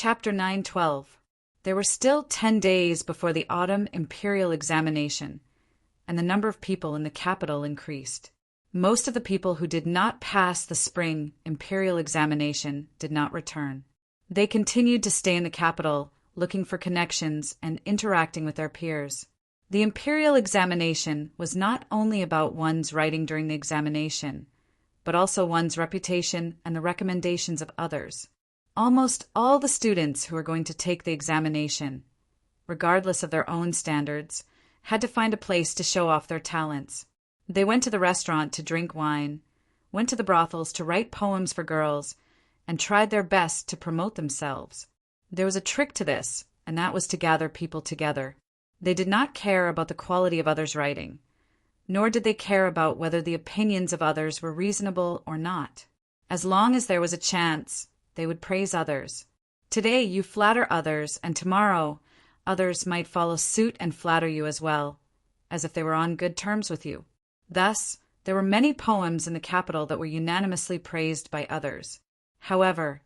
Chapter 9:12. There were still 10 days before the autumn imperial examination, and the number of people in the capital increased. Most of the people who did not pass the spring imperial examination did not return. They continued to stay in the capital, looking for connections and interacting with their peers. The imperial examination was not only about one's writing during the examination, but also one's reputation and the recommendations of others. Almost all the students who were going to take the examination, regardless of their own standards, had to find a place to show off their talents. They went to the restaurant to drink wine, went to the brothels to write poems for girls, and tried their best to promote themselves. There was a trick to this, and that was to gather people together. They did not care about the quality of others' writing, nor did they care about whether the opinions of others were reasonable or not. As long as there was a chance, they would praise others. Today you flatter others, and tomorrow others might follow suit and flatter you as well, as if they were on good terms with you. Thus, there were many poems in the capital that were unanimously praised by others. However,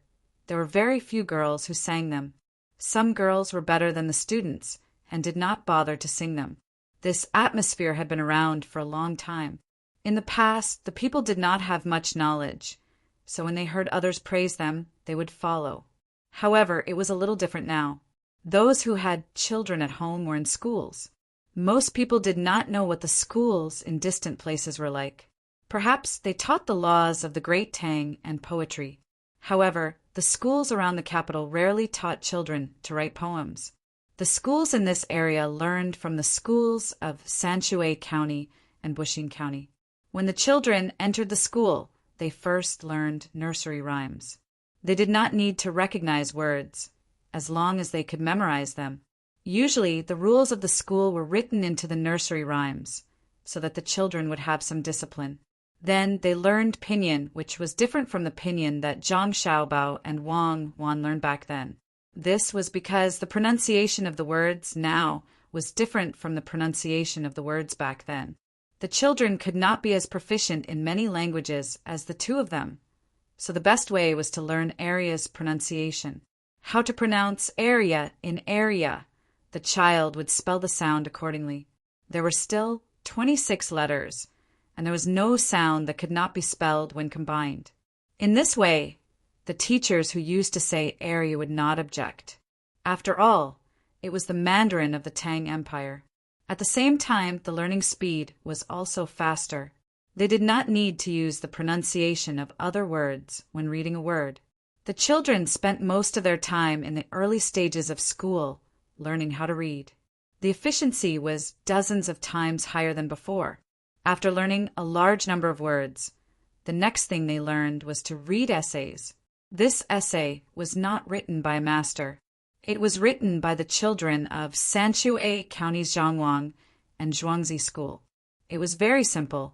there were very few girls who sang them. Some girls were better than the students and did not bother to sing them. This atmosphere had been around for a long time. In the past, the people did not have much knowledge, so when they heard others praise them, they would follow. However, it was a little different now. Those who had children at home were in schools. Most people did not know what the schools in distant places were like. Perhaps they taught the laws of the great Tang and poetry. However, the schools around the capital rarely taught children to write poems. The schools in this area learned from the schools of Sanshui County and Bushing County. When the children entered the school, they first learned nursery rhymes. They did not need to recognize words, as long as they could memorize them. Usually, the rules of the school were written into the nursery rhymes, so that the children would have some discipline. Then they learned pinyin, which was different from the pinyin that Zhang Xiaobao and Wang Wan learned back then. This was because the pronunciation of the words now was different from the pronunciation of the words back then. The children could not be as proficient in many languages as the two of them, so the best way was to learn area's pronunciation. How to pronounce area in area. The child would spell the sound accordingly. There were still 26 letters, and there was no sound that could not be spelled when combined. In this way, the teachers who used to say area would not object. After all, it was the Mandarin of the Tang Empire. At the same time, the learning speed was also faster. They did not need to use the pronunciation of other words when reading a word. The children spent most of their time in the early stages of school learning how to read. The efficiency was dozens of times higher than before. After learning a large number of words, the next thing they learned was to read essays. This essay was not written by a master. It was written by the children of Sanshui County's Zhangwang and Zhuangzi School. It was very simple.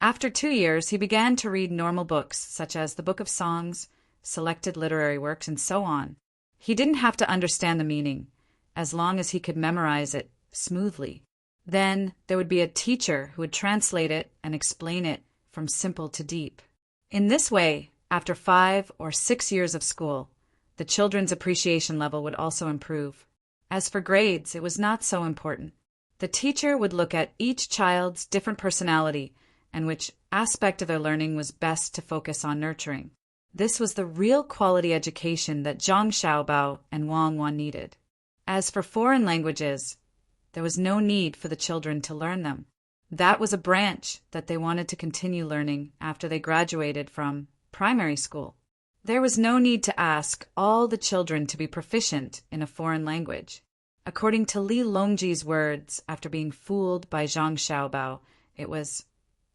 After 2 years, he began to read normal books, such as the Book of Songs, selected literary works, and so on. He didn't have to understand the meaning, as long as he could memorize it smoothly. Then there would be a teacher who would translate it and explain it from simple to deep. In this way, after 5 or 6 years of school, the children's appreciation level would also improve. As for grades, it was not so important. The teacher would look at each child's different personality and which aspect of their learning was best to focus on nurturing. This was the real quality education that Zhang Xiaobao and Wang Wan needed. As for foreign languages, there was no need for the children to learn them. That was a branch that they wanted to continue learning after they graduated from primary school. There was no need to ask all the children to be proficient in a foreign language. According to Li Longji's words after being fooled by Zhang Xiaobao, it was,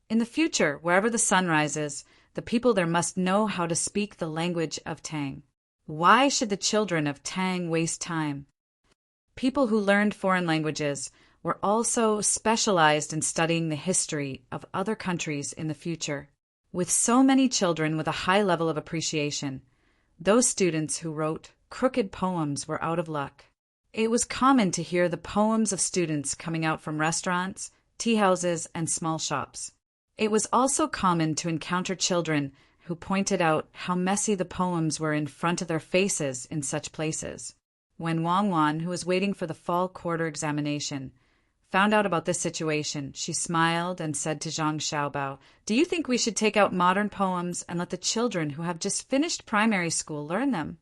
"In the future, wherever the sun rises, the people there must know how to speak the language of Tang. Why should the children of Tang waste time?" People who learned foreign languages were also specialized in studying the history of other countries in the future. With so many children with a high level of appreciation, those students who wrote crooked poems were out of luck. It was common to hear the poems of students coming out from restaurants, tea houses, and small shops. It was also common to encounter children who pointed out how messy the poems were in front of their faces in such places. When Wang Wan, who was waiting for the fall quarter examination, found out about this situation, she smiled and said to Zhang Xiaobao, "Do you think we should take out modern poems and let the children who have just finished primary school learn them?"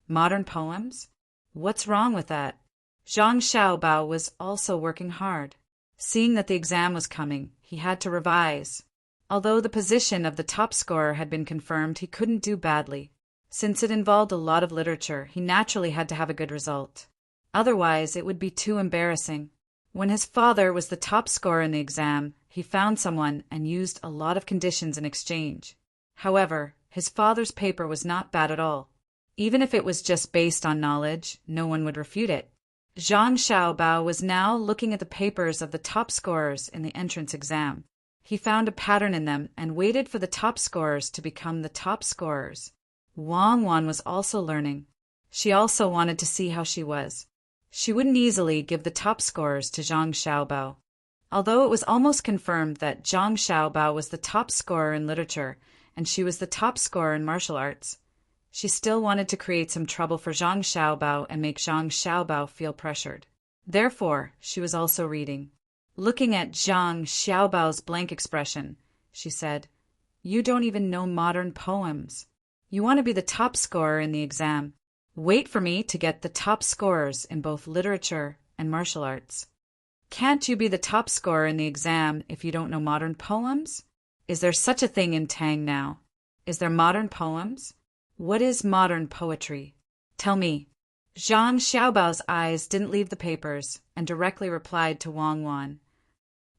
Modern poems? What's wrong with that? Zhang Xiaobao was also working hard. Seeing that the exam was coming, he had to revise. Although the position of the top scorer had been confirmed, he couldn't do badly. Since it involved a lot of literature, he naturally had to have a good result. Otherwise, it would be too embarrassing. When his father was the top scorer in the exam, he found someone and used a lot of conditions in exchange. However, his father's paper was not bad at all. Even if it was just based on knowledge, no one would refute it. Zhang Xiaobao was now looking at the papers of the top scorers in the entrance exam. He found a pattern in them and waited for the top scorers to become the top scorers. Wang Wan was also learning. She also wanted to see how she was. She wouldn't easily give the top scorers to Zhang Xiaobao. Although it was almost confirmed that Zhang Xiaobao was the top scorer in literature and she was the top scorer in martial arts, she still wanted to create some trouble for Zhang Xiaobao and make Zhang Xiaobao feel pressured. Therefore, she was also reading. Looking at Zhang Xiaobao's blank expression, she said, "You don't even know modern poems. You want to be the top scorer in the exam. Wait for me to get the top scorers in both literature and martial arts. Can't you be the top scorer in the exam if you don't know modern poems? Is there such a thing in Tang now? Is there modern poems? What is modern poetry? Tell me." Zhang Xiaobao's eyes didn't leave the papers and directly replied to Wang Wan.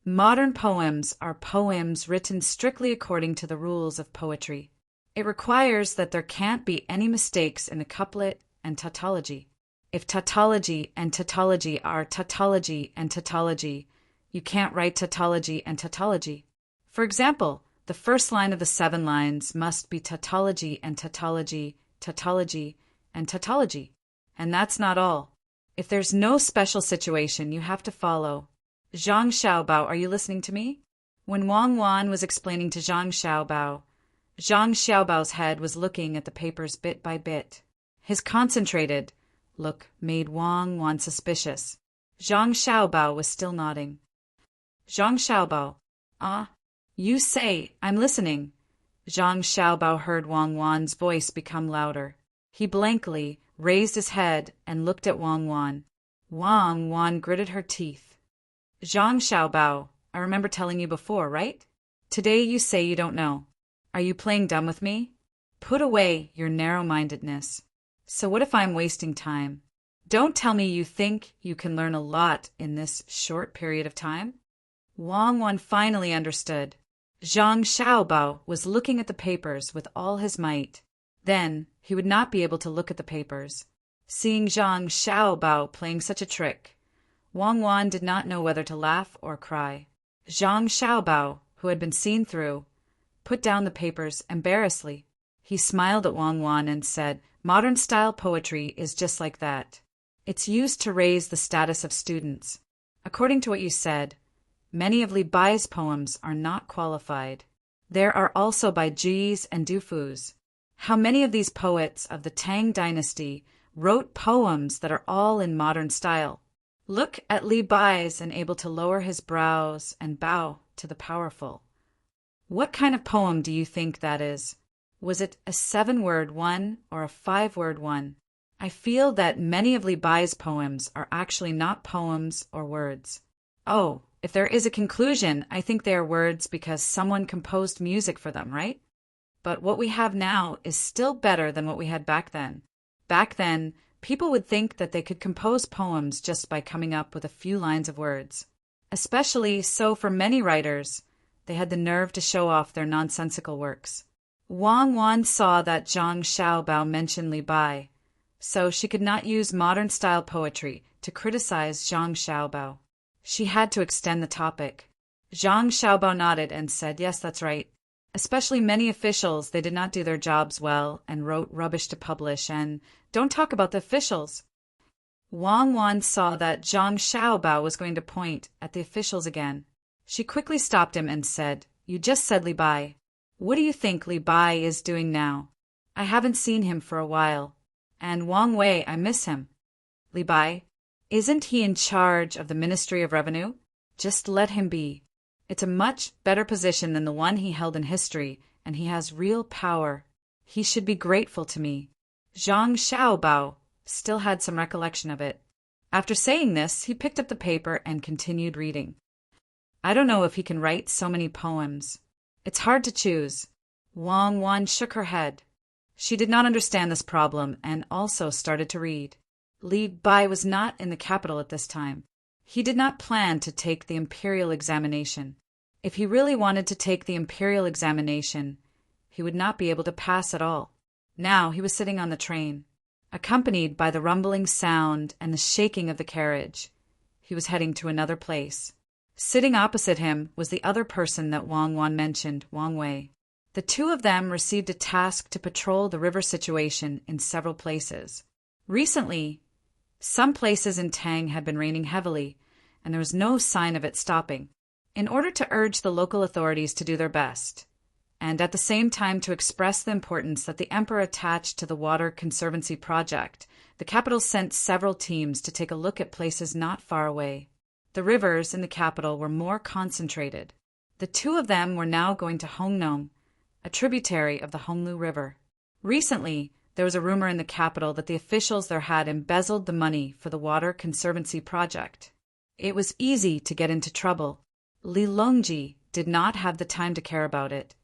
"Modern poems are poems written strictly according to the rules of poetry. It requires that there can't be any mistakes in the couplet and tautology. If tautology and tautology are tautology and tautology, you can't write tautology and tautology. For example, the first line of the 7 lines must be tautology and tautology, tautology and tautology. And that's not all. If there's no special situation you have to follow." Zhang Xiaobao, are you listening to me? When Wang Wan was explaining to Zhang Xiaobao's head was looking at the papers bit by bit. His concentrated look made Wang Wan suspicious. Zhang Xiaobao was still nodding. Zhang Xiaobao, you say, I'm listening. Zhang Xiaobao heard Wang Wan's voice become louder. He blankly raised his head and looked at Wang Wan. Wang Wan gritted her teeth. Zhang Xiaobao, I remember telling you before, right? Today you say you don't know. Are you playing dumb with me? Put away your narrow-mindedness. So what if I'm wasting time? Don't tell me you think you can learn a lot in this short period of time. Wang Wan finally understood. Zhang Xiaobao was looking at the papers with all his might. Then he would not be able to look at the papers. Seeing Zhang Xiaobao playing such a trick, Wang Wan did not know whether to laugh or cry. Zhang Xiaobao, who had been seen through, put down the papers embarrassedly. He smiled at Wang Wan and said, "Modern-style poetry is just like that. It's used to raise the status of students. According to what you said, many of Li Bai's poems are not qualified. There are also by Ji's and Dufu's. How many of these poets of the Tang dynasty wrote poems that are all in modern style? Look at Li Bai's and able to lower his brows and bow to the powerful. What kind of poem do you think that is? Was it a 7-word one or a 5-word one? I feel that many of Li Bai's poems are actually not poems or words. Oh, if there is a conclusion, I think they are words because someone composed music for them, right? But what we have now is still better than what we had back then. Back then, people would think that they could compose poems just by coming up with a few lines of words. Especially so for many writers, they had the nerve to show off their nonsensical works. Wang Wan saw that Zhang Xiaobao mentioned Li Bai, so she could not use modern-style poetry to criticize Zhang Xiaobao. She had to extend the topic. Zhang Xiaobao nodded and said, "Yes, that's right. Especially many officials, they did not do their jobs well and wrote rubbish to publish, and don't talk about the officials." Wang Wan saw that Zhang Xiaobao was going to point at the officials again. She quickly stopped him and said, "You just said Li Bai. What do you think Li Bai is doing now? I haven't seen him for a while. And Wang Wei, I miss him. Li Bai? Isn't he in charge of the Ministry of Revenue? Just let him be. It's a much better position than the one he held in history, and he has real power. He should be grateful to me. Zhang Xiaobao still had some recollection of it. After saying this, he picked up the paper and continued reading. I don't know if he can write so many poems. It's hard to choose. Wang Wan shook her head. She did not understand this problem and also started to read. Li Bai was not in the capital at this time. He did not plan to take the imperial examination. If he really wanted to take the imperial examination, he would not be able to pass at all. Now he was sitting on the train, accompanied by the rumbling sound and the shaking of the carriage. He was heading to another place. Sitting opposite him was the other person that Wang Wan mentioned, Wang Wei. The two of them received a task to patrol the river situation in several places. Recently, some places in Tang had been raining heavily, and there was no sign of it stopping. In order to urge the local authorities to do their best, and at the same time to express the importance that the emperor attached to the Water Conservancy project, the capital sent several teams to take a look at places not far away. The rivers in the capital were more concentrated. The two of them were now going to Hongnong, a tributary of the Honglu River. Recently, there was a rumor in the capital that the officials there had embezzled the money for the Water Conservancy project. It was easy to get into trouble. Li Longji did not have the time to care about it,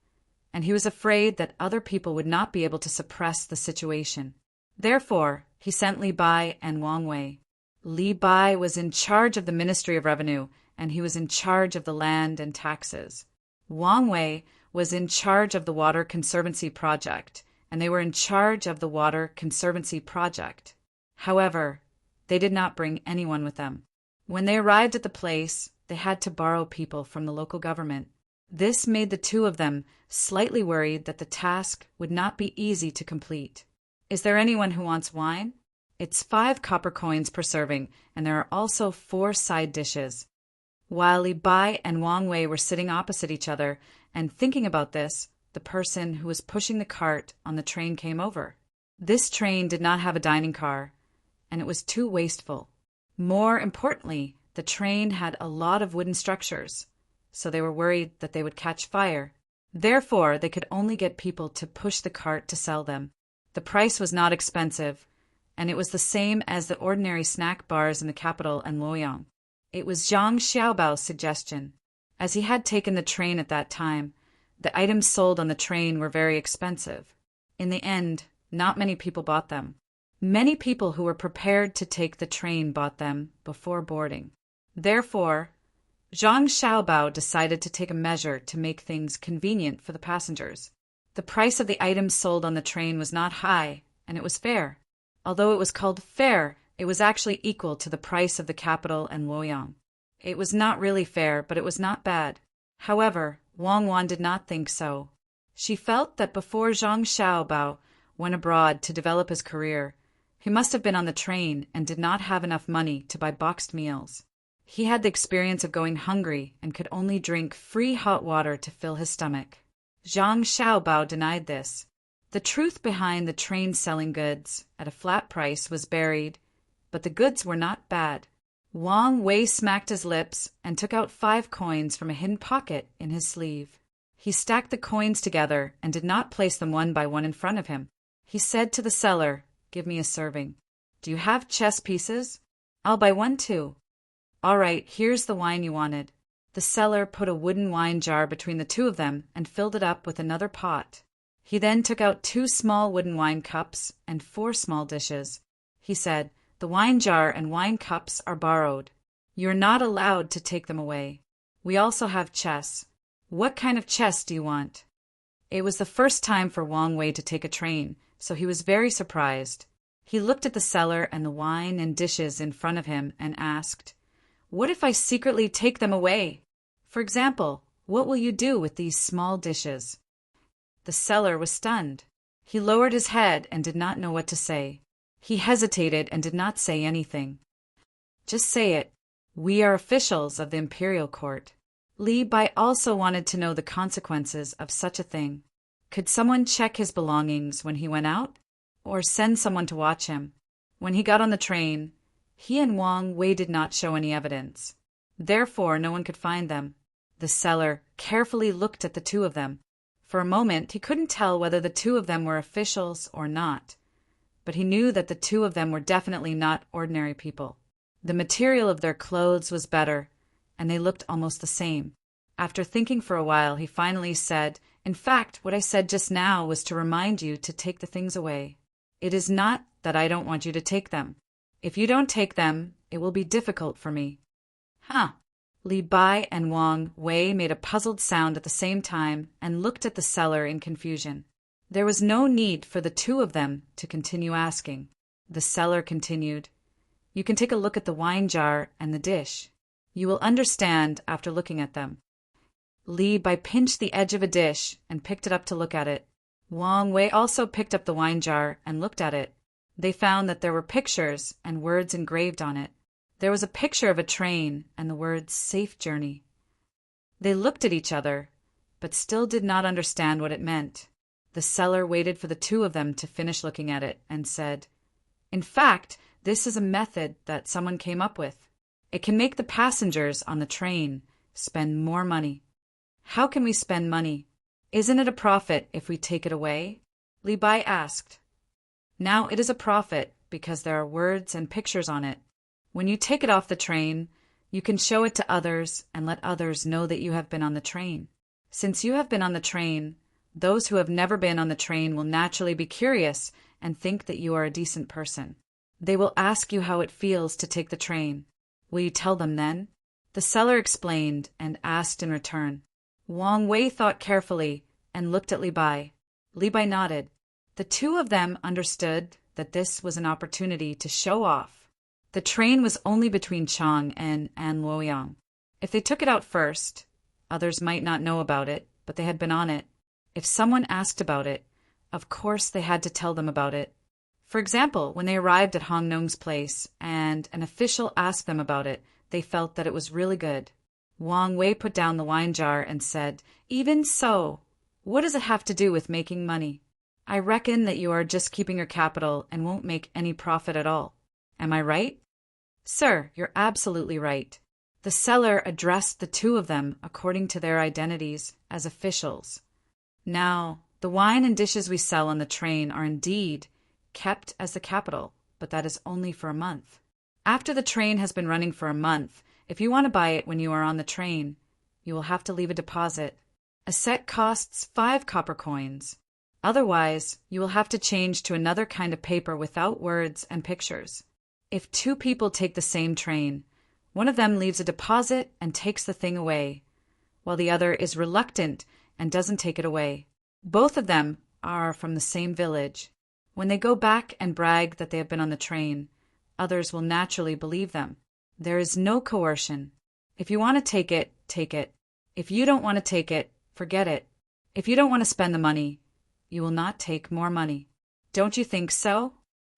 and he was afraid that other people would not be able to suppress the situation. Therefore, he sent Li Bai and Wang Wei. Li Bai was in charge of the Ministry of Revenue, and he was in charge of the land and taxes. Wang Wei was in charge of the Water Conservancy project, and they were in charge of the Water Conservancy project. However, they did not bring anyone with them. When they arrived at the place, they had to borrow people from the local government. This made the two of them slightly worried that the task would not be easy to complete. Is there anyone who wants wine? It's 5 copper coins per serving, and there are also 4 side dishes. While Li Bai and Wang Wei were sitting opposite each other and thinking about this, the person who was pushing the cart on the train came over. This train did not have a dining car, and it was too wasteful. More importantly, the train had a lot of wooden structures, so they were worried that they would catch fire. Therefore, they could only get people to push the cart to sell them. The price was not expensive, and it was the same as the ordinary snack bars in the capital and Luoyang. It was Zhang Xiaobao's suggestion. As he had taken the train at that time, the items sold on the train were very expensive. In the end, not many people bought them. Many people who were prepared to take the train bought them before boarding. Therefore, Zhang Xiaobao decided to take a measure to make things convenient for the passengers. The price of the items sold on the train was not high, and it was fair. Although it was called fair, it was actually equal to the price of the capital and Luoyang. It was not really fair, but it was not bad. However, Wang Wan did not think so. She felt that before Zhang Xiaobao went abroad to develop his career, he must have been on the train and did not have enough money to buy boxed meals. He had the experience of going hungry and could only drink free hot water to fill his stomach. Zhang Xiaobao denied this. The truth behind the train selling goods at a flat price was buried, but the goods were not bad. Wang Wei smacked his lips and took out 5 coins from a hidden pocket in his sleeve. He stacked the coins together and did not place them one by one in front of him. He said to the seller, "Give me a serving." "Do you have chess pieces?" "I'll buy one too." "All right, here's the wine you wanted." The seller put a wooden wine jar between the two of them and filled it up with another pot. He then took out 2 small wooden wine cups and 4 small dishes. He said, "The wine jar and wine cups are borrowed. You're not allowed to take them away. We also have chess. What kind of chess do you want?" It was the first time for Wang Wei to take a train, so he was very surprised. He looked at the seller and the wine and dishes in front of him and asked, "What if I secretly take them away? For example, what will you do with these small dishes?" The seller was stunned. He lowered his head and did not know what to say. He hesitated and did not say anything. "Just say it. We are officials of the imperial court. Li Bai also wanted to know the consequences of such a thing. Could someone check his belongings when he went out? Or send someone to watch him? When he got on the train, he and Wang Wei did not show any evidence. Therefore, no one could find them. The seller carefully looked at the two of them. For a moment, he couldn't tell whether the two of them were officials or not. But he knew that the two of them were definitely not ordinary people. The material of their clothes was better, and they looked almost the same. After thinking for a while, he finally said, "In fact, what I said just now was to remind you to take the things away. It is not that I don't want you to take them. If you don't take them, it will be difficult for me." Huh. Li Bai and Wang Wei made a puzzled sound at the same time and looked at the seller in confusion. There was no need for the two of them to continue asking. The seller continued, "You can take a look at the wine jar and the dish. You will understand after looking at them." Li Bai pinched the edge of a dish and picked it up to look at it. Wang Wei also picked up the wine jar and looked at it. They found that there were pictures and words engraved on it. There was a picture of a train and the words "Safe Journey." They looked at each other, but still did not understand what it meant. The seller waited for the two of them to finish looking at it and said, "In fact, this is a method that someone came up with. It can make the passengers on the train spend more money." "How can we spend money? Isn't it a profit if we take it away?" Li Bai asked. "Now it is a profit because there are words and pictures on it. When you take it off the train, you can show it to others and let others know that you have been on the train. Since you have been on the train, those who have never been on the train will naturally be curious and think that you are a decent person. They will ask you how it feels to take the train. Will you tell them then?" The seller explained and asked in return. Wang Wei thought carefully and looked at Li Bai. Li Bai nodded. The two of them understood that this was an opportunity to show off. The train was only between Chang and Anluoyang. If they took it out first, others might not know about it, but they had been on it. If someone asked about it, of course they had to tell them about it. For example, when they arrived at Hong Nong's place and an official asked them about it, they felt that it was really good. Wang Wei put down the wine jar and said, "Even so, what does it have to do with making money? I reckon that you are just keeping your capital and won't make any profit at all. Am I right?" "Sir, you're absolutely right." The seller addressed the two of them according to their identities as officials. "Now, the wine and dishes we sell on the train are indeed kept as the capital, but that is only for a month. After the train has been running for a month, if you want to buy it when you are on the train, you will have to leave a deposit. A set costs 5 copper coins. Otherwise, you will have to change to another kind of paper without words and pictures. If 2 people take the same train, one of them leaves a deposit and takes the thing away, while the other is reluctant and doesn't take it away. Both of them are from the same village. When they go back and brag that they have been on the train, others will naturally believe them. There is no coercion. If you want to take it, take it. If you don't want to take it, forget it. If you don't want to spend the money, you will not take more money. Don't you think so?"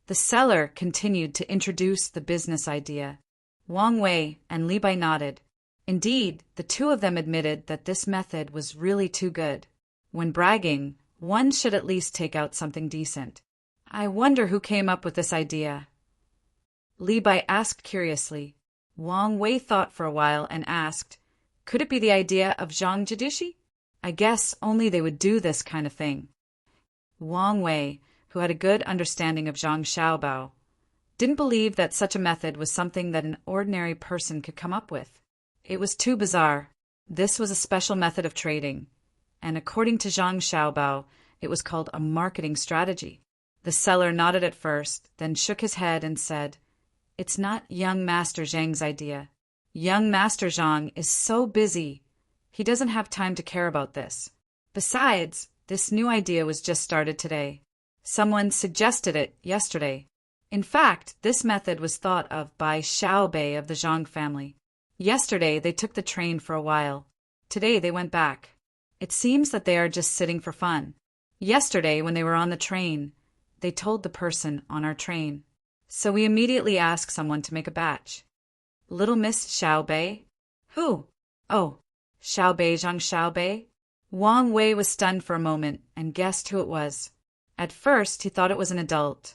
The seller continued to introduce the business idea. Wang Wei and Li Bai nodded. Indeed, the two of them admitted that this method was really too good. When bragging, one should at least take out something decent. "I wonder who came up with this idea?" Li Bai asked curiously. Wang Wei thought for a while and asked, "Could it be the idea of Zhang Jidishi? I guess only they would do this kind of thing." Wang Wei, who had a good understanding of Zhang Xiaobao, didn't believe that such a method was something that an ordinary person could come up with. It was too bizarre. This was a special method of trading, and according to Zhang Xiaobao, it was called a marketing strategy. The seller nodded at first, then shook his head and said, "It's not young Master Zhang's idea. Young Master Zhang is so busy, he doesn't have time to care about this. Besides, this new idea was just started today. Someone suggested it yesterday. In fact, this method was thought of by Xiao Bei of the Zhang family. Yesterday they took the train for a while. Today they went back. It seems that they are just sitting for fun. Yesterday, when they were on the train, they told the person on our train. So we immediately asked someone to make a batch." "Little Miss Xiao Bei?" "Who?" "Oh, Xiaobei, Zhang Xiaobei? Wang Wei was stunned for a moment and guessed who it was. At first, he thought it was an adult,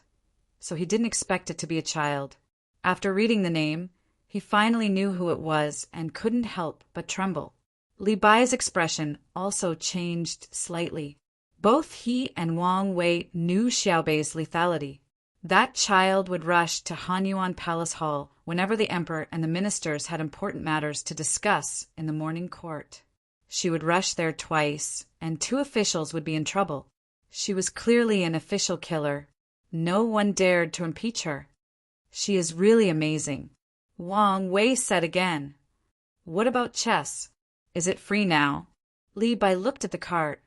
so he didn't expect it to be a child. After reading the name, he finally knew who it was and couldn't help but tremble. Li Bai's expression also changed slightly. Both he and Wang Wei knew Xiaobei's lethality. That child would rush to Hanyuan Palace Hall whenever the emperor and the ministers had important matters to discuss in the morning court. She would rush there twice, and 2 officials would be in trouble. She was clearly an official killer. No one dared to impeach her. She is really amazing. Wang Wei said again. What about chess? Is it free now? Li Bai looked at the cart.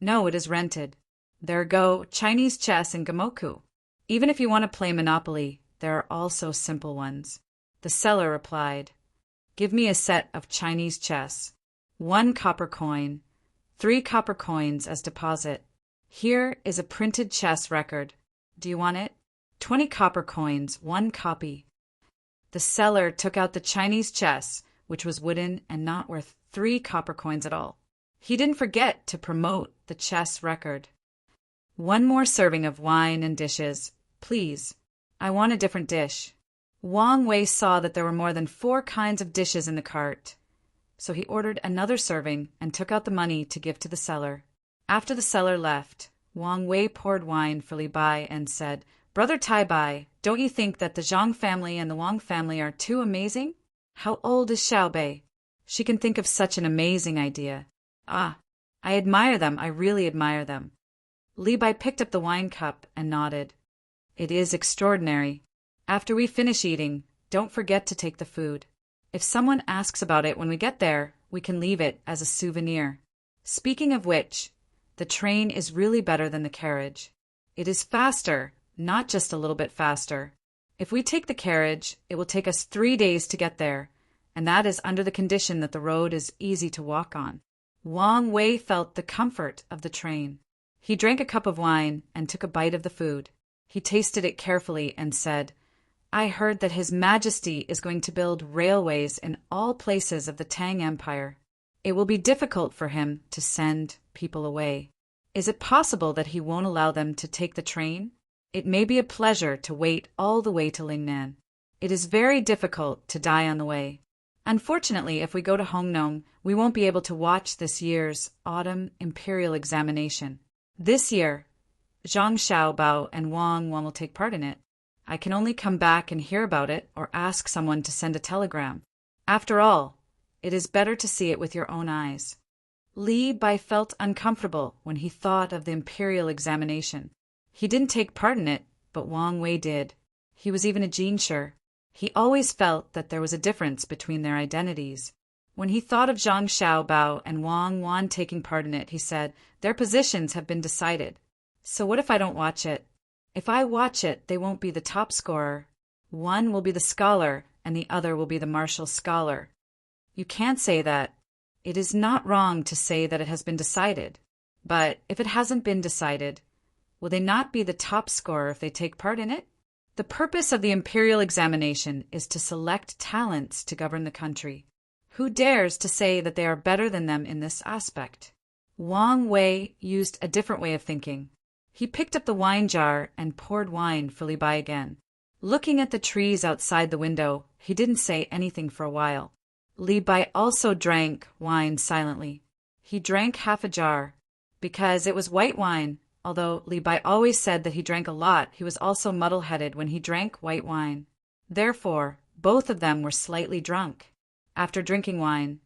No, it is rented. There go Chinese chess and Gamoku. Even if you want to play Monopoly, there are also simple ones. The seller replied. Give me a set of Chinese chess. 1 copper coin, 3 copper coins as deposit. Here is a printed chess record. Do you want it? 20 copper coins, 1 copy. The seller took out the Chinese chess, which was wooden and not worth 3 copper coins at all. He didn't forget to promote the chess record. 1 more serving of wine and dishes, please. I want a different dish. Wang Wei saw that there were more than 4 kinds of dishes in the cart, so he ordered another serving and took out the money to give to the seller. After the seller left, Wang Wei poured wine for Li Bai and said, Brother Tai Bai, don't you think that the Zhang family and the Wang family are too amazing? How old is Xiaobei? She can think of such an amazing idea. Ah, I admire them, I really admire them. Li Bai picked up the wine cup and nodded. It is extraordinary. After we finish eating, don't forget to take the food. If someone asks about it when we get there, we can leave it as a souvenir. Speaking of which, the train is really better than the carriage. It is faster, not just a little bit faster. If we take the carriage, it will take us 3 days to get there, and that is under the condition that the road is easy to walk on. Wang Wei felt the comfort of the train. He drank a cup of wine and took a bite of the food. He tasted it carefully and said, I heard that His Majesty is going to build railways in all places of the Tang Empire. It will be difficult for him to send people away. Is it possible that he won't allow them to take the train? It may be a pleasure to wait all the way to Lingnan. It is very difficult to die on the way. Unfortunately, if we go to Hongnom, we won't be able to watch this year's autumn imperial examination. This year, Zhang Xiaobao and Wang will take part in it. I can only come back and hear about it or ask someone to send a telegram. After all, it is better to see it with your own eyes. Li Bai felt uncomfortable when he thought of the imperial examination. He didn't take part in it, but Wang Wei did. He was even a jinshi. He always felt that there was a difference between their identities. When he thought of Zhang Xiaobao and Wang Wan taking part in it, he said, their positions have been decided. So what if I don't watch it? If I watch it, they won't be the top scorer. One will be the scholar, and the other will be the martial scholar. You can't say that. It is not wrong to say that it has been decided. But if it hasn't been decided, will they not be the top scorer if they take part in it? The purpose of the imperial examination is to select talents to govern the country. Who dares to say that they are better than them in this aspect? Wang Wei used a different way of thinking. He picked up the wine jar and poured wine for Li Bai again. Looking at the trees outside the window, he didn't say anything for a while. Li Bai also drank wine silently. He drank half a jar, because it was white wine. Although Li Bai always said that he drank a lot, he was also muddle-headed when he drank white wine. Therefore, both of them were slightly drunk. After drinking wine,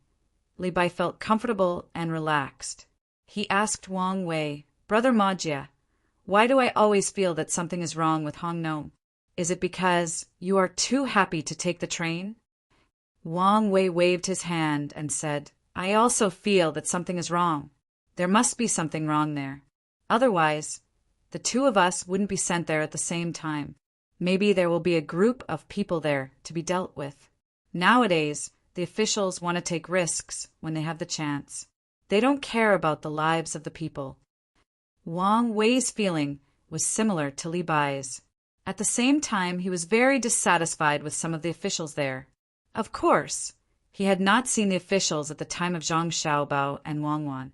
Li Bai felt comfortable and relaxed. He asked Wang Wei, Brother Majia, why do I always feel that something is wrong with Hongnom? Is it because you are too happy to take the train? Wang Wei waved his hand and said, I also feel that something is wrong. There must be something wrong there. Otherwise, the 2 of us wouldn't be sent there at the same time. Maybe there will be a group of people there to be dealt with. Nowadays, the officials want to take risks when they have the chance. They don't care about the lives of the people. Wang Wei's feeling was similar to Li Bai's. At the same time, he was very dissatisfied with some of the officials there. Of course, He had not seen the officials at the time of Zhang Xiaobao and Wang Wan.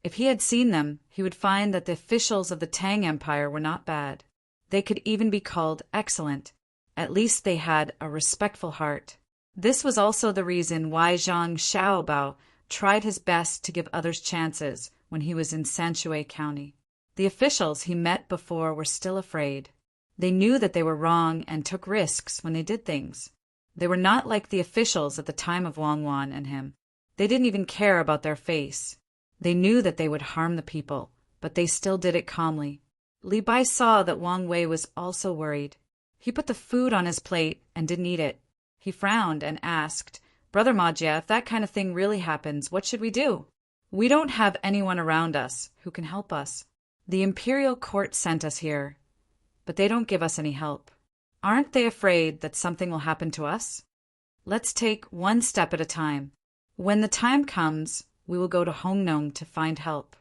If he had seen them, he would find that the officials of the Tang Empire were not bad. They could even be called excellent. At least they had a respectful heart. This was also the reason why Zhang Xiaobao tried his best to give others chances when he was in Sanshui County. The officials he met before were still afraid. They knew that they were wrong and took risks when they did things. They were not like the officials at the time of Wang Wan and him. They didn't even care about their face. They knew that they would harm the people, but they still did it calmly. Li Bai saw that Wang Wei was also worried. He put the food on his plate and didn't eat it. He frowned and asked, "Brother Majia, if that kind of thing really happens, what should we do? We don't have anyone around us who can help us. The imperial court sent us here, but they don't give us any help. Aren't they afraid that something will happen to us? Let's take one step at a time. When the time comes, we will go to Hongnong to find help.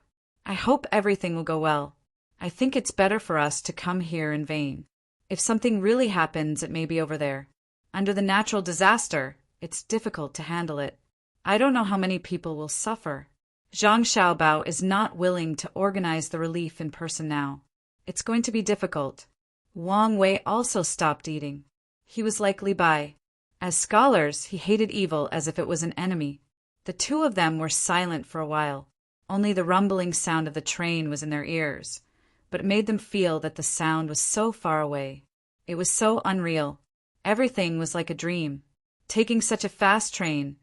I hope everything will go well. I think it's better for us to come here in vain. If something really happens, it may be over there. Under the natural disaster, it's difficult to handle it. I don't know how many people will suffer. Zhang Xiaobao is not willing to organize the relief in person now. It's going to be difficult." Wang Wei also stopped eating. He was like Li Bai. As scholars, he hated evil as if it was an enemy. The two of them were silent for a while. Only the rumbling sound of the train was in their ears, but it made them feel that the sound was so far away. It was so unreal. Everything was like a dream. Taking such a fast train,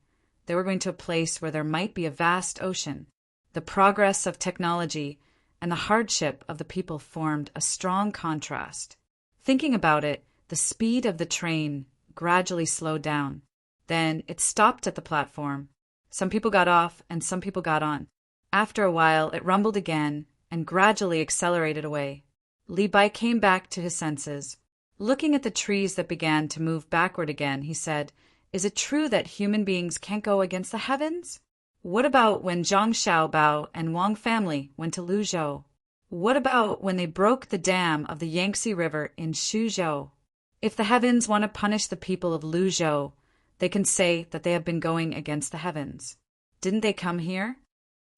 they were going to a place where there might be a vast ocean. The progress of technology and the hardship of the people formed a strong contrast. Thinking about it, the speed of the train gradually slowed down. Then it stopped at the platform. Some people got off and some people got on. After a while, it rumbled again and gradually accelerated away. Li Bai came back to his senses. Looking at the trees that began to move backward again, he said, "Is it true that human beings can't go against the heavens? What about when Zhang Xiaobao and Wang family went to Luzhou? What about when they broke the dam of the Yangtze River in Suzhou? If the heavens want to punish the people of Luzhou, they can say that they have been going against the heavens. Didn't they come here?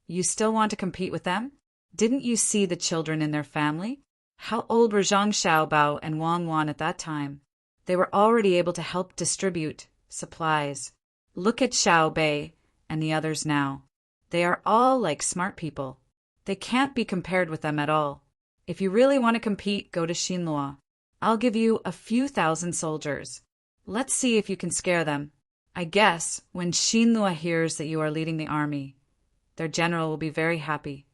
You still want to compete with them? Didn't you see the children in their family? How old were Zhang Xiaobao and Wang Wan at that time? They were already able to help distribute supplies. Look at Xiao Bei and the others now. They are all like smart people. They can't be compared with them at all. If you really want to compete, go to Xinluo. I'll give you a few thousand soldiers. Let's see if you can scare them. I guess when Xinluo hears that you are leading the army, their general will be very happy."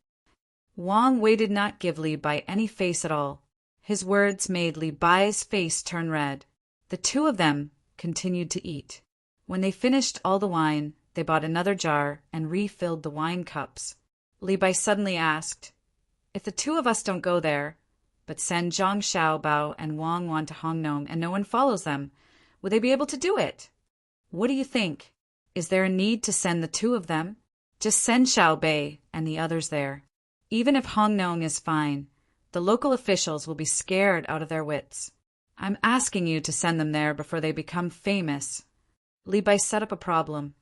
Wang Wei did not give Li Bai any face at all. His words made Li Bai's face turn red. The two of them continued to eat. When they finished all the wine, they bought another jar and refilled the wine cups. Li Bai suddenly asked, "If the two of us don't go there, but send Zhang Xiaobao and Wang Wan to Hongnong and no one follows them, will they be able to do it? What do you think? Is there a need to send the two of them? Just send Xiao Bei and the others there. Even if Hongnong is fine, the local officials will be scared out of their wits. I'm asking you to send them there before they become famous." Li Bai set up a problem.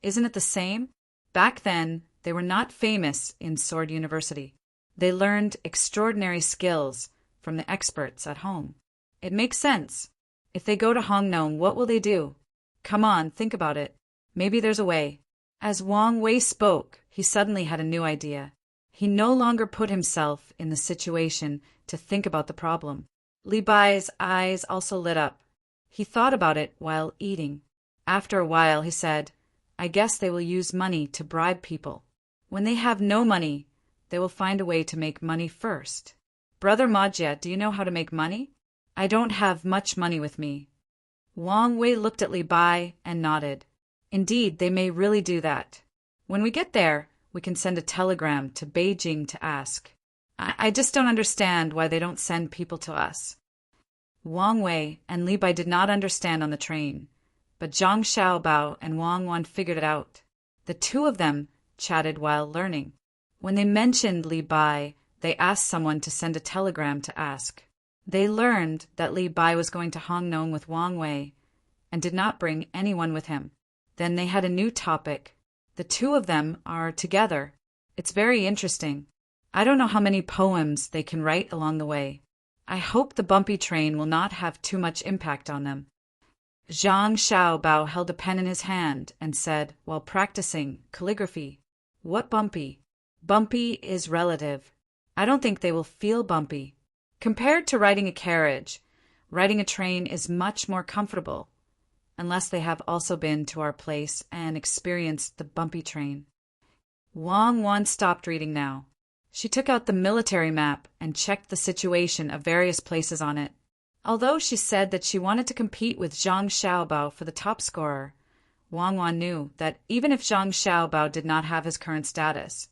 Isn't it the same? Back then, they were not famous in Sword University. They learned extraordinary skills from the experts at home. It makes sense. If they go to Hongnong, what will they do? Come on, think about it. Maybe there's a way. As Wang Wei spoke, he suddenly had a new idea. He no longer put himself in the situation to think about the problem. Li Bai's eyes also lit up. He thought about it while eating. After a while, he said, "I guess they will use money to bribe people. When they have no money, they will find a way to make money first. Brother Majia, do you know how to make money? I don't have much money with me." Wang Wei looked at Li Bai and nodded. Indeed, they may really do that. When we get there, we can send a telegram to Beijing to ask. I just don't understand why they don't send people to us. Wang Wei and Li Bai did not understand on the train, but Zhang Xiaobao and Wang Wan figured it out. The two of them chatted while learning. When they mentioned Li Bai, they asked someone to send a telegram to ask. They learned that Li Bai was going to Hongnong with Wang Wei and did not bring anyone with him. Then they had a new topic. The two of them are together. It's very interesting. I don't know how many poems they can write along the way. I hope the bumpy train will not have too much impact on them. Zhang Xiaobao held a pen in his hand and said, while practicing calligraphy, "What bumpy? Bumpy is relative. I don't think they will feel bumpy. Compared to riding a carriage, riding a train is much more comfortable, unless they have also been to our place and experienced the bumpy train." Wang Wan stopped reading now. She took out the military map and checked the situation of various places on it. Although she said that she wanted to compete with Zhang Xiaobao for the top scorer, Wang Wan knew that even if Zhang Xiaobao did not have his current status,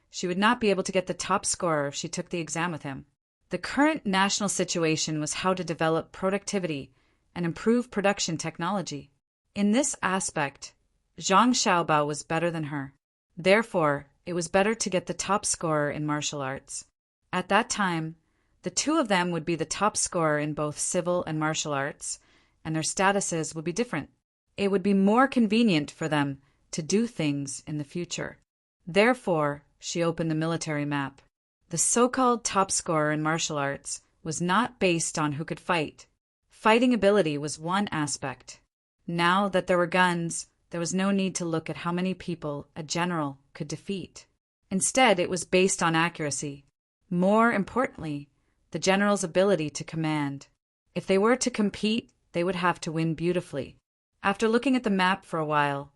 she would not be able to get the top scorer if she took the exam with him. The current national situation was how to develop productivity and improve production technology. In this aspect, Zhang Xiaobao was better than her. Therefore, it was better to get the top scorer in martial arts. At that time, the two of them would be the top scorer in both civil and martial arts, and their statuses would be different. It would be more convenient for them to do things in the future. Therefore, she opened the military map. The so-called top scorer in martial arts was not based on who could fight. Fighting ability was one aspect. Now that there were guns, there was no need to look at how many people a general could defeat. Instead, it was based on accuracy. More importantly, the general's ability to command. If they were to compete, they would have to win beautifully. After looking at the map for a while,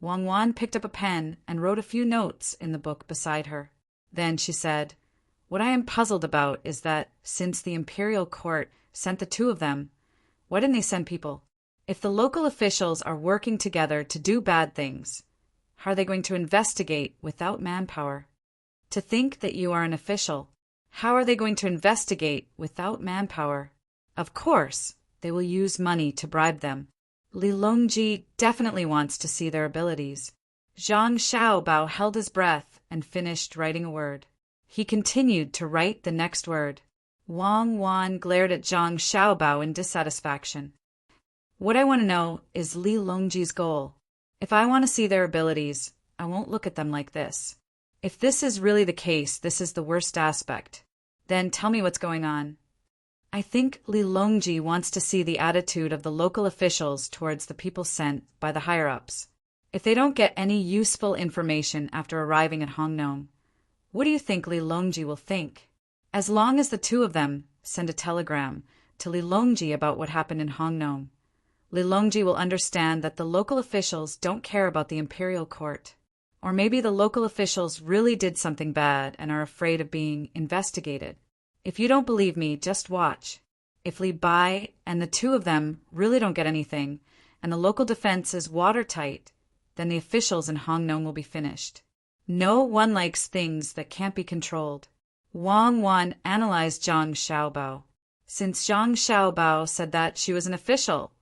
Wang Wan picked up a pen and wrote a few notes in the book beside her. Then she said, "What I am puzzled about is that, since the imperial court sent the two of them, why didn't they send people? If the local officials are working together to do bad things, how are they going to investigate without manpower? To think that you are an official, how are they going to investigate without manpower? Of course, they will use money to bribe them. Li Longji definitely wants to see their abilities." Zhang Xiaobao held his breath and finished writing a word. He continued to write the next word. Wang Wan glared at Zhang Xiaobao in dissatisfaction. "What I want to know is Li Longji's goal. If I want to see their abilities, I won't look at them like this. If this is really the case, this is the worst aspect. Then tell me what's going on." "I think Li Longji wants to see the attitude of the local officials towards the people sent by the higher-ups. If they don't get any useful information after arriving at Hongnong, what do you think Li Longji will think? As long as the two of them send a telegram to Li Longji about what happened in Hongnong, Li Longji will understand that the local officials don't care about the imperial court. Or maybe the local officials really did something bad and are afraid of being investigated. If you don't believe me, just watch. If Li Bai and the two of them really don't get anything, and the local defense is watertight, then the officials in Hongnong will be finished. No one likes things that can't be controlled." Wang Wan analyzed Zhang Xiaobao. Since Zhang Xiaobao said that she was an official,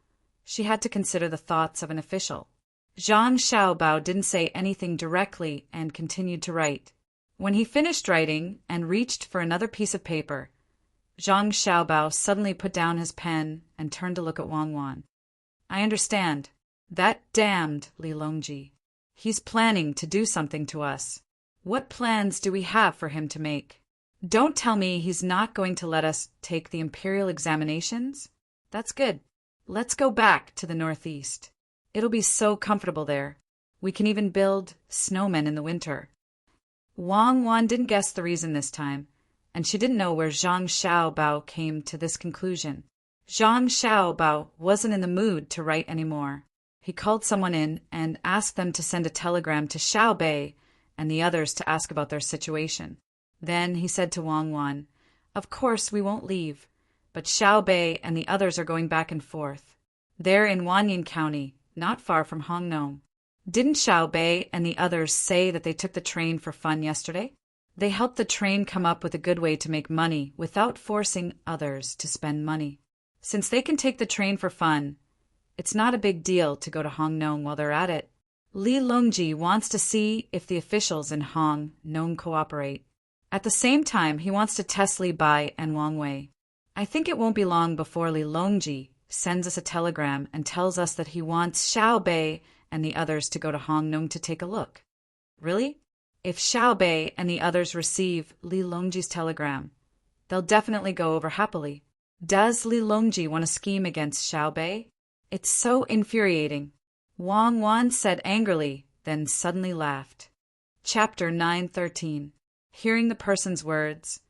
she had to consider the thoughts of an official. Zhang Xiaobao didn't say anything directly and continued to write. When he finished writing and reached for another piece of paper, Zhang Xiaobao suddenly put down his pen and turned to look at Wang Wan. "I understand. That damned Li Longji. He's planning to do something to us. What plans do we have for him to make? Don't tell me he's not going to let us take the imperial examinations? That's good. Let's go back to the northeast. It'll be so comfortable there. We can even build snowmen in the winter." Wang Wan didn't guess the reason this time, and she didn't know where Zhang Xiaobao came to this conclusion. Zhang Xiaobao wasn't in the mood to write anymore. He called someone in and asked them to send a telegram to Xiao Bei and the others to ask about their situation. Then he said to Wang Wan, "Of course we won't leave, but Xiao Bei and the others are going back and forth. They're in Wanyan County, not far from Hongnong. Didn't Xiao Bei and the others say that they took the train for fun yesterday? They helped the train come up with a good way to make money without forcing others to spend money. Since they can take the train for fun, it's not a big deal to go to Hongnong while they're at it. Li Longji wants to see if the officials in Hongnong cooperate. At the same time, he wants to test Li Bai and Wang Wei. I think it won't be long before Li Longji sends us a telegram and tells us that he wants Xiao Bei and the others to go to Hongnong to take a look. Really? If Xiao Bei and the others receive Li Longji's telegram, they'll definitely go over happily. Does Li Longji want to scheme against Xiao Bei? It's so infuriating. Wang Wan said angrily, then suddenly laughed. Chapter 9:13. Hearing the person's words,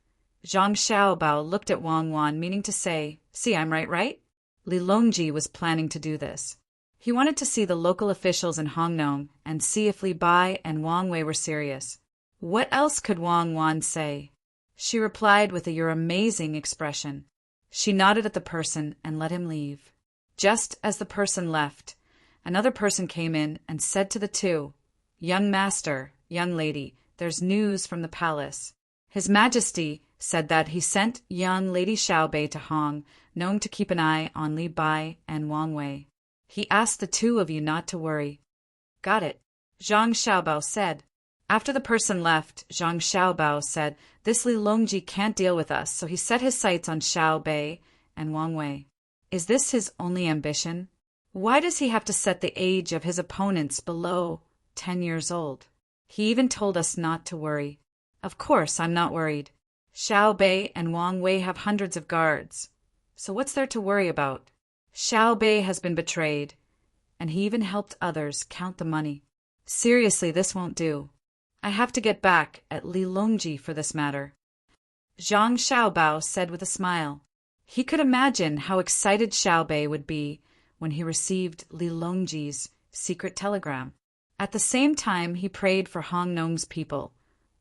Zhang Xiaobao looked at Wang Wan, meaning to say, "See, I'm right? Li Longji was planning to do this. He wanted to see the local officials in Hongnong and see if Li Bai and Wang Wei were serious. What else could Wang Wan say? She replied with a "You're amazing" expression. She nodded at the person and let him leave. Just as the person left, another person came in and said to the two, "Young master, young lady, there's news from the palace. His Majesty said that he sent young Lady Xiao Bei to Hongnong to keep an eye on Li Bai and Wang Wei. He asked the two of you not to worry." "Got it," Zhang Xiaobao said. After the person left, Zhang Xiaobao said, "This Li Longji can't deal with us, so he set his sights on Xiao Bei and Wang Wei. Is this his only ambition? Why does he have to set the age of his opponents below 10 years old? He even told us not to worry. Of course I'm not worried. Xiao Bei and Wang Wei have hundreds of guards. So what's there to worry about? Xiao Bei has been betrayed, and he even helped others count the money. Seriously, this won't do. I have to get back at Li Longji for this matter." Zhang Xiaobao said with a smile. He could imagine how excited Xiao Bei would be when he received Li Longji's secret telegram. At the same time, he prayed for Hongnong's people,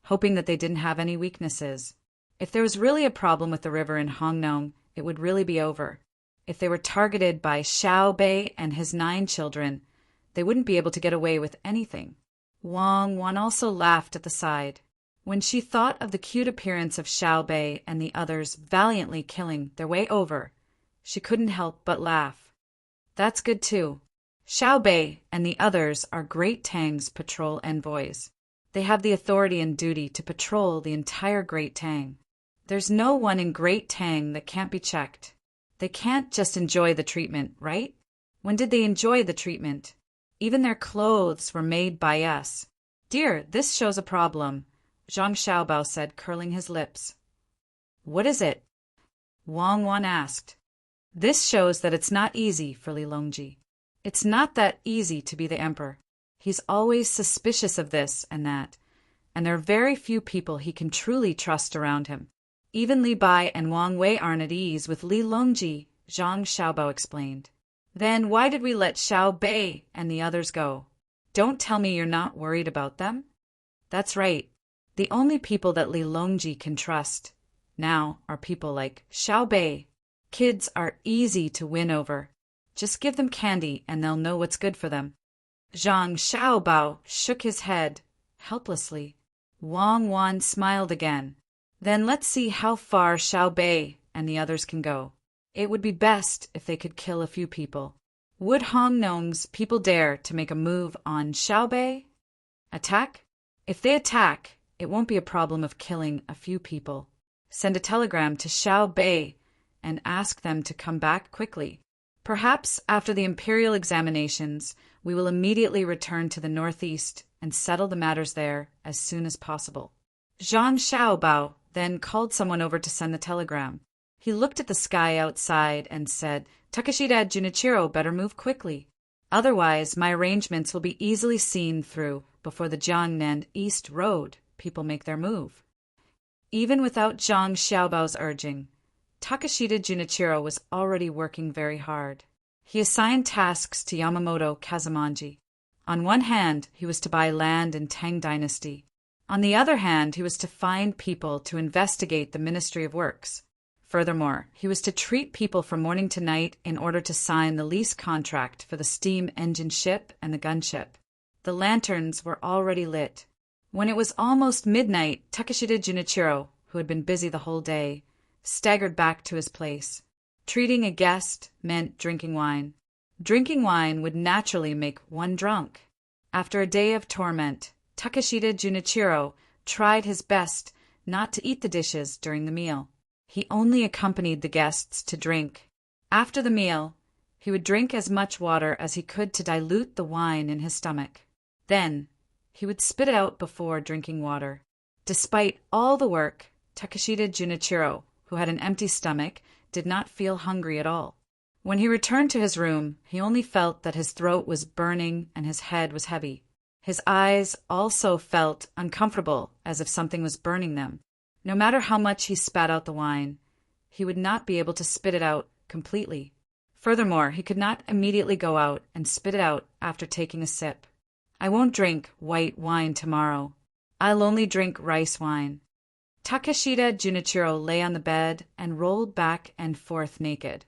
hoping that they didn't have any weaknesses. If there was really a problem with the river in Hongnong, it would really be over. If they were targeted by Xiao Bei and his 9 children, they wouldn't be able to get away with anything. Wang Wan also laughed at the side. When she thought of the cute appearance of Xiao Bei and the others valiantly killing their way over, she couldn't help but laugh. That's good too. Xiao Bei and the others are Great Tang's patrol envoys. They have the authority and duty to patrol the entire Great Tang. There's no one in Great Tang that can't be checked. They can't just enjoy the treatment, right? When did they enjoy the treatment? Even their clothes were made by us. "Dear, this shows a problem," Zhang Xiaobao said, curling his lips. "What is it?" Wang Wan asked. "This shows that it's not easy for Li Longji. It's not that easy to be the emperor. He's always suspicious of this and that, and there are very few people he can truly trust around him. Even Li Bai and Wang Wei aren't at ease with Li Longji," Zhang Xiaobao explained. "Then why did we let Xiao Bei and the others go? Don't tell me you're not worried about them?" "That's right. The only people that Li Longji can trust now are people like Xiao Bei. Kids are easy to win over. Just give them candy and they'll know what's good for them." Zhang Xiaobao shook his head helplessly. Wang Wan smiled again. "Then let's see how far Xiao Bei and the others can go. It would be best if they could kill a few people. Would Hongnong's people dare to make a move on Xiao Bei? Attack? If they attack, it won't be a problem of killing a few people. Send a telegram to Xiao Bei and ask them to come back quickly. Perhaps after the imperial examinations, we will immediately return to the northeast and settle the matters there as soon as possible." Zhang Xiaobao then called someone over to send the telegram. He looked at the sky outside and said, "Takeshita Junichiro better move quickly. Otherwise, my arrangements will be easily seen through before the Jiangnan East Road people make their move." Even without Zhang Xiaobao's urging, Takeshita Junichiro was already working very hard. He assigned tasks to Yamamoto Kazumanji. On one hand, he was to buy land in Tang Dynasty. On the other hand, he was to find people to investigate the Ministry of Works. Furthermore, he was to treat people from morning to night in order to sign the lease contract for the steam engine ship and the gunship. The lanterns were already lit. When it was almost midnight, Takeshita Junichiro, who had been busy the whole day, staggered back to his place. Treating a guest meant drinking wine. Drinking wine would naturally make one drunk. After a day of torment, Takeshita Junichiro tried his best not to eat the dishes during the meal. He only accompanied the guests to drink. After the meal, He would drink as much water as he could to dilute the wine in his stomach. Then, he would spit it out before drinking water. Despite all the work, Takeshita Junichiro, who had an empty stomach, did not feel hungry at all. When he returned to his room, he only felt that his throat was burning and his head was heavy. His eyes also felt uncomfortable, as if something was burning them. No matter how much he spat out the wine, he would not be able to spit it out completely. Furthermore, he could not immediately go out and spit it out after taking a sip. I won't drink white wine tomorrow. I'll only drink rice wine. Takeshita Junichiro lay on the bed and rolled back and forth naked,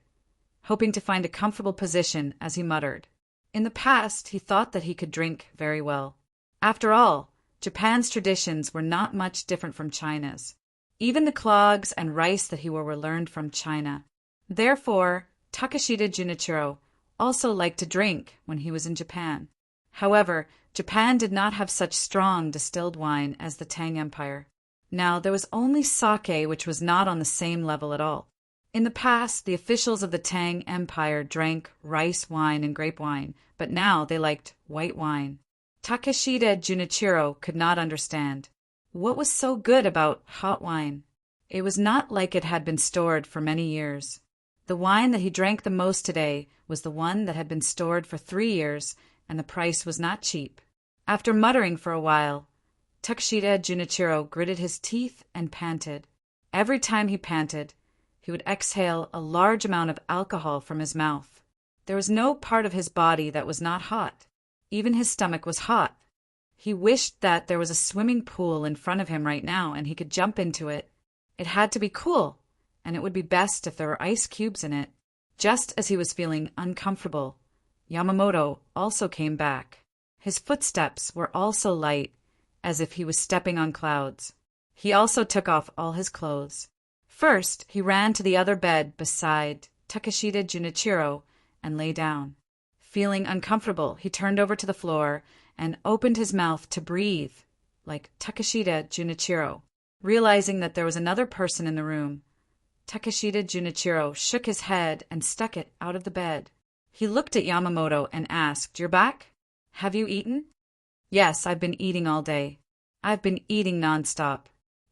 hoping to find a comfortable position as he muttered. In the past, he thought that he could drink very well. After all, Japan's traditions were not much different from China's. Even the clogs and rice that he wore were learned from China. Therefore, Takeshita Junichiro also liked to drink when he was in Japan. However, Japan did not have such strong distilled wine as the Tang Empire. Now, there was only sake, which was not on the same level at all. In the past, the officials of the Tang Empire drank rice wine and grape wine, but now they liked white wine. Takeshita Junichiro could not understand. What was so good about hot wine? It was not like it had been stored for many years. The wine that he drank the most today was the one that had been stored for 3 years, and the price was not cheap. After muttering for a while, Takeshita Junichiro gritted his teeth and panted. Every time he panted, he would exhale a large amount of alcohol from his mouth. There was no part of his body that was not hot. Even his stomach was hot. He wished that there was a swimming pool in front of him right now and he could jump into it. It had to be cool, and it would be best if there were ice cubes in it. Just as he was feeling uncomfortable, Yamamoto also came back. His footsteps were also light, as if he was stepping on clouds. He also took off all his clothes. First, he ran to the other bed beside Takeshita Junichiro and lay down. Feeling uncomfortable, he turned over to the floor and opened his mouth to breathe, like Takeshita Junichiro. Realizing that there was another person in the room, Takeshita Junichiro shook his head and stuck it out of the bed. He looked at Yamamoto and asked, "You're back? Have you eaten?" "Yes, I've been eating all day. I've been eating nonstop."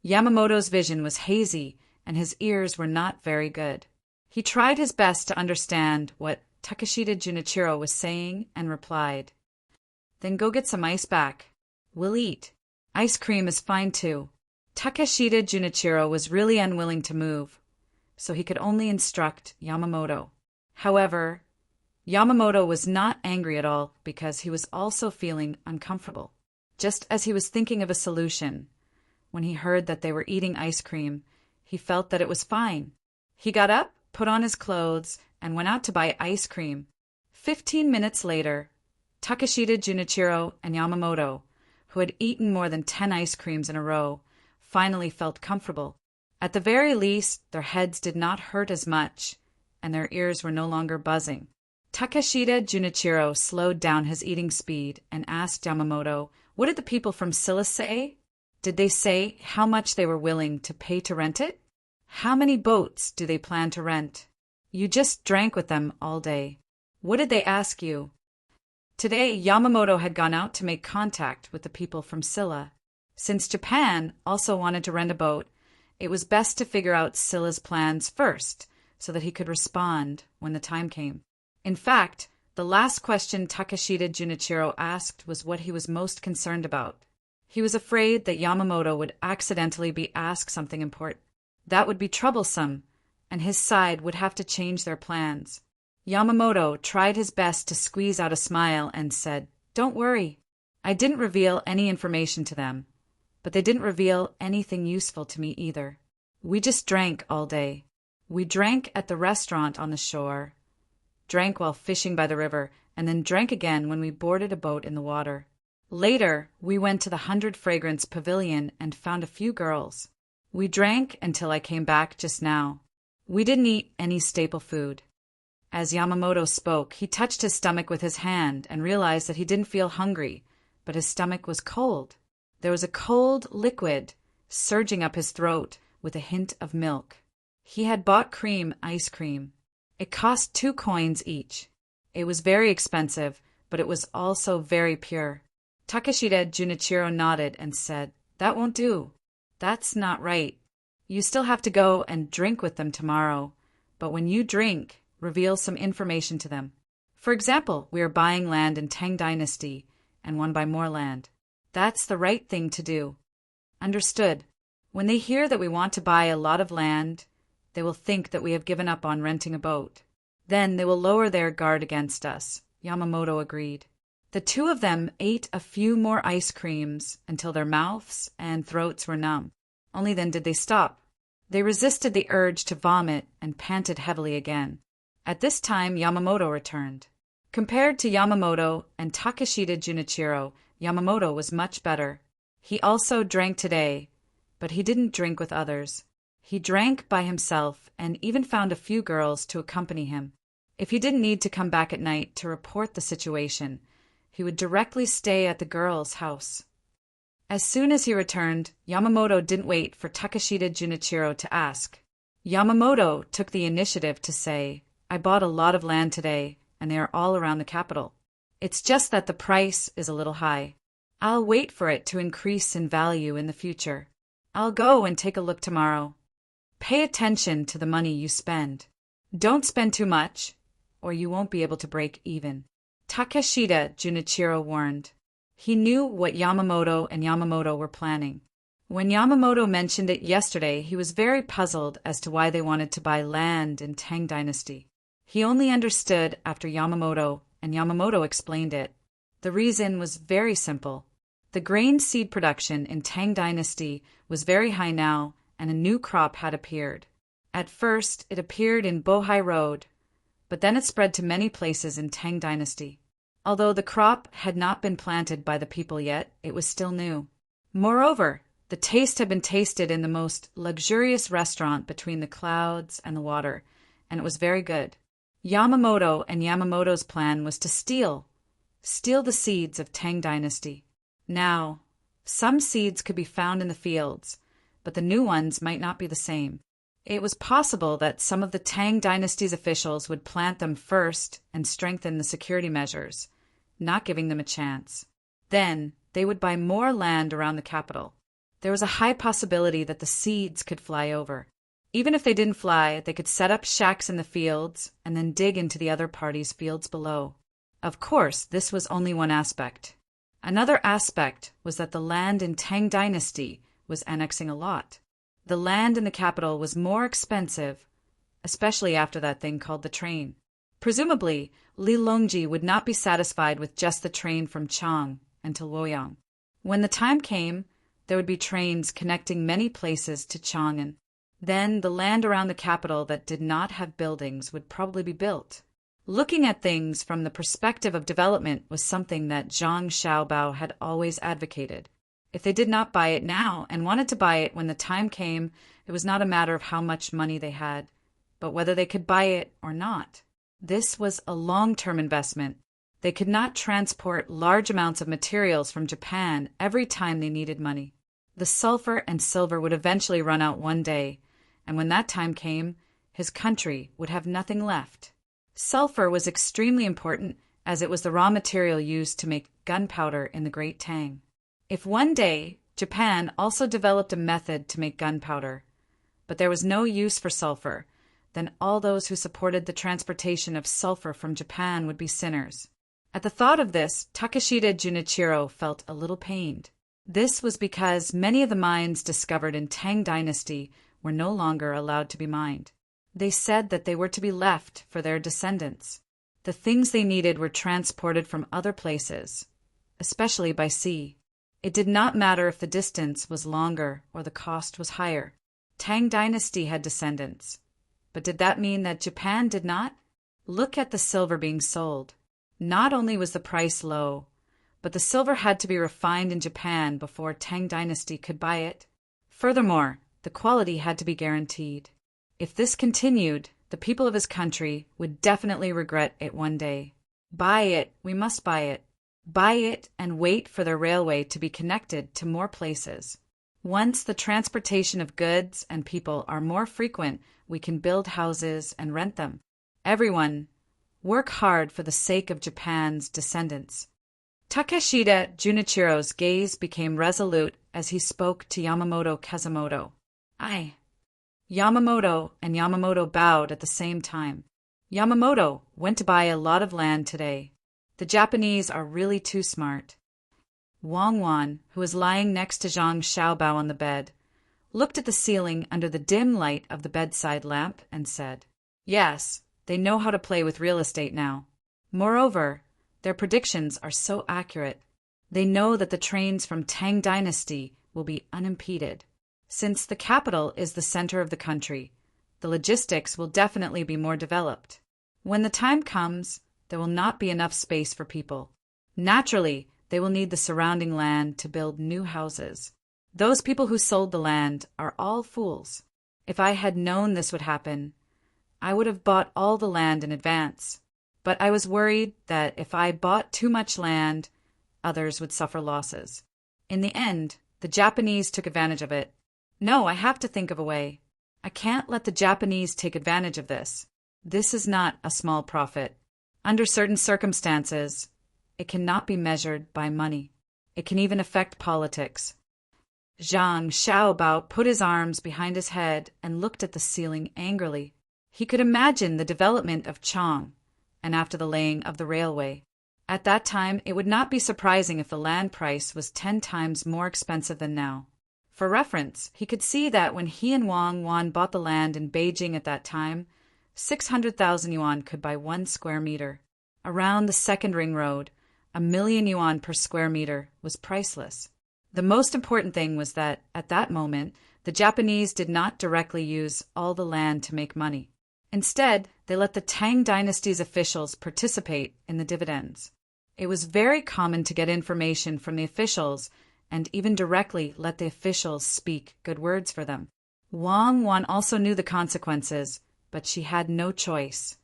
Yamamoto's vision was hazy and his ears were not very good. He tried his best to understand what Takeshita Junichiro was saying and replied, "Then go get some ice back. We'll eat. Ice cream is fine too." Takeshita Junichiro was really unwilling to move, so he could only instruct Yamamoto. However, Yamamoto was not angry at all because he was also feeling uncomfortable. Just as he was thinking of a solution, when he heard that they were eating ice cream, he felt that it was fine. He got up, put on his clothes, and went out to buy ice cream. 15 minutes later, Takeshita Junichiro and Yamamoto, who had eaten more than 10 ice creams in a row, finally felt comfortable. At the very least, their heads did not hurt as much, and their ears were no longer buzzing. Takeshita Junichiro slowed down his eating speed and asked Yamamoto, "What did the people from Silla say? Did they say how much they were willing to pay to rent it? How many boats do they plan to rent? You just drank with them all day. What did they ask you?" Today, Yamamoto had gone out to make contact with the people from Silla. Since Japan also wanted to rent a boat, it was best to figure out Silla's plans first so that he could respond when the time came. In fact, the last question Takeshita Junichiro asked was what he was most concerned about. He was afraid that Yamamoto would accidentally be asked something important. That would be troublesome, and his side would have to change their plans. Yamamoto tried his best to squeeze out a smile and said, "Don't worry. I didn't reveal any information to them, but they didn't reveal anything useful to me either. We just drank all day. We drank at the restaurant on the shore, drank while fishing by the river, and then drank again when we boarded a boat in the water. Later, we went to the 100 Fragrance Pavilion and found a few girls. We drank until I came back just now. We didn't eat any staple food." As Yamamoto spoke, he touched his stomach with his hand and realized that he didn't feel hungry, but his stomach was cold. There was a cold liquid surging up his throat with a hint of milk. He had bought cream ice cream. It cost 2 coins each. It was very expensive, but it was also very pure. Takeshita Junichiro nodded and said, "That won't do. That's not right. You still have to go and drink with them tomorrow, but when you drink, reveal some information to them. For example, we are buying land in Tang Dynasty and want to buy more land. That's the right thing to do." Understood. When they hear that we want to buy a lot of land, they will think that we have given up on renting a boat. Then they will lower their guard against us, Yamamoto agreed. The two of them ate a few more ice creams until their mouths and throats were numb. Only then did they stop. They resisted the urge to vomit and panted heavily again. At this time, Yamamoto returned. Compared to Yamamoto and Takeshita Junichiro, Yamamoto was much better. He also drank today, but he didn't drink with others. He drank by himself and even found a few girls to accompany him. If he didn't need to come back at night to report the situation, he would directly stay at the girls' house. As soon as he returned, Yamamoto didn't wait for Takeshita Junichiro to ask. Yamamoto took the initiative to say, "I bought a lot of land today, and they are all around the capital. It's just that the price is a little high. I'll wait for it to increase in value in the future. I'll go and take a look tomorrow. Pay attention to the money you spend. Don't spend too much, or you won't be able to break even," Takeshita Junichiro warned. He knew what Yamamoto and Yamamoto were planning. When Yamamoto mentioned it yesterday, he was very puzzled as to why they wanted to buy land in Tang Dynasty. He only understood after Yamamoto and Yamamoto explained it. The reason was very simple. The grain seed production in Tang Dynasty was very high now, and a new crop had appeared. At first, it appeared in Bohai Road, but then it spread to many places in Tang Dynasty. Although the crop had not been planted by the people yet, it was still new. Moreover, the taste had been tasted in the most luxurious restaurant between the clouds and the water, and it was very good. Yamamoto and Yamamoto's plan was to steal the seeds of Tang Dynasty. Now, some seeds could be found in the fields, but the new ones might not be the same. It was possible that some of the Tang Dynasty's officials would plant them first and strengthen the security measures, not giving them a chance. Then, they would buy more land around the capital. There was a high possibility that the seeds could fly over. Even if they didn't fly, they could set up shacks in the fields and then dig into the other party's fields below. Of course, this was only one aspect. Another aspect was that the land in Tang Dynasty was annexing a lot. The land in the capital was more expensive, especially after that thing called the train. Presumably, Li Longji would not be satisfied with just the train from Chang until Luoyang. When the time came, there would be trains connecting many places to Chang'an. Then the land around the capital that did not have buildings would probably be built. Looking at things from the perspective of development was something that Zhang Xiaobao had always advocated. If they did not buy it now and wanted to buy it when the time came, it was not a matter of how much money they had, but whether they could buy it or not. This was a long-term investment. They could not transport large amounts of materials from Japan every time they needed money. The sulfur and silver would eventually run out one day, and when that time came, his country would have nothing left. Sulfur was extremely important as it was the raw material used to make gunpowder in the Great Tang. If one day Japan also developed a method to make gunpowder, but there was no use for sulfur, then all those who supported the transportation of sulfur from Japan would be sinners. At the thought of this, Takeshita Junichiro felt a little pained. This was because many of the mines discovered in Tang Dynasty were no longer allowed to be mined. They said that they were to be left for their descendants. The things they needed were transported from other places, especially by sea. It did not matter if the distance was longer or the cost was higher. Tang Dynasty had descendants. But did that mean that Japan did not? Look at the silver being sold. Not only was the price low, but the silver had to be refined in Japan before Tang Dynasty could buy it. Furthermore, the quality had to be guaranteed. If this continued, the people of his country would definitely regret it one day. Buy it, we must buy it. Buy it and wait for the railway to be connected to more places. Once the transportation of goods and people are more frequent, we can build houses and rent them. Everyone Work hard for the sake of Japan's descendants. Takeshita Junichiro's gaze became resolute as he spoke to Yamamoto Kazumoto. Aye. Yamamoto and Yamamoto bowed at the same time. Yamamoto went to buy a lot of land today. The Japanese are really too smart. Wang Wan, who was lying next to Zhang Xiaobao on the bed, looked at the ceiling under the dim light of the bedside lamp and said, "Yes, they know how to play with real estate now. Moreover, their predictions are so accurate. They know that the trains from Tang Dynasty will be unimpeded. Since the capital is the center of the country, the logistics will definitely be more developed. When the time comes, there will not be enough space for people. Naturally, they will need the surrounding land to build new houses. Those people who sold the land are all fools. If I had known this would happen, I would have bought all the land in advance. But I was worried that if I bought too much land, others would suffer losses. In the end, the Japanese took advantage of it. No, I have to think of a way. I can't let the Japanese take advantage of this. This is not a small profit. Under certain circumstances, it cannot be measured by money. It can even affect politics." Zhang Xiaobao put his arms behind his head and looked at the ceiling angrily. He could imagine the development of Chang, and after the laying of the railway. At that time, it would not be surprising if the land price was 10 times more expensive than now. For reference, he could see that when he and Wang Wan bought the land in Beijing at that time, 600,000 yuan could buy 1 square meter. Around the second ring road, 1,000,000 yuan per square meter was priceless. The most important thing was that, at that moment, the Japanese did not directly use all the land to make money. Instead, they let the Tang dynasty's officials participate in the dividends. It was very common to get information from the officials and even directly let the officials speak good words for them. Wang Wan also knew the consequences, but she had no choice.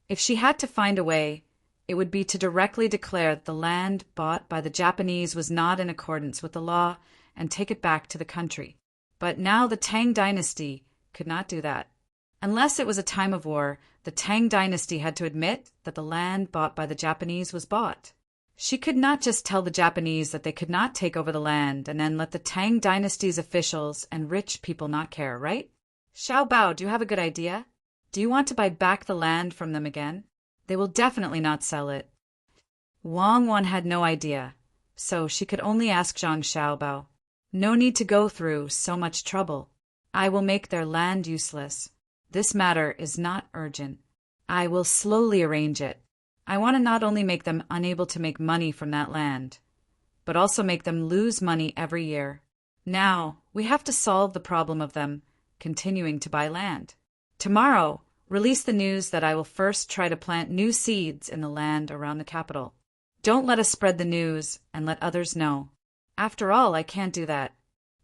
If she had to find a way, it would be to directly declare that the land bought by the Japanese was not in accordance with the law and take it back to the country. But now the Tang dynasty could not do that. Unless it was a time of war, the Tang dynasty had to admit that the land bought by the Japanese was bought. She could not just tell the Japanese that they could not take over the land and then let the Tang dynasty's officials and rich people not care, right? Xiaobao, do you have a good idea? Do you want to buy back the land from them again? They will definitely not sell it. Wang Wan had no idea, so she could only ask Zhang Xiaobao. No need to go through so much trouble. I will make their land useless. This matter is not urgent. I will slowly arrange it. I want to not only make them unable to make money from that land, but also make them lose money every year. Now, we have to solve the problem of them continuing to buy land. Tomorrow, release the news that I will first try to plant new seeds in the land around the capital. Don't let us spread the news and let others know. After all, I can't do that.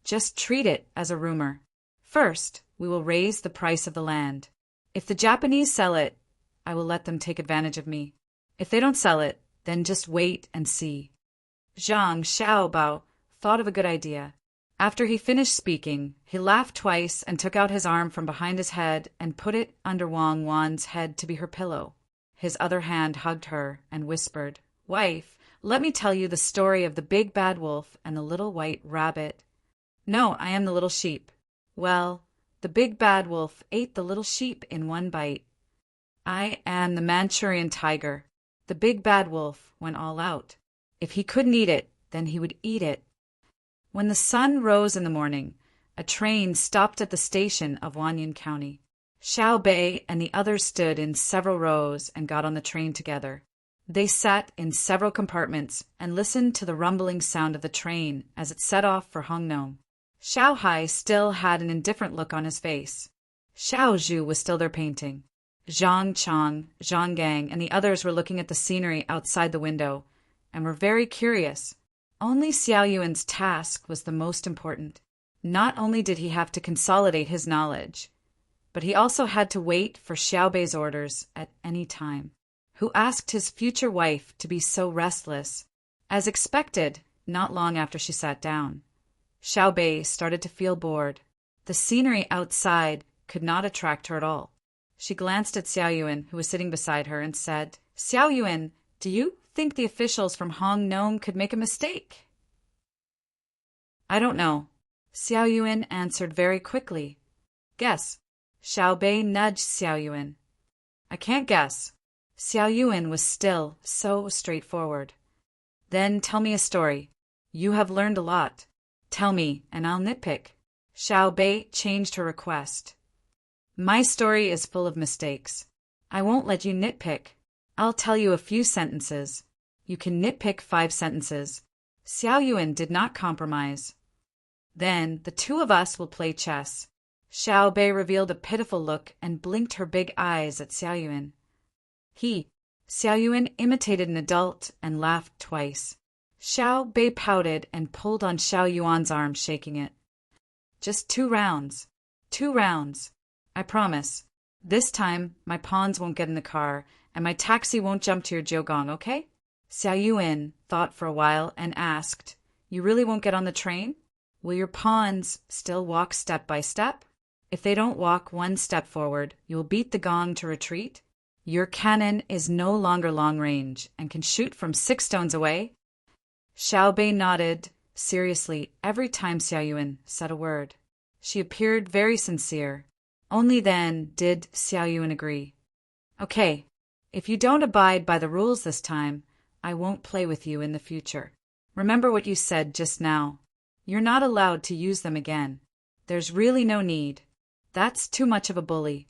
Just treat it as a rumor. First, we will raise the price of the land. If the Japanese sell it, I will let them take advantage of me. If they don't sell it, then just wait and see. Zhang Xiaobao thought of a good idea. After he finished speaking, he laughed twice and took out his arm from behind his head and put it under Wang Wan's head to be her pillow. His other hand hugged her and whispered, "Wife, let me tell you the story of the big bad wolf and the little white rabbit." "No, I am the little sheep." "Well, the big bad wolf ate the little sheep in one bite. I am the Manchurian tiger. The big bad wolf went all out. If he couldn't eat it, then he would eat it." When the sun rose in the morning, a train stopped at the station of Wanyan County. Xiao Bei and the others stood in several rows and got on the train together. They sat in several compartments and listened to the rumbling sound of the train as it set off for Hongnom. Xiao Hai still had an indifferent look on his face. Xiao Zhu was still there painting. Zhang Chang, Zhang Gang, and the others were looking at the scenery outside the window and were very curious. Only Xiao Yuan's task was the most important. Not only did he have to consolidate his knowledge, but he also had to wait for Xiao Bei's orders at any time. Who asked his future wife to be so restless? As expected, not long after she sat down, Xiao Bei started to feel bored. The scenery outside could not attract her at all. She glanced at Xiao Yuan, who was sitting beside her, and said, Xiao Yuan, do you think the officials from Hong Nome could make a mistake? I don't know. Xiao Yuan answered very quickly. Guess. Xiao Bei nudged Xiao Yuan. I can't guess. Xiao Yuan was still so straightforward. Then tell me a story. You have learned a lot. Tell me, and I'll nitpick. Xiao Bei changed her request. My story is full of mistakes. I won't let you nitpick. I'll tell you a few sentences. You can nitpick 5 sentences. Xiao Yuan did not compromise. Then the two of us will play chess. Xiao Bei revealed a pitiful look and blinked her big eyes at Xiao Yuan. Xiao Yuan imitated an adult and laughed twice. Xiao Bei pouted and pulled on Xiao Yuan's arm, shaking it. Just 2 rounds. 2 rounds. I promise. This time, my pawns won't get in the car, and my taxi won't jump to your jiugong, okay? Xiao Yuan thought for a while and asked, You really won't get on the train? Will your pawns still walk step by step? If they don't walk 1 step forward, you'll beat the gong to retreat? Your cannon is no longer long range and can shoot from 6 stones away? Xiao Bei nodded seriously every time Xiao Yuan said a word. She appeared very sincere. Only then did Xiao Yuan agree. Okay, if you don't abide by the rules this time, I won't play with you in the future. Remember what you said just now. You're not allowed to use them again. There's really no need. That's too much of a bully.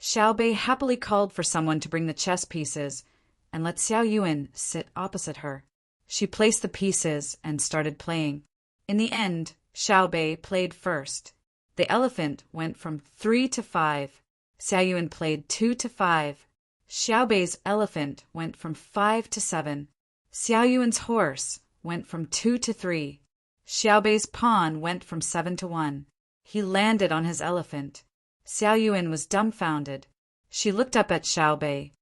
Xiao Bei happily called for someone to bring the chess pieces and let Xiao Yuan sit opposite her. She placed the pieces and started playing. In the end, Xiao Bei played first. The elephant went from 3 to 5. Xiao Yuan played 2 to 5. Xiao Bei's elephant went from 5 to 7. Xiao Yuan's horse went from 2 to 3. Xiao Bei's pawn went from 7 to 1. He landed on his elephant. Xiao Yuan was dumbfounded. She looked up at Xiao Bei.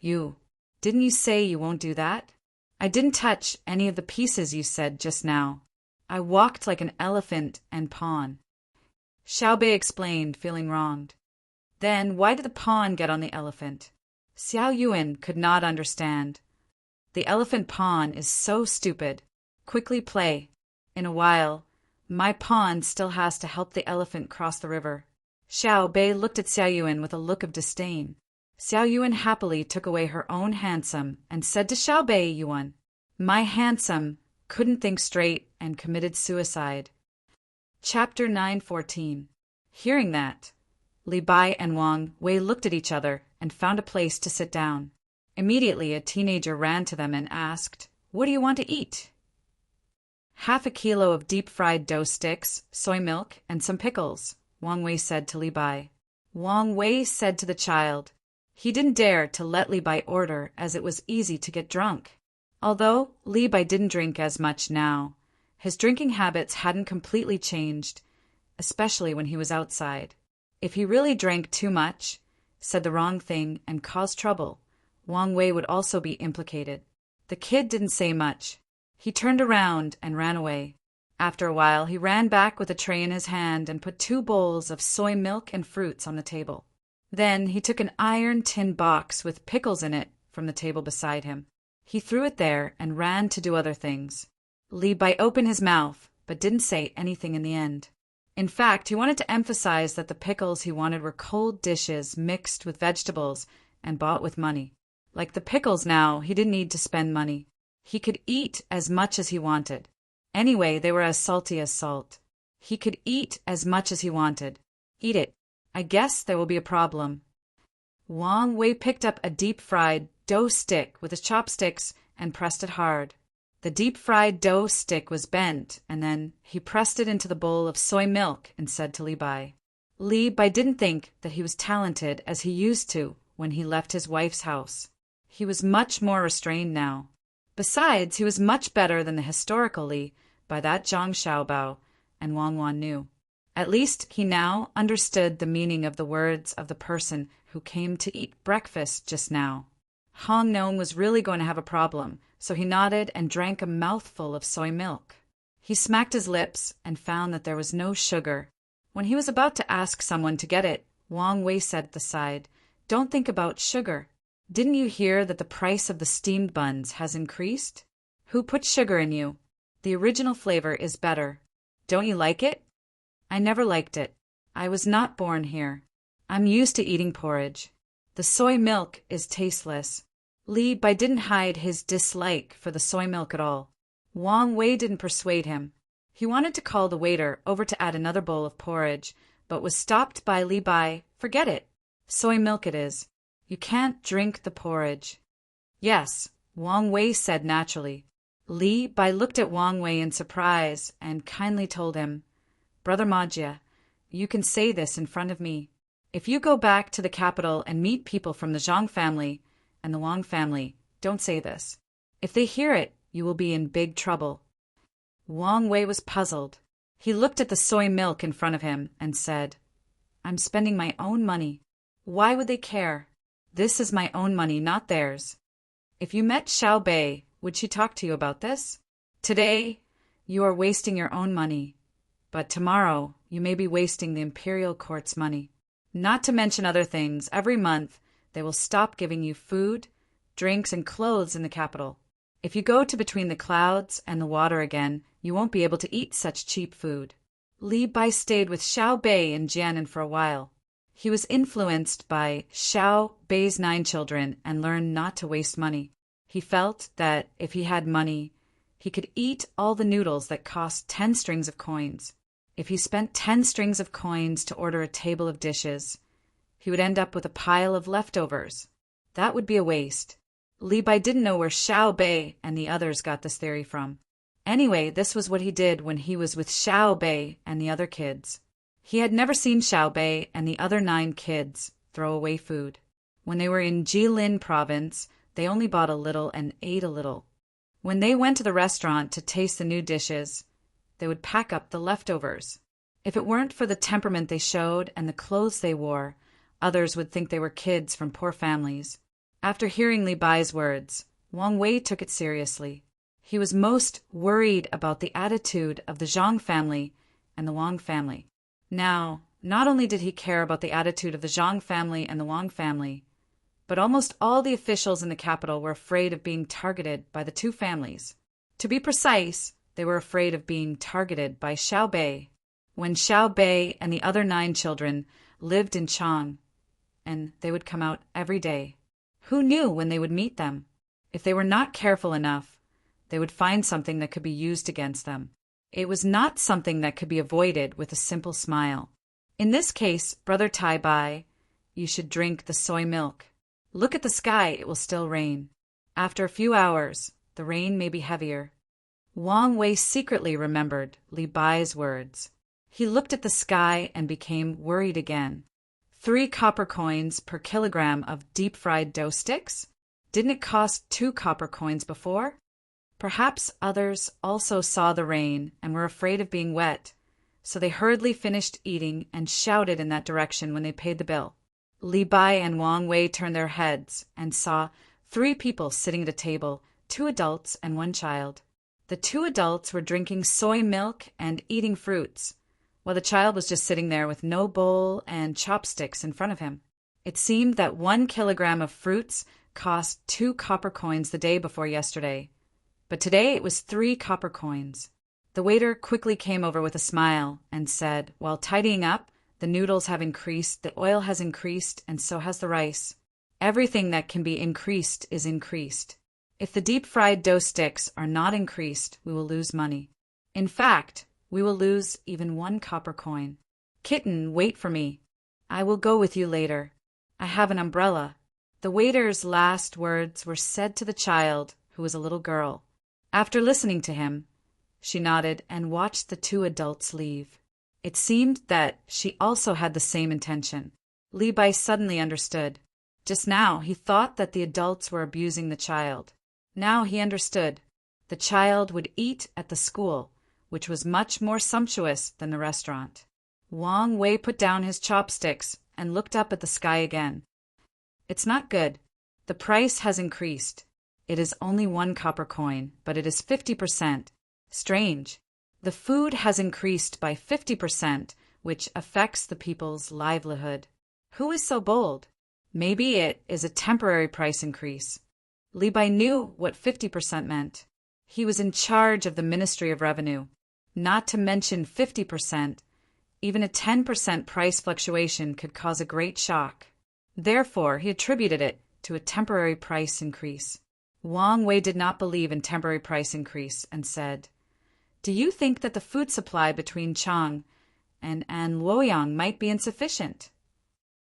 Didn't you say you won't do that? I didn't touch any of the pieces you said just now. I walked like an elephant and pawn. Xiao Bei explained, feeling wronged. Then why did the pawn get on the elephant? Xiao Yuan could not understand. The elephant pawn is so stupid. Quickly play. In a while, my pawn still has to help the elephant cross the river. Xiao Bei looked at Xiao Yuan with a look of disdain. Xiao Yuan happily took away her own handsome and said to Xiao Bei Yuan, My handsome couldn't think straight and committed suicide. Chapter 9:14. Hearing that, Li Bai and Wang Wei looked at each other and found a place to sit down. Immediately a teenager ran to them and asked, What do you want to eat? 1/2 kilo of deep-fried dough sticks, soy milk, and some pickles, Wang Wei said to Li Bai. Wang Wei said to the child. He didn't dare to let Li Bai order as it was easy to get drunk. Although Li Bai didn't drink as much now, his drinking habits hadn't completely changed, especially when he was outside. If he really drank too much, said the wrong thing, and caused trouble, Wang Wei would also be implicated. The kid didn't say much. He turned around and ran away. After a while, he ran back with a tray in his hand and put 2 bowls of soy milk and fruits on the table. Then he took an iron tin box with pickles in it from the table beside him. He threw it there and ran to do other things. Li Bai opened his mouth, but didn't say anything in the end. In fact, he wanted to emphasize that the pickles he wanted were cold dishes mixed with vegetables and bought with money. Like the pickles now, he didn't need to spend money. He could eat as much as he wanted. Anyway, they were as salty as salt. He could eat as much as he wanted. Eat it. I guess there will be a problem. Wang Wei picked up a deep-fried dough stick with his chopsticks and pressed it hard. The deep-fried dough stick was bent, and then he pressed it into the bowl of soy milk and said to Li Bai. Li Bai didn't think that he was talented as he used to when he left his wife's house. He was much more restrained now. Besides, he was much better than the historical Li by that Zhang Xiaobao, and Wang Wan knew. At least he now understood the meaning of the words of the person who came to eat breakfast just now. Hong Nong was really going to have a problem, so he nodded and drank a mouthful of soy milk. He smacked his lips and found that there was no sugar. When he was about to ask someone to get it, Wang Wei said at the side, Don't think about sugar. Didn't you hear that the price of the steamed buns has increased? Who put sugar in you? The original flavor is better. Don't you like it? I never liked it. I was not born here. I'm used to eating porridge. The soy milk is tasteless. Li Bai didn't hide his dislike for the soy milk at all. Wang Wei didn't persuade him. He wanted to call the waiter over to add another bowl of porridge, but was stopped by Li Bai. Forget it. Soy milk it is. You can't drink the porridge. Yes, Wang Wei said naturally. Li Bai looked at Wang Wei in surprise and kindly told him, Brother Majia, you can say this in front of me. If you go back to the capital and meet people from the Zhang family and the Wang family, don't say this. If they hear it, you will be in big trouble. Wang Wei was puzzled. He looked at the soy milk in front of him and said, I'm spending my own money. Why would they care? This is my own money, not theirs. If you met Xiao Bei, would she talk to you about this? Today, you are wasting your own money. But tomorrow, you may be wasting the imperial court's money. Not to mention other things, every month, they will stop giving you food, drinks, and clothes in the capital. If you go to between the clouds and the water again, you won't be able to eat such cheap food. Li Bai stayed with Xiao Bei in Jianan for a while. He was influenced by Xiao Bei's 9 children and learned not to waste money. He felt that if he had money, he could eat all the noodles that cost 10 strings of coins. If he spent 10 strings of coins to order a table of dishes, he would end up with a pile of leftovers. That would be a waste. Li Bai didn't know where Xiao Bei and the others got this theory from. Anyway, this was what he did when he was with Xiao Bei and the other kids. He had never seen Xiao Bei and the other 9 kids throw away food. When they were in Jilin province, they only bought a little and ate a little. When they went to the restaurant to taste the new dishes, they would pack up the leftovers. If it weren't for the temperament they showed and the clothes they wore, others would think they were kids from poor families. After hearing Li Bai's words, Wang Wei took it seriously. He was most worried about the attitude of the Zhang family and the Wang family. Now, not only did he care about the attitude of the Zhang family and the Wang family, but almost all the officials in the capital were afraid of being targeted by the 2 families. To be precise, they were afraid of being targeted by Xiao Bei. When Xiao Bei and the other 9 children lived in Chang, and they would come out every day. Who knew when they would meet them? If they were not careful enough, they would find something that could be used against them. It was not something that could be avoided with a simple smile. In this case, Brother Tai Bai, you should drink the soy milk. Look at the sky, it will still rain. After a few hours, the rain may be heavier. Wang Wei secretly remembered Li Bai's words. He looked at the sky and became worried again. 3 copper coins per kilogram of deep-fried dough sticks? Didn't it cost 2 copper coins before? Perhaps others also saw the rain and were afraid of being wet, so they hurriedly finished eating and shouted in that direction when they paid the bill. Li Bai and Wang Wei turned their heads and saw 3 people sitting at a table, 2 adults and 1 child. The 2 adults were drinking soy milk and eating fruits, while the child was just sitting there with no bowl and chopsticks in front of him. It seemed that 1 kilogram of fruits cost 2 copper coins the day before yesterday, but today it was 3 copper coins. The waiter quickly came over with a smile and said, while tidying up, the noodles have increased, the oil has increased, and so has the rice. Everything that can be increased is increased. If the deep-fried dough sticks are not increased, we will lose money. In fact, we will lose even 1 copper coin. Kitten, wait for me. I will go with you later. I have an umbrella. The waiter's last words were said to the child, who was a little girl. After listening to him, she nodded and watched the 2 adults leave. It seemed that she also had the same intention. Li Bai suddenly understood. Just now, he thought that the adults were abusing the child. Now he understood. The child would eat at the school, which was much more sumptuous than the restaurant. Wang Wei put down his chopsticks and looked up at the sky again. It's not good. The price has increased. It is only 1 copper coin, but it is 50%. Strange. The food has increased by 50%, which affects the people's livelihood. Who is so bold? Maybe it is a temporary price increase. Li Bai knew what 50% meant. He was in charge of the Ministry of Revenue. Not to mention 50%, even a 10% price fluctuation could cause a great shock. Therefore, he attributed it to a temporary price increase. Wang Wei did not believe in temporary price increase and said, "Do you think that the food supply between Chang and An Luoyang might be insufficient?"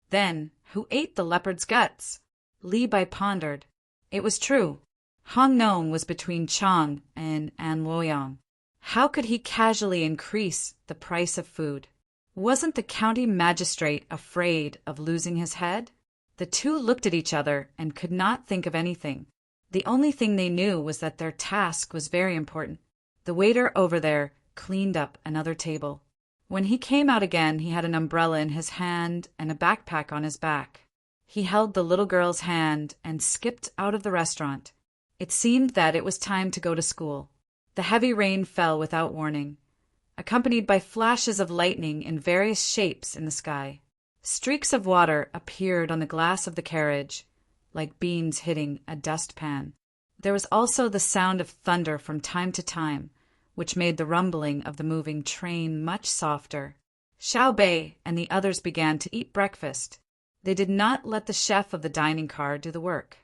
"Then, who ate the leopard's guts?" Li Bai pondered. It was true. Hong Nong was between Chang and An Luoyang. How could he casually increase the price of food? Wasn't the county magistrate afraid of losing his head? The two looked at each other and could not think of anything. The only thing they knew was that their task was very important. The waiter over there cleaned up another table. When he came out again, he had an umbrella in his hand and a backpack on his back. He held the little girl's hand and skipped out of the restaurant. It seemed that it was time to go to school. The heavy rain fell without warning, accompanied by flashes of lightning in various shapes in the sky. Streaks of water appeared on the glass of the carriage, like beans hitting a dustpan. There was also the sound of thunder from time to time, which made the rumbling of the moving train much softer. Xiao Bei and the others began to eat breakfast. They did not let the chef of the dining car do the work.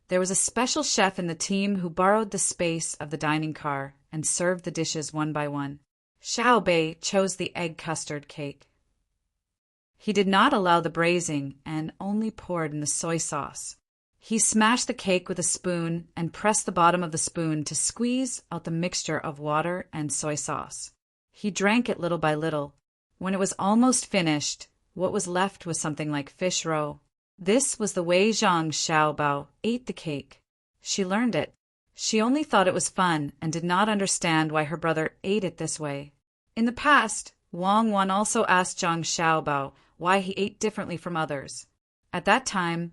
There was a special chef in the team who borrowed the space of the dining car and served the dishes one by one. Xiao Bei chose the egg custard cake. He did not allow the braising and only poured in the soy sauce. He smashed the cake with a spoon and pressed the bottom of the spoon to squeeze out the mixture of water and soy sauce. He drank it little by little. When it was almost finished, what was left was something like fish roe. This was the way Zhang Xiaobao ate the cake. She learned it. She only thought it was fun and did not understand why her brother ate it this way. In the past, Wang Wan also asked Zhang Xiaobao why he ate differently from others. At that time,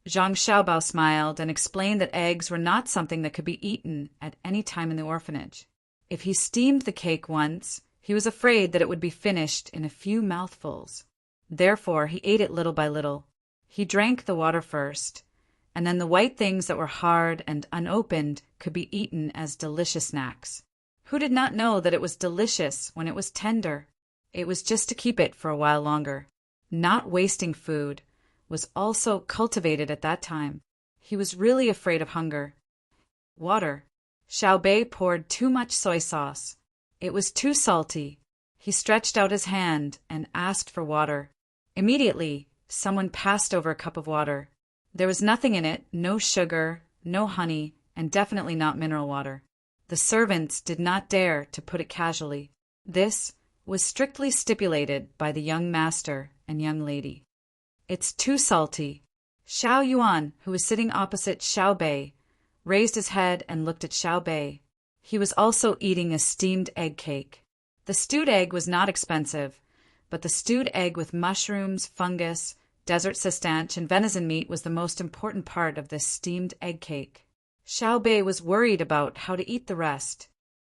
Zhang Xiaobao smiled and explained that eggs were not something that could be eaten at any time in the orphanage. If he steamed the cake once, he was afraid that it would be finished in a few mouthfuls. Therefore, he ate it little by little. He drank the water first, and then the white things that were hard and unopened could be eaten as delicious snacks. Who did not know that it was delicious when it was tender? It was just to keep it for a while longer. Not wasting food was also cultivated at that time. He was really afraid of hunger. Water. Xiao Bei poured too much soy sauce. It was too salty. He stretched out his hand and asked for water. Immediately, someone passed over a cup of water. There was nothing in it, no sugar, no honey, and definitely not mineral water. The servants did not dare to put it casually. This was strictly stipulated by the young master and young lady. "It's too salty." Xiao Yuan, who was sitting opposite Xiao Bei, raised his head and looked at Xiao Bei. He was also eating a steamed egg cake. The stewed egg was not expensive, but the stewed egg with mushrooms, fungus, desert sistanche, and venison meat was the most important part of this steamed egg cake. Xiao Bei was worried about how to eat the rest.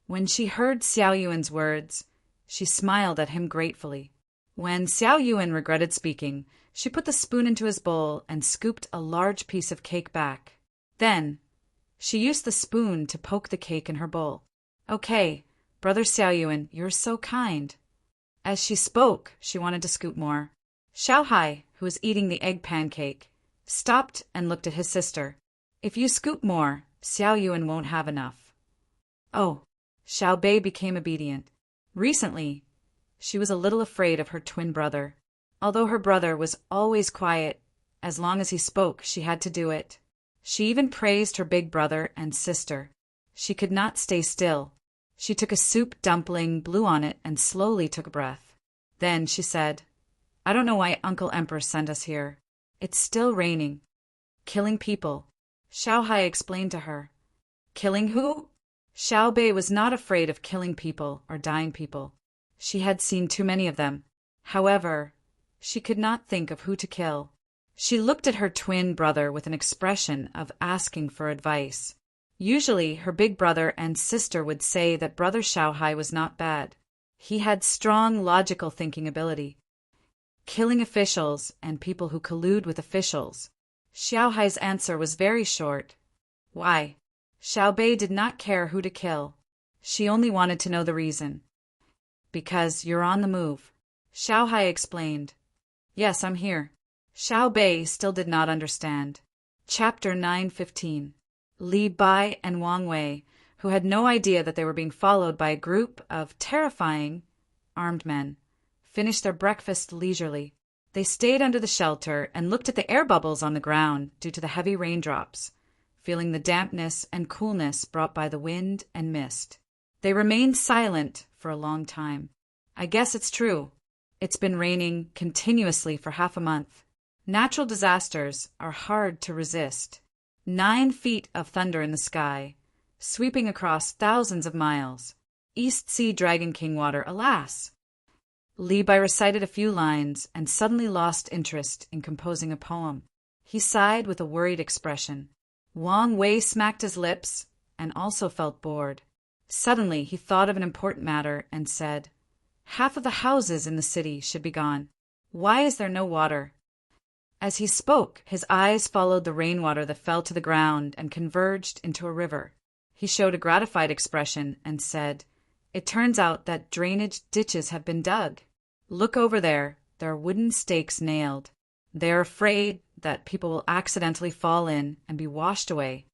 When she heard Xiao Yuan's words, she smiled at him gratefully. When Xiao Yuan regretted speaking, she put the spoon into his bowl and scooped a large piece of cake back. Then, she used the spoon to poke the cake in her bowl. "Okay, Brother Xiao Yuan, you're so kind." As she spoke, she wanted to scoop more. Xiao Hai, who was eating the egg pancake, stopped and looked at his sister. "If you scoop more, Xiao Yuan won't have enough." Oh, Xiao Bei became obedient. Recently, she was a little afraid of her twin brother. Although her brother was always quiet, as long as he spoke, she had to do it. She even praised her big brother and sister. She could not stay still. She took a soup dumpling, blew on it, and slowly took a breath. Then she said, "I don't know why Uncle Emperor sent us here. It's still raining." "Killing people," Xiao Hai explained to her. "Killing who?" Xiao Bei was not afraid of killing people or dying people. She had seen too many of them. However, she could not think of who to kill. She looked at her twin brother with an expression of asking for advice. Usually, her big brother and sister would say that Brother Xiao Hai was not bad. He had strong logical thinking ability. Killing officials and people who collude with officials Xiaohai's answer was very short. Why? Xiao Bei did not care who to kill. She only wanted to know the reason. Because you're on the move, Xiaohai explained. Yes, I'm here. Xiao Bei still did not understand. Chapter 9:15. Li Bai and Wang Wei, who had no idea that they were being followed by a group of terrifying, armed men, finished their breakfast leisurely. They stayed under the shelter and looked at the air bubbles on the ground due to the heavy raindrops, feeling the dampness and coolness brought by the wind and mist. They remained silent for a long time. I guess it's true. It's been raining continuously for half a month. Natural disasters are hard to resist. 9 feet of thunder in the sky, sweeping across thousands of miles. East Sea Dragon King water, alas! Li Bai recited a few lines and suddenly lost interest in composing a poem. He sighed with a worried expression. Wang Wei smacked his lips and also felt bored. Suddenly he thought of an important matter and said, "Half of the houses in the city should be gone. Why is there no water?" As he spoke, his eyes followed the rainwater that fell to the ground and converged into a river. He showed a gratified expression and said, "It turns out that drainage ditches have been dug. Look over there, there are wooden stakes nailed. They are afraid that people will accidentally fall in and be washed away."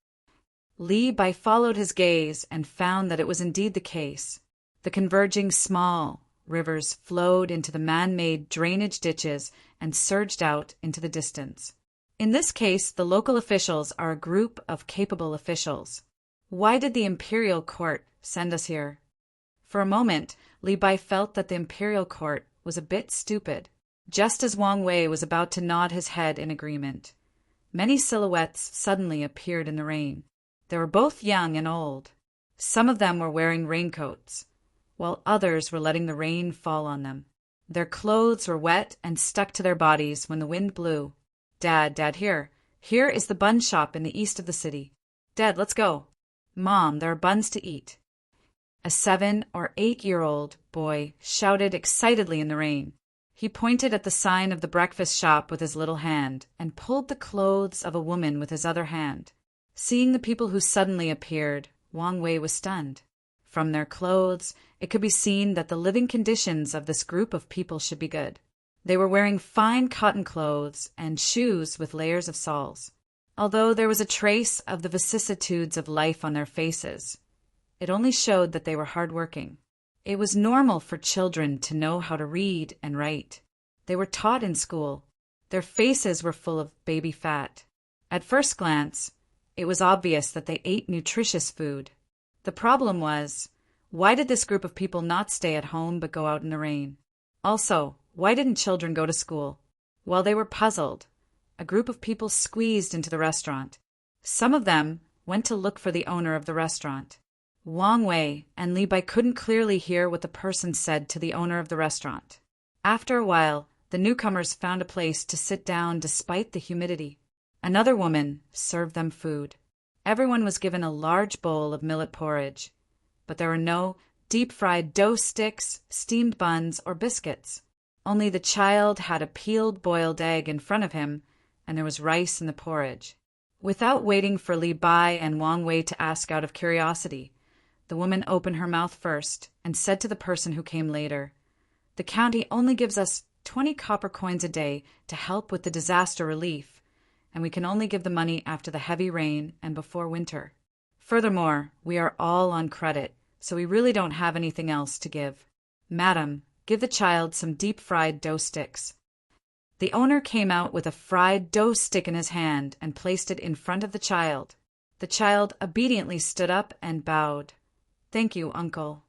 Li Bai followed his gaze and found that it was indeed the case. The converging small rivers flowed into the man-made drainage ditches and surged out into the distance. In this case, the local officials are a group of capable officials. Why did the imperial court send us here? For a moment, Li Bai felt that the imperial court was a bit stupid, just as Wang Wei was about to nod his head in agreement. Many silhouettes suddenly appeared in the rain. They were both young and old. Some of them were wearing raincoats, while others were letting the rain fall on them. Their clothes were wet and stuck to their bodies when the wind blew. Dad, here. Here is the bun shop in the east of the city. Dad, let's go. Mom, there are buns to eat. A 7 or 8-year-old boy shouted excitedly in the rain. He pointed at the sign of the breakfast shop with his little hand and pulled the clothes of a woman with his other hand. Seeing the people who suddenly appeared, Wang Wei was stunned. From their clothes, it could be seen that the living conditions of this group of people should be good. They were wearing fine cotton clothes and shoes with layers of soles. Although there was a trace of the vicissitudes of life on their faces, it only showed that they were hardworking. It was normal for children to know how to read and write. They were taught in school. Their faces were full of baby fat. At first glance, it was obvious that they ate nutritious food. The problem was, why did this group of people not stay at home but go out in the rain? Also, why didn't children go to school? While they were puzzled, a group of people squeezed into the restaurant. Some of them went to look for the owner of the restaurant. Wang Wei and Li Bai couldn't clearly hear what the person said to the owner of the restaurant. After a while, the newcomers found a place to sit down despite the humidity. Another woman served them food. Everyone was given a large bowl of millet porridge, but there were no deep-fried dough sticks, steamed buns, or biscuits. Only the child had a peeled boiled egg in front of him, and there was rice in the porridge. Without waiting for Li Bai and Wang Wei to ask out of curiosity, the woman opened her mouth first and said to the person who came later, "The county only gives us 20 copper coins a day to help with the disaster relief, and we can only give the money after the heavy rain and before winter. Furthermore, we are all on credit, so we really don't have anything else to give. Madam, give the child some deep-fried dough sticks." The owner came out with a fried dough stick in his hand and placed it in front of the child. The child obediently stood up and bowed. "Thank you, uncle."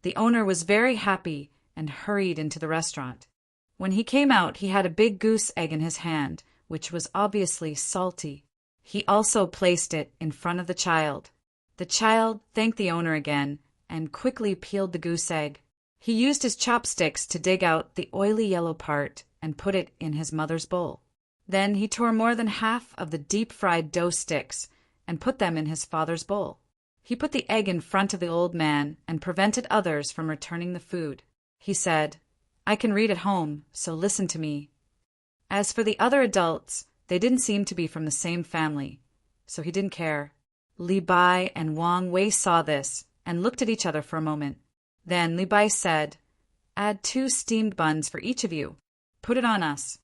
The owner was very happy and hurried into the restaurant. When he came out, he had a big goose egg in his hand, which was obviously salty. He also placed it in front of the child. The child thanked the owner again and quickly peeled the goose egg. He used his chopsticks to dig out the oily yellow part and put it in his mother's bowl. Then he tore more than half of the deep-fried dough sticks and put them in his father's bowl. He put the egg in front of the old man and prevented others from returning the food. He said, "I can read at home, so listen to me." As for the other adults, They didn't seem to be from the same family, so he didn't care. Li Bai and Wang Wei saw this and looked at each other for a moment. Then Li Bai said, "Add 2 steamed buns for each of you. Put it on us."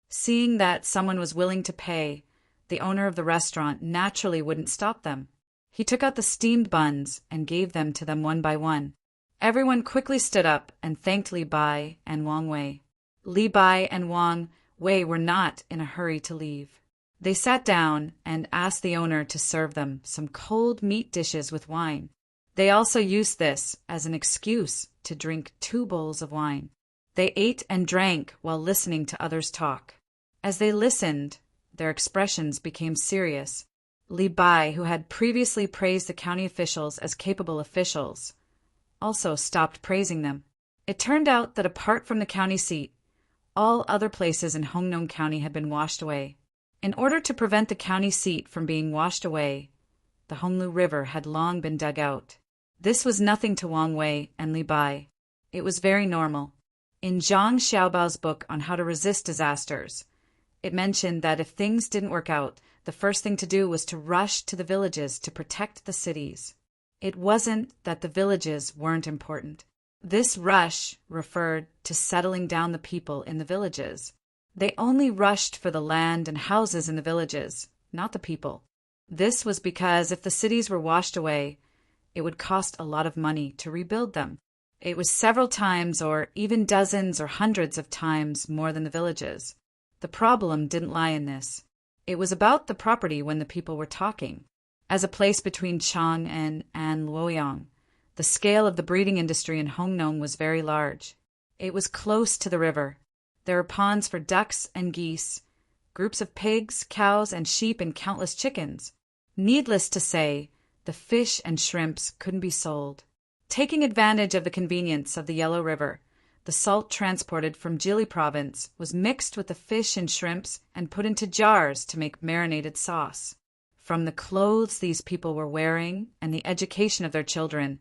Seeing that someone was willing to pay, the owner of the restaurant naturally wouldn't stop them. He took out the steamed buns and gave them to them one by one. Everyone quickly stood up and thanked Li Bai and Wang Wei. Li Bai and Wang Wei were not in a hurry to leave. They sat down and asked the owner to serve them some cold meat dishes with wine. They also used this as an excuse to drink 2 bowls of wine. They ate and drank while listening to others talk. As they listened, their expressions became serious. Li Bai, who had previously praised the county officials as capable officials, also stopped praising them. It turned out that apart from the county seat, all other places in Hongnong County had been washed away. In order to prevent the county seat from being washed away, the Honglu River had long been dug out. This was nothing to Wang Wei and Li Bai. It was very normal. In Zhang Xiaobao's book on how to resist disasters, it mentioned that if things didn't work out, the first thing to do was to rush to the villages to protect the cities. It wasn't that the villages weren't important. This rush referred to settling down the people in the villages. They only rushed for the land and houses in the villages, not the people. This was because if the cities were washed away, it would cost a lot of money to rebuild them. It was several times or even dozens or hundreds of times more than the villages. The problem didn't lie in this. It was about the property when the people were talking. As a place between Chang and An Luoyang, the scale of the breeding industry in Hongnong was very large. It was close to the river. There were ponds for ducks and geese, groups of pigs, cows, and sheep, and countless chickens. Needless to say, the fish and shrimps couldn't be sold. Taking advantage of the convenience of the Yellow River, the salt transported from Jili province was mixed with the fish and shrimps and put into jars to make marinated sauce. From the clothes these people were wearing and the education of their children,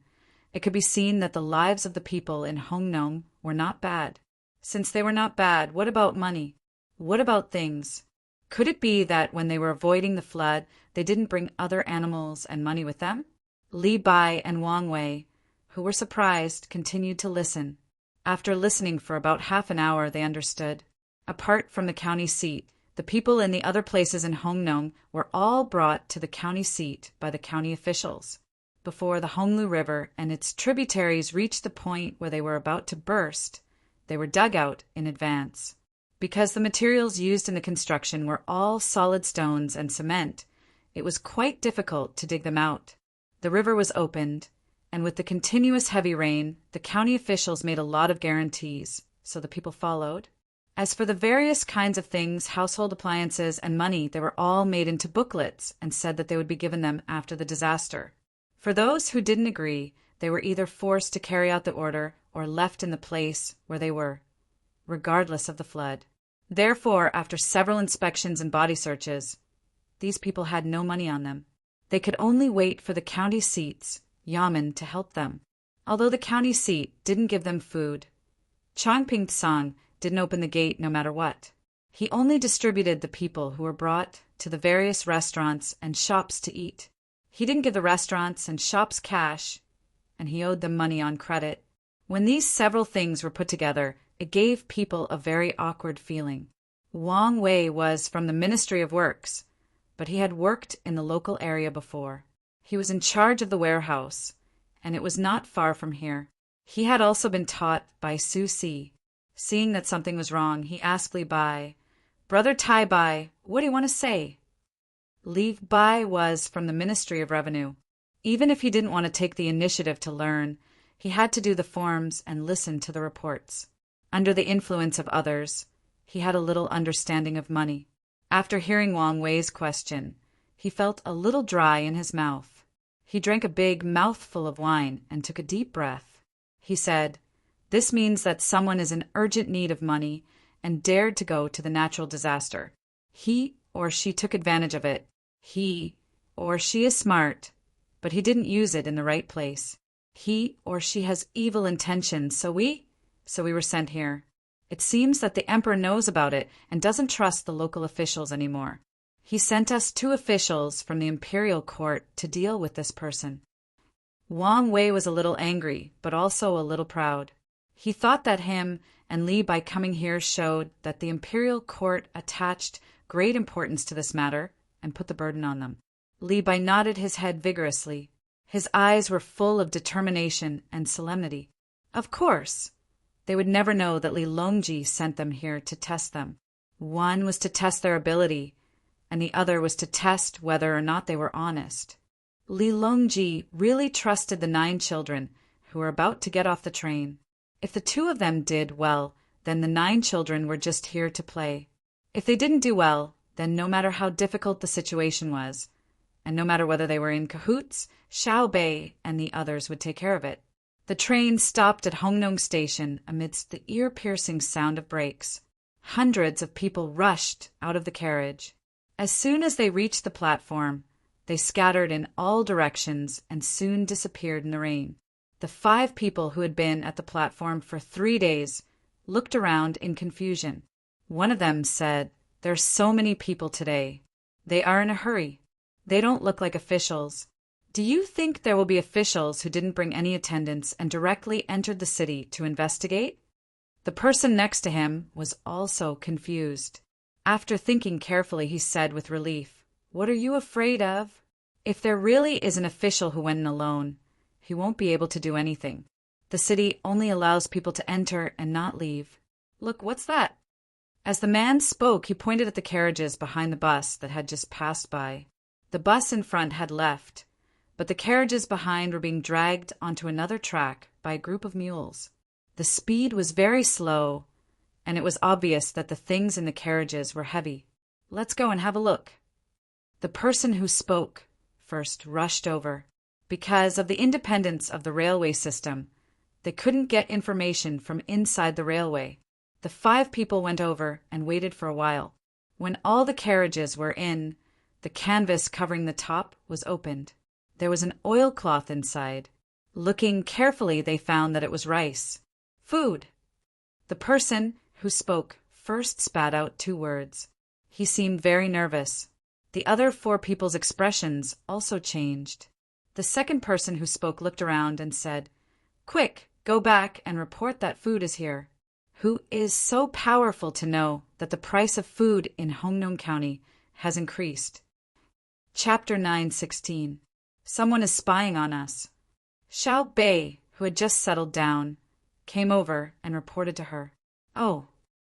it could be seen that the lives of the people in Hongnong were not bad. Since they were not bad, what about money? What about things? Could it be that when they were avoiding the flood, they didn't bring other animals and money with them? Li Bai and Wang Wei, who were surprised, continued to listen. After listening for about half an hour, they understood. Apart from the county seat, the people in the other places in Hongnong were all brought to the county seat by the county officials. Before the Honglu River and its tributaries reached the point where they were about to burst, they were dug out in advance. Because the materials used in the construction were all solid stones and cement, it was quite difficult to dig them out. The river was opened, and with the continuous heavy rain, the county officials made a lot of guarantees, so the people followed. As for the various kinds of things, household appliances and money, they were all made into booklets and said that they would be given them after the disaster. For those who didn't agree, they were either forced to carry out the order or left in the place where they were, regardless of the flood. Therefore, after several inspections and body searches, these people had no money on them. They could only wait for the county seats, Yamen, to help them. Although the county seat didn't give them food, Changping Tsang didn't open the gate no matter what. He only distributed the people who were brought to the various restaurants and shops to eat. He didn't give the restaurants and shops cash, and he owed them money on credit. When these several things were put together, it gave people a very awkward feeling. Wang Wei was from the Ministry of Works, but he had worked in the local area before. He was in charge of the warehouse, and it was not far from here. He had also been taught by Su Si. Seeing that something was wrong, he asked Li Bai, "Brother Tai Bai, what do you want to say?" Li Bai was from the Ministry of Revenue. Even if he didn't want to take the initiative to learn, he had to do the forms and listen to the reports. Under the influence of others, he had a little understanding of money. After hearing Wang Wei's question, he felt a little dry in his mouth. He drank a big mouthful of wine and took a deep breath. He said, "This means that someone is in urgent need of money and dared to go to the natural disaster. He or she took advantage of it. He or she is smart, but he didn't use it in the right place. He or she has evil intentions, so we were sent here." It seems that the emperor knows about it and doesn't trust the local officials anymore. He sent us 2 officials from the imperial court to deal with this person. Wang Wei was a little angry, but also a little proud. He thought that him and Li by coming here showed that the imperial court attached great importance to this matter and put the burden on them. Li Bai nodded his head vigorously. His eyes were full of determination and solemnity. Of course, they would never know that Li Longji sent them here to test them. One was to test their ability, and the other was to test whether or not they were honest. Li Longji really trusted the 9 children who were about to get off the train. If the 2 of them did well, then the 9 children were just here to play. If they didn't do well, then no matter how difficult the situation was, and no matter whether they were in cahoots, Xiao Bei and the others would take care of it. The train stopped at Hongnong Station amidst the ear-piercing sound of brakes. Hundreds of people rushed out of the carriage. As soon as they reached the platform, they scattered in all directions and soon disappeared in the rain. The 5 people who had been at the platform for 3 days looked around in confusion. One of them said, "There's so many people today. They are in a hurry. They don't look like officials. Do you think there will be officials who didn't bring any attendance and directly entered the city to investigate?" The person next to him was also confused. After thinking carefully, he said with relief, "What are you afraid of? If there really is an official who went in alone, he won't be able to do anything. The city only allows people to enter and not leave. Look, what's that?" As the man spoke, he pointed at the carriages behind the bus that had just passed by. The bus in front had left, but the carriages behind were being dragged onto another track by a group of mules. The speed was very slow, and it was obvious that the things in the carriages were heavy. "Let's go and have a look." The person who spoke first rushed over. Because of the independence of the railway system, they couldn't get information from inside the railway. The 5 people went over and waited for a while. When all the carriages were in, the canvas covering the top was opened. There was an oilcloth inside. Looking carefully, they found that it was rice. Food. The person who spoke first spat out 2 words. He seemed very nervous. The other 4 people's expressions also changed. The second person who spoke looked around and said, "Quick, go back and report that food is here." Who is so powerful to know that the price of food in Hongnong County has increased? Chapter 9:16. Someone is spying on us. Xiao Bei, who had just settled down, came over and reported to her. Oh,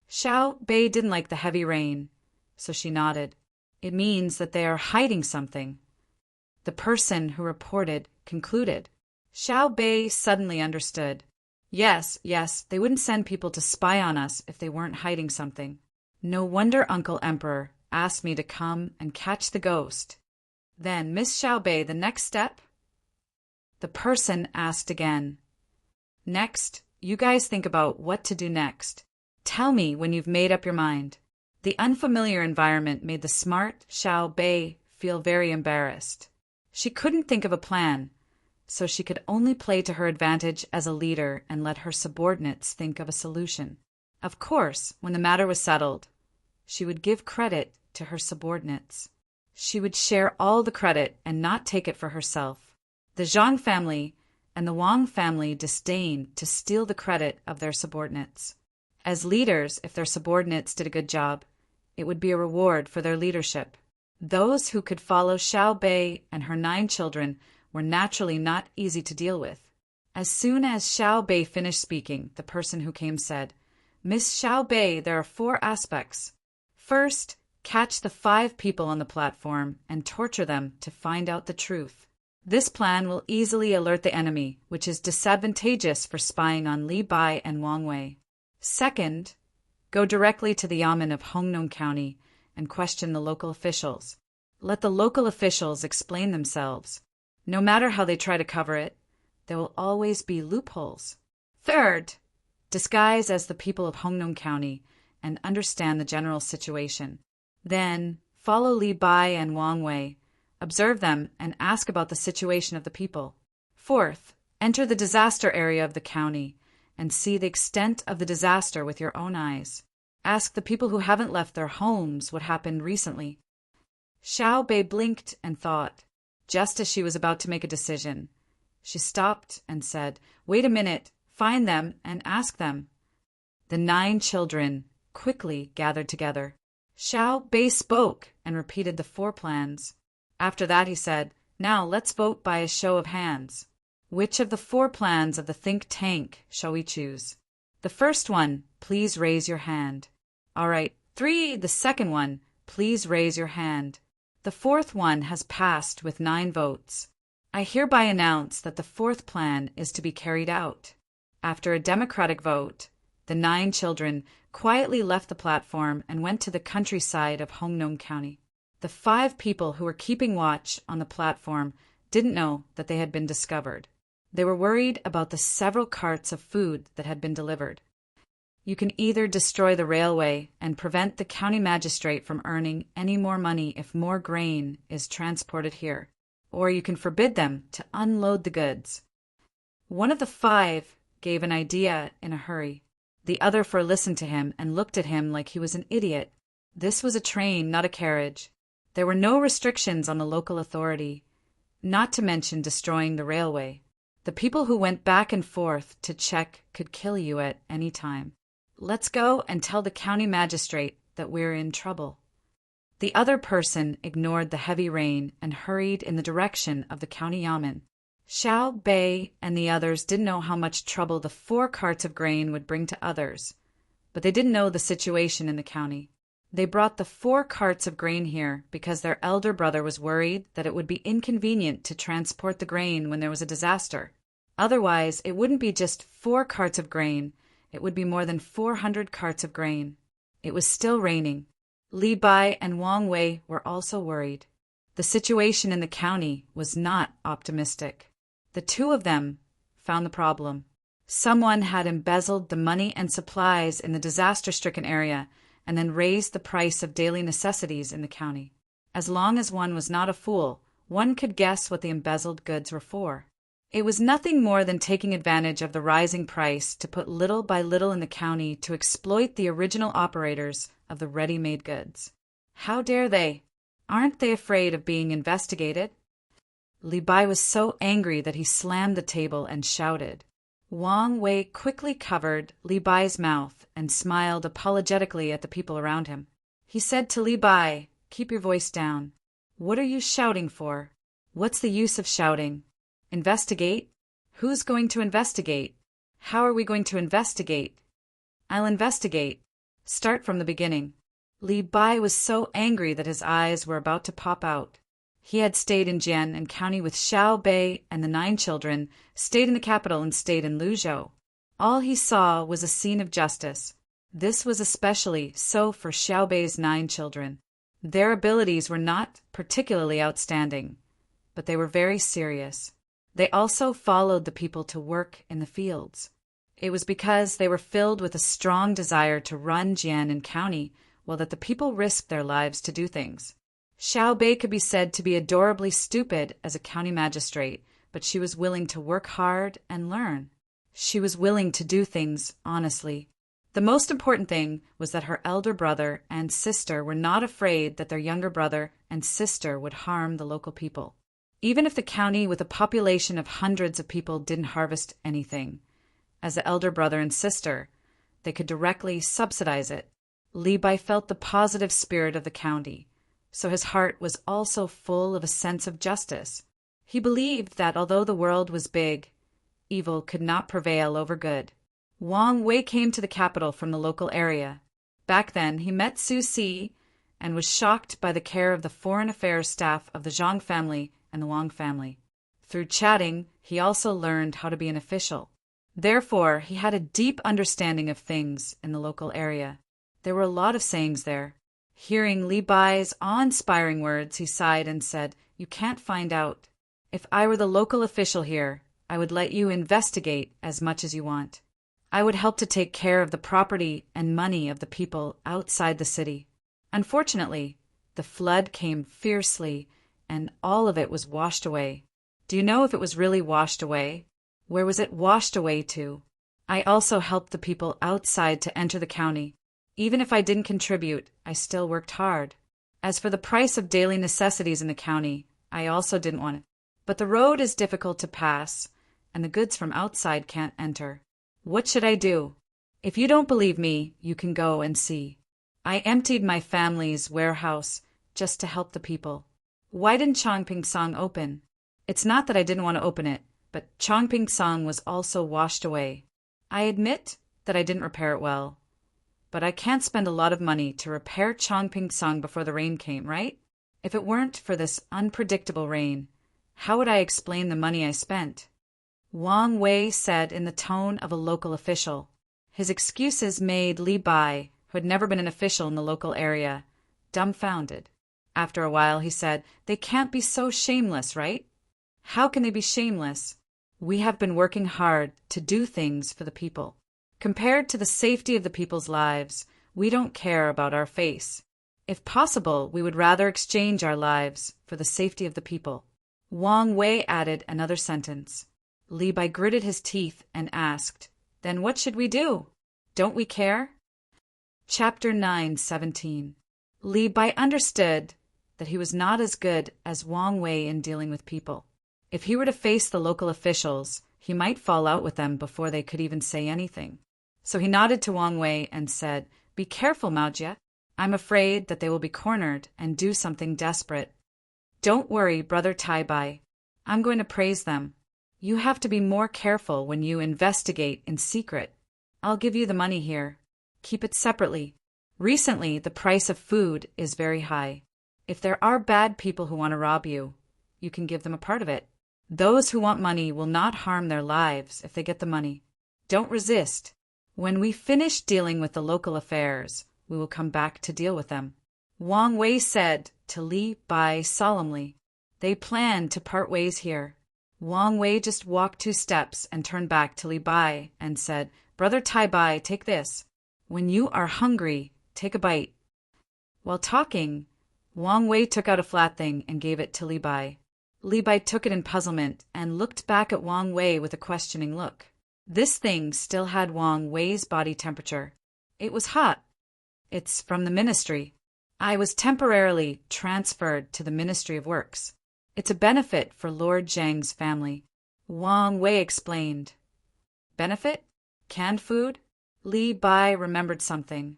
Xiao Bei didn't like the heavy rain, so she nodded. It means that they are hiding something. The person who reported concluded. Xiao Bei suddenly understood. Yes, they wouldn't send people to spy on us if they weren't hiding something. No wonder Uncle Emperor asked me to come and catch the ghost. Then, Miss Xiao Bei, the next step? The person asked again. Next, you guys think about what to do next. Tell me when you've made up your mind. The unfamiliar environment made the smart Xiao Bei feel very embarrassed. She couldn't think of a plan, so she could only play to her advantage as a leader and let her subordinates think of a solution. Of course, when the matter was settled, she would give credit to her subordinates. She would share all the credit and not take it for herself. The Zhang family and the Wang family disdained to steal the credit of their subordinates. As leaders, if their subordinates did a good job, it would be a reward for their leadership. Those who could follow Xiao Bei and her 9 children were naturally not easy to deal with. As soon as Xiao Bei finished speaking, the person who came said, "Miss Xiao Bei, there are 4 aspects. First, catch the 5 people on the platform and torture them to find out the truth. This plan will easily alert the enemy, which is disadvantageous for spying on Li Bai and Wang Wei. Second, go directly to the Yamen of Hongnong County and question the local officials. Let the local officials explain themselves. No matter how they try to cover it, there will always be loopholes. Third, disguise as the people of Hongnong County and understand the general situation. Then, follow Li Bai and Wang Wei, observe them, and ask about the situation of the people. Fourth, enter the disaster area of the county and see the extent of the disaster with your own eyes. Ask the people who haven't left their homes what happened recently." Xiao Bei blinked and thought. Just as she was about to make a decision, she stopped and said, "Wait a minute, find them and ask them." The 9 children quickly gathered together. Xiao Bei spoke and repeated the 4 plans. After that he said, "Now let's vote by a show of hands. Which of the 4 plans of the think tank shall we choose? The first one, please raise your hand. All right, 3, the second one, please raise your hand. The 4th one has passed with 9 votes. I hereby announce that the 4th plan is to be carried out." After a democratic vote, the 9 children quietly left the platform and went to the countryside of Hongnong County. The 5 people who were keeping watch on the platform didn't know that they had been discovered. They were worried about the several carts of food that had been delivered. You can either destroy the railway and prevent the county magistrate from earning any more money if more grain is transported here, or you can forbid them to unload the goods. One of the 5 gave an idea in a hurry. The other 4 listened to him and looked at him like he was an idiot. This was a train, not a carriage. There were no restrictions on the local authority, not to mention destroying the railway. The people who went back and forth to check could kill you at any time. Let's go and tell the county magistrate that we're in trouble. The other person ignored the heavy rain and hurried in the direction of the county yamen. Xiao Bei and the others didn't know how much trouble the 4 carts of grain would bring to others, but they didn't know the situation in the county. They brought the 4 carts of grain here because their elder brother was worried that it would be inconvenient to transport the grain when there was a disaster. Otherwise, it wouldn't be just 4 carts of grain. It would be more than 400 carts of grain. It was still raining. Li Bai and Wang Wei were also worried. The situation in the county was not optimistic. The 2 of them found the problem. Someone had embezzled the money and supplies in the disaster-stricken area and then raised the price of daily necessities in the county. As long as one was not a fool, one could guess what the embezzled goods were for. It was nothing more than taking advantage of the rising price to put little by little in the county to exploit the original operators of the ready-made goods. How dare they? Aren't they afraid of being investigated? Li Bai was so angry that he slammed the table and shouted. Wang Wei quickly covered Li Bai's mouth and smiled apologetically at the people around him. He said to Li Bai, "Keep your voice down. What are you shouting for? What's the use of shouting? Investigate? Who's going to investigate? How are we going to investigate?" "I'll investigate. Start from the beginning." Li Bai was so angry that his eyes were about to pop out. He had stayed in Jian and County with Xiao Bei and the 9 children, stayed in the capital and stayed in Luzhou. All he saw was a scene of justice. This was especially so for Xiao Bei's 9 children. Their abilities were not particularly outstanding, but they were very serious. They also followed the people to work in the fields. It was because they were filled with a strong desire to run Jian and County, while that the people risked their lives to do things. Xiao Bei could be said to be adorably stupid as a county magistrate, but she was willing to work hard and learn. She was willing to do things honestly. The most important thing was that her elder brother and sister were not afraid that their younger brother and sister would harm the local people. Even if the county with a population of hundreds of people didn't harvest anything, as the elder brother and sister, they could directly subsidize it. Li Bai felt the positive spirit of the county, so his heart was also full of a sense of justice. He believed that although the world was big, evil could not prevail over good. Wang Wei came to the capital from the local area. Back then, he met Su Si and was shocked by the care of the foreign affairs staff of the Zhang family and the Wang family. Through chatting, he also learned how to be an official. Therefore, he had a deep understanding of things in the local area. There were a lot of sayings there. Hearing Li Bai's awe-inspiring words, he sighed and said, "You can't find out. If I were the local official here, I would let you investigate as much as you want. I would help to take care of the property and money of the people outside the city." Unfortunately, the flood came fiercely, and all of it was washed away. Do you know if it was really washed away? Where was it washed away to? I also helped the people outside to enter the county. Even if I didn't contribute, I still worked hard. As for the price of daily necessities in the county, I also didn't want it. But the road is difficult to pass, and the goods from outside can't enter. What should I do? If you don't believe me, you can go and see. I emptied my family's warehouse just to help the people. Why didn't Chongping Song open? It's not that I didn't want to open it, but Chongping Song was also washed away. I admit that I didn't repair it well. But I can't spend a lot of money to repair Chongping Song before the rain came, right? If it weren't for this unpredictable rain, how would I explain the money I spent? Wang Wei said in the tone of a local official. His excuses made Li Bai, who had never been an official in the local area, dumbfounded. After a while, he said, "They can't be so shameless, right?" "How can they be shameless? We have been working hard to do things for the people. Compared to the safety of the people's lives, we don't care about our face. If possible, we would rather exchange our lives for the safety of the people." Wang Wei added another sentence. Li Bai gritted his teeth and asked, "Then what should we do? Don't we care?" Chapter 9:17. Li Bai understood that he was not as good as Wang Wei in dealing with people. If he were to face the local officials, he might fall out with them before they could even say anything. So he nodded to Wang Wei and said, "Be careful, Maojia. I'm afraid that they will be cornered and do something desperate." "Don't worry, Brother Tai Bai. I'm going to praise them. You have to be more careful when you investigate in secret. I'll give you the money here. Keep it separately. Recently, the price of food is very high. If there are bad people who want to rob you, you can give them a part of it. Those who want money will not harm their lives if they get the money. Don't resist. When we finish dealing with the local affairs, we will come back to deal with them." Wang Wei said to Li Bai solemnly. They planned to part ways here. Wang Wei just walked 2 steps and turned back to Li Bai and said, "Brother Tai Bai, take this. When you are hungry, take a bite." While talking, Wang Wei took out a flat thing and gave it to Li Bai. Li Bai took it in puzzlement and looked back at Wang Wei with a questioning look. This thing still had Wang Wei's body temperature. It was hot. "It's from the ministry. I was temporarily transferred to the Ministry of Works. It's a benefit for Lord Zhang's family." Wang Wei explained. "Benefit? Canned food?" Li Bai remembered something.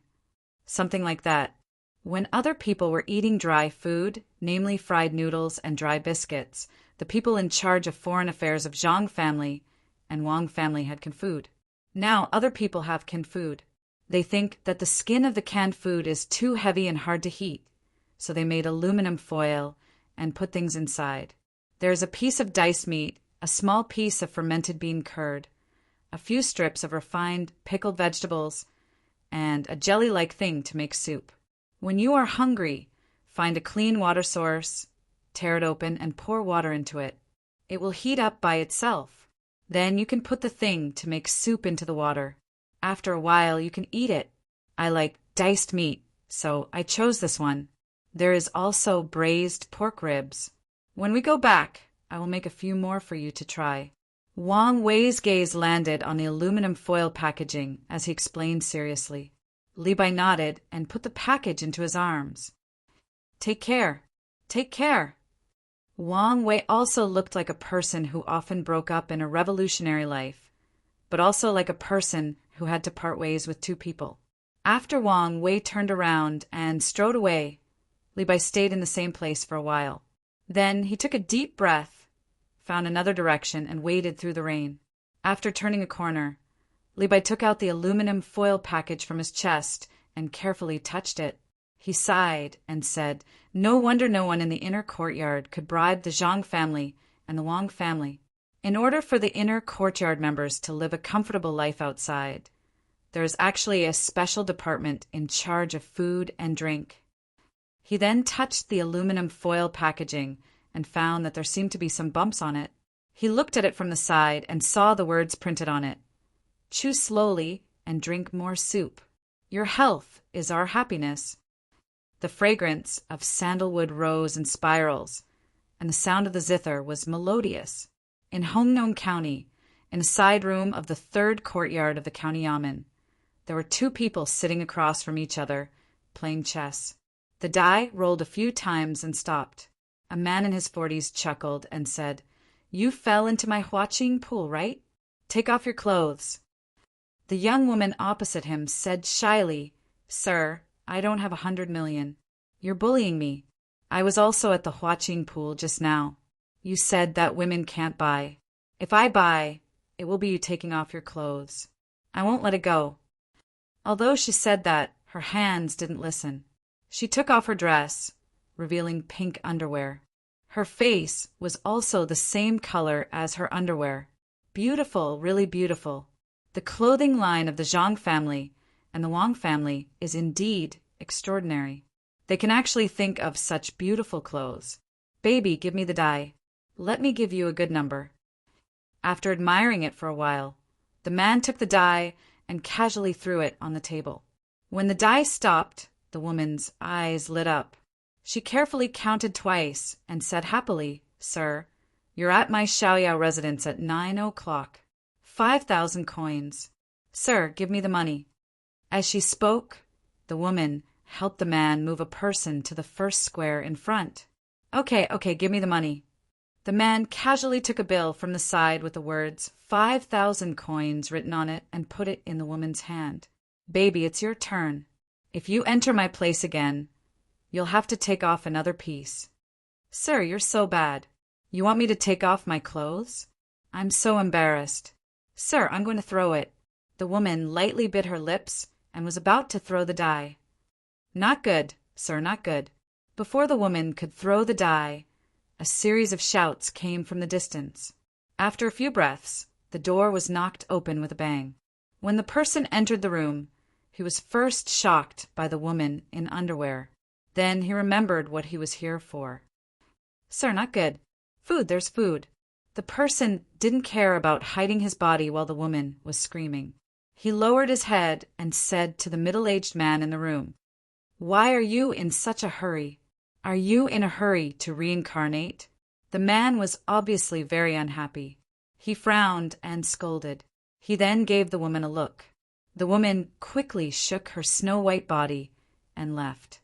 Something like that. When other people were eating dry food, namely fried noodles and dry biscuits, the people in charge of foreign affairs of Zhang family and Wang family had canned food. Now other people have canned food. They think that the skin of the canned food is too heavy and hard to heat, so they made aluminum foil and put things inside. There is a piece of diced meat, a small piece of fermented bean curd, a few strips of refined pickled vegetables, and a jelly-like thing to make soup. When you are hungry, find a clean water source, tear it open, and pour water into it. It will heat up by itself. Then you can put the thing to make soup into the water. After a while, you can eat it. I like diced meat, so I chose this one. There is also braised pork ribs. When we go back, I will make a few more for you to try." Wang Wei's gaze landed on the aluminum foil packaging as he explained seriously. Li Bai nodded and put the package into his arms. "Take care. Take care." Wang Wei also looked like a person who often broke up in a revolutionary life, but also like a person who had to part ways with 2 people. After Wang Wei turned around and strode away, Li Bai stayed in the same place for a while. Then he took a deep breath, found another direction, and waded through the rain. After turning a corner, Li Bai took out the aluminum foil package from his chest and carefully touched it. He sighed and said, "No wonder no one in the inner courtyard could bribe the Zhang family and the Wang family. In order for the inner courtyard members to live a comfortable life outside, there is actually a special department in charge of food and drink." He then touched the aluminum foil packaging and found that there seemed to be some bumps on it. He looked at it from the side and saw the words printed on it. "Chew slowly and drink more soup. Your health is our happiness." The fragrance of sandalwood rose in spirals, and the sound of the zither was melodious. In Hongnong County, in a side room of the third courtyard of the county yamen. There were two people sitting across from each other, playing chess. The die rolled a few times and stopped. A man in his 40s chuckled and said, "You fell into my huaqing pool, right? Take off your clothes." The young woman opposite him said shyly, "Sir, I don't have 100 million. You're bullying me. I was also at the huaqing pool just now. You said that women can't buy. If I buy, it will be you taking off your clothes. I won't let it go." Although she said that, her hands didn't listen. She took off her dress, revealing pink underwear. Her face was also the same color as her underwear. Beautiful, really beautiful. The clothing line of the Zhang family and the Wang family is indeed extraordinary. They can actually think of such beautiful clothes. "Baby, give me the die. Let me give you a good number." After admiring it for a while, the man took the die and casually threw it on the table. When the die stopped, the woman's eyes lit up. She carefully counted twice and said happily, "Sir, you're at my Xiaoyao residence at 9 o'clock. 5,000 coins. Sir, give me the money." As she spoke, the woman helped the man move a person to the first square in front. Okay, give me the money." The man casually took a bill from the side with the words 5,000 coins written on it and put it in the woman's hand. "Baby, it's your turn. If you enter my place again, you'll have to take off another piece." "Sir, you're so bad. You want me to take off my clothes? I'm so embarrassed." "Sir, I'm going to throw it." The woman lightly bit her lips and was about to throw the die. "Not good, sir, not good." Before the woman could throw the die, a series of shouts came from the distance. After a few breaths, the door was knocked open with a bang. When the person entered the room, he was first shocked by the woman in underwear. Then he remembered what he was here for. "Sir, not good. Food, there's food." The person didn't care about hiding his body while the woman was screaming. He lowered his head and said to the middle-aged man in the room, "Why are you in such a hurry? Are you in a hurry to reincarnate?" The man was obviously very unhappy. He frowned and scolded. He then gave the woman a look. The woman quickly shook her snow-white body and left.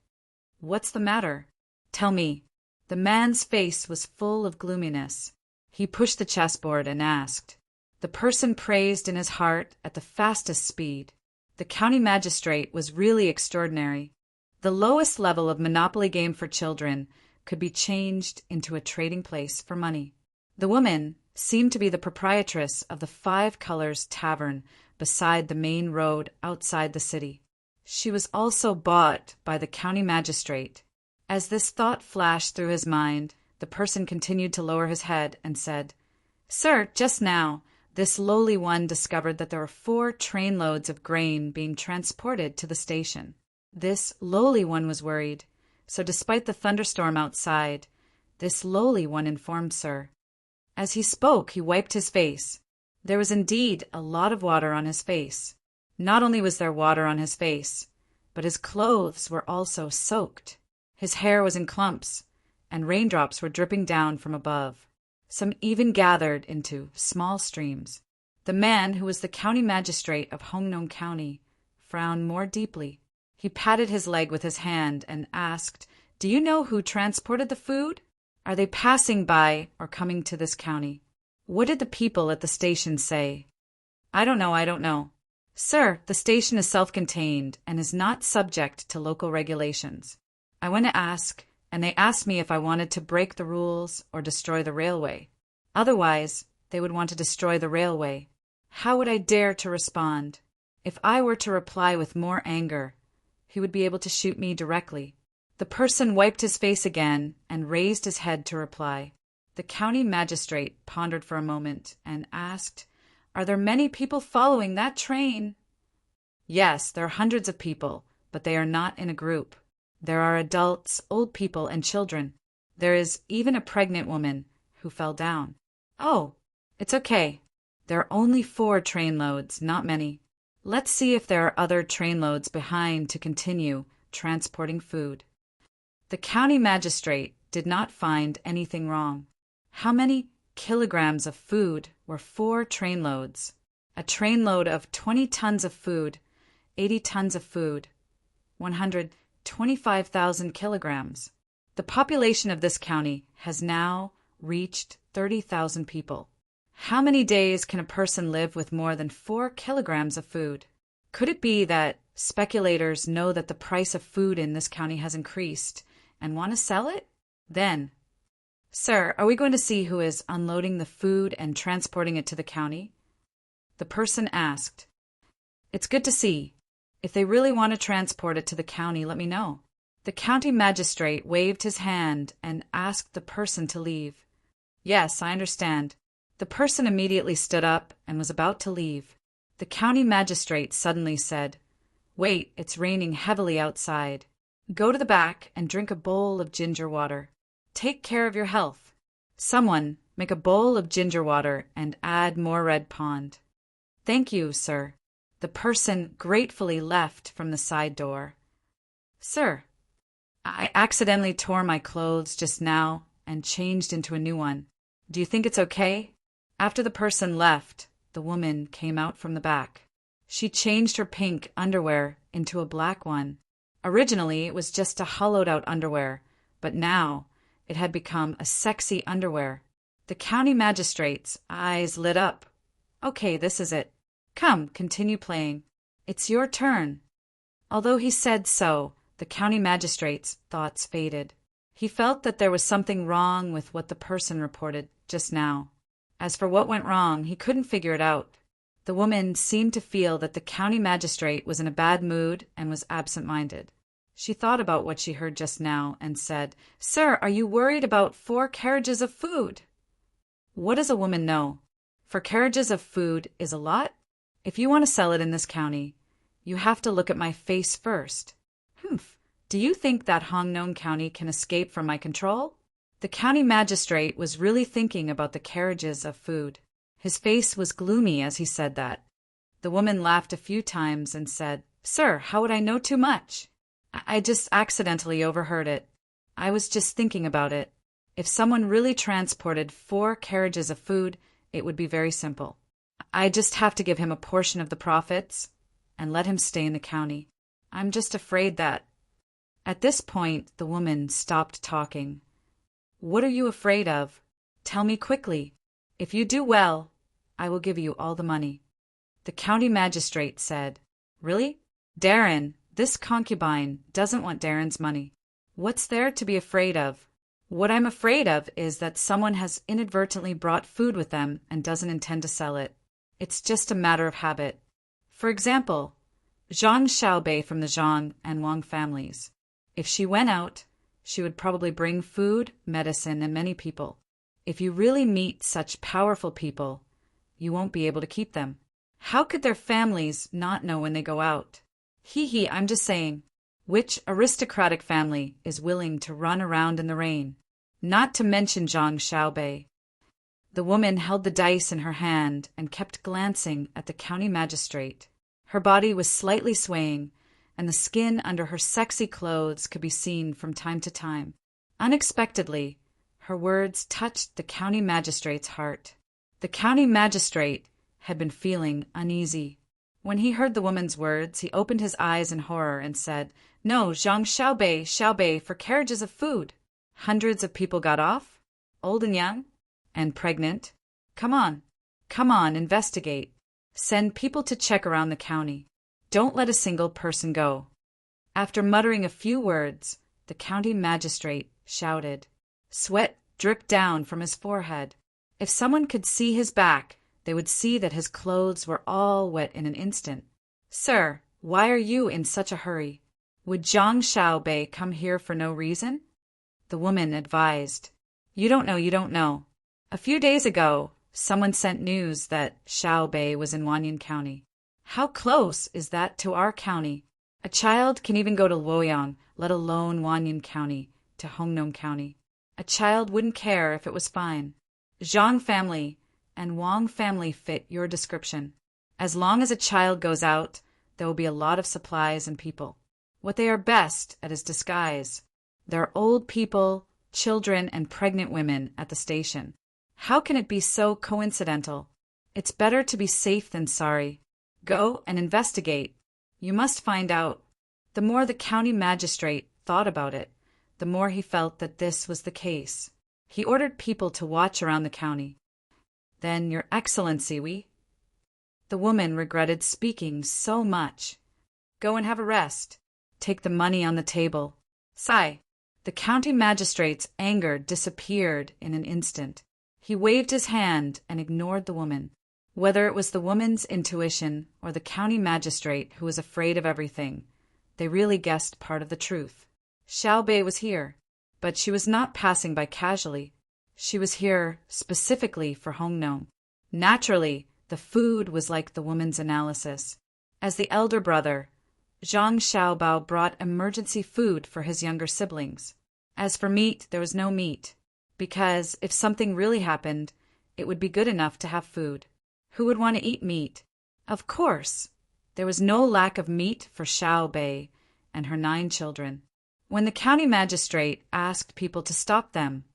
"What's the matter? Tell me." The man's face was full of gloominess. He pushed the chessboard and asked. The person praised in his heart at the fastest speed. The county magistrate was really extraordinary. The lowest level of monopoly game for children could be changed into a trading place for money. The woman seemed to be the proprietress of the Five Colors Tavern beside the main road outside the city. She was also bought by the county magistrate. As this thought flashed through his mind, the person continued to lower his head and said, "Sir, just now, this lowly one discovered that there were 4 trainloads of grain being transported to the station. This lowly one was worried, so despite the thunderstorm outside, this lowly one informed Sir." As he spoke, he wiped his face. There was indeed a lot of water on his face. Not only was there water on his face, but his clothes were also soaked. His hair was in clumps, and raindrops were dripping down from above. Some even gathered into small streams. The man, who was the county magistrate of Hongnong County, frowned more deeply. He patted his leg with his hand and asked, "Do you know who transported the food? Are they passing by or coming to this county? What did the people at the station say?" I don't know. "Sir, the station is self-contained and is not subject to local regulations. I went to ask, and they asked me if I wanted to break the rules or destroy the railway. Otherwise, they would want to destroy the railway. How would I dare to respond? If I were to reply with more anger, he would be able to shoot me directly." The person wiped his face again and raised his head to reply. The county magistrate pondered for a moment and asked, "Are there many people following that train?" "Yes, there are hundreds of people, but they are not in a group. There are adults, old people, and children. There is even a pregnant woman who fell down." "Oh, it's okay. There are only 4 trainloads, not many. Let's see if there are other trainloads behind to continue transporting food." The county magistrate did not find anything wrong. How many kilograms of food were 4 trainloads. A trainload of 20 tons of food, 80 tons of food, 125,000 kilograms. The population of this county has now reached 30,000 people. How many days can a person live with more than 4 kilograms of food? Could it be that speculators know that the price of food in this county has increased and want to sell it? Then, "Sir, are we going to see who is unloading the food and transporting it to the county?" The person asked. "It's good to see. If they really want to transport it to the county, let me know." The county magistrate waved his hand and asked the person to leave. "Yes, I understand." The person immediately stood up and was about to leave. The county magistrate suddenly said, "Wait, it's raining heavily outside. Go to the back and drink a bowl of ginger water. Take care of your health. Someone make a bowl of ginger water and add more red pond." "Thank you, sir." The person gratefully left from the side door. "Sir, I accidentally tore my clothes just now and changed into a new one. Do you think it's okay?" After the person left, the woman came out from the back. She changed her pink underwear into a black one. Originally, it was just a hollowed-out underwear, but now it had become a sexy underwear. The county magistrate's eyes lit up. "Okay, this is it. Come, continue playing. It's your turn." Although he said so, the county magistrate's thoughts faded. He felt that there was something wrong with what the person reported just now. As for what went wrong, he couldn't figure it out. The woman seemed to feel that the county magistrate was in a bad mood and was absent-minded. She thought about what she heard just now and said, "Sir, are you worried about 4 carriages of food?" What does a woman know? 4 carriages of food is a lot. If you want to sell it in this county, you have to look at my face first. Humph. Do you think that Hongnon County can escape from my control? The county magistrate was really thinking about the carriages of food. His face was gloomy as he said that. The woman laughed a few times and said, "Sir, how would I know too much? I just accidentally overheard it. I was just thinking about it. If someone really transported 4 carriages of food, it would be very simple. I just have to give him a portion of the profits and let him stay in the county. I'm just afraid that—" At this point, the woman stopped talking. "What are you afraid of? Tell me quickly. If you do well, I will give you all the money." The county magistrate said, "Really? Darren, this concubine doesn't want Darren's money. What's there to be afraid of? What I'm afraid of is that someone has inadvertently brought food with them and doesn't intend to sell it. It's just a matter of habit. For example, Zhang Xiaobei from the Zhang and Wang families. If she went out, she would probably bring food, medicine, and many people. If you really meet such powerful people, you won't be able to keep them. How could their families not know when they go out? Hee, I'm just saying. Which aristocratic family is willing to run around in the rain? Not to mention Zhang Xiaobei." The woman held the dice in her hand and kept glancing at the county magistrate. Her body was slightly swaying, and the skin under her sexy clothes could be seen from time to time. Unexpectedly, her words touched the county magistrate's heart. The county magistrate had been feeling uneasy. When he heard the woman's words, he opened his eyes in horror and said, "No, Zhang Xiaobei, for carriages of food." Hundreds of people got off, old and young, and pregnant. Come on, investigate. Send people to check around the county. Don't let a single person go." After muttering a few words, the county magistrate shouted. Sweat dripped down from his forehead. If someone could see his back, they would see that his clothes were all wet in an instant. "Sir, why are you in such a hurry? Would Zhang Xiaobei come here for no reason?" The woman advised. You don't know. A few days ago, someone sent news that Xiaobei was in Wanyan County. How close is that to our county? A child can even go to Luoyang, let alone Wanyan County, to Hongnon County. A child wouldn't care if it was fine. Zhang family and Wang family fit your description. As long as a child goes out, there will be a lot of supplies and people. What they are best at is disguise. There are old people, children, and pregnant women at the station. How can it be so coincidental? It's better to be safe than sorry. Go and investigate. You must find out. The more the county magistrate thought about it, the more he felt that this was the case. He ordered people to watch around the county. Then, Your Excellency, The woman regretted speaking so much. Go and have a rest. Take the money on the table. Sigh. The county magistrate's anger disappeared in an instant. He waved his hand and ignored the woman. Whether it was the woman's intuition or the county magistrate who was afraid of everything, they really guessed part of the truth. Xiao Bei was here, but she was not passing by casually. She was here specifically for Hongnong. Naturally, the food was like the woman's analysis. As the elder brother, Zhang Xiaobao brought emergency food for his younger siblings. As for meat, there was no meat, because if something really happened, it would be good enough to have food. Who would want to eat meat? Of course, there was no lack of meat for Xiao Bei and her 9 children. When the county magistrate asked people to stop them,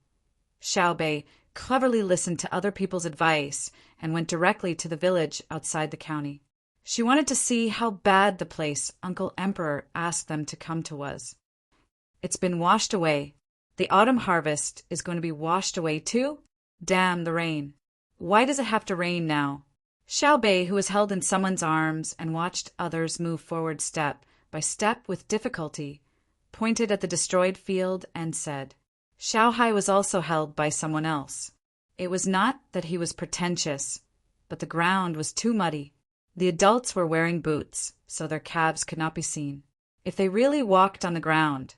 Xiao Bei cleverly listened to other people's advice and went directly to the village outside the county. She wanted to see how bad the place Uncle Emperor asked them to come to was. It's been washed away. The autumn harvest is going to be washed away too? Damn the rain. Why does it have to rain now? Xiao Bei, who was held in someone's arms and watched others move forward step by step with difficulty, pointed at the destroyed field and said, Xiao Hai was also held by someone else. It was not that he was pretentious, but the ground was too muddy. The adults were wearing boots, so their calves could not be seen. If they really walked on the ground,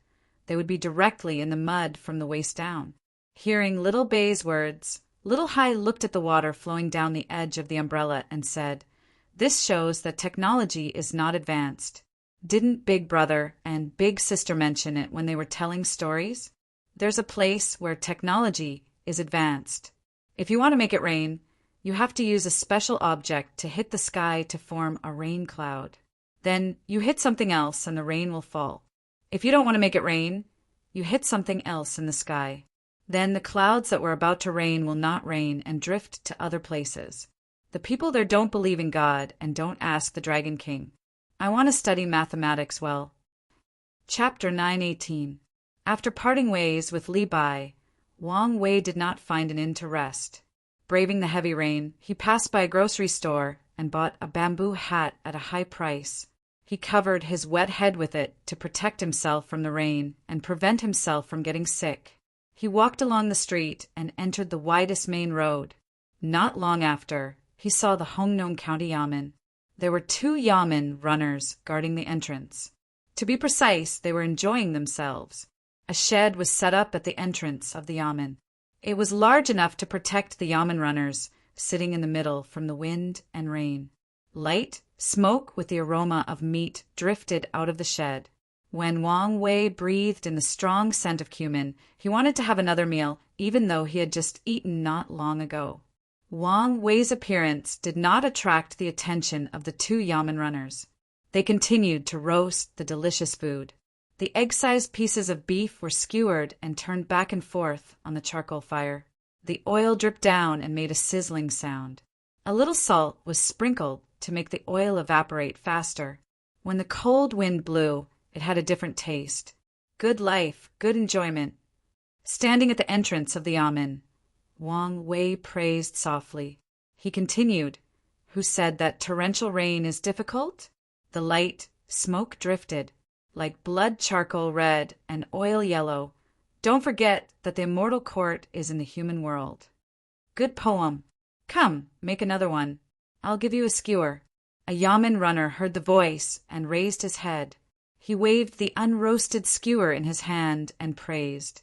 they would be directly in the mud from the waist down. Hearing little Bei's words, Little Hai looked at the water flowing down the edge of the umbrella and said, This shows that technology is not advanced. Didn't Big Brother and Big Sister mention it when they were telling stories? There's a place where technology is advanced. If you want to make it rain, you have to use a special object to hit the sky to form a rain cloud. Then you hit something else and the rain will fall. If you don't want to make it rain, you hit something else in the sky. Then the clouds that were about to rain will not rain and drift to other places. The people there don't believe in God and don't ask the Dragon King. I want to study mathematics well. Chapter 918. After parting ways with Li Bai, Wang Wei did not find an inn to rest. Braving the heavy rain, he passed by a grocery store and bought a bamboo hat at a high price. He covered his wet head with it to protect himself from the rain and prevent himself from getting sick. He walked along the street and entered the widest main road. Not long after, he saw the Hongnong County Yamen. There were 2 Yamen runners guarding the entrance. To be precise, they were enjoying themselves. A shed was set up at the entrance of the Yamen. It was large enough to protect the Yamen runners, sitting in the middle from the wind and rain. Light, smoke with the aroma of meat drifted out of the shed. When Wang Wei breathed in the strong scent of cumin, he wanted to have another meal, even though he had just eaten not long ago. Wang Wei's appearance did not attract the attention of the 2 Yamen runners. They continued to roast the delicious food. The egg-sized pieces of beef were skewered and turned back and forth on the charcoal fire. The oil dripped down and made a sizzling sound. A little salt was sprinkled to make the oil evaporate faster. When the cold wind blew, it had a different taste. Good life, good enjoyment. Standing at the entrance of the Yamen, Wang Wei praised softly. He continued, Who said that torrential rain is difficult? The light, smoke drifted, like blood charcoal red and oil yellow. Don't forget that the immortal court is in the human world. Good poem. Come, make another one. I'll give you a skewer. A Yamen runner heard the voice and raised his head. He waved the unroasted skewer in his hand and praised.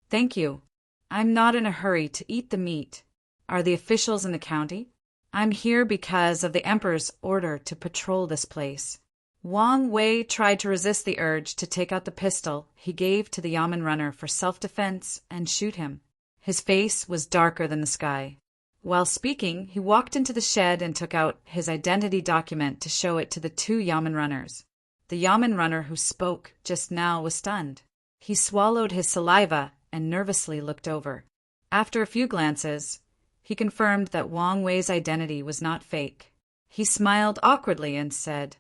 Thank you. I'm not in a hurry to eat the meat. Are the officials in the county? I'm here because of the Emperor's order to patrol this place. Wang Wei tried to resist the urge to take out the pistol he gave to the Yamen runner for self-defense and shoot him. His face was darker than the sky. While speaking, he walked into the shed and took out his identity document to show it to the 2 Yamen runners. The Yamen runner who spoke just now was stunned. He swallowed his saliva and nervously looked over. After a few glances, He confirmed that Wang Wei's identity was not fake. He smiled awkwardly and said,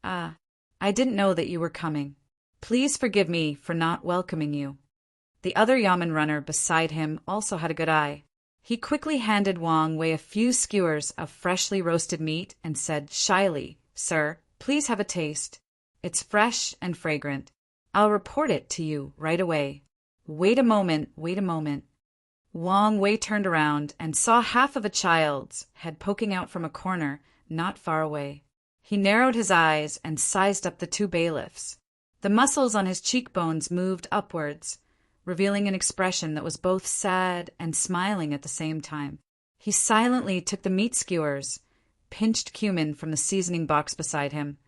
"Ah, I didn't know that you were coming. Please forgive me for not welcoming you." The other yamen runner beside him also had a good eye. He quickly handed Wang Wei a few skewers of freshly roasted meat and said shyly, "Sir, please have a taste. It's fresh and fragrant. I'll report it to you right away." Wait a moment, wait a moment. Wang Wei turned around and saw half of a child's head poking out from a corner not far away. He narrowed his eyes and sized up the two bailiffs. The muscles on his cheekbones moved upwards, revealing an expression that was both sad and smiling at the same time. He silently took the meat skewers, pinched cumin from the seasoning box beside him,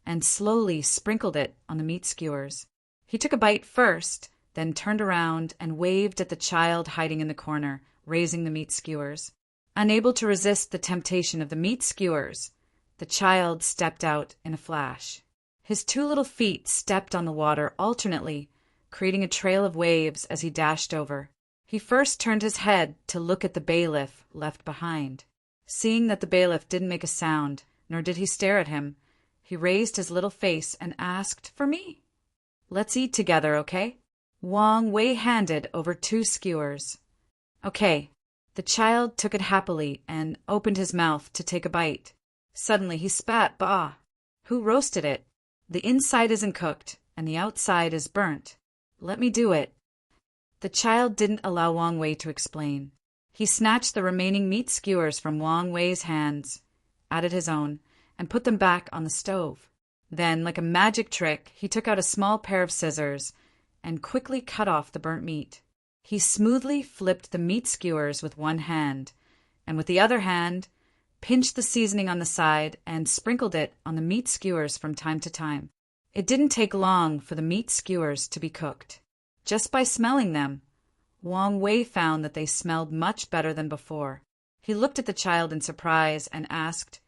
and slowly sprinkled it on the meat skewers. He took a bite first, then turned around and waved at the child hiding in the corner, raising the meat skewers. Unable to resist the temptation of the meat skewers, the child stepped out in a flash. His two little feet stepped on the water alternately, creating a trail of waves as he dashed over. He first turned his head to look at the bailiff left behind. Seeing that the bailiff didn't make a sound, nor did he stare at him, he raised his little face and asked for me. "Let's eat together, okay?" Wang Wei handed over two skewers. "Okay." The child took it happily and opened his mouth to take a bite. Suddenly he spat, "Bah! Who roasted it? The inside isn't cooked, and the outside is burnt. Let me do it." The child didn't allow Wang Wei to explain. He snatched the remaining meat skewers from Wang Wei's hands, added his own, and put them back on the stove. Then, like a magic trick, he took out a small pair of scissors and quickly cut off the burnt meat. He smoothly flipped the meat skewers with one hand, and with the other hand, pinched the seasoning on the side and sprinkled it on the meat skewers from time to time. It didn't take long for the meat skewers to be cooked. Just by smelling them, Wang Wei found that they smelled much better than before. He looked at the child in surprise and asked,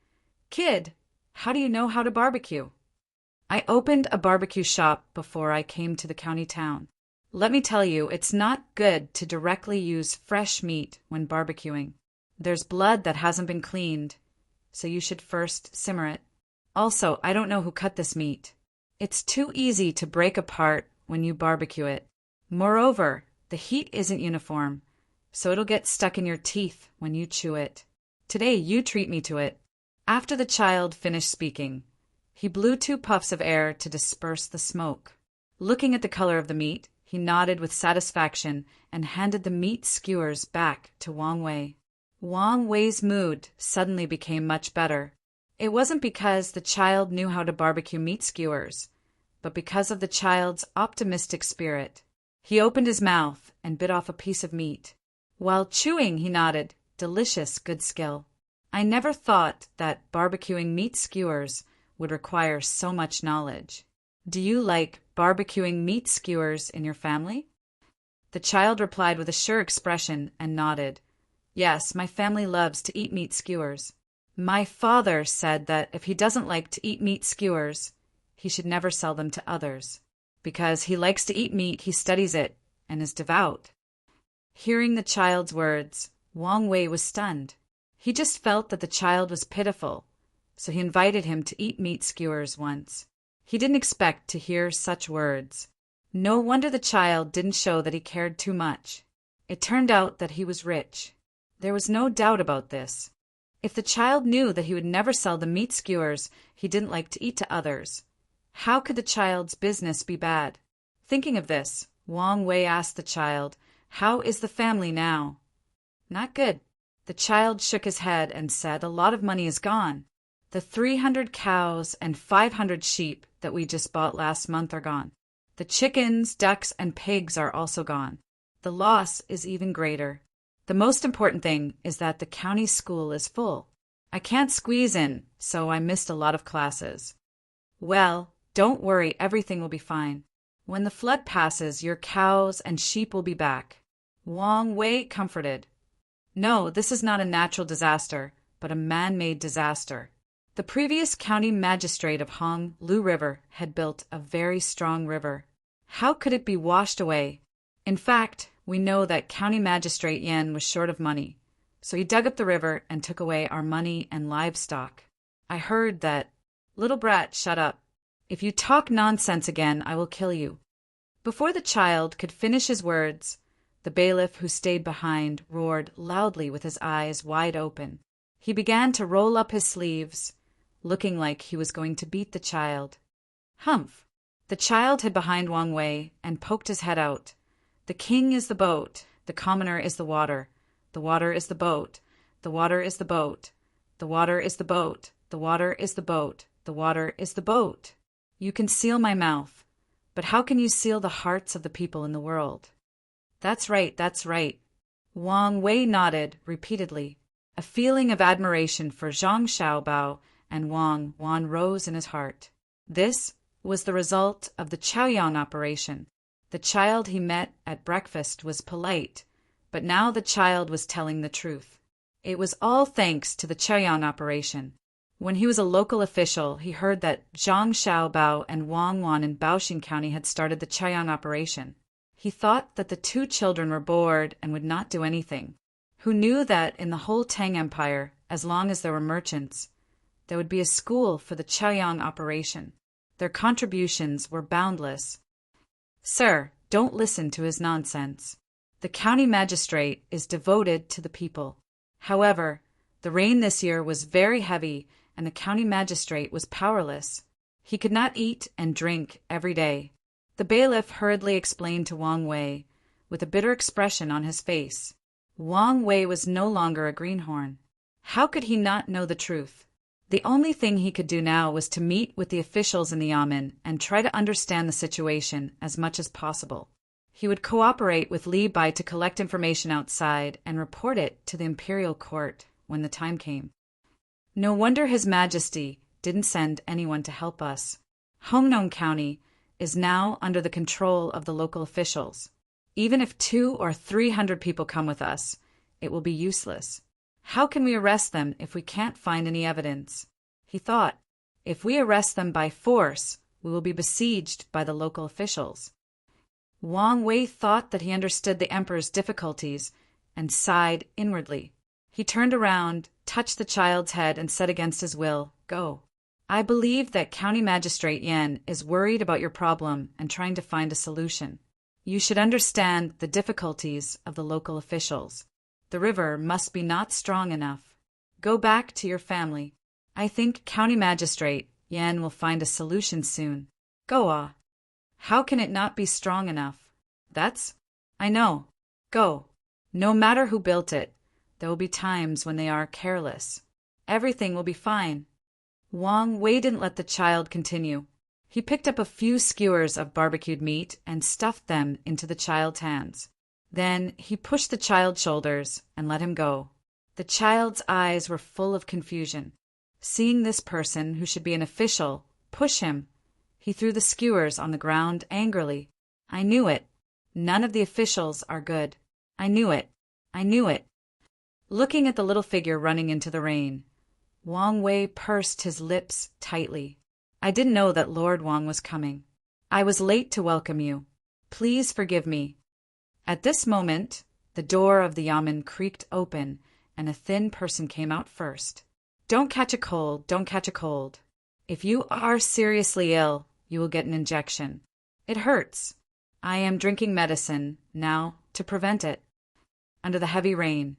"Kid, how do you know how to barbecue?" "I opened a barbecue shop before I came to the county town. Let me tell you, it's not good to directly use fresh meat when barbecuing. There's blood that hasn't been cleaned, so you should first simmer it. Also, I don't know who cut this meat. It's too easy to break apart when you barbecue it. Moreover, the heat isn't uniform, so it'll get stuck in your teeth when you chew it. Today, you treat me to it." After the child finished speaking, he blew 2 puffs of air to disperse the smoke. Looking at the color of the meat, he nodded with satisfaction and handed the meat skewers back to Wang Wei. Wang Wei's mood suddenly became much better. It wasn't because the child knew how to barbecue meat skewers, but because of the child's optimistic spirit. He opened his mouth and bit off a piece of meat. While chewing, he nodded, "Delicious, good skill. I never thought that barbecuing meat skewers would require so much knowledge. Do you like barbecuing meat skewers in your family?" The child replied with a sure expression and nodded. "Yes, my family loves to eat meat skewers. My father said that if he doesn't like to eat meat skewers, he should never sell them to others. Because he likes to eat meat, he studies it and is devout." Hearing the child's words, Wang Wei was stunned. He just felt that the child was pitiful, so he invited him to eat meat skewers once. He didn't expect to hear such words. No wonder the child didn't show that he cared too much. It turned out that he was rich. There was no doubt about this. If the child knew that he would never sell the meat skewers he didn't like to eat to others, how could the child's business be bad? Thinking of this, Wang Wei asked the child, "How is the family now?" "Not good." The child shook his head and said, "A lot of money is gone. The 300 cows and 500 sheep that we just bought last month are gone. The chickens, ducks, and pigs are also gone. The loss is even greater. The most important thing is that the county school is full. I can't squeeze in, so I missed a lot of classes." "Well, don't worry, everything will be fine. When the flood passes, your cows and sheep will be back." Wang Wei comforted. "No, this is not a natural disaster, but a man-made disaster. The previous county magistrate of Hong Lu River had built a very strong river. How could it be washed away? In fact, we know that County Magistrate Yan was short of money, So he dug up the river and took away our money and livestock. I heard that. Little brat, shut up. If you talk nonsense again, I will kill you. Before the child could finish his words, the bailiff, who stayed behind, roared loudly with his eyes wide open. He began to roll up his sleeves, looking like he was going to beat the child. Humph! The child hid behind Wang Wei and poked his head out. The king is the boat, the commoner is the water. The water is the boat, the water is the boat. The water is the boat, the water is the boat, the water is the boat. You can seal my mouth, but how can you seal the hearts of the people in the world? That's right, that's right. Wang Wei nodded repeatedly. A feeling of admiration for Zhang Xiaobao and Wang Wan rose in his heart. This was the result of the Chaoyang operation. The child he met at breakfast was polite, but now the child was telling the truth. It was all thanks to the Chaoyang operation. When he was a local official, he heard that Zhang Xiaobao and Wang Wan in Baoxing County had started the Chaoyang operation. He thought that the two children were bored and would not do anything. Who knew that in the whole Tang Empire, as long as there were merchants, there would be a school for the Chaoyang operation. Their contributions were boundless. Sir, don't listen to his nonsense. The county magistrate is devoted to the people. However, the rain this year was very heavy and the county magistrate was powerless. He could not eat and drink every day. The bailiff hurriedly explained to Wang Wei, with a bitter expression on his face. Wang Wei was no longer a greenhorn. How could he not know the truth? The only thing he could do now was to meet with the officials in the Yamen and try to understand the situation as much as possible. He would cooperate with Li Bai to collect information outside and report it to the imperial court when the time came. No wonder His Majesty didn't send anyone to help us. Hongnong County is now under the control of the local officials. Even if 200 or 300 people come with us, it will be useless. How can we arrest them if we can't find any evidence? He thought, if we arrest them by force, we will be besieged by the local officials. Wang Wei thought that he understood the emperor's difficulties and sighed inwardly. He turned around, touched the child's head, and said against his will, "Go. I believe that County Magistrate Yan is worried about your problem and trying to find a solution. You should understand the difficulties of the local officials. The river must be not strong enough. Go back to your family. I think County Magistrate Yan will find a solution soon. Go, ah. How can it not be strong enough? I know. Go. No matter who built it, there will be times when they are careless. Everything will be fine." Wang Wei didn't let the child continue. He picked up a few skewers of barbecued meat and stuffed them into the child's hands. Then he pushed the child's shoulders and let him go. The child's eyes were full of confusion. Seeing this person, who should be an official, push him, he threw the skewers on the ground angrily. "I knew it. None of the officials are good. I knew it. I knew it." Looking at the little figure running into the rain, Wang Wei pursed his lips tightly. "I didn't know that Lord Wang was coming. I was late to welcome you. Please forgive me." At this moment, the door of the yamen creaked open, and a thin person came out first. "Don't catch a cold, don't catch a cold. If you are seriously ill, you will get an injection. It hurts. I am drinking medicine now to prevent it." Under the heavy rain,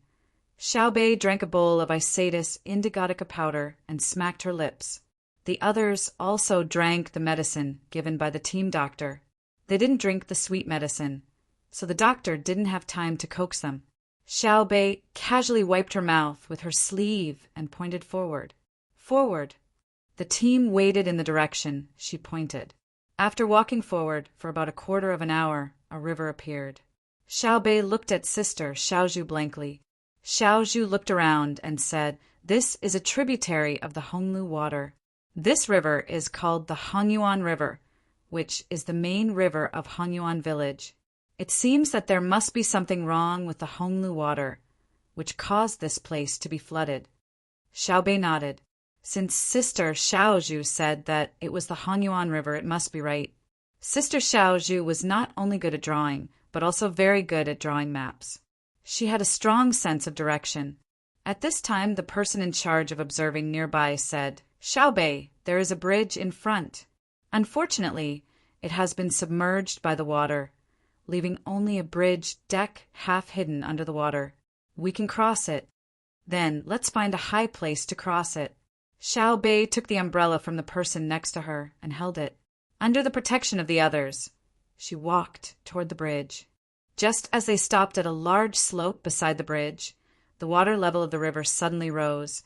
Xiaobei drank a bowl of Isatis indigotica powder and smacked her lips. The others also drank the medicine given by the team doctor. They didn't drink the sweet medicine, so the doctor didn't have time to coax them. Xiaobei casually wiped her mouth with her sleeve and pointed forward. Forward. The team waited in the direction she pointed. After walking forward for about a quarter of an hour, a river appeared. Xiaobei looked at Sister Xiaozhu blankly. Xiaozhu looked around and said, "This is a tributary of the Honglu water. This river is called the Hongyuan River, which is the main river of Hongyuan village. It seems that there must be something wrong with the Honglu water, which caused this place to be flooded." Xiaobei nodded. Since Sister Xiaozhu said that it was the Hongyuan River, it must be right. Sister Xiaozhu was not only good at drawing, but also very good at drawing maps. She had a strong sense of direction. At this time, the person in charge of observing nearby said, "Xiaobei, there is a bridge in front. Unfortunately, it has been submerged by the water, leaving only a bridge deck half hidden under the water. We can cross it. Then let's find a high place to cross it." Xiaobei took the umbrella from the person next to her and held it. Under the protection of the others, she walked toward the bridge. Just as they stopped at a large slope beside the bridge, the water level of the river suddenly rose,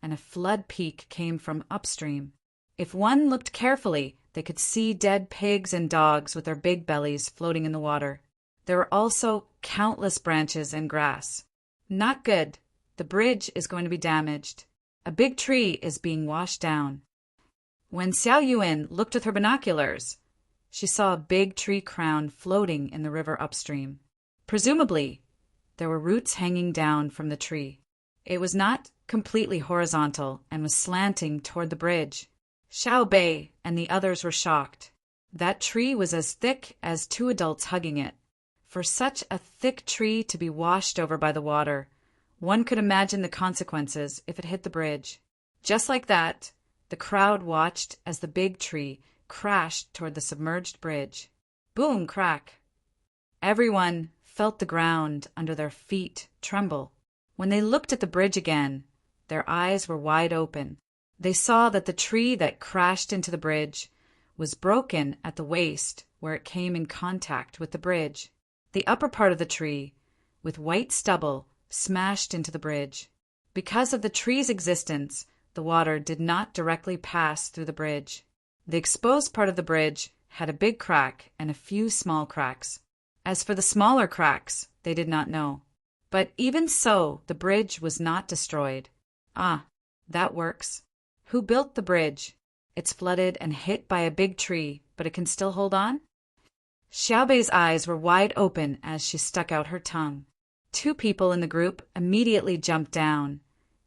and a flood peak came from upstream. If one looked carefully, they could see dead pigs and dogs with their big bellies floating in the water. There were also countless branches and grass. Not good. The bridge is going to be damaged. A big tree is being washed down. When Xiao Yuan looked with her binoculars, she saw a big tree crown floating in the river upstream. Presumably, there were roots hanging down from the tree. It was not completely horizontal and was slanting toward the bridge. Xiaobei and the others were shocked. That tree was as thick as two adults hugging it. For such a thick tree to be washed over by the water, one could imagine the consequences if it hit the bridge. Just like that, the crowd watched as the big tree crashed toward the submerged bridge. Boom, crack. Everyone felt the ground under their feet tremble. When they looked at the bridge again, their eyes were wide open. They saw that the tree that crashed into the bridge was broken at the waist where it came in contact with the bridge. The upper part of the tree, with white stubble, smashed into the bridge. Because of the tree's existence, the water did not directly pass through the bridge. The exposed part of the bridge had a big crack and a few small cracks. As for the smaller cracks, they did not know. But even so, the bridge was not destroyed. Ah, that works. Who built the bridge? It's flooded and hit by a big tree, but it can still hold on? Xiaobei's eyes were wide open as she stuck out her tongue. Two people in the group immediately jumped down,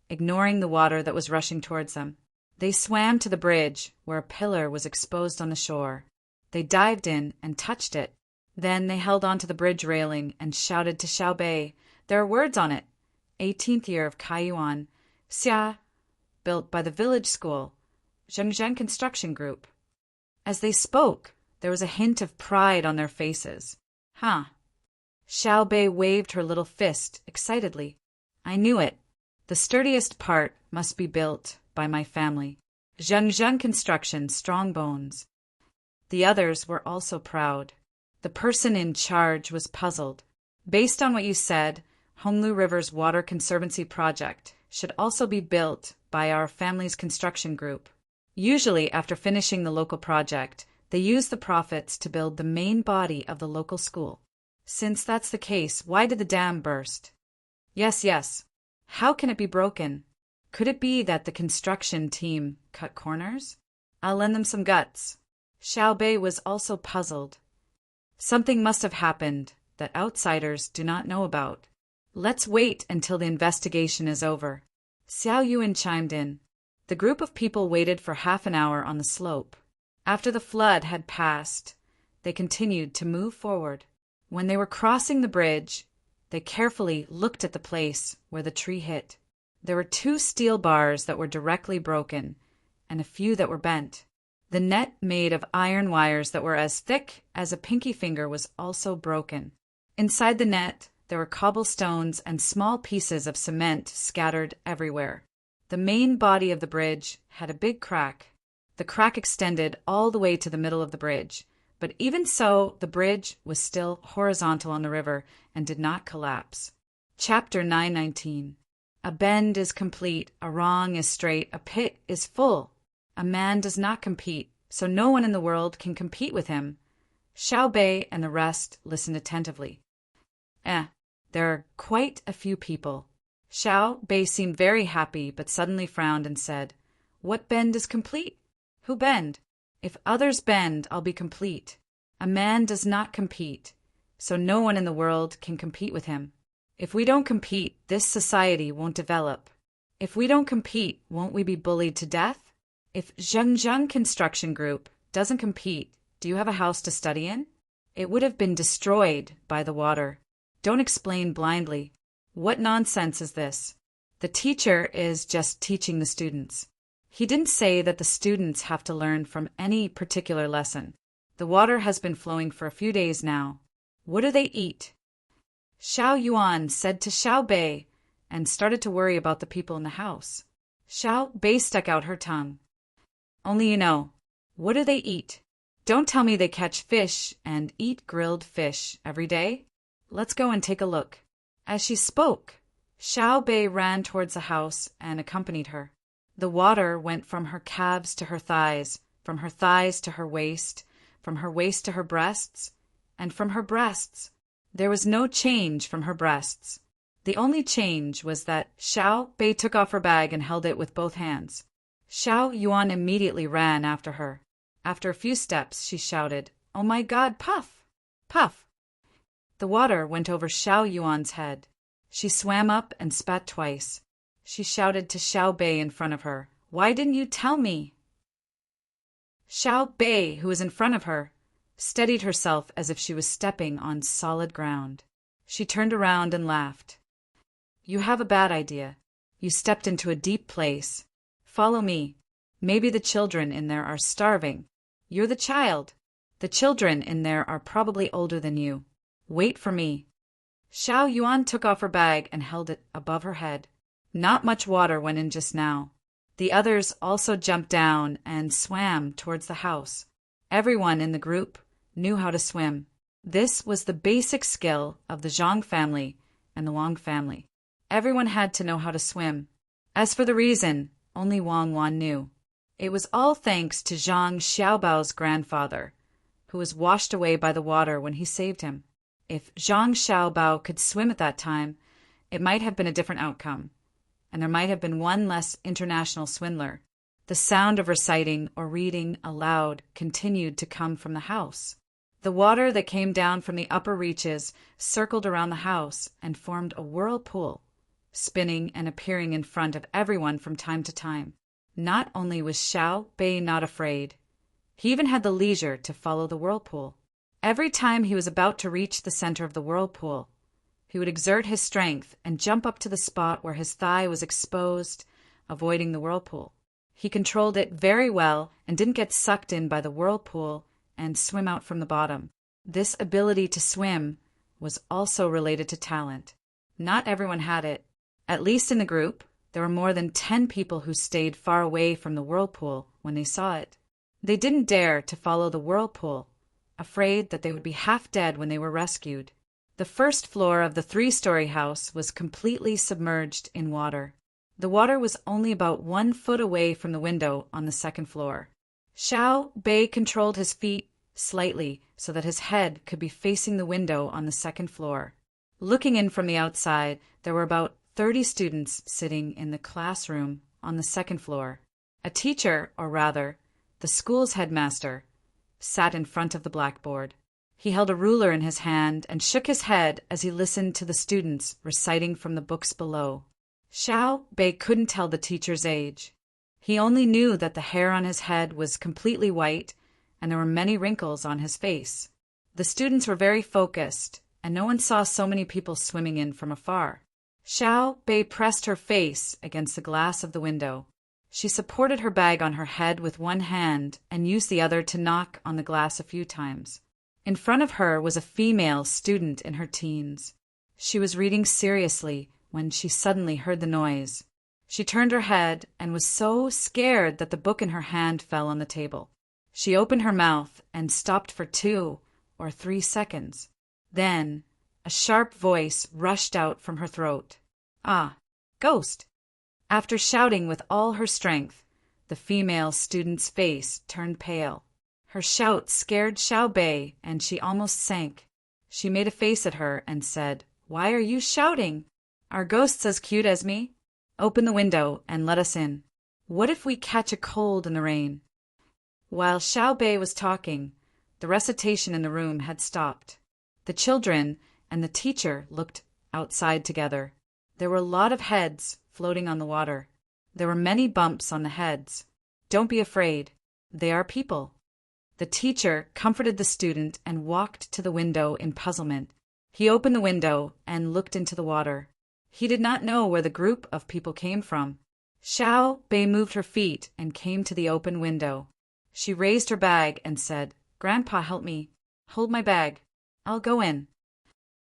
ignoring the water that was rushing towards them. They swam to the bridge, where a pillar was exposed on the shore. They dived in and touched it. Then they held onto the bridge railing and shouted to Xiaobei, "There are words on it. 18th year of Kaiyuan, Xia, built by the village school, Zhengzheng Construction Group." As they spoke, there was a hint of pride on their faces. Huh. Xiaobei waved her little fist excitedly. "I knew it. The sturdiest part must be built by my family. Zhengzheng Construction, strong bones." The others were also proud. The person in charge was puzzled. "Based on what you said, Honglu River's Water Conservancy project should also be built by our family's construction group. Usually, after finishing the local project, they use the profits to build the main body of the local school. Since that's the case, why did the dam burst?" Yes. How can it be broken? Could it be that the construction team cut corners? I'll lend them some guts." Xiaobei was also puzzled. Something must have happened that outsiders do not know about. "Let's wait until the investigation is over." Xiao Yuan chimed in. The group of people waited for half an hour on the slope. After the flood had passed, they continued to move forward. When they were crossing the bridge, they carefully looked at the place where the tree hit. There were 2 steel bars that were directly broken, and a few that were bent. The net made of iron wires that were as thick as a pinky finger was also broken. Inside the net, there were cobblestones and small pieces of cement scattered everywhere. The main body of the bridge had a big crack. The crack extended all the way to the middle of the bridge, but even so, the bridge was still horizontal on the river and did not collapse. Chapter 919. A bend is complete, a wrong is straight, a pit is full. A man does not compete, so no one in the world can compete with him. Xiaobei and the rest listened attentively. There are quite a few people. Xiaobei seemed very happy, but suddenly frowned and said, "What bend is complete? Who bend? If others bend, I'll be complete. A man does not compete, so no one in the world can compete with him. If we don't compete, this society won't develop. If we don't compete, won't we be bullied to death? If Zhengzheng Construction Group doesn't compete, do you have a house to study in? It would have been destroyed by the water. Don't explain blindly. What nonsense is this? The teacher is just teaching the students. He didn't say that the students have to learn from any particular lesson. The water has been flowing for a few days now. What do they eat? Xiao Yuan said to Xiao Bei and started to worry about the people in the house. Xiao Bei stuck out her tongue. Only you know. What do they eat? Don't tell me they catch fish and eat grilled fish every day. Let's go and take a look. As she spoke, Xiao Bei ran towards the house and accompanied her. The water went from her calves to her thighs, from her thighs to her waist, from her waist to her breasts, and from her breasts. There was no change from her breasts. The only change was that Xiao Bei took off her bag and held it with both hands. Xiao Yuan immediately ran after her. After a few steps, she shouted, "Oh my God, Puff! Puff!" The water went over Xiao Yuan's head. She swam up and spat twice. She shouted to Xiao Bei in front of her, "Why didn't you tell me?" Xiao Bei, who was in front of her, steadied herself as if she was stepping on solid ground. She turned around and laughed. "You have a bad idea. You stepped into a deep place. Follow me. Maybe the children in there are starving. You're the child. The children in there are probably older than you. Wait for me." Xiao Yuan took off her bag and held it above her head. Not much water went in just now. The others also jumped down and swam towards the house. Everyone in the group knew how to swim. This was the basic skill of the Zhang family and the Wang family. Everyone had to know how to swim. As for the reason, only Wang Wan knew. It was all thanks to Zhang Xiaobao's grandfather, who was washed away by the water when he saved him. If Zhang Xiaobao could swim at that time, it might have been a different outcome, and there might have been one less international swindler. The sound of reciting or reading aloud continued to come from the house. The water that came down from the upper reaches circled around the house and formed a whirlpool, spinning and appearing in front of everyone from time to time. Not only was Xiao Bei not afraid, he even had the leisure to follow the whirlpool. Every time he was about to reach the center of the whirlpool, he would exert his strength and jump up to the spot where his thigh was exposed, avoiding the whirlpool. He controlled it very well and didn't get sucked in by the whirlpool and swim out from the bottom. This ability to swim was also related to talent. Not everyone had it. At least in the group, there were more than 10 people who stayed far away from the whirlpool when they saw it. They didn't dare to follow the whirlpool, afraid that they would be half dead when they were rescued. The first floor of the 3-story house was completely submerged in water. The water was only about 1 foot away from the window on the second floor. Xiao Bei controlled his feet slightly so that his head could be facing the window on the second floor. Looking in from the outside, there were about 30 students sitting in the classroom on the second floor. A teacher, or rather, the school's headmaster, sat in front of the blackboard. He held a ruler in his hand and shook his head as he listened to the students reciting from the books below. Xiao Bei couldn't tell the teacher's age. He only knew that the hair on his head was completely white and there were many wrinkles on his face. The students were very focused, and no one saw so many people swimming in from afar. Xiao Bei pressed her face against the glass of the window. She supported her bag on her head with one hand and used the other to knock on the glass a few times. In front of her was a female student in her teens. She was reading seriously when she suddenly heard the noise. She turned her head and was so scared that the book in her hand fell on the table. She opened her mouth and stopped for 2 or 3 seconds. Then a sharp voice rushed out from her throat. "Ah, ghost!" After shouting with all her strength, the female student's face turned pale. Her shout scared Xiao Bei, and she almost sank. She made a face at her and said, "Why are you shouting? Are ghosts as cute as me? Open the window and let us in. What if we catch a cold in the rain?" While Xiao Bei was talking, the recitation in the room had stopped. The children and the teacher looked outside together. There were a lot of heads floating on the water. There were many bumps on the heads. Don't be afraid. They are people. The teacher comforted the student and walked to the window in puzzlement. He opened the window and looked into the water. He did not know where the group of people came from. Xiao Bei moved her feet and came to the open window. She raised her bag and said, "Grandpa, help me. Hold my bag. I'll go in."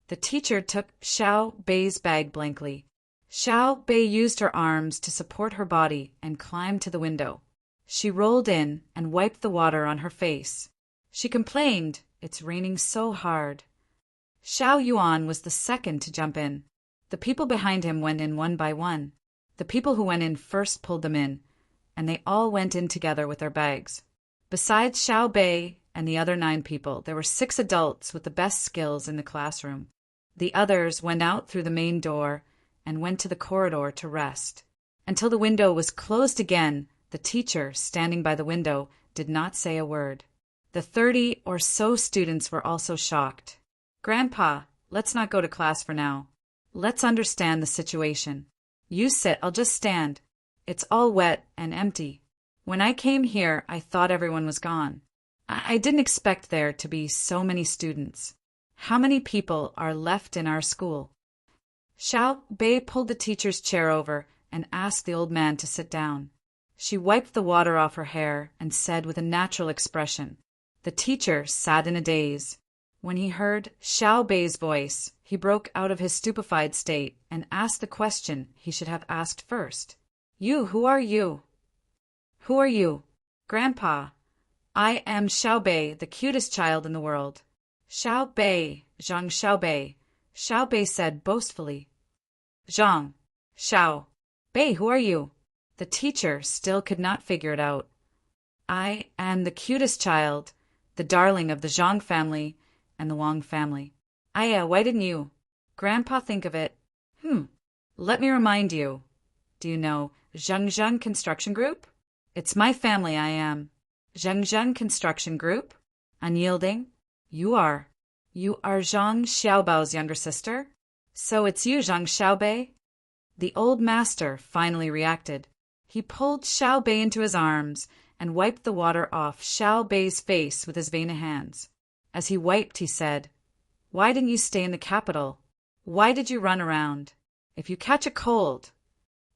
The teacher took Xiao Bei's bag blankly. Xiao Bei used her arms to support her body and climbed to the window. She rolled in and wiped the water on her face. She complained, "It's raining so hard." Xiao Yuan was the second to jump in. The people behind him went in one by one. The people who went in first pulled them in, and they all went in together with their bags. Besides Xiao Bei and the other 9 people, there were 6 adults with the best skills in the classroom. The others went out through the main door and went to the corridor to rest. Until the window was closed again, the teacher, standing by the window, did not say a word. The 30 or so students were also shocked. "Grandpa, let's not go to class for now. Let's understand the situation. You sit, I'll just stand. It's all wet and empty. When I came here, I thought everyone was gone. I didn't expect there to be so many students. How many people are left in our school?" Xiao Bei pulled the teacher's chair over and asked the old man to sit down. She wiped the water off her hair and said with a natural expression. The teacher sat in a daze. When he heard Xiao Bei's voice, he broke out of his stupefied state and asked the question he should have asked first. Who are you? Who are you?" "Grandpa, I am Xiao Bei, the cutest child in the world." "Xiao Bei, Zhang Xiao Bei," Xiao Bei said boastfully. "Zhang, Xiao Bei, who are you?" The teacher still could not figure it out. "I am the cutest child, the darling of the Zhang family and the Wang family." Why didn't you?" "Grandpa, think of it." Let me remind you. Do you know Zhang Construction Group? It's my family, I am. Zhang Construction Group? Unyielding? You are Zhang Xiaobao's younger sister? So it's you, Zhang Xiaobei? The old master finally reacted. He pulled Xiao Bei into his arms and wiped the water off Xiao Bei's face with his veiny hands. As he wiped, he said, "Why didn't you stay in the capital? Why did you run around? If you catch a cold..."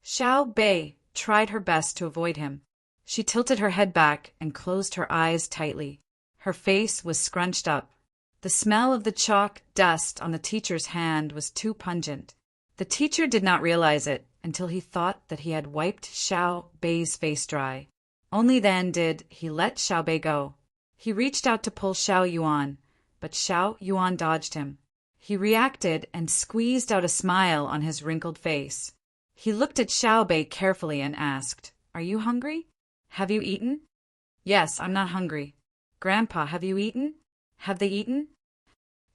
Xiao Bei tried her best to avoid him. She tilted her head back and closed her eyes tightly. Her face was scrunched up. The smell of the chalk dust on the teacher's hand was too pungent. The teacher did not realize it until he thought that he had wiped Xiao Bei's face dry. Only then did he let Xiao Bei go. He reached out to pull Xiao Yuan, but Xiao Yuan dodged him. He reacted and squeezed out a smile on his wrinkled face. He looked at Xiao Bei carefully and asked, "Are you hungry? Have you eaten?" "Yes, I'm not hungry." "Grandpa, have you eaten? Have they eaten?"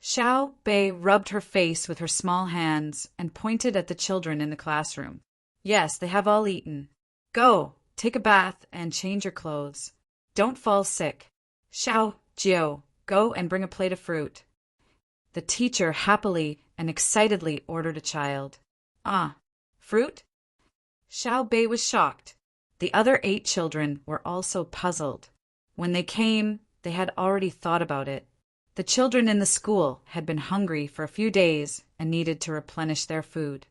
Xiao Bei rubbed her face with her small hands and pointed at the children in the classroom. "Yes, they have all eaten. Go, take a bath and change your clothes. Don't fall sick. Xiao Jiu, go and bring a plate of fruit." The teacher happily and excitedly ordered a child. "Ah, fruit?" Xiao Bei was shocked. The other 8 children were also puzzled. When they came, they had already thought about it. The children in the school had been hungry for a few days and needed to replenish their food.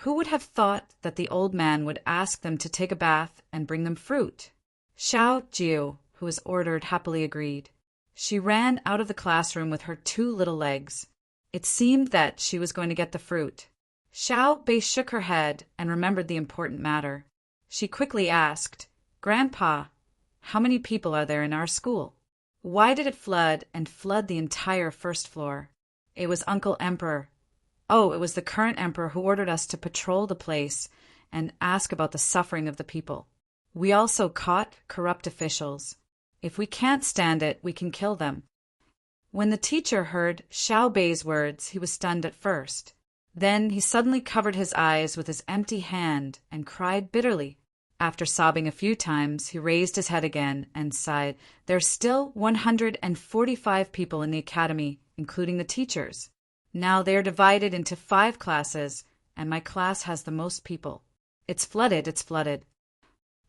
Who would have thought that the old man would ask them to take a bath and bring them fruit? Xiao Jiu, who was ordered, happily agreed. She ran out of the classroom with her 2 little legs. It seemed that she was going to get the fruit. Xiao Bei shook her head and remembered the important matter. She quickly asked, "Grandpa, how many people are there in our school? Why did it flood and flood the entire first floor?" "It was Uncle Emperor. Oh, it was the current emperor who ordered us to patrol the place and ask about the suffering of the people. We also caught corrupt officials. If we can't stand it, we can kill them." When the teacher heard Xiao Bei's words, he was stunned at first. Then he suddenly covered his eyes with his empty hand and cried bitterly. After sobbing a few times, he raised his head again and sighed. "There's still 145 people in the academy, including the teachers. Now they are divided into 5 classes, and my class has the most people. It's flooded.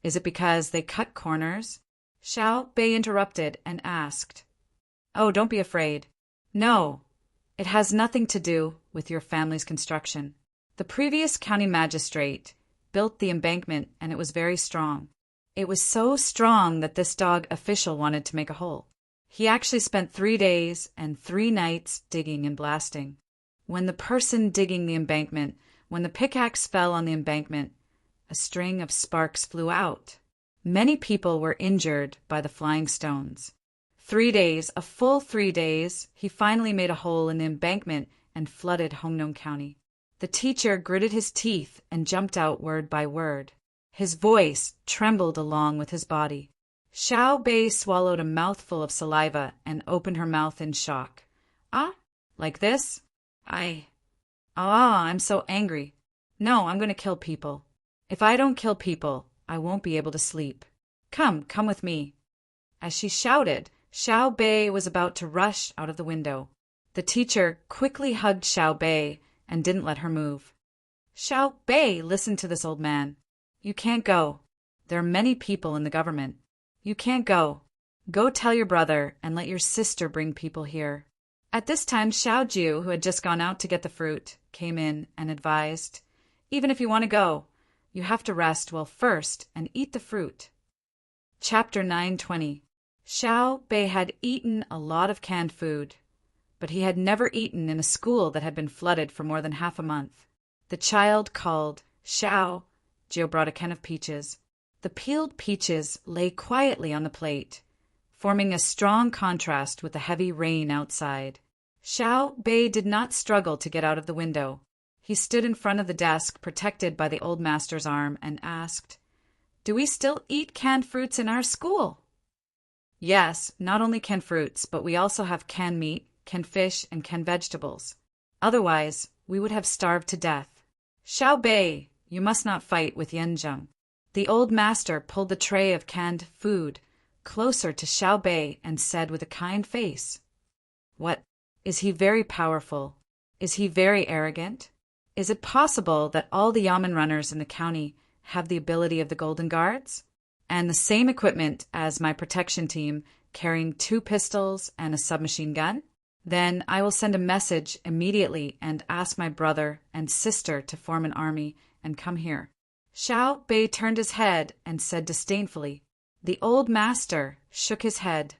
Is it because they cut corners?" Xiao Bei interrupted and asked, "Oh, don't be afraid. No, it has nothing to do with your family's construction. The previous county magistrate built the embankment, and it was very strong. It was so strong that this dog official wanted to make a hole. He actually spent 3 days and 3 nights digging and blasting. When the person digging the embankment, when the pickaxe fell on the embankment, a string of sparks flew out. Many people were injured by the flying stones. 3 days, a full 3 days, he finally made a hole in the embankment and flooded Hongnon County. The teacher gritted his teeth and jumped out word by word. His voice trembled along with his body. Xiao Bei swallowed a mouthful of saliva and opened her mouth in shock. Ah, like this? I'm so angry. No, I'm going to kill people. If I don't kill people, I won't be able to sleep. Come with me. As she shouted, Xiao Bei was about to rush out of the window. The teacher quickly hugged Xiao Bei and didn't let her move. Xiao Bei listened to this old man. You can't go. There are many people in the government. You can't go. Go tell your brother and let your sister bring people here. At this time, Xiao Ju, who had just gone out to get the fruit, came in and advised, even if you want to go, you have to rest well first and eat the fruit. Chapter 9:20. Xiao Bei had eaten a lot of canned food, but he had never eaten in a school that had been flooded for more than half a month. The child called, Xiao. Jiu brought a can of peaches. The peeled peaches lay quietly on the plate, forming a strong contrast with the heavy rain outside. Xiao Bei did not struggle to get out of the window. He stood in front of the desk, protected by the old master's arm, and asked, Do we still eat canned fruits in our school? Yes, not only canned fruits, but we also have canned meat, canned fish, and canned vegetables. Otherwise, we would have starved to death. Xiao Bei, you must not fight with Yanzheng. The old master pulled the tray of canned food closer to Xiao Bei and said with a kind face, What? Is he very powerful? Is he very arrogant? Is it possible that all the yamen runners in the county have the ability of the Golden Guards? And the same equipment as my protection team, carrying 2 pistols and a submachine gun? Then I will send a message immediately and ask my brother and sister to form an army and come here. Xiao Bei turned his head and said disdainfully. The old master shook his head.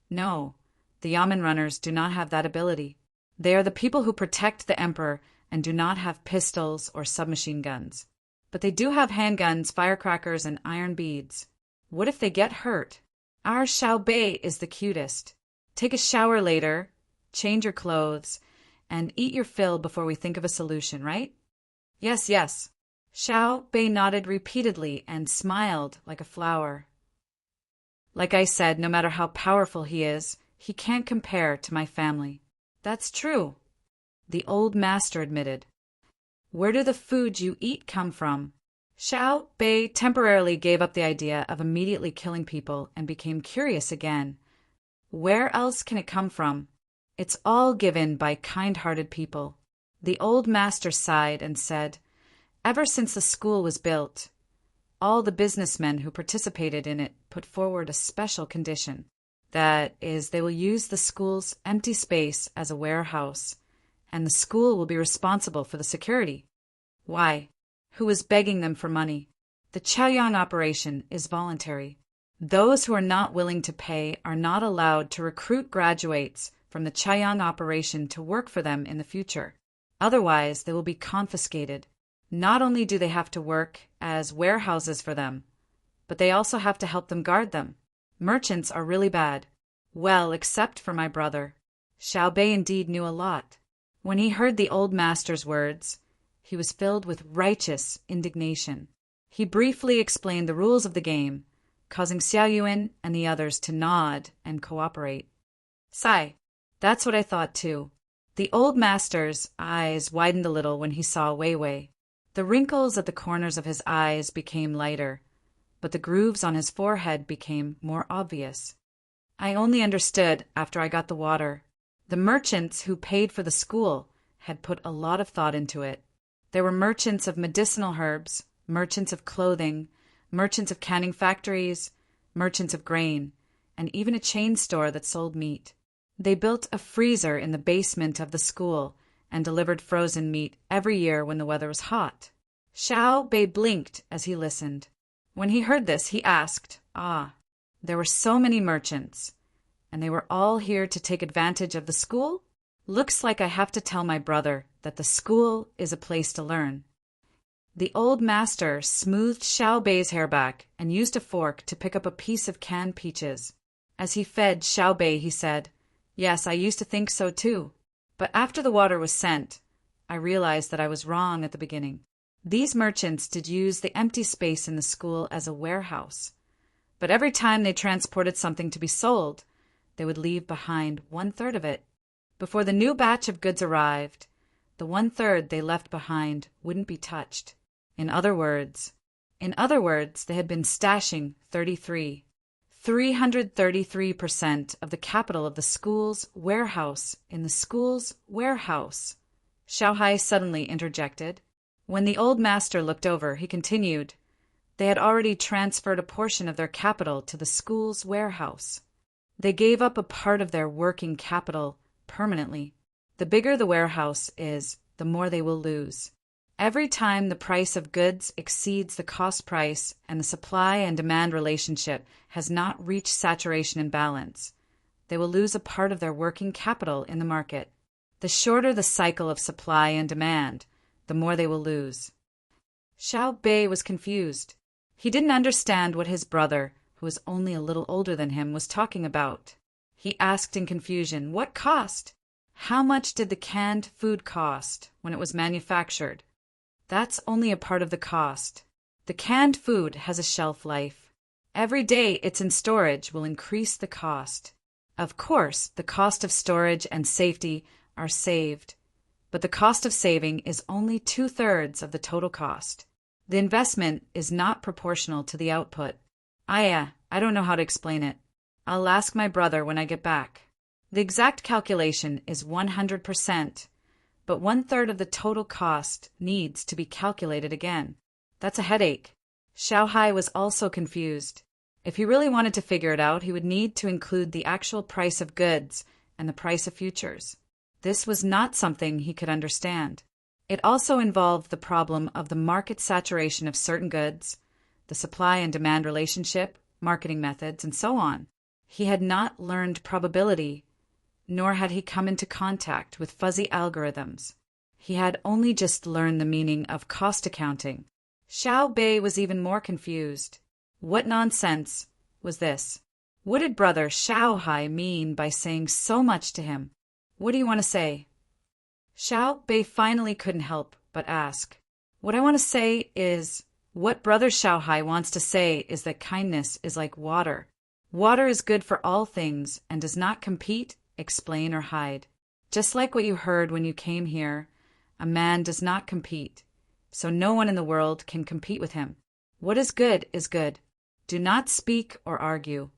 No, the yamen runners do not have that ability. They are the people who protect the emperor and do not have pistols or submachine guns. But they do have handguns, firecrackers, and iron beads. What if they get hurt? Our Xiao Bei is the cutest. Take a shower later, change your clothes, and eat your fill before we think of a solution, right? Yes. Xiao Bei nodded repeatedly and smiled like a flower. Like I said, no matter how powerful he is, he can't compare to my family. That's true, the old master admitted. Where do the foods you eat come from? Xiao Bei temporarily gave up the idea of immediately killing people and became curious again. Where else can it come from? It's all given by kind-hearted people. The old master sighed and said, Ever since the school was built, all the businessmen who participated in it put forward a special condition. That is, they will use the school's empty space as a warehouse, and the school will be responsible for the security. Why? Who is begging them for money? The Chaoyang operation is voluntary. Those who are not willing to pay are not allowed to recruit graduates from the Chaoyang operation to work for them in the future. Otherwise, they will be confiscated. Not only do they have to work as warehouses for them, but they also have to help them guard them. Merchants are really bad. Well, except for my brother. Xiao Bei indeed knew a lot. When he heard the old master's words, he was filled with righteous indignation. He briefly explained the rules of the game, causing Xiao Yuan and the others to nod and cooperate. Sai, that's what I thought too. The old master's eyes widened a little when he saw Wei Wei. The wrinkles at the corners of his eyes became lighter, but the grooves on his forehead became more obvious. I only understood after I got the water. The merchants who paid for the school had put a lot of thought into it. There were merchants of medicinal herbs, merchants of clothing, merchants of canning factories, merchants of grain, and even a chain store that sold meat. They built a freezer in the basement of the school and delivered frozen meat every year when the weather was hot. Xiao Bei blinked as he listened. When he heard this, he asked, there were so many merchants, and they were all here to take advantage of the school? Looks like I have to tell my brother that the school is a place to learn. The old master smoothed Xiao Bei's hair back and used a fork to pick up a piece of canned peaches. As he fed Xiao Bei, he said, "Yes, I used to think so too. But after the water was sent, I realized that I was wrong at the beginning. These merchants did use the empty space in the school as a warehouse. But every time they transported something to be sold, they would leave behind 1/3 of it. Before the new batch of goods arrived, the 1/3 they left behind wouldn't be touched. In other words, they had been stashing 333% of the capital of the school's warehouse in the school's warehouse." Xiao Hai suddenly interjected. When the old master looked over, he continued, "They had already transferred a portion of their capital to the school's warehouse. They gave up a part of their working capital permanently. The bigger the warehouse is, the more they will lose. Every time the price of goods exceeds the cost price and the supply and demand relationship has not reached saturation and balance, they will lose a part of their working capital in the market. The shorter the cycle of supply and demand, the more they will lose." Xiao Bei was confused. He didn't understand what his brother, who was only a little older than him, was talking about. He asked in confusion, "What cost? How much did the canned food cost when it was manufactured?" "That's only a part of the cost. The canned food has a shelf life. Every day it's in storage will increase the cost. Of course, the cost of storage and safety are saved, but the cost of saving is only 2/3 of the total cost. The investment is not proportional to the output. I don't know how to explain it. I'll ask my brother when I get back. The exact calculation is 100%, but 1/3 of the total cost needs to be calculated again. That's a headache." Xiao Hai was also confused. If he really wanted to figure it out, he would need to include the actual price of goods and the price of futures. This was not something he could understand. It also involved the problem of the market saturation of certain goods, the supply and demand relationship, marketing methods, and so on. He had not learned probability, nor had he come into contact with fuzzy algorithms. He had only just learned the meaning of cost accounting. Xiao Bei was even more confused. What nonsense was this? What did brother Xiao Hai mean by saying so much to him? "What do you want to say?" Xiao Bei finally couldn't help but ask. "What I want to say is, what brother Xiao Hai wants to say is that kindness is like water. Water is good for all things and does not compete, explain, or hide. Just like what you heard when you came here, a man does not compete, so no one in the world can compete with him. What is good is good. Do not speak or argue."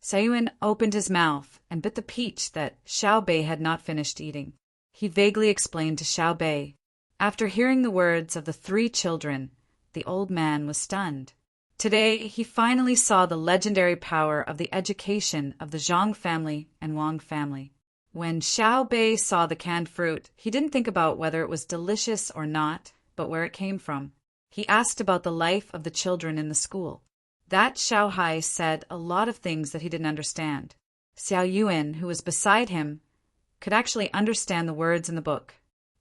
Sayuan opened his mouth and bit the peach that Xiao Bei had not finished eating. He vaguely explained to Xiao Bei. After hearing the words of the 3 children, the old man was stunned. Today, he finally saw the legendary power of the education of the Zhang family and Wang family. When Xiao Bei saw the canned fruit, he didn't think about whether it was delicious or not, but where it came from. He asked about the life of the children in the school. That Xiao Hai said a lot of things that he didn't understand. Xiao Yuan, who was beside him, could actually understand the words in the book.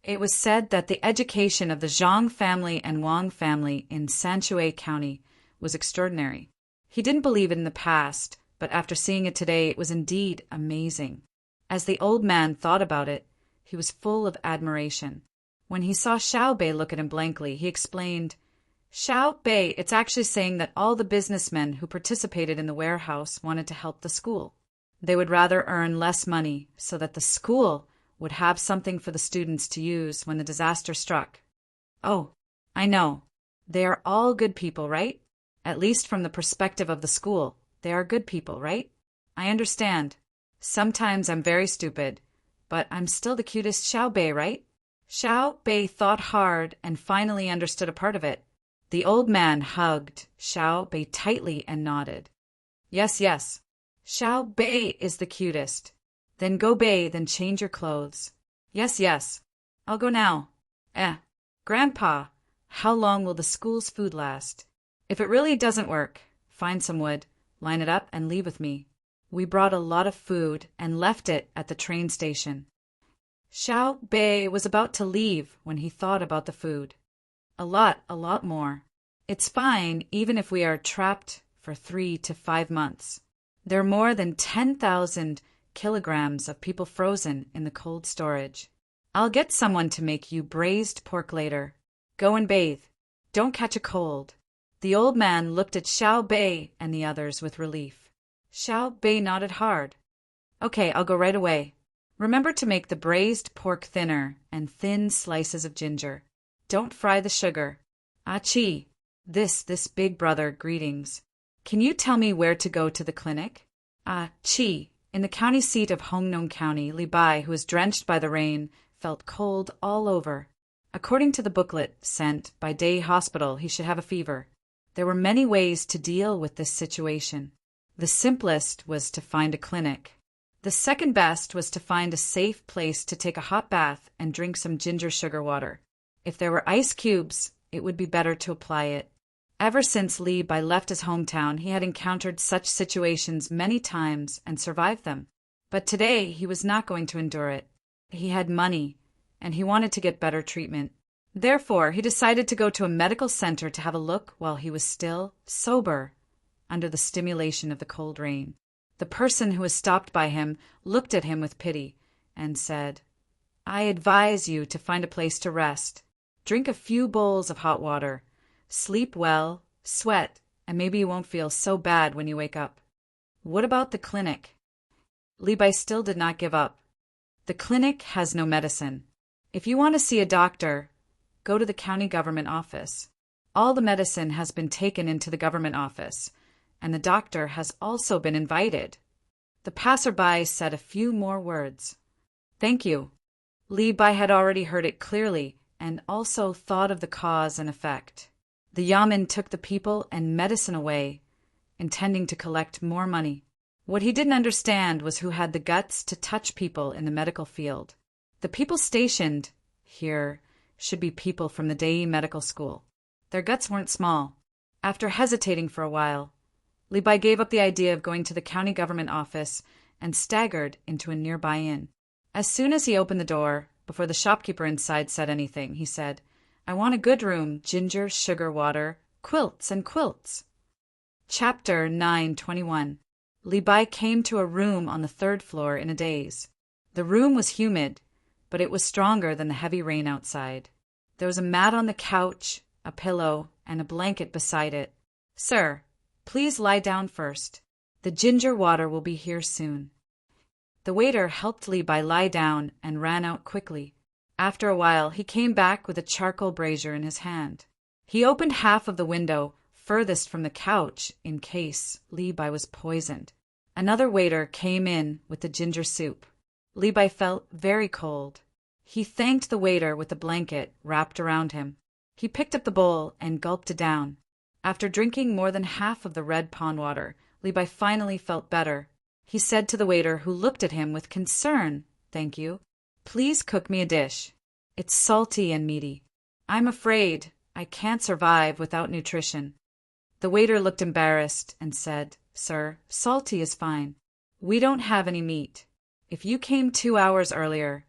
It was said that the education of the Zhang family and Wang family in Sanshui County was extraordinary. He didn't believe it in the past, but after seeing it today, it was indeed amazing. As the old man thought about it, he was full of admiration. When he saw Xiao Bei look at him blankly, he explained, "Xiao Bei, it's actually saying that all the businessmen who participated in the warehouse wanted to help the school. They would rather earn less money so that the school would have something for the students to use when the disaster struck." "Oh, I know. They are all good people, right? At least from the perspective of the school, they are good people, right? I understand. Sometimes I'm very stupid, but I'm still the cutest Xiao Bei, right?" Xiao Bei thought hard and finally understood a part of it. The old man hugged Xiao Bei tightly and nodded. Yes. Xiao Bei is the cutest. Then go bathe and change your clothes." Yes. I'll go now. Grandpa, how long will the school's food last? If it really doesn't work, find some wood, line it up, and leave with me. We brought a lot of food and left it at the train station. Xiao Bei was about to leave when he thought about the food. A lot more. It's fine even if we are trapped for 3 to 5 months. There are more than 10,000 kilograms of people frozen in the cold storage. I'll get someone to make you braised pork later. Go and bathe. Don't catch a cold. The old man looked at Xiao Bei and the others with relief. Xiao Bei nodded hard. Okay, I'll go right away. Remember to make the braised pork thinner and thin slices of ginger. Don't fry the sugar. Chi, this big brother, greetings. Can you tell me where to go to the clinic? Chi, in the county seat of Hongnong County, Li Bai, who was drenched by the rain, felt cold all over. According to the booklet sent by Day Hospital, he should have a fever. There were many ways to deal with this situation. The simplest was to find a clinic. The second best was to find a safe place to take a hot bath and drink some ginger sugar water. If there were ice cubes, it would be better to apply it. Ever since Li Bai left his hometown, he had encountered such situations many times and survived them. But today he was not going to endure it. He had money, and he wanted to get better treatment. Therefore, he decided to go to a medical center to have a look while he was still sober under the stimulation of the cold rain. The person who was stopped by him looked at him with pity and said, I advise you to find a place to rest. Drink a few bowls of hot water. Sleep well, sweat, and maybe you won't feel so bad when you wake up. What about the clinic? Li Bai still did not give up. The clinic has no medicine. If you want to see a doctor, go to the county government office. All the medicine has been taken into the government office, and the doctor has also been invited. The passerby said a few more words. Thank you. Li Bai had already heard it clearly and also thought of the cause and effect. The yamen took the people and medicine away, intending to collect more money. What he didn't understand was who had the guts to touch people in the medical field. The people stationed here should be people from the Dei Medical School. Their guts weren't small. After hesitating for a while, Li Bai gave up the idea of going to the county government office and staggered into a nearby inn. As soon as he opened the door, before the shopkeeper inside said anything, he said, I want a good room, ginger, sugar water, quilts and quilts. Chapter 9:21. Li Bai came to a room on the 3rd floor in a daze. The room was humid, but it was stronger than the heavy rain outside. There was a mat on the couch, a pillow, and a blanket beside it. Sir, please lie down first. The ginger water will be here soon. The waiter helped Li Bai lie down and ran out quickly. After a while, he came back with a charcoal brazier in his hand. He opened half of the window furthest from the couch in case Li Bai was poisoned. Another waiter came in with the ginger soup. Li Bai felt very cold. He thanked the waiter with the blanket wrapped around him. He picked up the bowl and gulped it down. After drinking more than half of the red pond water, Li Bai finally felt better. He said to the waiter, who looked at him with concern, Thank you. Please cook me a dish. It's salty and meaty. I'm afraid I can't survive without nutrition. The waiter looked embarrassed and said, Sir, salty is fine. We don't have any meat. If you came 2 hours earlier,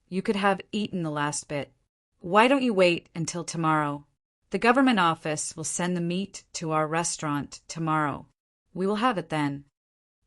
you could have eaten the last bit. Why don't you wait until tomorrow? The government office will send the meat to our restaurant tomorrow. We will have it then.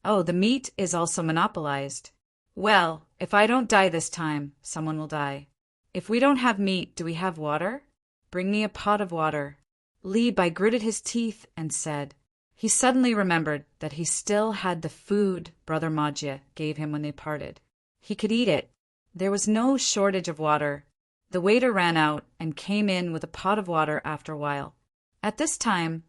Oh, the meat is also monopolized. Well, if I don't die this time, someone will die. If we don't have meat, do we have water? Bring me a pot of water. Li Bai gritted his teeth and said, he suddenly remembered that he still had the food Brother Majie gave him when they parted. He could eat it. There was no shortage of water. The waiter ran out and came in with a pot of water after a while. At this time,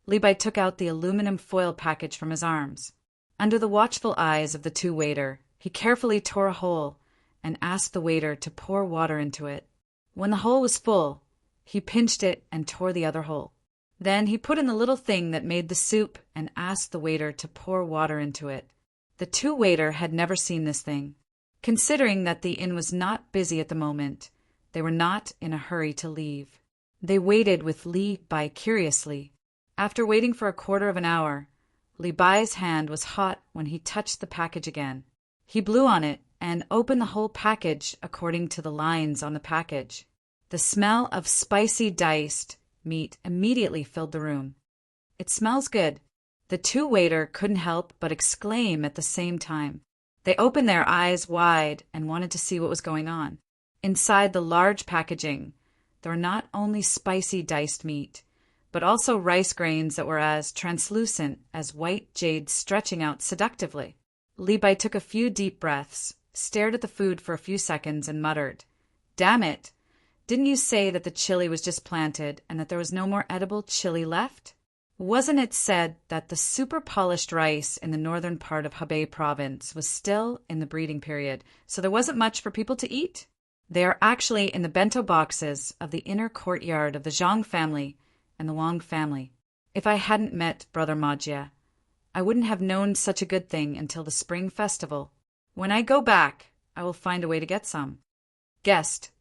Li Bai took out the aluminum foil package from his arms. Under the watchful eyes of the 2 waiters, he carefully tore a hole and asked the waiter to pour water into it. When the hole was full, he pinched it and tore the other hole. Then he put in the little thing that made the soup and asked the waiter to pour water into it. The 2 waiters had never seen this thing. Considering that the inn was not busy at the moment, They were not in a hurry to leave. They waited with Li Bai curiously. After waiting for a quarter of an hour, Li Bai's hand was hot when he touched the package again. He blew on it and opened the whole package according to the lines on the package. The smell of spicy diced meat immediately filled the room. "It smells good." The two waiters couldn't help but exclaim at the same time. They opened their eyes wide and wanted to see what was going on. Inside the large packaging, there were not only spicy diced meat, but also rice grains that were as translucent as white jade stretching out seductively. Li Bai took a few deep breaths, stared at the food for a few seconds, and muttered, "Damn it! Didn't you say that the chili was just planted and that there was no more edible chili left? Wasn't it said that the super polished rice in the northern part of Hebei province was still in the breeding period, so there wasn't much for people to eat? They are actually in the bento boxes of the inner courtyard of the Zhang family and the Wang family. If I hadn't met Brother Majia, I wouldn't have known such a good thing until the spring festival. When I go back, I will find a way to get some." Guest,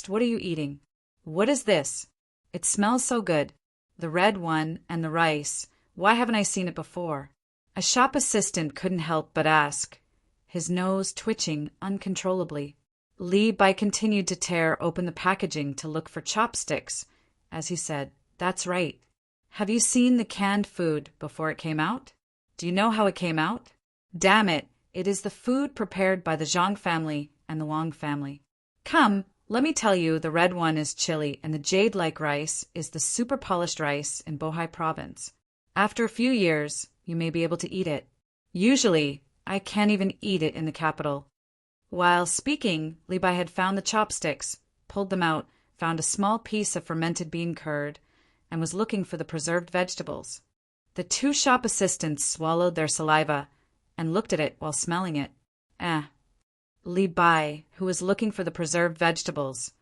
what are you eating?" "What is this? It smells so good. The red one and the rice. Why haven't I seen it before?" A shop assistant couldn't help but ask, his nose twitching uncontrollably. Li Bai continued to tear open the packaging to look for chopsticks, as he said, "That's right. Have you seen the canned food before it came out? Do you know how it came out? Damn it, it is the food prepared by the Zhang family and the Wang family. Come, let me tell you, the red one is chili and the jade-like rice is the super polished rice in Bohai province. After a few years, you may be able to eat it. Usually, I can't even eat it in the capital." While speaking, Li Bai had found the chopsticks, pulled them out, found a small piece of fermented bean curd, and was looking for the preserved vegetables. The two shop assistants swallowed their saliva and looked at it while smelling it. Li Bai, who was looking for the preserved vegetables,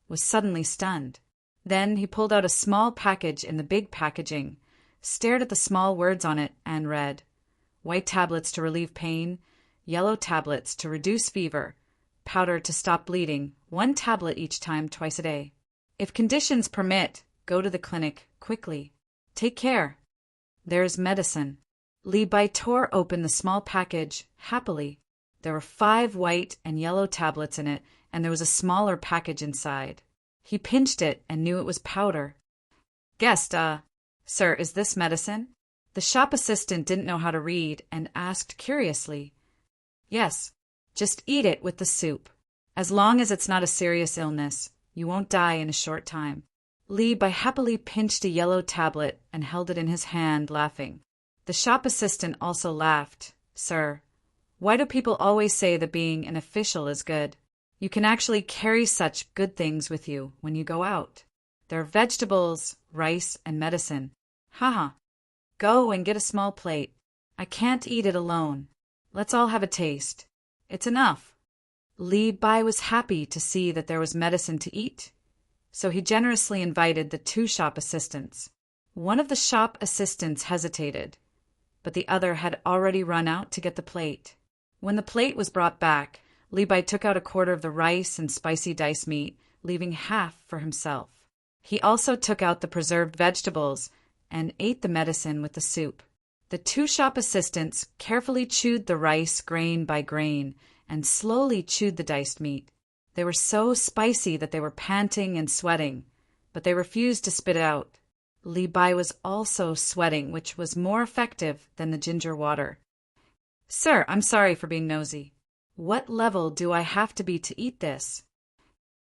was suddenly stunned. Then he pulled out a small package in the big packaging, stared at the small words on it, and read, "White tablets to relieve pain, yellow tablets to reduce fever, powder to stop bleeding, 1 tablet each time twice a day. If conditions permit, go to the clinic quickly. Take care. There's medicine." Li Bai tore open the small package happily. There were 5 white and yellow tablets in it, and there was a smaller package inside. He pinched it and knew it was powder. "Guest, sir, is this medicine?" The shop assistant didn't know how to read and asked curiously. "Yes, just eat it with the soup. As long as it's not a serious illness, you won't die in a short time." Li Bai happily pinched a yellow tablet and held it in his hand, laughing. The shop assistant also laughed. "Sir, why do people always say that being an official is good? You can actually carry such good things with you when you go out. There are vegetables, rice, and medicine. Haha. Go and get a small plate. I can't eat it alone. Let's all have a taste. It's enough." Li Bai was happy to see that there was medicine to eat, so he generously invited the 2 shop assistants. One of the shop assistants hesitated, but the other had already run out to get the plate. When the plate was brought back, Li Bai took out a quarter of the rice and spicy diced meat, leaving half for himself. He also took out the preserved vegetables and ate the medicine with the soup. The 2 shop assistants carefully chewed the rice grain by grain and slowly chewed the diced meat. They were so spicy that they were panting and sweating, but they refused to spit it out. Li Bai was also sweating, which was more effective than the ginger water. "Sir, I'm sorry for being nosy. What level do I have to be to eat this?"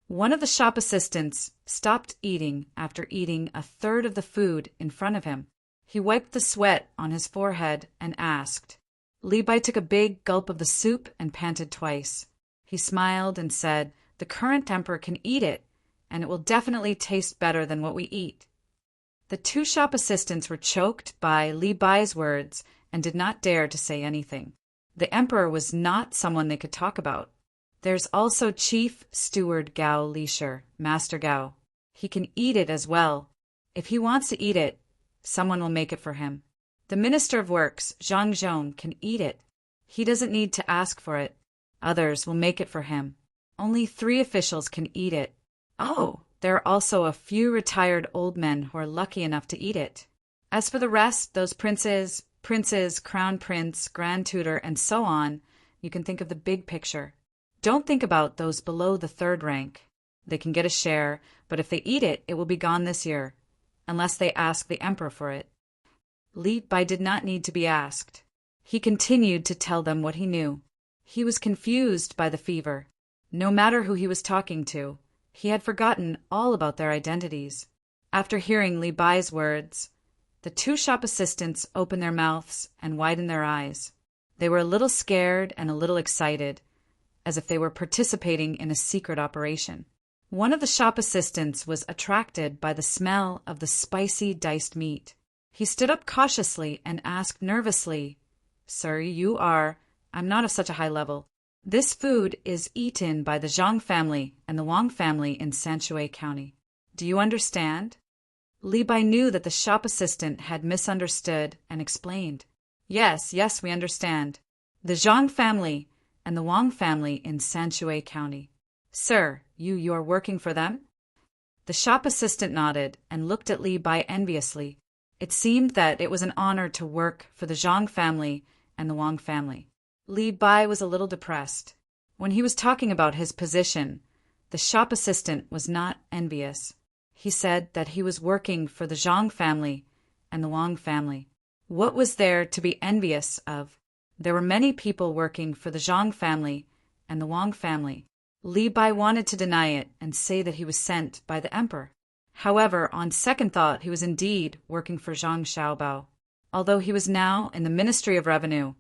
One of the shop assistants stopped eating after eating a third of the food in front of him. He wiped the sweat on his forehead and asked. Li Bai took a big gulp of the soup and panted twice. He smiled and said, "The current emperor can eat it, and it will definitely taste better than what we eat." The 2 shop assistants were choked by Li Bai's words and did not dare to say anything. The emperor was not someone they could talk about. There's also Chief Steward Gao Lisher, Master Gao. He can eat it as well. If he wants to eat it, someone will make it for him. The Minister of Works, Zhang Zhong, can eat it. He doesn't need to ask for it. Others will make it for him. Only 3 officials can eat it. Oh, there are also a few retired old men who are lucky enough to eat it. As for the rest, those princes, crown prince, grand tutor, and so on, you can think of the big picture. Don't think about those below the third rank. They can get a share, but if they eat it, it will be gone this year, unless they ask the emperor for it. Li Bai did not need to be asked. He continued to tell them what he knew. He was confused by the fever. No matter who he was talking to, he had forgotten all about their identities. After hearing Li Bai's words, the two shop assistants opened their mouths and widened their eyes. They were a little scared and a little excited, as if they were participating in a secret operation. One of the shop assistants was attracted by the smell of the spicy diced meat. He stood up cautiously and asked nervously, "Sir, I'm not of such a high level. This food is eaten by the Zhang family and the Wang family in Sanshui County. Do you understand?" Li Bai knew that the shop assistant had misunderstood and explained. Yes, we understand. The Zhang family and the Wang family in Sanshui County. Sir, you are working for them? The shop assistant nodded and looked at Li Bai enviously. It seemed that it was an honor to work for the Zhang family and the Wang family. Li Bai was a little depressed. When he was talking about his position, the shop assistant was not envious. He said that he was working for the Zhang family and the Wang family. What was there to be envious of? There were many people working for the Zhang family and the Wang family. Li Bai wanted to deny it and say that he was sent by the emperor. However, on second thought, he was indeed working for Zhang Xiaobao. Although he was now in the Ministry of Revenue,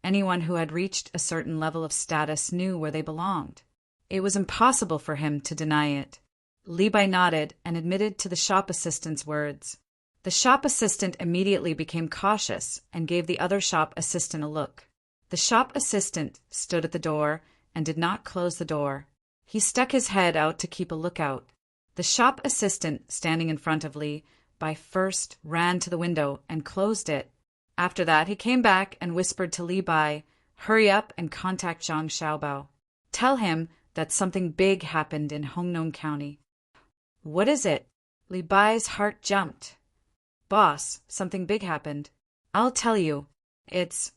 anyone who had reached a certain level of status knew where they belonged. It was impossible for him to deny it. Li Bai nodded and admitted to the shop assistant's words. The shop assistant immediately became cautious and gave the other shop assistant a look. The shop assistant stood at the door and did not close the door. He stuck his head out to keep a lookout. The shop assistant, standing in front of Li Bai, first ran to the window and closed it. After that, he came back and whispered to Li Bai, "Hurry up and contact Zhang Xiaobao. Tell him that something big happened in Hongnong County." "What is it?" Li Bai's heart jumped. "Boss, something big happened. I'll tell you. It's—"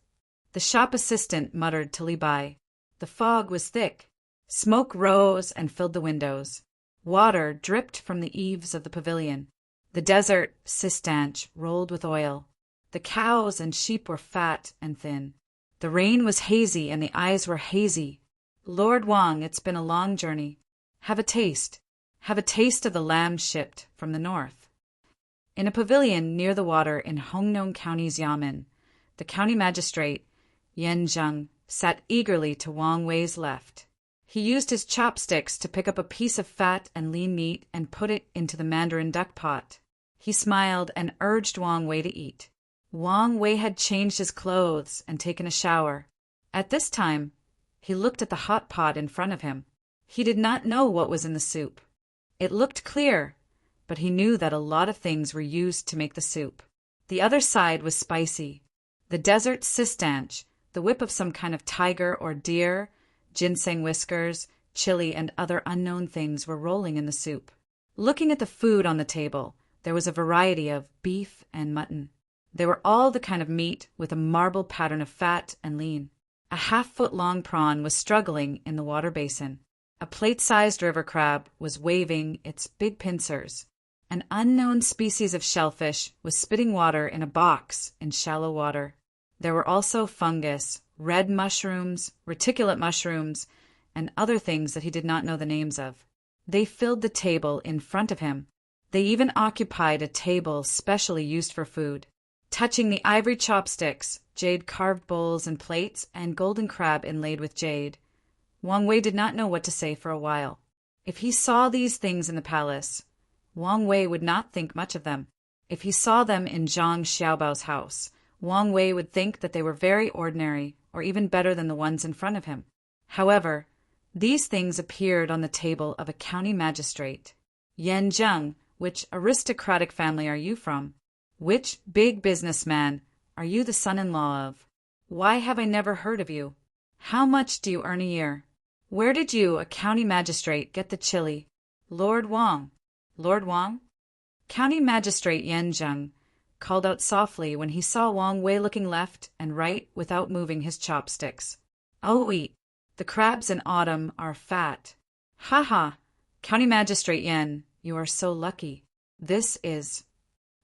The shop assistant muttered to Li Bai. The fog was thick. Smoke rose and filled the windows. Water dripped from the eaves of the pavilion. The desert, stanch, rolled with oil. The cows and sheep were fat and thin. The rain was hazy and the eyes were hazy. "Lord Wang, it's been a long journey. Have a taste. Have a taste of the lamb shipped from the north." In a pavilion near the water in Hongnong County's Yamen, the county magistrate, Yan Zheng, sat eagerly to Wang Wei's left. He used his chopsticks to pick up a piece of fat and lean meat and put it into the mandarin duck pot. He smiled and urged Wang Wei to eat. Wang Wei had changed his clothes and taken a shower. At this time, he looked at the hot pot in front of him. He did not know what was in the soup. It looked clear, but he knew that a lot of things were used to make the soup. The other side was spicy. The desert sistanch, the whip of some kind of tiger or deer, ginseng whiskers, chili, and other unknown things were rolling in the soup. Looking at the food on the table, there was a variety of beef and mutton. They were all the kind of meat with a marble pattern of fat and lean. A half-foot-long prawn was struggling in the water basin. A plate-sized river crab was waving its big pincers. An unknown species of shellfish was spitting water in a box in shallow water. There were also fungus, red mushrooms, reticulate mushrooms, and other things that he did not know the names of. They filled the table in front of him. They even occupied a table specially used for food. Touching the ivory chopsticks, jade-carved bowls and plates, and golden crab inlaid with jade, Wang Wei did not know what to say for a while. If he saw these things in the palace, Wang Wei would not think much of them. If he saw them in Zhang Xiaobao's house, Wang Wei would think that they were very ordinary, or even better than the ones in front of him. However, these things appeared on the table of a county magistrate. "Yan Zheng, which aristocratic family are you from? Which big businessman are you the son-in-law of? Why have I never heard of you? How much do you earn a year? Where did you, a county magistrate, get the chili? Lord Wang! Lord Wang! County Magistrate Yan Zheng called out softly when he saw Wang Wei looking left and right without moving his chopsticks. "I'll eat. The crabs in autumn are fat." "Ha ha! County Magistrate Yan, you are so lucky. This is—"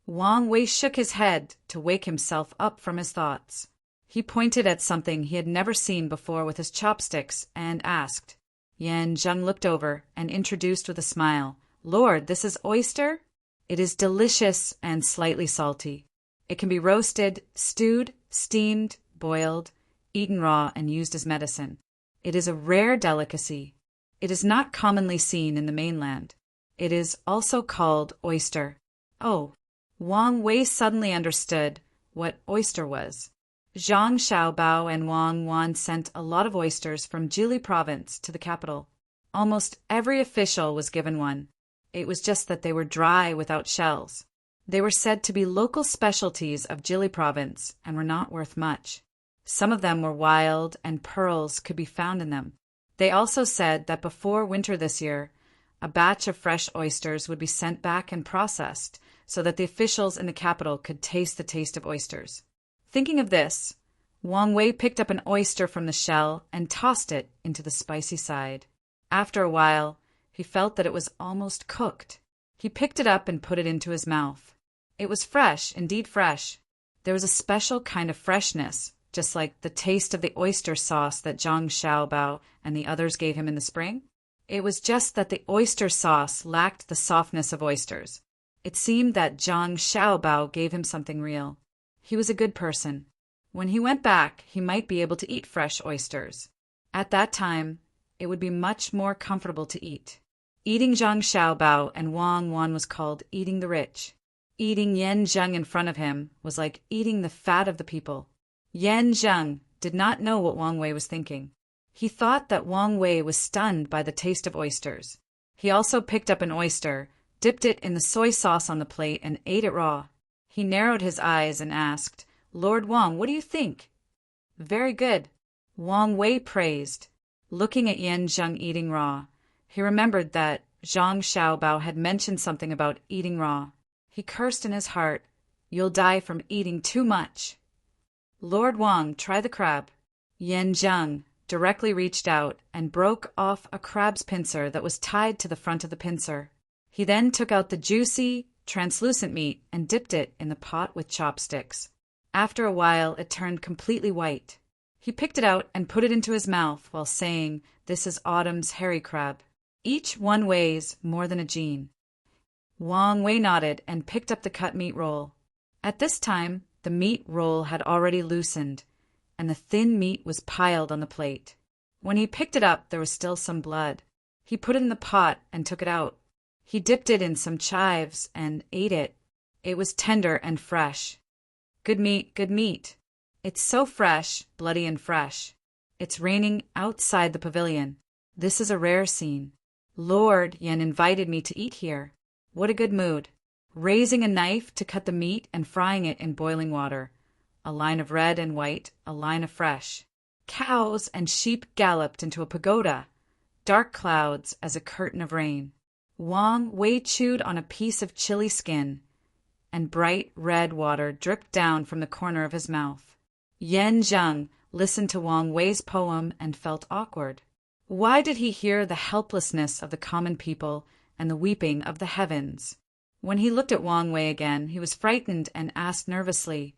Wang Wei shook his head to wake himself up from his thoughts. He pointed at something he had never seen before with his chopsticks and asked. Yan Zheng looked over and introduced with a smile, "Lord, this is oyster? It is delicious and slightly salty. It can be roasted, stewed, steamed, boiled, eaten raw, and used as medicine. It is a rare delicacy. It is not commonly seen in the mainland. It is also called oyster." Oh, Wang Wei suddenly understood what oyster was. Zhang Xiaobao and Wang Wan sent a lot of oysters from Jili province to the capital. Almost every official was given one. It was just that they were dry without shells. They were said to be local specialties of Jili province and were not worth much. Some of them were wild and pearls could be found in them. They also said that before winter this year, a batch of fresh oysters would be sent back and processed so that the officials in the capital could taste the taste of oysters. Thinking of this, Wang Wei picked up an oyster from the shell and tossed it into the spicy side. After a while, he felt that it was almost cooked. He picked it up and put it into his mouth. It was fresh, indeed fresh. There was a special kind of freshness, just like the taste of the oyster sauce that Zhang Xiaobao and the others gave him in the spring. It was just that the oyster sauce lacked the softness of oysters. It seemed that Zhang Xiaobao gave him something real. He was a good person. When he went back, he might be able to eat fresh oysters. At that time, it would be much more comfortable to eat. Eating Zhang Xiaobao and Wang Wan was called eating the rich. Eating Yan Zheng in front of him was like eating the fat of the people. Yan Zheng did not know what Wang Wei was thinking. He thought that Wang Wei was stunned by the taste of oysters. He also picked up an oyster, dipped it in the soy sauce on the plate, and ate it raw. He narrowed his eyes and asked, "Lord Wang, what do you think?" "Very good," Wang Wei praised. Looking at Yan Zheng eating raw, he remembered that Zhang Xiaobao had mentioned something about eating raw. He cursed in his heart, "You'll die from eating too much." "Lord Wang, try the crab." Yan Zheng directly reached out and broke off a crab's pincer that was tied to the front of the pincer. He then took out the juicy, translucent meat and dipped it in the pot with chopsticks. After a while, it turned completely white. He picked it out and put it into his mouth while saying, "This is autumn's hairy crab. Each one weighs more than a jean." Wang Wei nodded and picked up the cut meat roll. At this time, the meat roll had already loosened, and the thin meat was piled on the plate. When he picked it up, there was still some blood. He put it in the pot and took it out. He dipped it in some chives and ate it. It was tender and fresh. Good meat, good meat. It's so fresh, bloody and fresh. It's raining outside the pavilion. This is a rare scene. Lord Yan invited me to eat here. What a good mood. Raising a knife to cut the meat and frying it in boiling water. A line of red and white, a line of fresh. Cows and sheep galloped into a pagoda. Dark clouds as a curtain of rain. Wang Wei chewed on a piece of chili skin, and bright red water dripped down from the corner of his mouth. Yan Zheng listened to Wang Wei's poem and felt awkward. Why did he hear the helplessness of the common people and the weeping of the heavens? When he looked at Wang Wei again, he was frightened and asked nervously,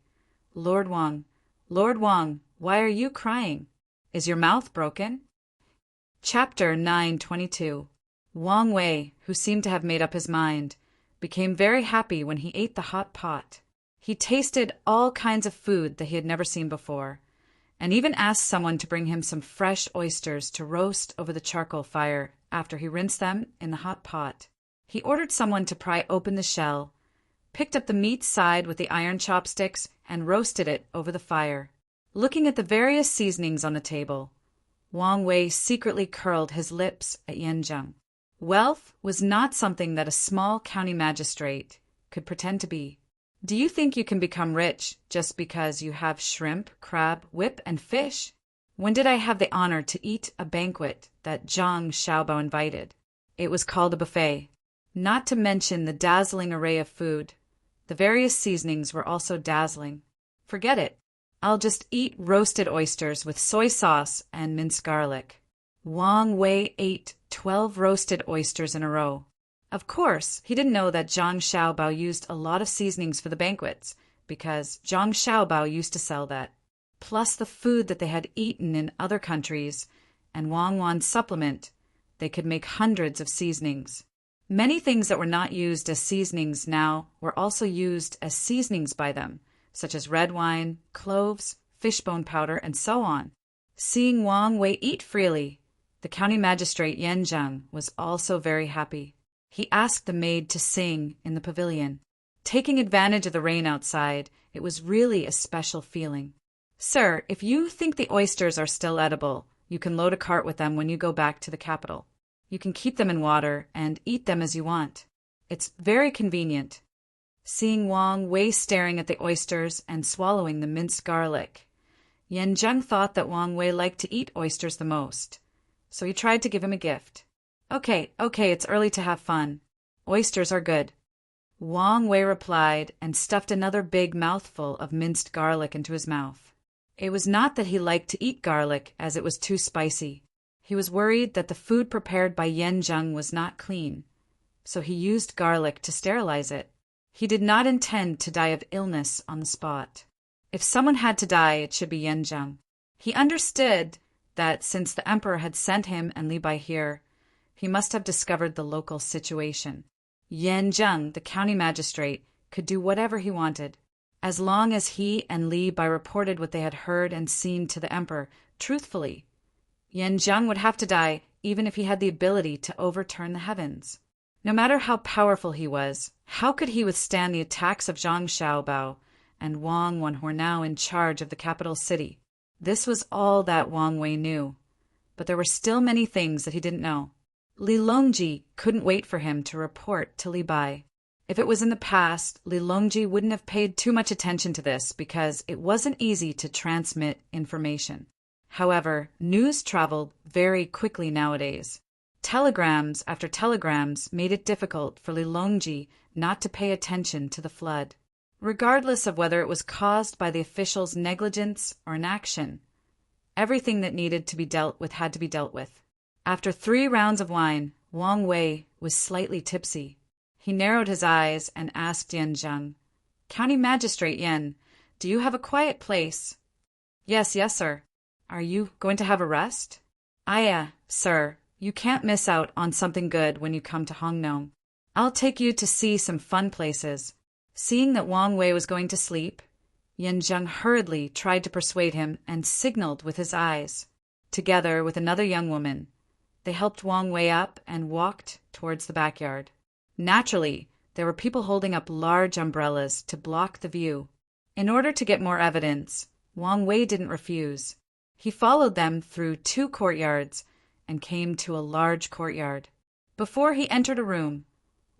Lord Wang, why are you crying? Is your mouth broken?" Chapter 922. Wang Wei, who seemed to have made up his mind, became very happy when he ate the hot pot. He tasted all kinds of food that he had never seen before, and even asked someone to bring him some fresh oysters to roast over the charcoal fire after he rinsed them in the hot pot. He ordered someone to pry open the shell, picked up the meat side with the iron chopsticks, and roasted it over the fire. Looking at the various seasonings on the table, Wang Wei secretly curled his lips at Yan Zheng. Wealth was not something that a small county magistrate could pretend to be. Do you think you can become rich just because you have shrimp, crab, whip, and fish? When did I have the honor to eat a banquet that Zhang Xiaobao invited? It was called a buffet. Not to mention the dazzling array of food. The various seasonings were also dazzling. Forget it. I'll just eat roasted oysters with soy sauce and minced garlic. Wang Wei ate 12 roasted oysters in a row. Of course, he didn't know that Zhang Xiaobao used a lot of seasonings for the banquets, because Zhang Xiaobao used to sell that. Plus the food that they had eaten in other countries, and Wang Wan's supplement, they could make hundreds of seasonings. Many things that were not used as seasonings now were also used as seasonings by them, such as red wine, cloves, fishbone powder, and so on. Seeing Wang Wei eat freely, the county magistrate Yan Zheng was also very happy. He asked the maid to sing in the pavilion. Taking advantage of the rain outside, it was really a special feeling. "Sir, if you think the oysters are still edible, you can load a cart with them when you go back to the capital. You can keep them in water and eat them as you want. It's very convenient." Seeing Wang Wei staring at the oysters and swallowing the minced garlic, Yan Zheng thought that Wang Wei liked to eat oysters the most, so he tried to give him a gift. Okay, it's early to have fun. Oysters are good." Wang Wei replied and stuffed another big mouthful of minced garlic into his mouth. It was not that he liked to eat garlic, as it was too spicy. He was worried that the food prepared by Yan Zheng was not clean, so he used garlic to sterilize it. He did not intend to die of illness on the spot. If someone had to die, it should be Yan Zheng. He understood that since the emperor had sent him and Li Bai here, he must have discovered the local situation. Yan Zheng, the county magistrate, could do whatever he wanted. As long as he and Li Bai reported what they had heard and seen to the emperor truthfully, Yan Zheng would have to die even if he had the ability to overturn the heavens. No matter how powerful he was, how could he withstand the attacks of Zhang Xiaobao and Wang Wan, who were now in charge of the capital city? This was all that Wang Wei knew, but there were still many things that he didn't know. Li Longji couldn't wait for him to report to Li Bai. If it was in the past, Li Longji wouldn't have paid too much attention to this because it wasn't easy to transmit information. However, news traveled very quickly nowadays. Telegrams after telegrams made it difficult for Li Longji not to pay attention to the flood. Regardless of whether it was caused by the officials' negligence or inaction, everything that needed to be dealt with had to be dealt with. After 3 rounds of wine, Wang Wei was slightly tipsy. He narrowed his eyes and asked Yan Zheng, "County Magistrate Yan, do you have a quiet place?" Yes, sir." "Are you going to have a rest?" Sir. You can't miss out on something good when you come to Hongnong. I'll take you to see some fun places." Seeing that Wang Wei was going to sleep, Yan Zheng hurriedly tried to persuade him and signaled with his eyes. Together with another young woman, they helped Wang Wei up and walked towards the backyard. Naturally, there were people holding up large umbrellas to block the view. In order to get more evidence, Wang Wei didn't refuse. He followed them through 2 courtyards and came to a large courtyard. Before he entered a room,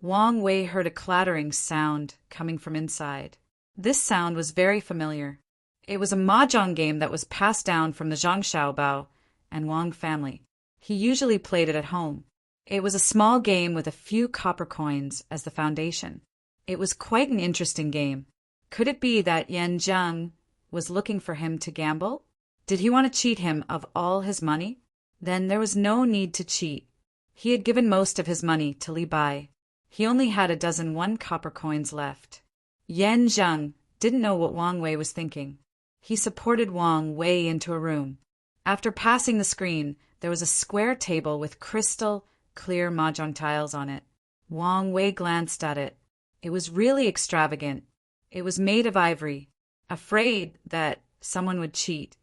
Wang Wei heard a clattering sound coming from inside. This sound was very familiar. It was a mahjong game that was passed down from the Zhang Xiaobao and Wang family. He usually played it at home. It was a small game with a few copper coins as the foundation. It was quite an interesting game. Could it be that Yan Zheng was looking for him to gamble? Did he want to cheat him of all his money? Then there was no need to cheat. He had given most of his money to Li Bai. He only had a dozen 1 copper coins left. Yan Zheng didn't know what Wang Wei was thinking. He supported Wang Wei into a room. After passing the screen, there was a square table with crystal clear mahjong tiles on it. Wang Wei glanced at it. It was really extravagant. It was made of ivory. Afraid that someone would cheat,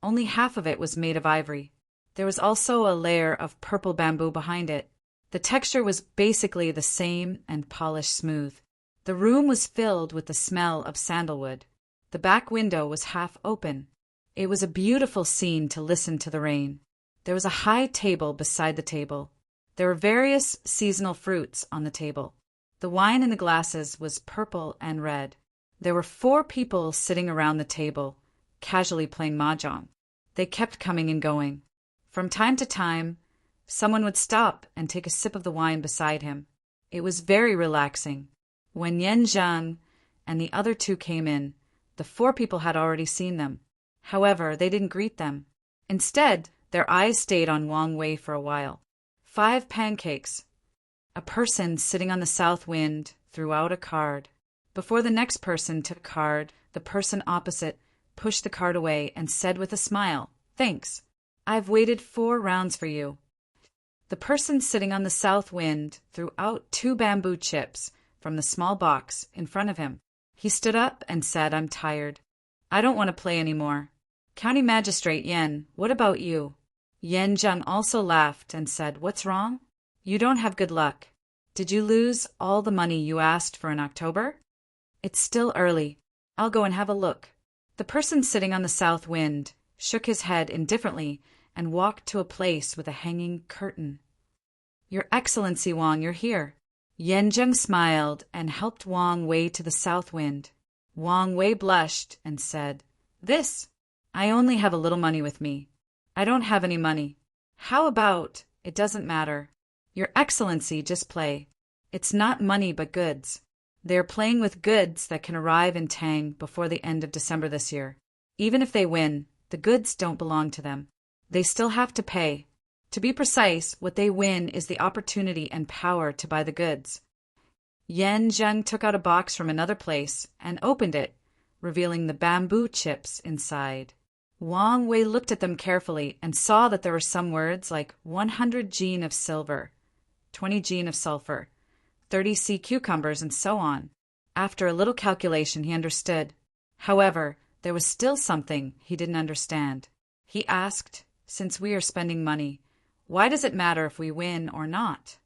only half of it was made of ivory. There was also a layer of purple bamboo behind it. The texture was basically the same and polished smooth. The room was filled with the smell of sandalwood. The back window was half open. It was a beautiful scene to listen to the rain. There was a high table beside the table. There were various seasonal fruits on the table. The wine in the glasses was purple and red. There were 4 people sitting around the table, casually playing mahjong. They kept coming and going. From time to time, someone would stop and take a sip of the wine beside him. It was very relaxing. When Yen Zhang and the other two came in, the four people had already seen them. However, they didn't greet them. Instead, their eyes stayed on Wang Wei for a while. 5 pancakes. A person sitting on the south wind threw out a card. Before the next person took a card, the person opposite pushed the card away and said with a smile, "Thanks. I've waited 4 rounds for you." The person sitting on the south wind threw out 2 bamboo chips from the small box in front of him. He stood up and said, "I'm tired. I don't want to play anymore. County Magistrate Yen, what about you?" Yen Zheng also laughed and said, "What's wrong? You don't have good luck. Did you lose all the money you asked for in October?" "It's still early. I'll go and have a look." The person sitting on the south wind shook his head indifferently and walked to a place with a hanging curtain. "Your Excellency Wang, you're here." Yen Zheng smiled and helped Wang Wei to the south wind. Wang Wei blushed and said, "This. I only have a little money with me. I don't have any money. How about, it doesn't matter. Your Excellency, just play. It's not money but goods. They are playing with goods that can arrive in Tang before the end of December this year. Even if they win, the goods don't belong to them. They still have to pay. To be precise, what they win is the opportunity and power to buy the goods." Yen Zheng took out a box from another place and opened it, revealing the bamboo chips inside. Wang Wei looked at them carefully and saw that there were some words like 100 gene of silver, 20 gene of sulfur, 30 sea cucumbers, and so on. After a little calculation, he understood. However, there was still something he didn't understand. He asked, "Since we are spending money, why does it matter if we win or not?"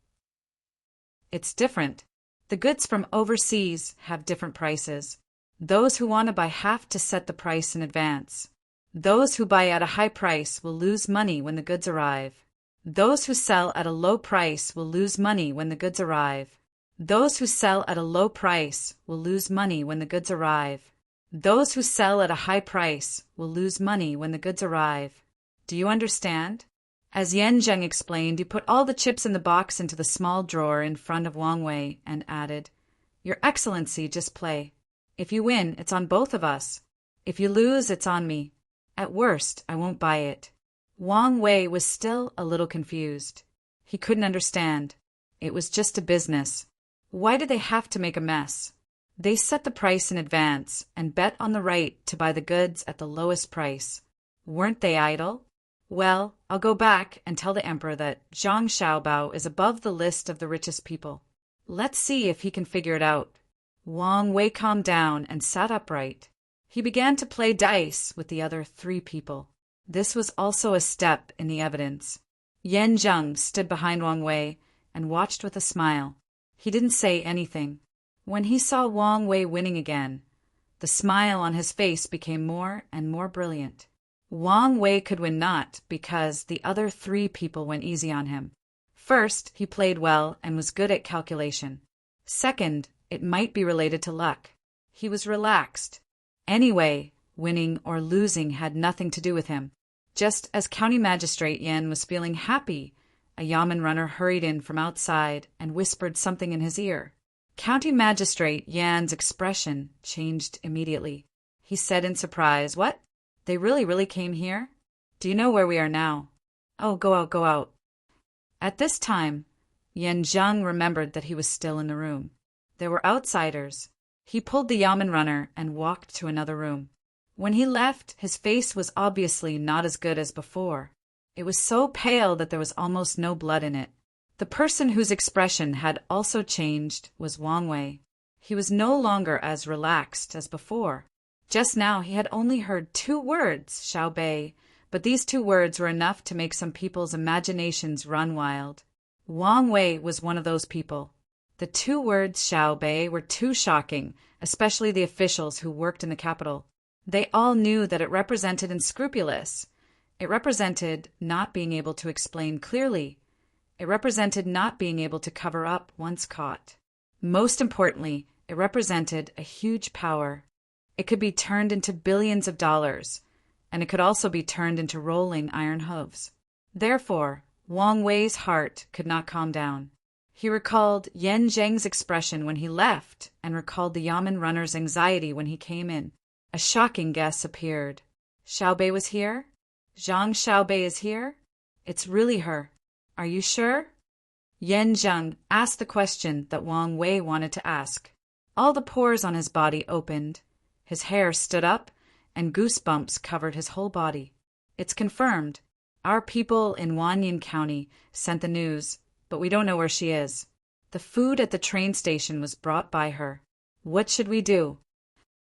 "It's different. The goods from overseas have different prices. Those who want to buy have to set the price in advance. Those who buy at a high price will lose money when the goods arrive. Those who sell at a low price will lose money when the goods arrive. Those who sell at a low price will lose money when the goods arrive. Those who sell at a high price will lose money when the goods arrive. Do you understand?" As Yen Zheng explained, he put all the chips in the box into the small drawer in front of Wang Wei and added, "Your Excellency, just play. If you win, it's on both of us. If you lose, it's on me. At worst, I won't buy it." Wang Wei was still a little confused. He couldn't understand. It was just a business. Why did they have to make a mess? They set the price in advance and bet on the right to buy the goods at the lowest price. Weren't they idle? "Well, I'll go back and tell the emperor that Zhang Xiaobao is above the list of the richest people. Let's see if he can figure it out." Wang Wei calmed down and sat upright. He began to play dice with the other 3 people. This was also a step in the evidence. Yen Zheng stood behind Wang Wei and watched with a smile. He didn't say anything. When he saw Wang Wei winning again, the smile on his face became more and more brilliant. Wang Wei could win not because the other 3 people went easy on him. First, he played well and was good at calculation. Second, it might be related to luck. He was relaxed. Anyway, winning or losing had nothing to do with him. Just as County Magistrate Yen was feeling happy, a yamen runner hurried in from outside and whispered something in his ear. County Magistrate Yan's expression changed immediately. He said in surprise, "What? They really came here? Do you know where we are now?" "Oh, go out, go out." At this time, Yen Zheng remembered that he was still in the room. There were outsiders. He pulled the yamen runner and walked to another room. When he left, his face was obviously not as good as before. It was so pale that there was almost no blood in it. The person whose expression had also changed was Wang Wei. He was no longer as relaxed as before. Just now he had only heard 2 words, Xiao Bei, but these 2 words were enough to make some people's imaginations run wild. Wang Wei was one of those people. The 2 words Xiao Bei were too shocking, especially the officials who worked in the capital. They all knew that it represented unscrupulous. It represented not being able to explain clearly. It represented not being able to cover up once caught. Most importantly, it represented a huge power. It could be turned into billions of dollars, and it could also be turned into rolling iron hooves. Therefore, Wang Wei's heart could not calm down. He recalled Yan Zheng's expression when he left and recalled the Yamen runner's anxiety when he came in. A shocking guess appeared. Xiaobei was here? Zhang Xiaobei is here? It's really her. Are you sure? Yan Zheng asked the question that Wang Wei wanted to ask. All the pores on his body opened, his hair stood up, and goosebumps covered his whole body. It's confirmed. Our people in Wanyan County sent the news, but we don't know where she is. The food at the train station was brought by her. What should we do?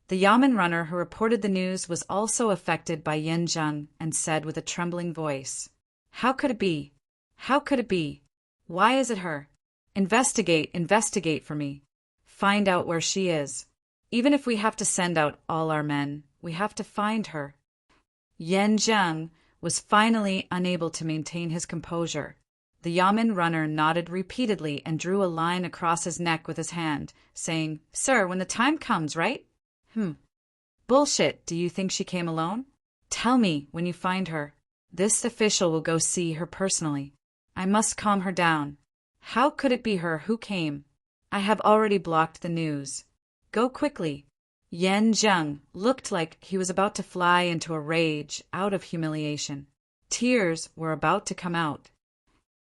The Yamen runner who reported the news was also affected by Yan Zheng and said with a trembling voice, "How could it be? How could it be? Why is it her? Investigate for me. Find out where she is. Even if we have to send out all our men, we have to find her." Yan Zheng was finally unable to maintain his composure. The Yamen runner nodded repeatedly and drew a line across his neck with his hand, saying, "Sir, when the time comes, right?" Bullshit, do you think she came alone? Tell me when you find her. This official will go see her personally. I must calm her down. How could it be her who came? I have already blocked the news. Go quickly. Yan Zheng looked like he was about to fly into a rage out of humiliation. Tears were about to come out.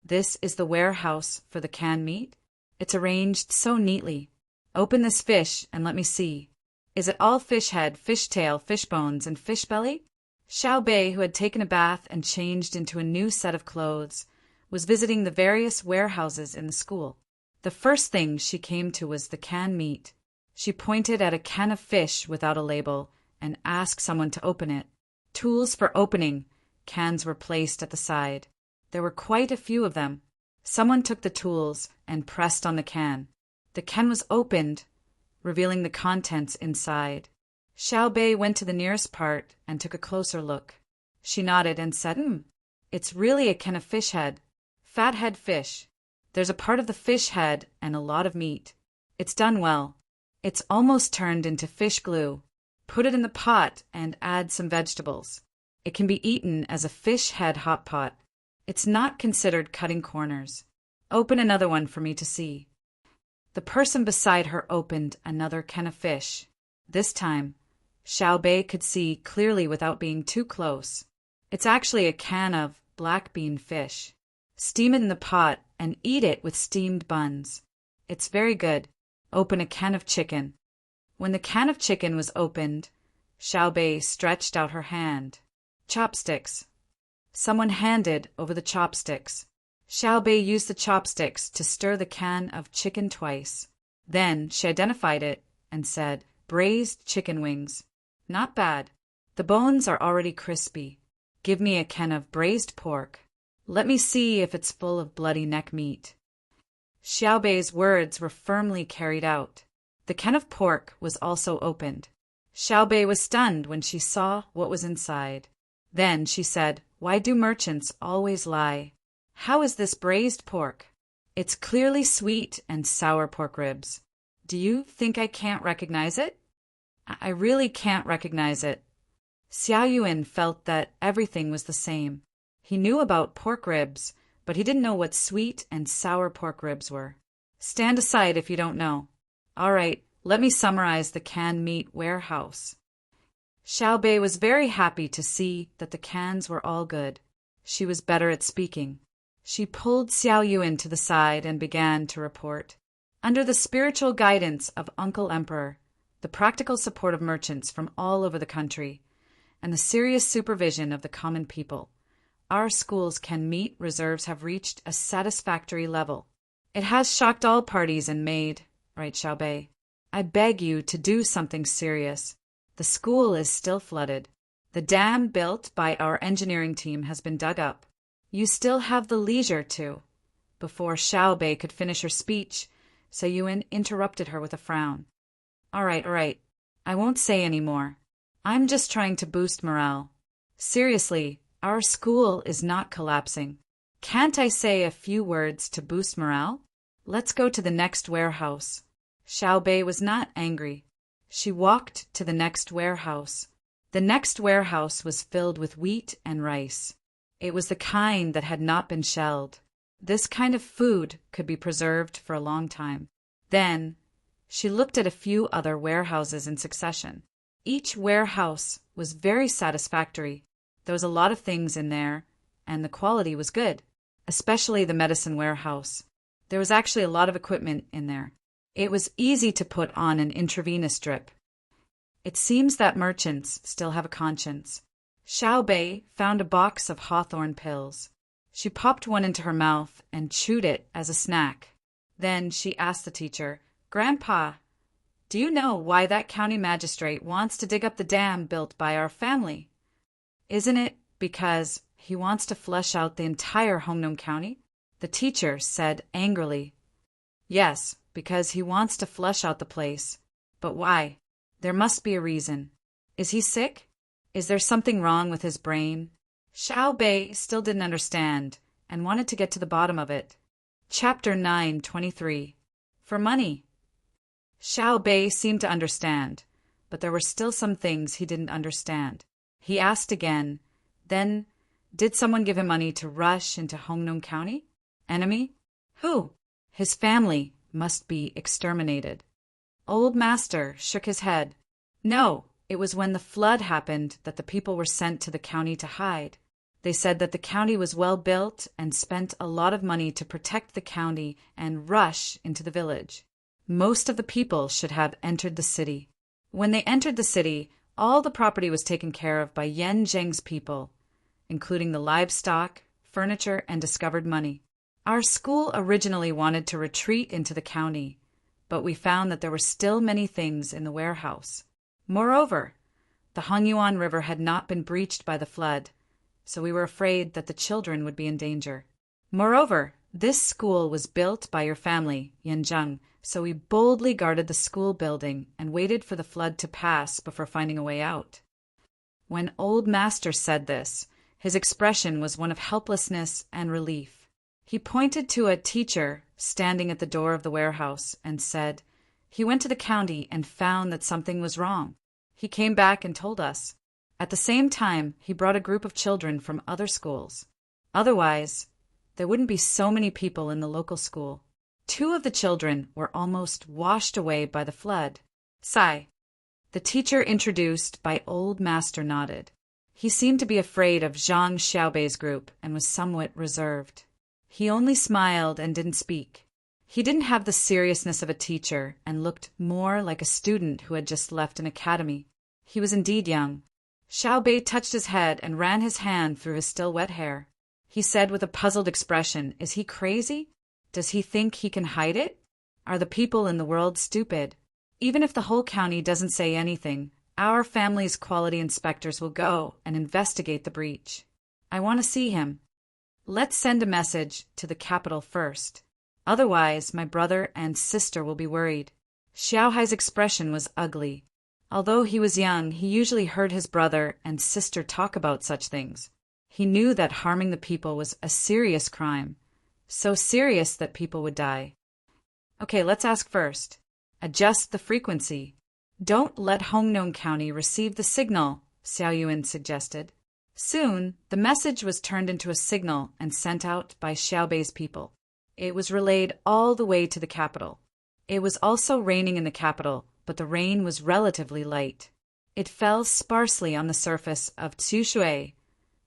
This is the warehouse for the canned meat? It's arranged so neatly. Open this fish and let me see. Is it all fish head, fish tail, fish bones, and fish belly? Xiaobei, who had taken a bath and changed into a new set of clothes, was visiting the various warehouses in the school. The first thing she came to was the canned meat. She pointed at a can of fish without a label and asked someone to open it. Tools for opening cans were placed at the side. There were quite a few of them. Someone took the tools and pressed on the can. The can was opened, revealing the contents inside. Xiaobei went to the nearest part and took a closer look. She nodded and said, It's really a can of fish head. Fathead fish. There's a part of the fish head and a lot of meat. It's done well. It's almost turned into fish glue. Put it in the pot and add some vegetables. It can be eaten as a fish head hot pot. It's not considered cutting corners. Open another one for me to see. The person beside her opened another can of fish. This time, Xiaobei could see clearly without being too close. It's actually a can of black bean fish. Steam it in the pot and eat it with steamed buns. It's very good. Open a can of chicken. When the can of chicken was opened, Xiaobei stretched out her hand. Chopsticks. Someone handed over the chopsticks. Xiaobei used the chopsticks to stir the can of chicken twice. Then she identified it and said, braised chicken wings. Not bad. The bones are already crispy. Give me a can of braised pork. Let me see if it's full of bloody neck meat. Xiaobei's words were firmly carried out. The can of pork was also opened. Xiaobei was stunned when she saw what was inside. Then she said, Why do merchants always lie? How is this braised pork? It's clearly sweet and sour pork ribs. Do you think I can't recognize it? I really can't recognize it. Xiao Yuan felt that everything was the same. He knew about pork ribs, but he didn't know what sweet and sour pork ribs were. Stand aside if you don't know. All right, let me summarize the canned meat warehouse. Xiaobei was very happy to see that the cans were all good. She was better at speaking. She pulled Xiao Yuan to the side and began to report. Under the spiritual guidance of Uncle Emperor, the practical support of merchants from all over the country, and the serious supervision of the common people, our school's canned meat reserves have reached a satisfactory level. It has shocked all parties and made, right, Xiaobei? I beg you to do something serious. The school is still flooded. The dam built by our engineering team has been dug up. You still have the leisure to. Before Xiaobei could finish her speech, Xiao Yuan interrupted her with a frown. All right. I won't say any more. I'm just trying to boost morale. Seriously, our school is not collapsing. Can't I say a few words to boost morale? Let's go to the next warehouse. Xiaobei was not angry. She walked to the next warehouse. The next warehouse was filled with wheat and rice. It was the kind that had not been shelled. This kind of food could be preserved for a long time. Then, she looked at a few other warehouses in succession. Each warehouse was very satisfactory. There was a lot of things in there, and the quality was good, especially the medicine warehouse. There was actually a lot of equipment in there. It was easy to put on an intravenous drip. It seems that merchants still have a conscience. Xiao Bei found a box of hawthorn pills. She popped one into her mouth and chewed it as a snack. Then she asked the teacher, "Grandpa, do you know why that county magistrate wants to dig up the dam built by our family? Isn't it because he wants to flush out the entire Hongnong County?" The teacher said angrily, "Yes, because he wants to flush out the place. But why? There must be a reason. Is he sick? Is there something wrong with his brain?" Xiao Bei still didn't understand and wanted to get to the bottom of it. Chapter 9:23. For money. Xiao Bei seemed to understand, but there were still some things he didn't understand. He asked again, then, did someone give him money to rush into Hongnong County? Enemy? Who? His family must be exterminated. Old Master shook his head. No, it was when the flood happened that the people were sent to the county to hide. They said that the county was well built and spent a lot of money to protect the county and rush into the village. Most of the people should have entered the city. When they entered the city, all the property was taken care of by Yan Zheng's people, including the livestock, furniture, and discovered money. Our school originally wanted to retreat into the county, but we found that there were still many things in the warehouse. Moreover, the Hongyuan River had not been breached by the flood, so we were afraid that the children would be in danger. Moreover, this school was built by your family, Yanzheng, so we boldly guarded the school building and waited for the flood to pass before finding a way out. When Old Master said this, his expression was one of helplessness and relief. He pointed to a teacher standing at the door of the warehouse and said, "He went to the county and found that something was wrong. He came back and told us. At the same time, he brought a group of children from other schools. Otherwise, there wouldn't be so many people in the local school. 2 of the children were almost washed away by the flood." Sigh. The teacher introduced by Old Master nodded. He seemed to be afraid of Zhang Xiaobei's group and was somewhat reserved. He only smiled and didn't speak. He didn't have the seriousness of a teacher and looked more like a student who had just left an academy. He was indeed young. Xiao Bei touched his head and ran his hand through his still wet hair. He said with a puzzled expression, "Is he crazy? Does he think he can hide it? Are the people in the world stupid? Even if the whole county doesn't say anything, our family's quality inspectors will go and investigate the breach. I want to see him. Let's send a message to the capital first. Otherwise, my brother and sister will be worried." Xiao Hai's expression was ugly. Although he was young, he usually heard his brother and sister talk about such things. He knew that harming the people was a serious crime, so serious that people would die. Okay, let's ask first. Adjust the frequency. Don't let Hongnong County receive the signal, Xiao Yuan suggested. Soon, the message was turned into a signal and sent out by Xiao Bei's people. It was relayed all the way to the capital. It was also raining in the capital, but the rain was relatively light. It fell sparsely on the surface of Tsushui,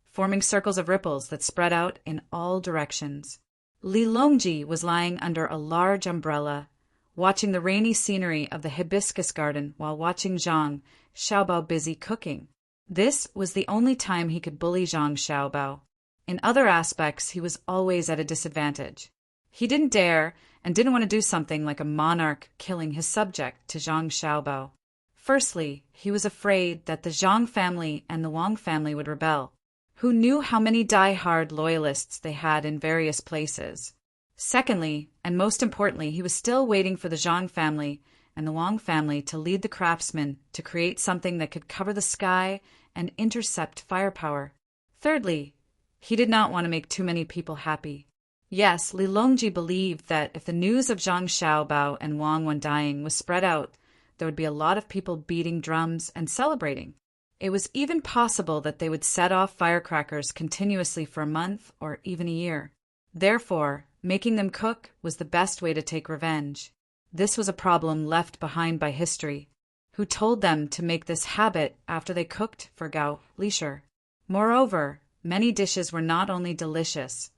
forming circles of ripples that spread out in all directions. Li Longji was lying under a large umbrella, watching the rainy scenery of the hibiscus garden while watching Zhang Xiaobao busy cooking. This was the only time he could bully Zhang Xiaobao. In other aspects, he was always at a disadvantage. He didn't dare and didn't want to do something like a monarch killing his subject to Zhang Xiaobao. Firstly, he was afraid that the Zhang family and the Wang family would rebel. Who knew how many die-hard loyalists they had in various places? Secondly, and most importantly, he was still waiting for the Zhang family and the Wang family to lead the craftsmen to create something that could cover the sky and intercept firepower. Thirdly, he did not want to make too many people happy. Yes, Li Longji believed that if the news of Zhang Xiaobao and Wang Wen dying was spread out, there would be a lot of people beating drums and celebrating. It was even possible that they would set off firecrackers continuously for a month or even a year. Therefore, making them cook was the best way to take revenge. This was a problem left behind by history, who told them to make this habit after they cooked for gao leisure. Moreover, many dishes were not only delicious,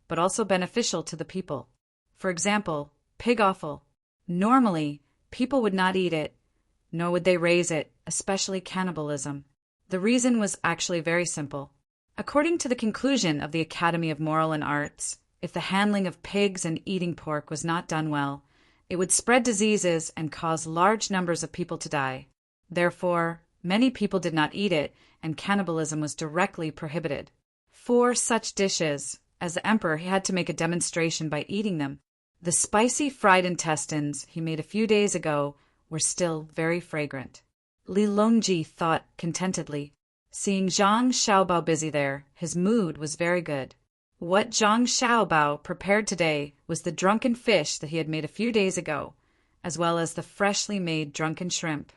but also beneficial to the people. For example, pig offal. Normally, people would not eat it, nor would they raise it, especially cannibalism. The reason was actually very simple. According to the conclusion of the Academy of Moral and Arts, if the handling of pigs and eating pork was not done well, it would spread diseases and cause large numbers of people to die. Therefore, many people did not eat it, and cannibalism was directly prohibited. For such dishes, as the emperor, he had to make a demonstration by eating them. The spicy fried intestines he made a few days ago were still very fragrant. Li Longji thought contentedly. Seeing Zhang Xiaobao busy there, his mood was very good. What Zhang Xiaobao prepared today was the drunken fish that he had made a few days ago, as well as the freshly made drunken shrimp.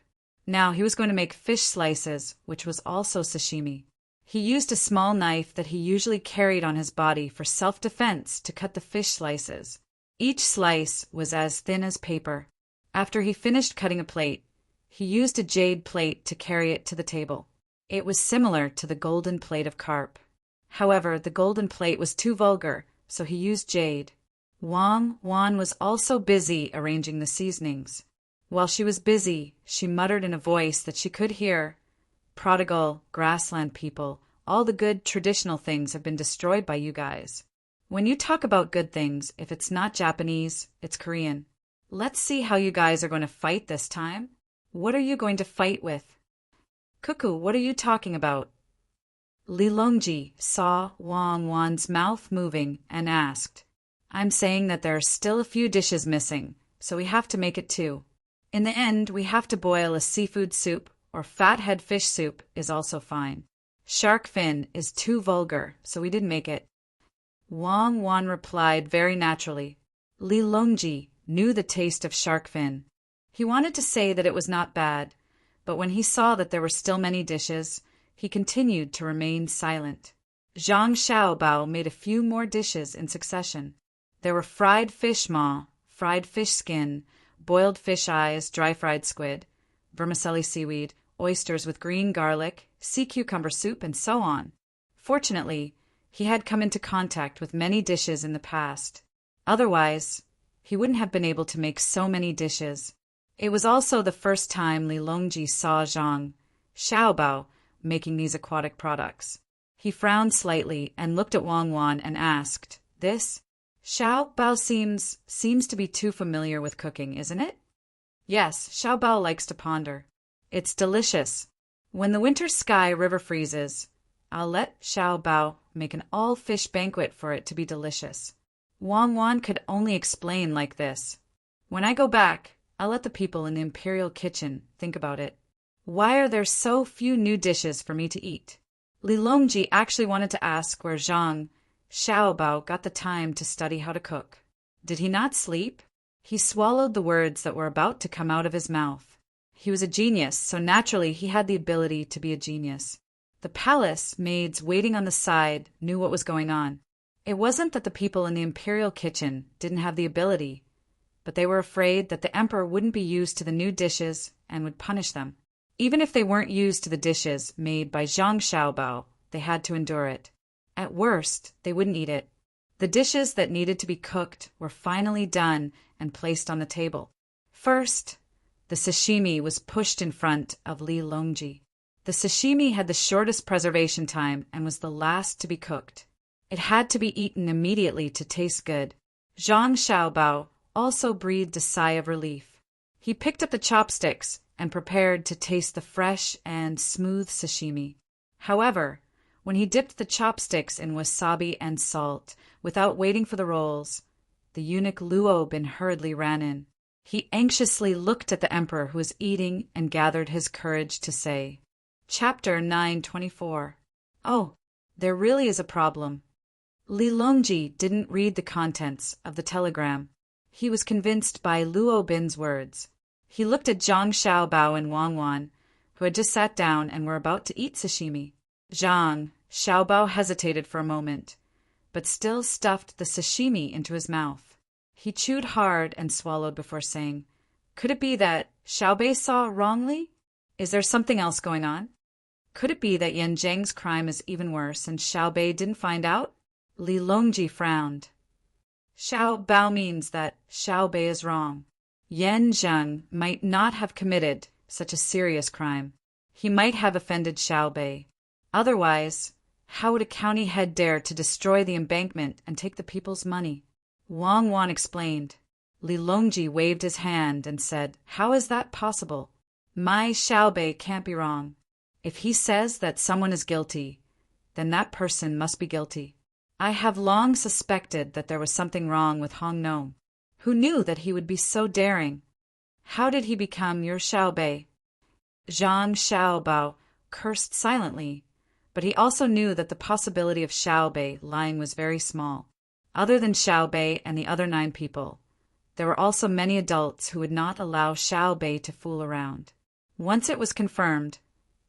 Now he was going to make fish slices, which was also sashimi. He used a small knife that he usually carried on his body for self-defense to cut the fish slices. Each slice was as thin as paper. After he finished cutting a plate, he used a jade plate to carry it to the table. It was similar to the golden plate of carp. However, the golden plate was too vulgar, so he used jade. Wang Wan was also busy arranging the seasonings. While she was busy, she muttered in a voice that she could hear, "Prodigal, grassland people, all the good traditional things have been destroyed by you guys. When you talk about good things, if it's not Japanese, it's Korean. Let's see how you guys are going to fight this time. What are you going to fight with?" "Cuckoo, what are you talking about?" Li Longji saw Wang Wan's mouth moving and asked, "I'm saying that there are still a few dishes missing, so we have to make it too. In the end, we have to boil a seafood soup, or fathead fish soup is also fine. Shark fin is too vulgar, so we didn't make it." Wang Wan replied very naturally. Li Longji knew the taste of shark fin. He wanted to say that it was not bad, but when he saw that there were still many dishes, he continued to remain silent. Zhang Xiaobao made a few more dishes in succession. There were fried fish maw, fried fish skin, boiled fish eyes, dry-fried squid, vermicelli seaweed, oysters with green garlic, sea cucumber soup, and so on. Fortunately, he had come into contact with many dishes in the past. Otherwise, he wouldn't have been able to make so many dishes. It was also the first time Li Longji saw Zhang Xiaobao making these aquatic products. He frowned slightly and looked at Wang Wan and asked, "This Xiaobao seems to be too familiar with cooking, isn't it?" "Yes, Xiaobao likes to ponder. It's delicious. When the winter sky river freezes, I'll let Xiaobao make an all-fish banquet for it to be delicious." Wang Wan could only explain like this. "When I go back, I'll let the people in the imperial kitchen think about it. Why are there so few new dishes for me to eat?" Li Longji actually wanted to ask where Zhang Xiaobao got the time to study how to cook. Did he not sleep? He swallowed the words that were about to come out of his mouth. He was a genius, so naturally he had the ability to be a genius. The palace maids waiting on the side knew what was going on. It wasn't that the people in the imperial kitchen didn't have the ability, but they were afraid that the emperor wouldn't be used to the new dishes and would punish them. Even if they weren't used to the dishes made by Zhang Xiaobao, they had to endure it. At worst, they wouldn't eat it. The dishes that needed to be cooked were finally done and placed on the table. First, the sashimi was pushed in front of Li Longji. The sashimi had the shortest preservation time and was the last to be cooked. It had to be eaten immediately to taste good. Zhang Xiaobao also breathed a sigh of relief. He picked up the chopsticks and prepared to taste the fresh and smooth sashimi. However, when he dipped the chopsticks in wasabi and salt, without waiting for the rolls, the eunuch Luo Bin hurriedly ran in. He anxiously looked at the emperor who was eating and gathered his courage to say, Chapter 924. "Oh, there really is a problem." Li Longji didn't read the contents of the telegram. He was convinced by Luo Bin's words. He looked at Zhang Xiaobao and Wang Wan, who had just sat down and were about to eat sashimi. Zhang Xiaobao hesitated for a moment, but still stuffed the sashimi into his mouth. He chewed hard and swallowed before saying, "Could it be that Xiaobei saw wrongly? Is there something else going on? Could it be that Yan Zheng's crime is even worse and Xiaobei didn't find out?" Li Longji frowned. "Xiaobao means that Xiaobei is wrong. Yan Zheng might not have committed such a serious crime. He might have offended Xiaobei. Otherwise, how would a county head dare to destroy the embankment and take the people's money?" Wang Wan explained. Li Longji waved his hand and said, "How is that possible? My Xiaobei can't be wrong. If he says that someone is guilty, then that person must be guilty. I have long suspected that there was something wrong with Hong Nong. Who knew that he would be so daring? How did he become your Xiaobei?" Zhang Xiaobao cursed silently, but he also knew that the possibility of Xiaobei lying was very small. Other than Xiaobei and the other 9 people, there were also many adults who would not allow Xiaobei to fool around. Once it was confirmed,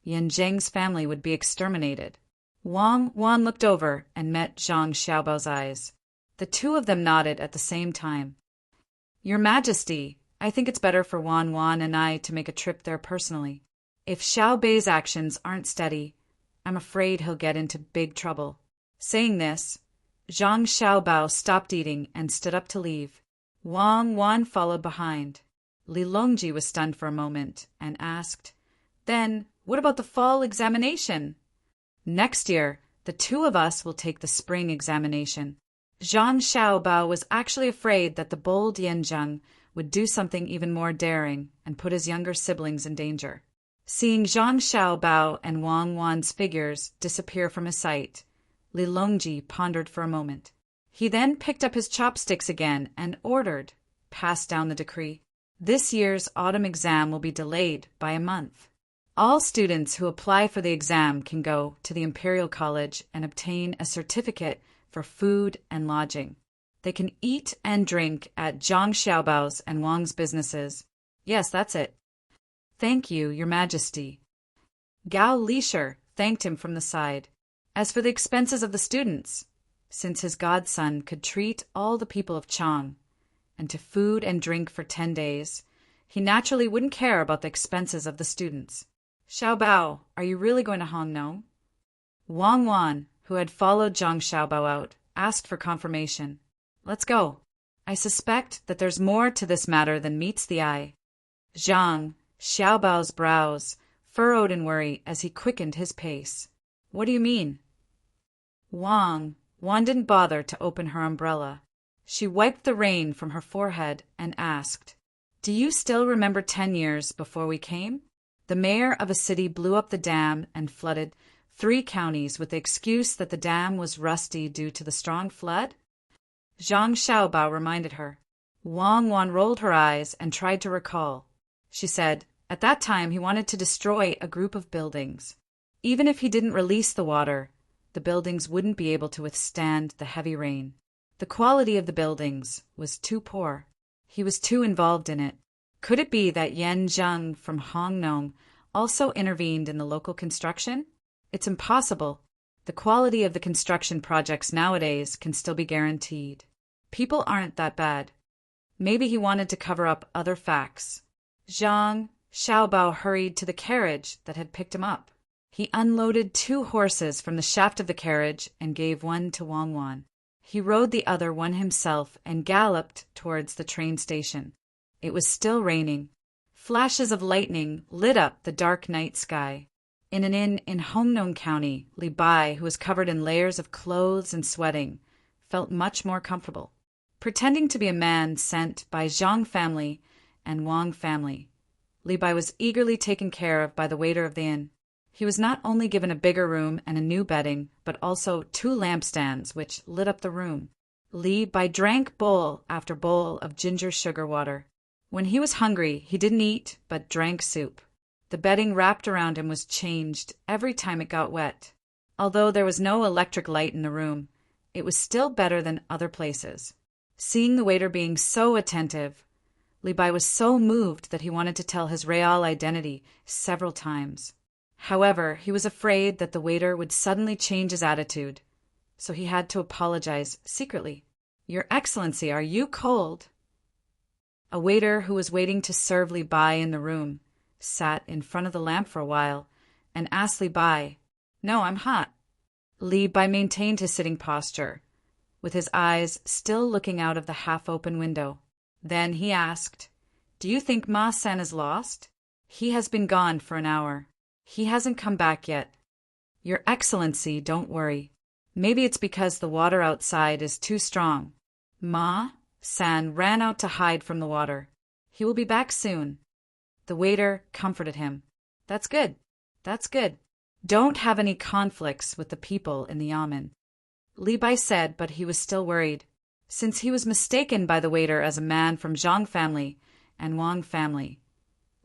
Yan Zheng's family would be exterminated. Wang Wan looked over and met Zhang Xiaobao's eyes. The two of them nodded at the same time. "Your Majesty, I think it's better for Wan Wan and I to make a trip there personally. If Xiaobei's actions aren't steady, I'm afraid he'll get into big trouble." Saying this, Zhang Xiaobao stopped eating and stood up to leave. Wang Wan followed behind. Li Longji was stunned for a moment and asked, "Then, what about the fall examination?" "Next year, the 2 of us will take the spring examination." Zhang Xiaobao was actually afraid that the bold Yan Zheng would do something even more daring and put his younger siblings in danger. Seeing Zhang Xiaobao and Wang Wan's figures disappear from his sight, Li Longji pondered for a moment. He then picked up his chopsticks again and ordered, passed down the decree. This year's autumn exam will be delayed by a month. All students who apply for the exam can go to the Imperial College and obtain a certificate for food and lodging. They can eat and drink at Zhang Xiaobao's and Wang's businesses. Yes, that's it. "Thank you, Your Majesty." Gao Lisher thanked him from the side. As for the expenses of the students, since his godson could treat all the people of Chang and to food and drink for 10 days, he naturally wouldn't care about the expenses of the students. "Xiaobao, are you really going to Hong Nong?" Wang Wan, who had followed Zhang Xiaobao out, asked for confirmation. "Let's go. I suspect that there's more to this matter than meets the eye." Zhang Xiaobao's brows furrowed in worry as he quickened his pace. "What do you mean?" Wang didn't bother to open her umbrella. She wiped the rain from her forehead and asked, "Do you still remember 10 years before we came? The mayor of a city blew up the dam and flooded 3 counties with the excuse that the dam was rusty due to the strong flood?" Zhang Xiaobao reminded her. Wang Wan rolled her eyes and tried to recall. She said, at that time he wanted to destroy a group of buildings. Even if he didn't release the water, the buildings wouldn't be able to withstand the heavy rain. The quality of the buildings was too poor. He was too involved in it. Could it be that Yan Zheng from Hong Nong also intervened in the local construction? It's impossible. The quality of the construction projects nowadays can still be guaranteed. People aren't that bad. Maybe he wanted to cover up other facts. Zhang Xiaobao hurried to the carriage that had picked him up. He unloaded 2 horses from the shaft of the carriage and gave one to Wang Wan. He rode the other one himself and galloped towards the train station. It was still raining. Flashes of lightning lit up the dark night sky. In an inn in Hongnong County, Li Bai, who was covered in layers of clothes and sweating, felt much more comfortable. Pretending to be a man sent by Zhang family and Wang family, Li Bai was eagerly taken care of by the waiter of the inn. He was not only given a bigger room and a new bedding, but also 2 lampstands which lit up the room. Li Bai drank bowl after bowl of ginger sugar water. When he was hungry, he didn't eat, but drank soup. The bedding wrapped around him was changed every time it got wet. Although there was no electric light in the room, it was still better than other places. Seeing the waiter being so attentive, Li Bai was so moved that he wanted to tell his real identity several times. However, he was afraid that the waiter would suddenly change his attitude, so he had to apologize secretly. "Your Excellency, are you cold?" A waiter who was waiting to serve Li Bai in the room sat in front of the lamp for a while and asked Li Bai, "No, I'm hot." Li Bai maintained his sitting posture, with his eyes still looking out of the half-open window. Then he asked, "Do you think Ma San is lost? He has been gone for an hour. He hasn't come back yet. Your Excellency, don't worry. Maybe it's because the water outside is too strong. Ma San ran out to hide from the water. He will be back soon." The waiter comforted him. "That's good. That's good. Don't have any conflicts with the people in the yamen," Li Bai said, but he was still worried, since he was mistaken by the waiter as a man from Zhang family and Wang family.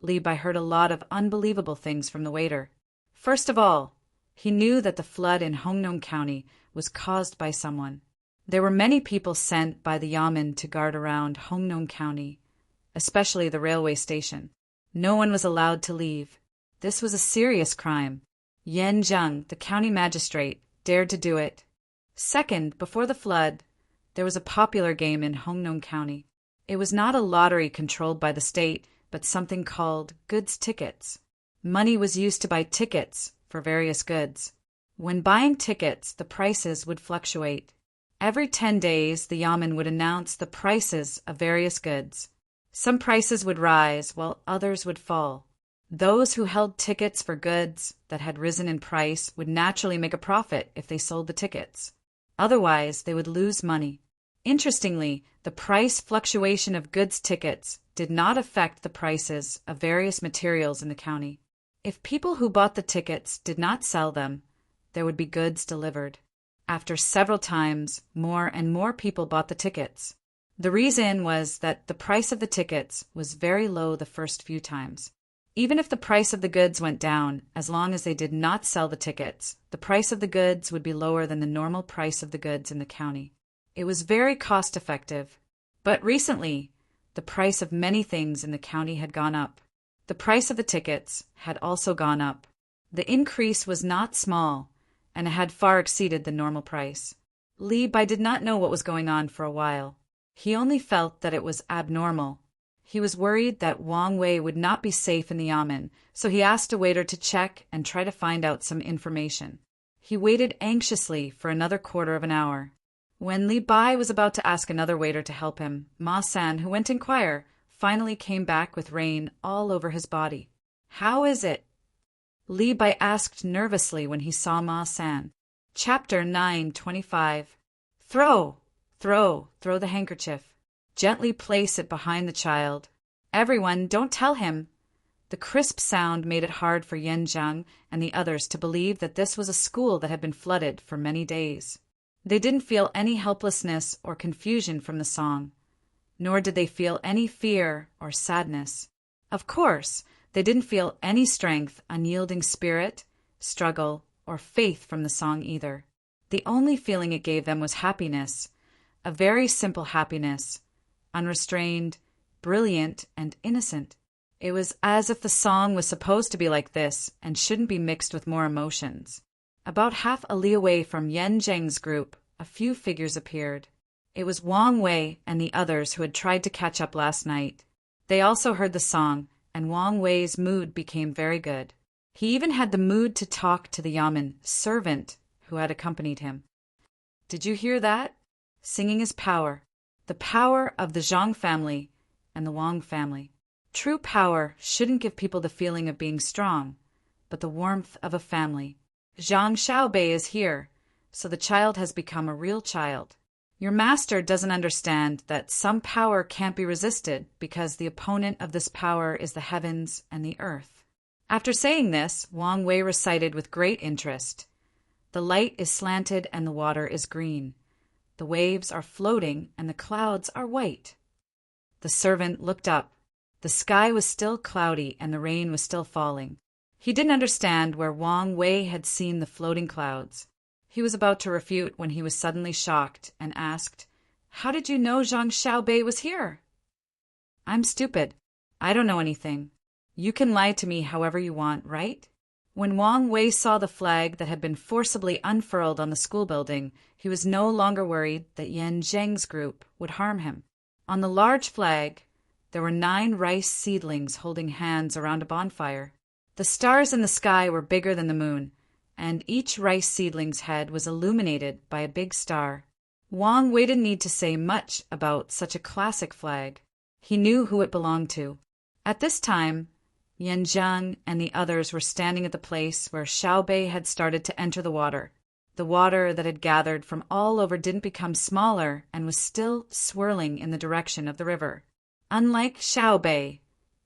Li Bai heard a lot of unbelievable things from the waiter. First of all, he knew that the flood in Hongnong County was caused by someone. There were many people sent by the yamen to guard around Hongnong County, especially the railway station. No one was allowed to leave. This was a serious crime. Yan Zheng, the county magistrate, dared to do it. Second, before the flood, there was a popular game in Hongnong County. It was not a lottery controlled by the state, but something called goods tickets. Money was used to buy tickets for various goods. When buying tickets, the prices would fluctuate. Every 10 days, the yamen would announce the prices of various goods. Some prices would rise, while others would fall. Those who held tickets for goods that had risen in price would naturally make a profit if they sold the tickets. Otherwise, they would lose money. Interestingly, the price fluctuation of goods tickets did not affect the prices of various materials in the county. If people who bought the tickets did not sell them, there would be goods delivered. After several times, more and more people bought the tickets. The reason was that the price of the tickets was very low the first few times. Even if the price of the goods went down, as long as they did not sell the tickets, the price of the goods would be lower than the normal price of the goods in the county. It was very cost-effective. But recently, the price of many things in the county had gone up. The price of the tickets had also gone up. The increase was not small, and it had far exceeded the normal price. Li Bai did not know what was going on for a while. He only felt that it was abnormal. He was worried that Wang Wei would not be safe in the yamen, so he asked a waiter to check and try to find out some information. He waited anxiously for another quarter of an hour. When Li Bai was about to ask another waiter to help him, Ma San, who went to inquire, finally came back with rain all over his body. "How is it?" Li Bai asked nervously when he saw Ma San. Chapter 9:25. Throw the handkerchief. Gently place it behind the child. Everyone, don't tell him. The crisp sound made it hard for Yan Zhang and the others to believe that this was a school that had been flooded for many days. They didn't feel any helplessness or confusion from the song, nor did they feel any fear or sadness. Of course, they didn't feel any strength, unyielding spirit, struggle, or faith from the song either. The only feeling it gave them was happiness, a very simple happiness, unrestrained, brilliant, and innocent. It was as if the song was supposed to be like this and shouldn't be mixed with more emotions. About half a li away from Yan Zheng's group, a few figures appeared. It was Wang Wei and the others who had tried to catch up last night. They also heard the song, and Wang Wei's mood became very good. He even had the mood to talk to the yamen servant who had accompanied him. "Did you hear that? Singing is power. The power of the Zhang family and the Wang family. True power shouldn't give people the feeling of being strong, but the warmth of a family. Zhang Xiaobei is here, so the child has become a real child. Your master doesn't understand that some power can't be resisted because the opponent of this power is the heavens and the earth." After saying this, Wang Wei recited with great interest, "The light is slanted and the water is green. The waves are floating and the clouds are white." The servant looked up. The sky was still cloudy and the rain was still falling. He didn't understand where Wang Wei had seen the floating clouds. He was about to refute when he was suddenly shocked and asked, "How did you know Zhang Xiaobei was here?" I'm stupid. I don't know anything. You can lie to me however you want, right? When Wang Wei saw the flag that had been forcibly unfurled on the school building, he was no longer worried that Yan Zheng's group would harm him. On the large flag, there were 9 rice seedlings holding hands around a bonfire. The stars in the sky were bigger than the moon, and each rice seedling's head was illuminated by a big star. Wang Wei didn't need to say much about such a classic flag. He knew who it belonged to. At this time, Yan Zheng and the others were standing at the place where Xiaobei had started to enter the water. The water that had gathered from all over didn't become smaller and was still swirling in the direction of the river. Unlike Xiaobei,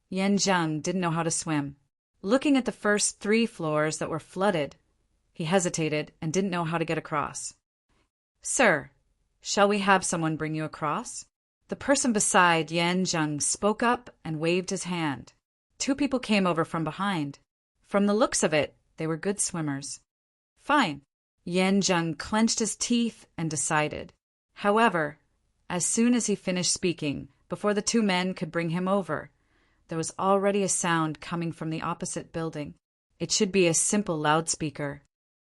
Yan Zheng didn't know how to swim. Looking at the first 3 floors that were flooded, he hesitated and didn't know how to get across. "Sir, shall we have someone bring you across?" The person beside Yan Zheng spoke up and waved his hand. 2 people came over from behind. From the looks of it, they were good swimmers. Fine. Yan Zheng clenched his teeth and decided. However, as soon as he finished speaking, before the 2 men could bring him over, there was already a sound coming from the opposite building. It should be a simple loudspeaker.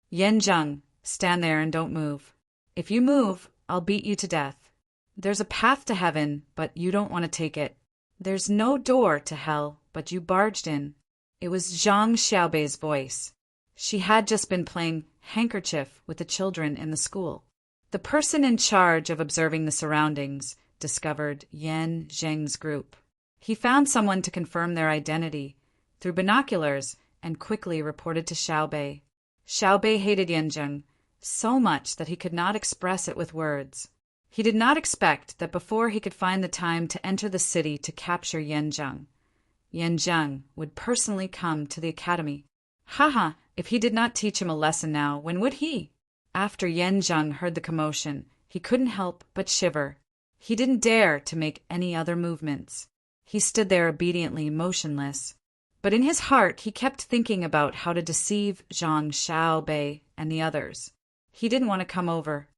"Yan Zheng, stand there and don't move. If you move, I'll beat you to death. There's a path to heaven, but you don't want to take it. There's no door to hell, but you barged in." It was Zhang Xiaobei's voice. She had just been playing handkerchief with the children in the school. The person in charge of observing the surroundings discovered Yan Zheng's group. He found someone to confirm their identity through binoculars and quickly reported to Xiaobei. Xiaobei hated Yan Zheng so much that he could not express it with words. He did not expect that before he could find the time to enter the city to capture Yan Zheng would personally come to the academy. Haha, if he did not teach him a lesson now, when would he? After Yan Zheng heard the commotion, he couldn't help but shiver. He didn't dare to make any other movements. He stood there obediently motionless. But in his heart, he kept thinking about how to deceive Zhang Xiaobei and the others. He didn't want to come over.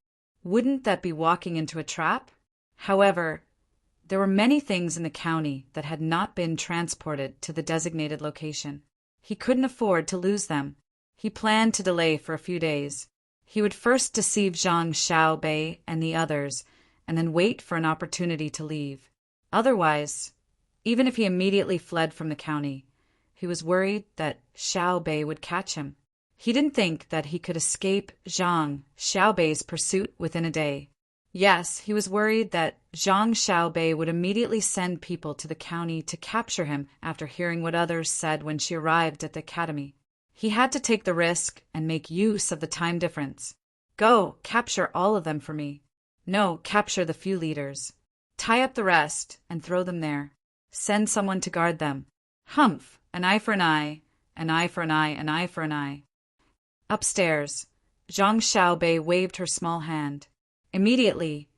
Wouldn't that be walking into a trap? However, there were many things in the county that had not been transported to the designated location. He couldn't afford to lose them. He planned to delay for a few days. He would first deceive Zhang Xiaobei and the others, and then wait for an opportunity to leave. Otherwise, even if he immediately fled from the county, he was worried that Xiaobei would catch him. He didn't think that he could escape Zhang Xiaobei's pursuit within a day. Yes, he was worried that Zhang Xiaobei would immediately send people to the county to capture him after hearing what others said when she arrived at the academy. He had to take the risk and make use of the time difference. "Go, capture all of them for me." "No, capture the few leaders. Tie up the rest and throw them there. Send someone to guard them. Humph, an eye for an eye, an eye for an eye, an eye for an eye." Upstairs, Zhang Xiaobei waved her small hand. Immediately,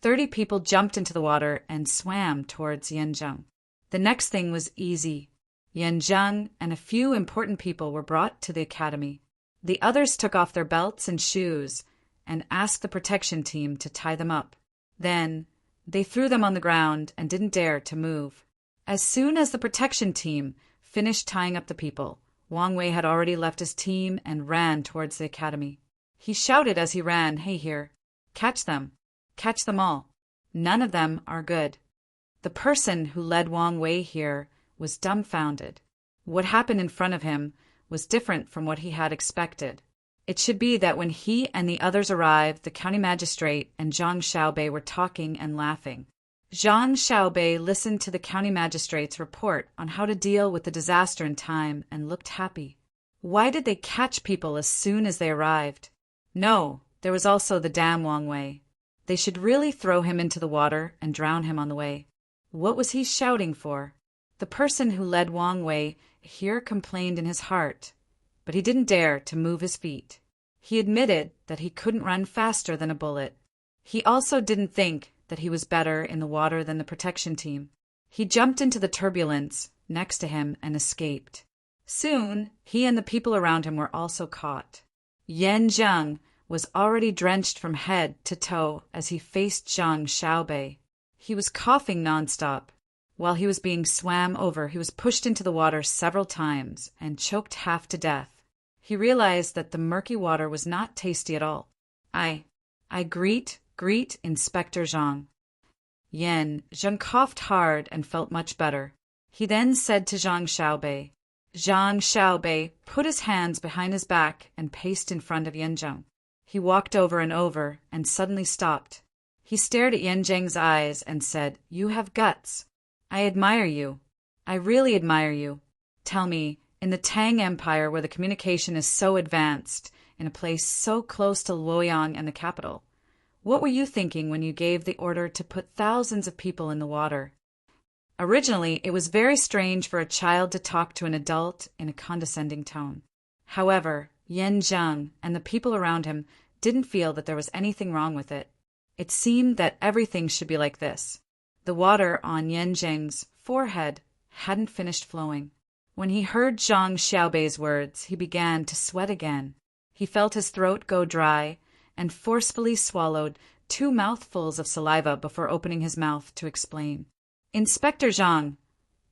30 people jumped into the water and swam towards Yan Zheng. The next thing was easy. Yan Zheng and a few important people were brought to the academy. The others took off their belts and shoes and asked the protection team to tie them up. Then, they threw them on the ground and didn't dare to move. As soon as the protection team finished tying up the people, Wang Wei had already left his team and ran towards the academy. He shouted as he ran, "Hey here! Catch them! Catch them all! None of them are good." The person who led Wang Wei here was dumbfounded. What happened in front of him was different from what he had expected. It should be that when he and the others arrived, the county magistrate and Zhang Xiaobei were talking and laughing. Zhang Xiaobei listened to the county magistrate's report on how to deal with the disaster in time and looked happy. Why did they catch people as soon as they arrived? No, there was also the damn Wang Wei. They should really throw him into the water and drown him on the way. What was he shouting for? The person who led Wang Wei here complained in his heart, but he didn't dare to move his feet. He admitted that he couldn't run faster than a bullet. He also didn't think that he was better in the water than the protection team. He jumped into the turbulence next to him and escaped. Soon, he and the people around him were also caught. Yan Zheng was already drenched from head to toe as he faced Zhang Xiaobei. He was coughing nonstop. While he was being swam over, he was pushed into the water several times and choked half to death. He realized that the murky water was not tasty at all. I greet Inspector Zhang. Zhang coughed hard and felt much better. He then said to Zhang Xiaobei. Zhang Xiaobei put his hands behind his back and paced in front of Zhang. He walked over and suddenly stopped. He stared at Zhang's eyes and said, "You have guts. I admire you. I really admire you. Tell me, in the Tang Empire where the communication is so advanced, in a place so close to Luoyang and the capital, what were you thinking when you gave the order to put thousands of people in the water?" Originally, it was very strange for a child to talk to an adult in a condescending tone. However, Zhang and the people around him didn't feel that there was anything wrong with it. It seemed that everything should be like this. The water on Zhang's forehead hadn't finished flowing. When he heard Zhang Xiaobei's words, he began to sweat again. He felt his throat go dry and forcefully swallowed 2 mouthfuls of saliva before opening his mouth to explain. "Inspector Zhang,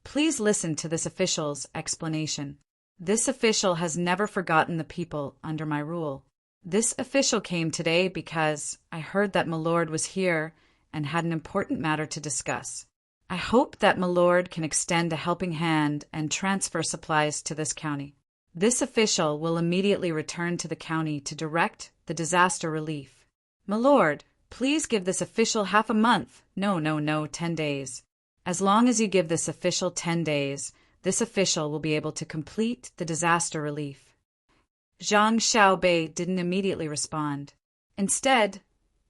please listen to this official's explanation. This official has never forgotten the people under my rule. This official came today because I heard that Milord was here and had an important matter to discuss. I hope that Milord can extend a helping hand and transfer supplies to this county. This official will immediately return to the county to direct the disaster relief. Milord, please give this official half a month. No, 10 days. As long as you give this official 10 days, this official will be able to complete the disaster relief." Zhang Xiaobei didn't immediately respond. Instead,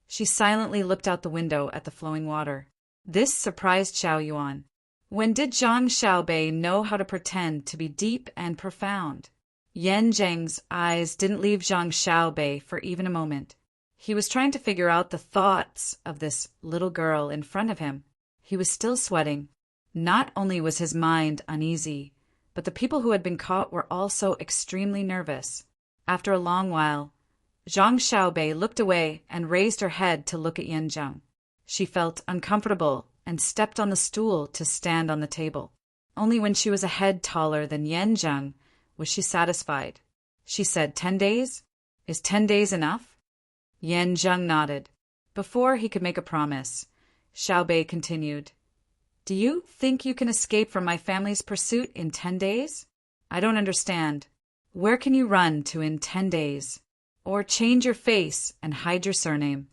she silently looked out the window at the flowing water. This surprised Xiao Yuan. When did Zhang Xiaobei know how to pretend to be deep and profound? Zhang's eyes didn't leave Zhang Xiaobei for even a moment. He was trying to figure out the thoughts of this little girl in front of him. He was still sweating. Not only was his mind uneasy, but the people who had been caught were also extremely nervous. After a long while, Zhang Xiaobei looked away and raised her head to look at Zhang. She felt uncomfortable and stepped on the stool to stand on the table. Only when she was a head taller than Zhang was she satisfied. She said, 10 days? Is 10 days enough? Zhang nodded. Before he could make a promise, Xiaobei continued, "Do you think you can escape from my family's pursuit in 10 days? I don't understand. Where can you run to in 10 days? Or change your face and hide your surname."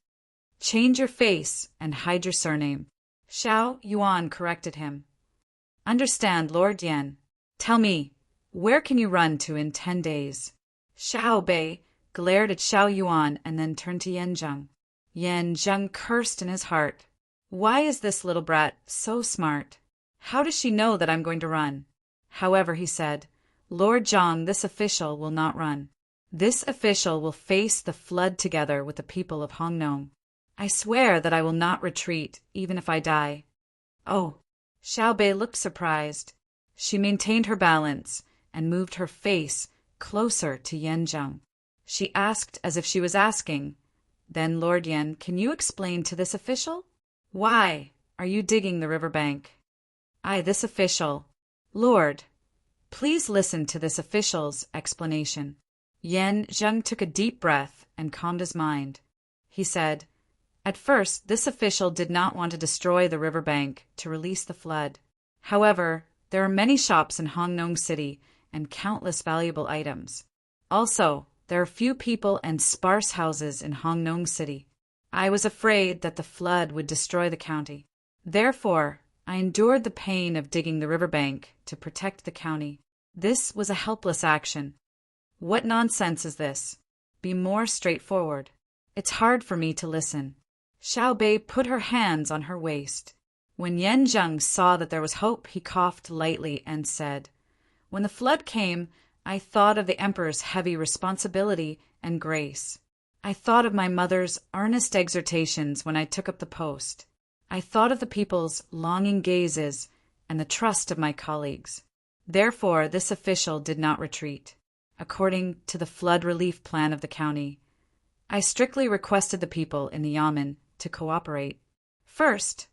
"Change your face and hide your surname," Xiao Yuan corrected him. "Understand, Lord Yan. Tell me, where can you run to in 10 days? Xiaobei glared at Xiao Yuan and then turned to Zhang. Zhang cursed in his heart. Why is this little brat so smart? How does she know that I'm going to run? However, he said, "Lord Zhang, this official will not run. This official will face the flood together with the people of Hongnong. I swear that I will not retreat, even if I die." "Oh." Xiaobei looked surprised. She maintained her balance and moved her face closer to Zhang. She asked as if she was asking, "Then, Lord Yan, can you explain to this official? Why are you digging the riverbank?" "This official. Lord, please listen to this official's explanation." Zhang took a deep breath and calmed his mind. He said, "At first, this official did not want to destroy the riverbank to release the flood. However, there are many shops in Hongnong City and countless valuable items. Also, there are few people and sparse houses in Hongnong City. I was afraid that the flood would destroy the county. Therefore, I endured the pain of digging the riverbank to protect the county. This was a helpless action. What nonsense is this? Be more straightforward. It's hard for me to listen." Xiaobei put her hands on her waist. When Zhang saw that there was hope, he coughed lightly and said, "When the flood came, I thought of the emperor's heavy responsibility and grace. I thought of my mother's earnest exhortations when I took up the post. I thought of the people's longing gazes and the trust of my colleagues. Therefore, this official did not retreat. According to the flood relief plan of the county, I strictly requested the people in the yamen to cooperate. First,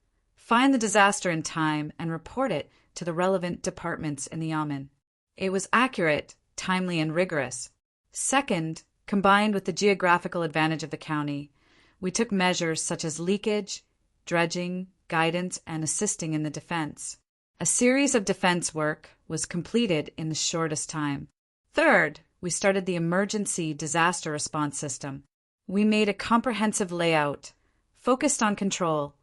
find the disaster in time, and report it to the relevant departments in the yamen. It was accurate, timely, and rigorous. Second, combined with the geographical advantage of the county, we took measures such as leakage, dredging, guidance, and assisting in the defense. A series of defense work was completed in the shortest time. Third, we started the emergency disaster response system. We made a comprehensive layout, focused on control,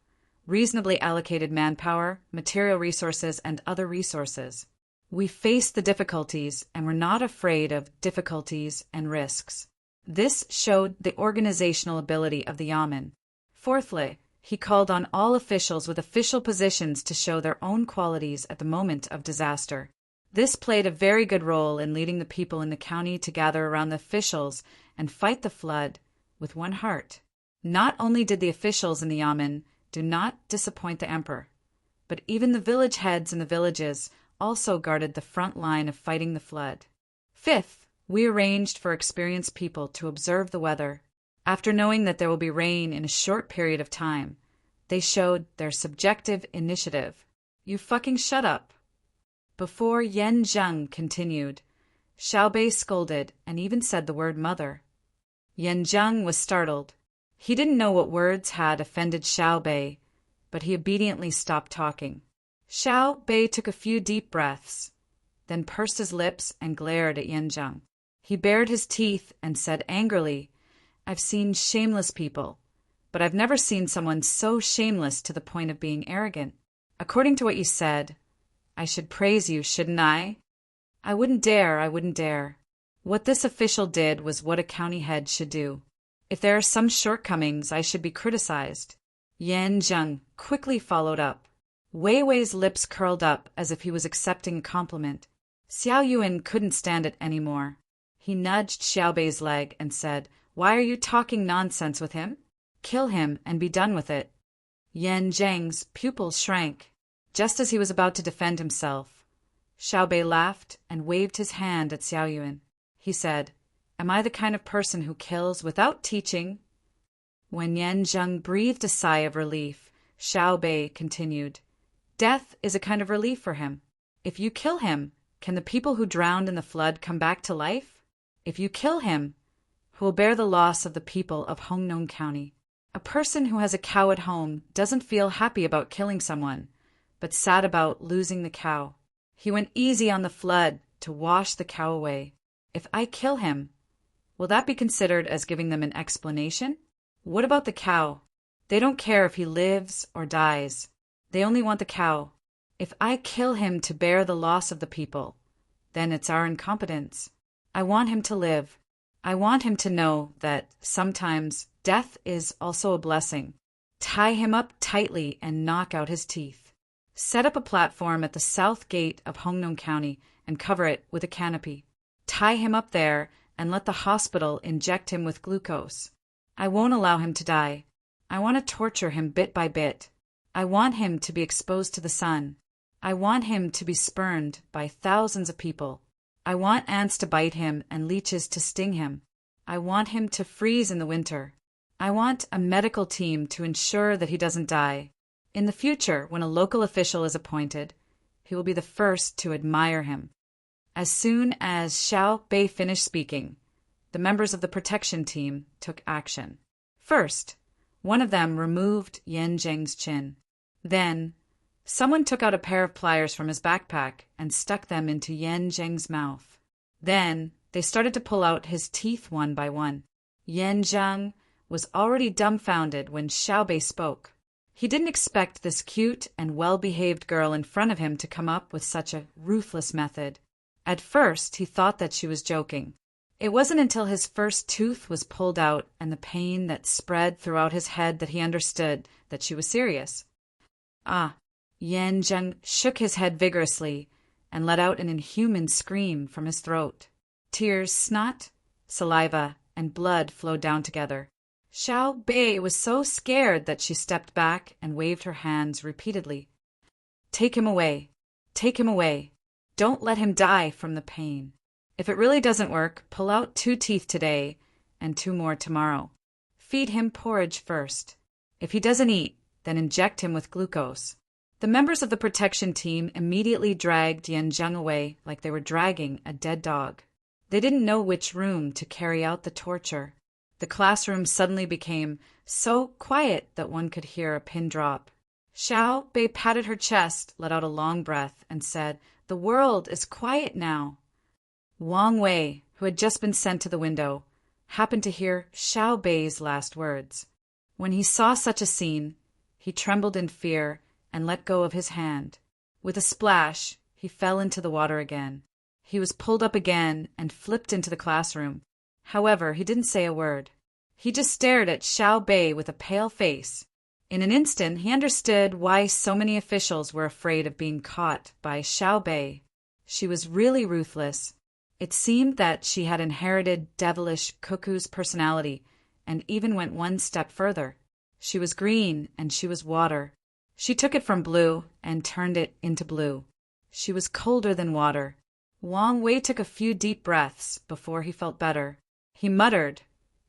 reasonably allocated manpower, material resources, and other resources. We faced the difficulties and were not afraid of difficulties and risks. This showed the organizational ability of the yamen. Fourthly, he called on all officials with official positions to show their own qualities at the moment of disaster. This played a very good role in leading the people in the county to gather around the officials and fight the flood with one heart. Not only did the officials in the yamen do not disappoint the emperor, but even the village heads in the villages also guarded the front line of fighting the flood. Fifth, we arranged for experienced people to observe the weather. After knowing that there will be rain in a short period of time, they showed their subjective initiative. You fucking shut up. Before Yan Zheng continued, Xiao Bei scolded and even said the word mother. Yan Zheng was startled. He didn't know what words had offended Xiao Bei, but he obediently stopped talking. Xiao Bei took a few deep breaths, then pursed his lips and glared at Yan Zheng. He bared his teeth and said angrily, I've seen shameless people, but I've never seen someone so shameless to the point of being arrogant. According to what you said, I should praise you, shouldn't I? I wouldn't dare. What this official did was what a county head should do. If there are some shortcomings, I should be criticized. Yan Zheng quickly followed up. Wei Wei's lips curled up as if he was accepting a compliment. Xiao Yuan couldn't stand it anymore. He nudged Xiao Bei's leg and said, Why are you talking nonsense with him? Kill him and be done with it. Yan Zheng's pupils shrank. Just as he was about to defend himself, Xiao Bei laughed and waved his hand at Xiao Yuan. He said, Am I the kind of person who kills without teaching? When Yan Zheng breathed a sigh of relief, Xiao Bei continued, Death is a kind of relief for him. If you kill him, can the people who drowned in the flood come back to life? If you kill him, who will bear the loss of the people of Hongnon County? A person who has a cow at home doesn't feel happy about killing someone, but sad about losing the cow. He went easy on the flood to wash the cow away. If I kill him, will that be considered as giving them an explanation? What about the cow? They don't care if he lives or dies. They only want the cow. If I kill him to bear the loss of the people, then it's our incompetence. I want him to live. I want him to know that sometimes death is also a blessing. Tie him up tightly and knock out his teeth. Set up a platform at the south gate of Hongnon County and cover it with a canopy. Tie him up there and let the hospital inject him with glucose. I won't allow him to die. I want to torture him bit by bit. I want him to be exposed to the sun. I want him to be spurned by thousands of people. I want ants to bite him and leeches to sting him. I want him to freeze in the winter. I want a medical team to ensure that he doesn't die. In the future, when a local official is appointed, he will be the first to admire him. As soon as Xiao Bei finished speaking, the members of the protection team took action. First, one of them removed Yan Zheng's chin. Then, someone took out a pair of pliers from his backpack and stuck them into Yan Zheng's mouth. Then, they started to pull out his teeth one by one. Yan Zheng was already dumbfounded when Xiao Bei spoke. He didn't expect this cute and well-behaved girl in front of him to come up with such a ruthless method. At first, he thought that she was joking. It wasn't until his first tooth was pulled out and the pain that spread throughout his head that he understood that she was serious. Yan Zheng shook his head vigorously and let out an inhuman scream from his throat. Tears, snot, saliva, and blood flowed down together. Xiao Bei was so scared that she stepped back and waved her hands repeatedly. Take him away. Take him away. Don't let him die from the pain. If it really doesn't work, pull out 2 teeth today and 2 more tomorrow. Feed him porridge first. If he doesn't eat, then inject him with glucose. The members of the protection team immediately dragged Yanzheng away like they were dragging a dead dog. They didn't know which room to carry out the torture. The classroom suddenly became so quiet that one could hear a pin drop. Xiao Bei patted her chest, let out a long breath, and said, "The world is quiet now." Wang Wei, who had just been sent to the window, happened to hear Xiao Bei's last words. When he saw such a scene, he trembled in fear and let go of his hand. With a splash, he fell into the water again. He was pulled up again and flipped into the classroom. However, he didn't say a word. He just stared at Xiao Bei with a pale face. In an instant, he understood why so many officials were afraid of being caught by Xiao Bei. She was really ruthless. It seemed that she had inherited devilish Cuckoo's personality and even went one step further. She was green and she was water. She took it from blue and turned it into blue. She was colder than water. Wang Wei took a few deep breaths before he felt better. He muttered,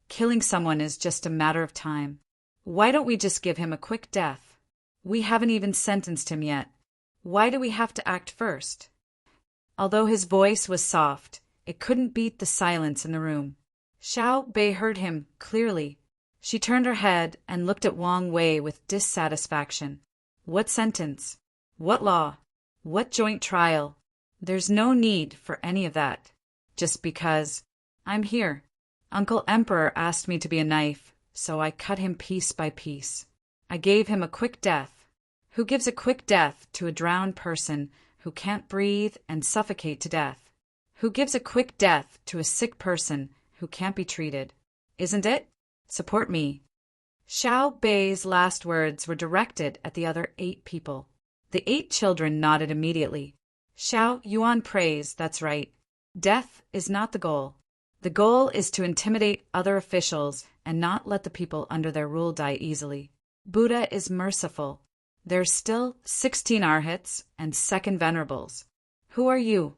"Killing someone is just a matter of time. Why don't we just give him a quick death? We haven't even sentenced him yet. Why do we have to act first?" Although his voice was soft, it couldn't beat the silence in the room. Xiao Bei heard him clearly. She turned her head and looked at Wang Wei with dissatisfaction. "What sentence? What law? What joint trial? There's no need for any of that. Just because I'm here. Uncle Emperor asked me to be a knife, so I cut him piece by piece. I gave him a quick death. Who gives a quick death to a drowned person who can't breathe and suffocate to death? Who gives a quick death to a sick person who can't be treated? Isn't it? Support me." Xiao Bei's last words were directed at the other 8 people. The 8 children nodded immediately. Xiao Yuan praised, "That's right. Death is not the goal. The goal is to intimidate other officials and not let the people under their rule die easily. Buddha is merciful. There's still 16 arhats and second venerables. Who are you?"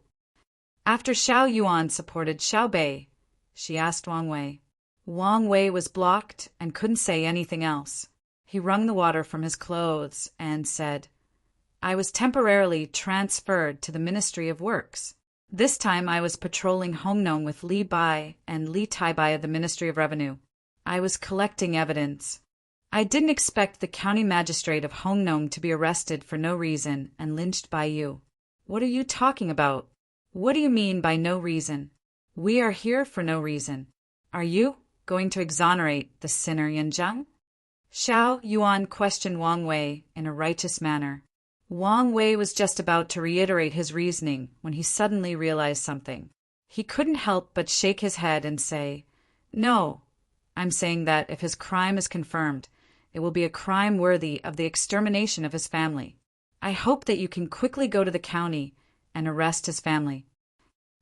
After Xiao Yuan supported Xiao Bei, she asked Wang Wei. Wang Wei was blocked and couldn't say anything else. He wrung the water from his clothes and said, "I was temporarily transferred to the Ministry of Works. This time I was patrolling Hongnong with Li Bai and Li Taibai of the Ministry of Revenue. I was collecting evidence. I didn't expect the county magistrate of Hongnong to be arrested for no reason and lynched by you. What are you talking about? What do you mean by no reason? We are here for no reason. Are you going to exonerate the sinner Yanzheng?" Xiao Yuan questioned Wang Wei in a righteous manner. Wang Wei was just about to reiterate his reasoning when he suddenly realized something. He couldn't help but shake his head and say, "No, I'm saying that if his crime is confirmed, it will be a crime worthy of the extermination of his family. I hope that you can quickly go to the county and arrest his family."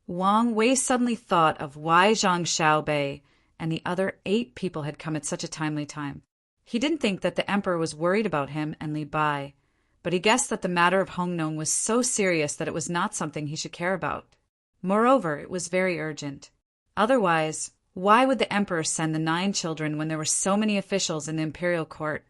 Wang Wei suddenly thought of why Zhang Xiaobei and the other 8 people had come at such a timely time. He didn't think that the emperor was worried about him and Li Bai, but he guessed that the matter of Hongnong was so serious that it was not something he should care about. Moreover, it was very urgent. Otherwise, why would the emperor send the 9 children when there were so many officials in the imperial court,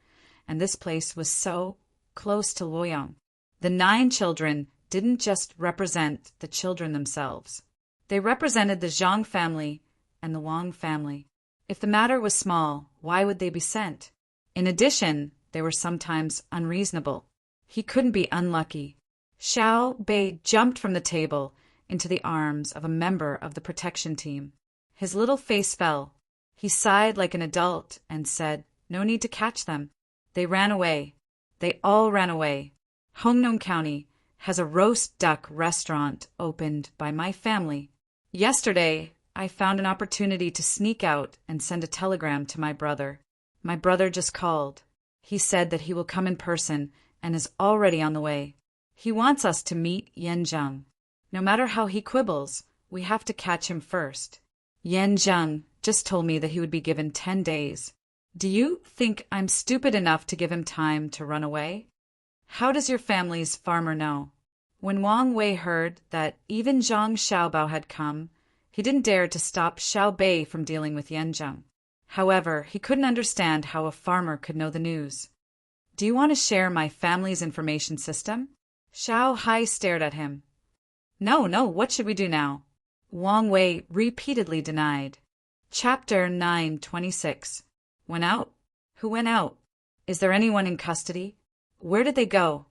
and this place was so close to Luoyang? The 9 children didn't just represent the children themselves. They represented the Zhang family and the Wang family. If the matter was small, why would they be sent? In addition, they were sometimes unreasonable. He couldn't be unlucky. Xiao Bei jumped from the table into the arms of a member of the protection team. His little face fell. He sighed like an adult and said, "No need to catch them. They ran away. They all ran away. Hongnong County has a roast duck restaurant opened by my family. Yesterday, I found an opportunity to sneak out and send a telegram to my brother. My brother just called. He said that he will come in person and is already on the way. He wants us to meet Yanzheng. No matter how he quibbles, we have to catch him first. Yanzheng just told me that he would be given 10 days. Do you think I'm stupid enough to give him time to run away? How does your family's farmer know?" When Wang Wei heard that even Zhang Xiaobao had come, he didn't dare to stop Xiao Bei from dealing with Yanzheng. However, he couldn't understand how a farmer could know the news. Do you want to share my family's information system? Xiao Hai stared at him. No, what should we do now? Wang Wei repeatedly denied. Chapter 9:26. Went out? Who went out? Is there anyone in custody? Where did they go?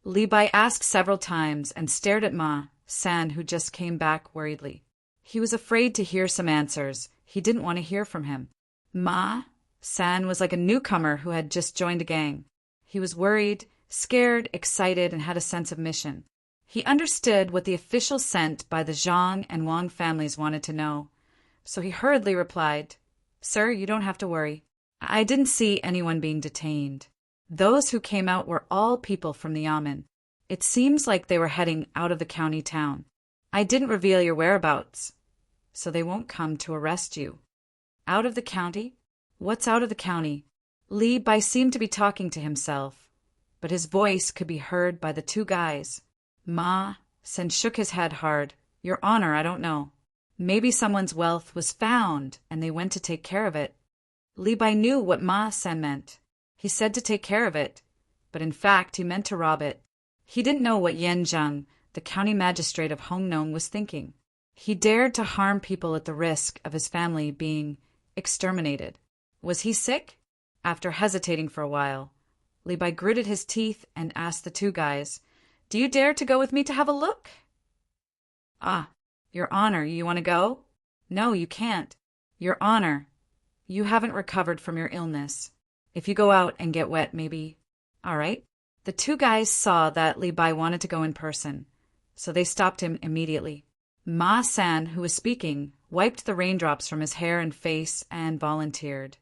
Li Bai asked several times and stared at Ma San, who just came back worriedly. He was afraid to hear some answers. He didn't want to hear from him. Ma San was like a newcomer who had just joined a gang. He was worried, scared, excited, and had a sense of mission. He understood what the officials sent by the Zhang and Wang families wanted to know, so he hurriedly replied, Sir, you don't have to worry. I didn't see anyone being detained. Those who came out were all people from the Yamen. It seems like they were heading out of the county town. I didn't reveal your whereabouts, so they won't come to arrest you. Out of the county? What's out of the county? Li Bai seemed to be talking to himself, but his voice could be heard by the two guys. Ma Sen shook his head hard. Your Honor, I don't know. Maybe someone's wealth was found and they went to take care of it. Li Bai knew what Ma Sen meant. He said to take care of it, but in fact he meant to rob it. He didn't know what Yan Zheng, the county magistrate of Hongnong, was thinking. He dared to harm people at the risk of his family being exterminated. Was he sick? After hesitating for a while, Li Bai gritted his teeth and asked the two guys, Do you dare to go with me to have a look? Ah, Your Honor, you want to go? No, you can't. Your Honor, you haven't recovered from your illness. If you go out and get wet, maybe. All right. The two guys saw that Li Bai wanted to go in person, so they stopped him immediately. Ma San, who was speaking, wiped the raindrops from his hair and face and volunteered.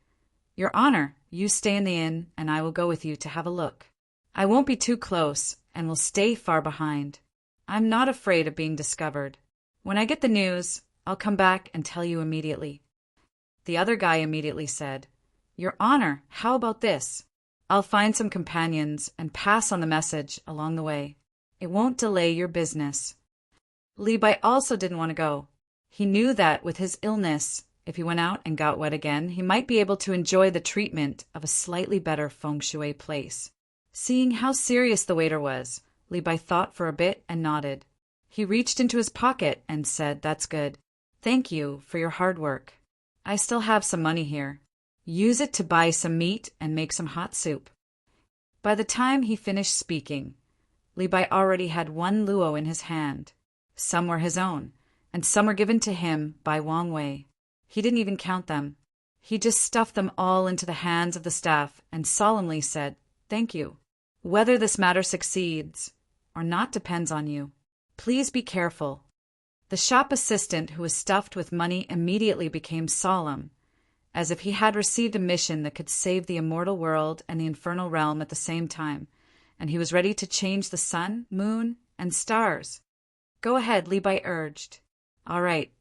Your Honor, you stay in the inn and I will go with you to have a look. I won't be too close and will stay far behind. I'm not afraid of being discovered. When I get the news, I'll come back and tell you immediately. The other guy immediately said, Your Honor, how about this? I'll find some companions and pass on the message along the way. It won't delay your business. Li Bai also didn't want to go. He knew that with his illness, if he went out and got wet again, he might be able to enjoy the treatment of a slightly better feng shui place. Seeing how serious the waiter was, Li Bai thought for a bit and nodded. He reached into his pocket and said, That's good. Thank you for your hard work. I still have some money here. Use it to buy some meat and make some hot soup. By the time he finished speaking, Li Bai already had 1 luo in his hand. Some were his own, and some were given to him by Wang Wei. He didn't even count them. He just stuffed them all into the hands of the staff and solemnly said, Thank you. Whether this matter succeeds or not depends on you. Please be careful. The shop assistant, who was stuffed with money, immediately became solemn, as if he had received a mission that could save the immortal world and the infernal realm at the same time, and he was ready to change the sun, moon, and stars. Go ahead, Li Bai urged. All right.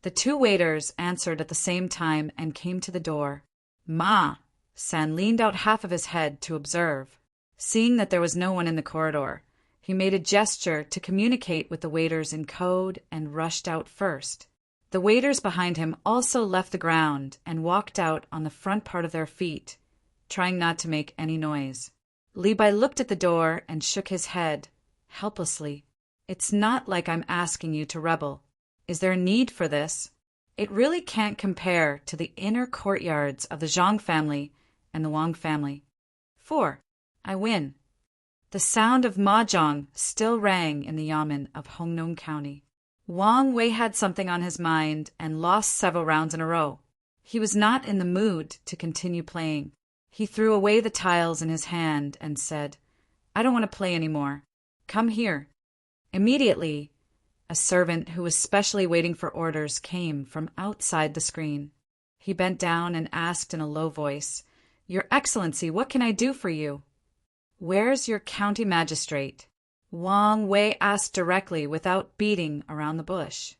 The two waiters answered at the same time and came to the door. Ma San leaned out half of his head to observe. Seeing that there was no one in the corridor, he made a gesture to communicate with the waiters in code and rushed out first. The waiters behind him also left the ground and walked out on the front part of their feet, trying not to make any noise. Li Bai looked at the door and shook his head, helplessly. It's not like I'm asking you to rebel. Is there a need for this? It really can't compare to the inner courtyards of the Zhang family and the Wang family. 4. I win. The sound of mahjong still rang in the yamen of Hongnong County. Wang Wei had something on his mind and lost several rounds in a row. He was not in the mood to continue playing. He threw away the tiles in his hand and said, I don't want to play anymore. Come here. Immediately, a servant who was specially waiting for orders came from outside the screen. He bent down and asked in a low voice, Your Excellency, what can I do for you? Where's your county magistrate? Wang Wei asked directly without beating around the bush.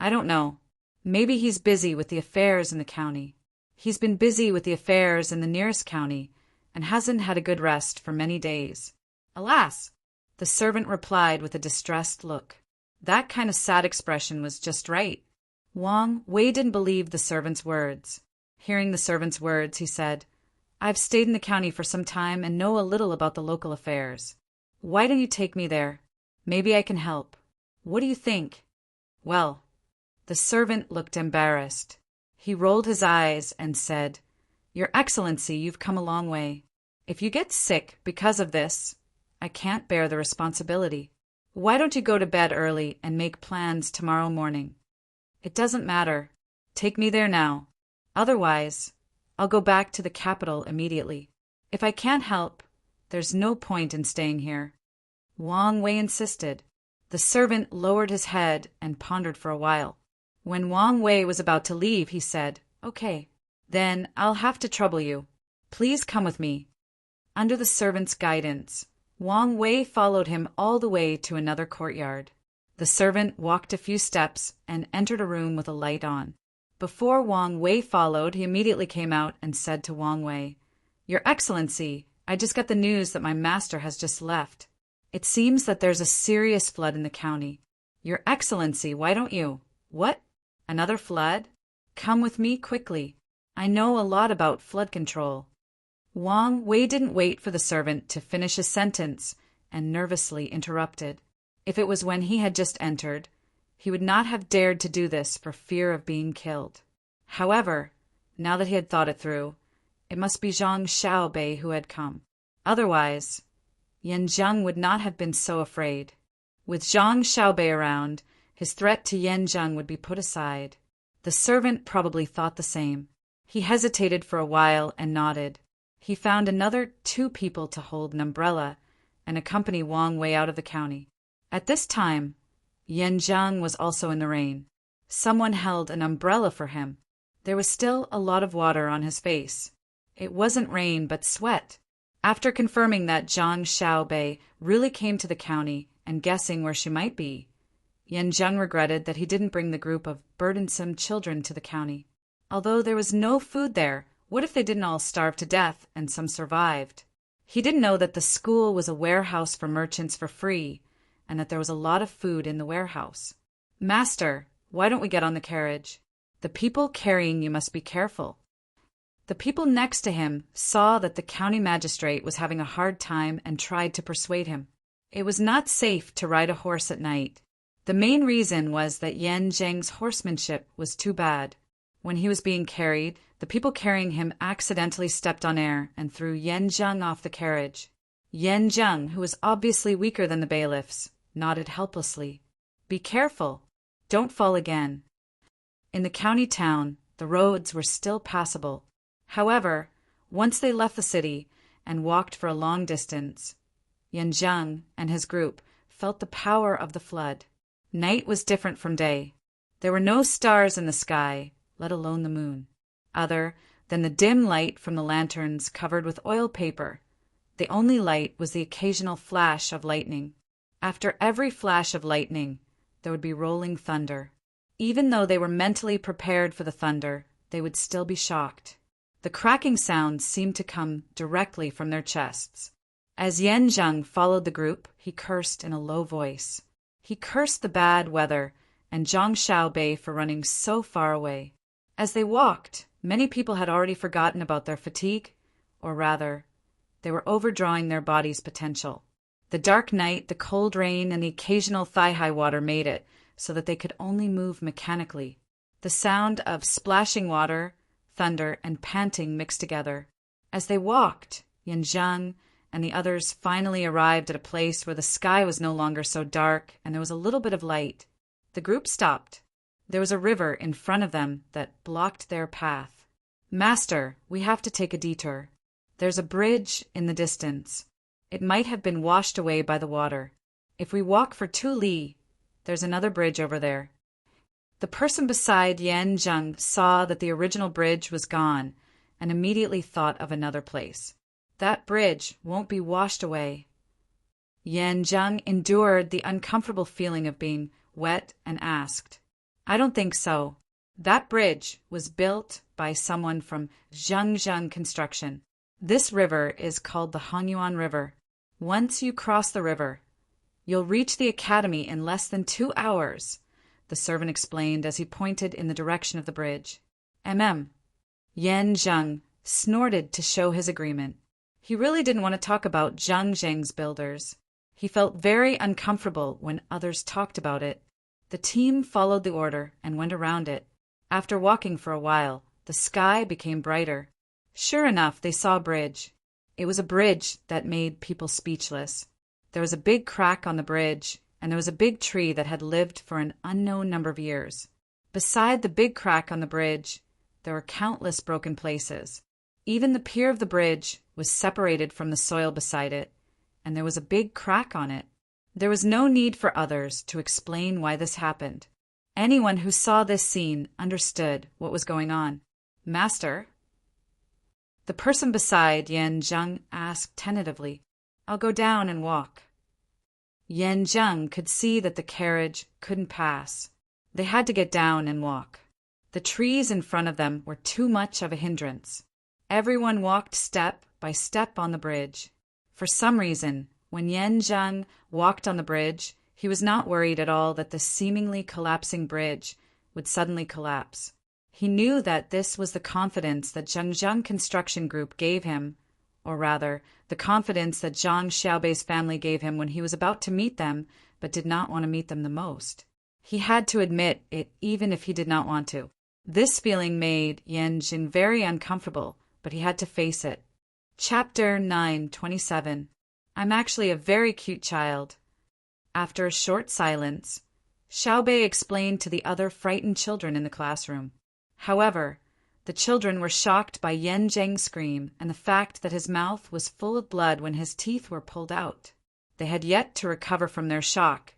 I don't know. Maybe he's busy with the affairs in the county. He's been busy with the affairs in the nearest county and hasn't had a good rest for many days. Alas, the servant replied with a distressed look. That kind of sad expression was just right. Wang Wei didn't believe the servant's words. Hearing the servant's words, he said, I've stayed in the county for some time and know a little about the local affairs. Why don't you take me there? Maybe I can help. What do you think? Well, the servant looked embarrassed. He rolled his eyes and said, Your Excellency, you've come a long way. If you get sick because of this, I can't bear the responsibility. Why don't you go to bed early and make plans tomorrow morning? It doesn't matter. Take me there now. Otherwise, I'll go back to the capital immediately. If I can't help, there's no point in staying here. Wang Wei insisted. The servant lowered his head and pondered for a while. When Wang Wei was about to leave, he said, Okay, then I'll have to trouble you. Please come with me. Under the servant's guidance, Wang Wei followed him all the way to another courtyard. The servant walked a few steps and entered a room with a light on. Before Wang Wei followed, he immediately came out and said to Wang Wei, Your Excellency, I just got the news that my master has just left. It seems that there's a serious flood in the county. Your Excellency, why don't you? What? Another flood? Come with me quickly. I know a lot about flood control. Wang Wei didn't wait for the servant to finish his sentence and nervously interrupted. If it was when he had just entered, he would not have dared to do this for fear of being killed. However, now that he had thought it through, it must be Zhang Xiaobei who had come. Otherwise, Yan Zheng would not have been so afraid. With Zhang Xiaobei around, his threat to Yan Zheng would be put aside. The servant probably thought the same. He hesitated for a while and nodded. He found another 2 people to hold an umbrella and accompany Wang Wei out of the county. At this time, Yan Zheng was also in the rain. Someone held an umbrella for him. There was still a lot of water on his face. It wasn't rain but sweat. After confirming that Zhang Xiaobei really came to the county and guessing where she might be, Yan Zheng regretted that he didn't bring the group of burdensome children to the county. Although there was no food there, what if they didn't all starve to death and some survived? He didn't know that the school was a warehouse for merchants for free, and that there was a lot of food in the warehouse. Master, why don't we get on the carriage? The people carrying you must be careful. The people next to him saw that the county magistrate was having a hard time and tried to persuade him. It was not safe to ride a horse at night. The main reason was that Yan Zheng's horsemanship was too bad. When he was being carried, the people carrying him accidentally stepped on air and threw Yan Zheng off the carriage. Yan Zheng, who was obviously weaker than the bailiffs, nodded helplessly. Be careful. Don't fall again. In the county town, the roads were still passable. However, once they left the city and walked for a long distance, Yan Zheng and his group felt the power of the flood. Night was different from day. There were no stars in the sky, let alone the moon, other than the dim light from the lanterns covered with oil paper. The only light was the occasional flash of lightning. After every flash of lightning, there would be rolling thunder. Even though they were mentally prepared for the thunder, they would still be shocked. The cracking sounds seemed to come directly from their chests. As Yan Zheng followed the group, he cursed in a low voice. He cursed the bad weather and Zhang Xiaobei for running so far away. As they walked, many people had already forgotten about their fatigue, or rather, they were overdrawing their body's potential. The dark night, the cold rain, and the occasional thigh-high water made it so that they could only move mechanically. The sound of splashing water, thunder, and panting mixed together. As they walked, Yan Zheng and the others finally arrived at a place where the sky was no longer so dark and there was a little bit of light. The group stopped. There was a river in front of them that blocked their path. Master, we have to take a detour. There's a bridge in the distance. It might have been washed away by the water. If we walk for 2 li, there's another bridge over there. The person beside Yan Zheng saw that the original bridge was gone and immediately thought of another place. That bridge won't be washed away. Yan Zheng endured the uncomfortable feeling of being wet and asked, I don't think so. That bridge was built by someone from Zhengzheng Construction. This river is called the Hongyuan River. Once you cross the river, you'll reach the academy in less than 2 hours, the servant explained as he pointed in the direction of the bridge. Yan Zheng snorted to show his agreement. He really didn't want to talk about Zhang Zheng's builders. He felt very uncomfortable when others talked about it. The team followed the order and went around it. After walking for a while, the sky became brighter. Sure enough, they saw a bridge. It was a bridge that made people speechless. There was a big crack on the bridge, and there was a big tree that had lived for an unknown number of years. Beside the big crack on the bridge, there were countless broken places. Even the pier of the bridge was separated from the soil beside it, and there was a big crack on it. There was no need for others to explain why this happened. Anyone who saw this scene understood what was going on. "Master?" The person beside Yan Zheng asked tentatively. "I'll go down and walk." Yan Zheng could see that the carriage couldn't pass. They had to get down and walk. The trees in front of them were too much of a hindrance. Everyone walked step by step on the bridge. For some reason, when Yan Zheng walked on the bridge, he was not worried at all that the seemingly collapsing bridge would suddenly collapse. He knew that this was the confidence that Zhengzheng Construction Group gave him, or rather, the confidence that Zhang Xiaobei's family gave him when he was about to meet them, but did not want to meet them the most. He had to admit it even if he did not want to. This feeling made Yan Jin very uncomfortable, but he had to face it. Chapter 9:27. I'm actually a very cute child. After a short silence, Xiaobei explained to the other frightened children in the classroom. However, the children were shocked by Yan Zheng's scream and the fact that his mouth was full of blood when his teeth were pulled out. They had yet to recover from their shock,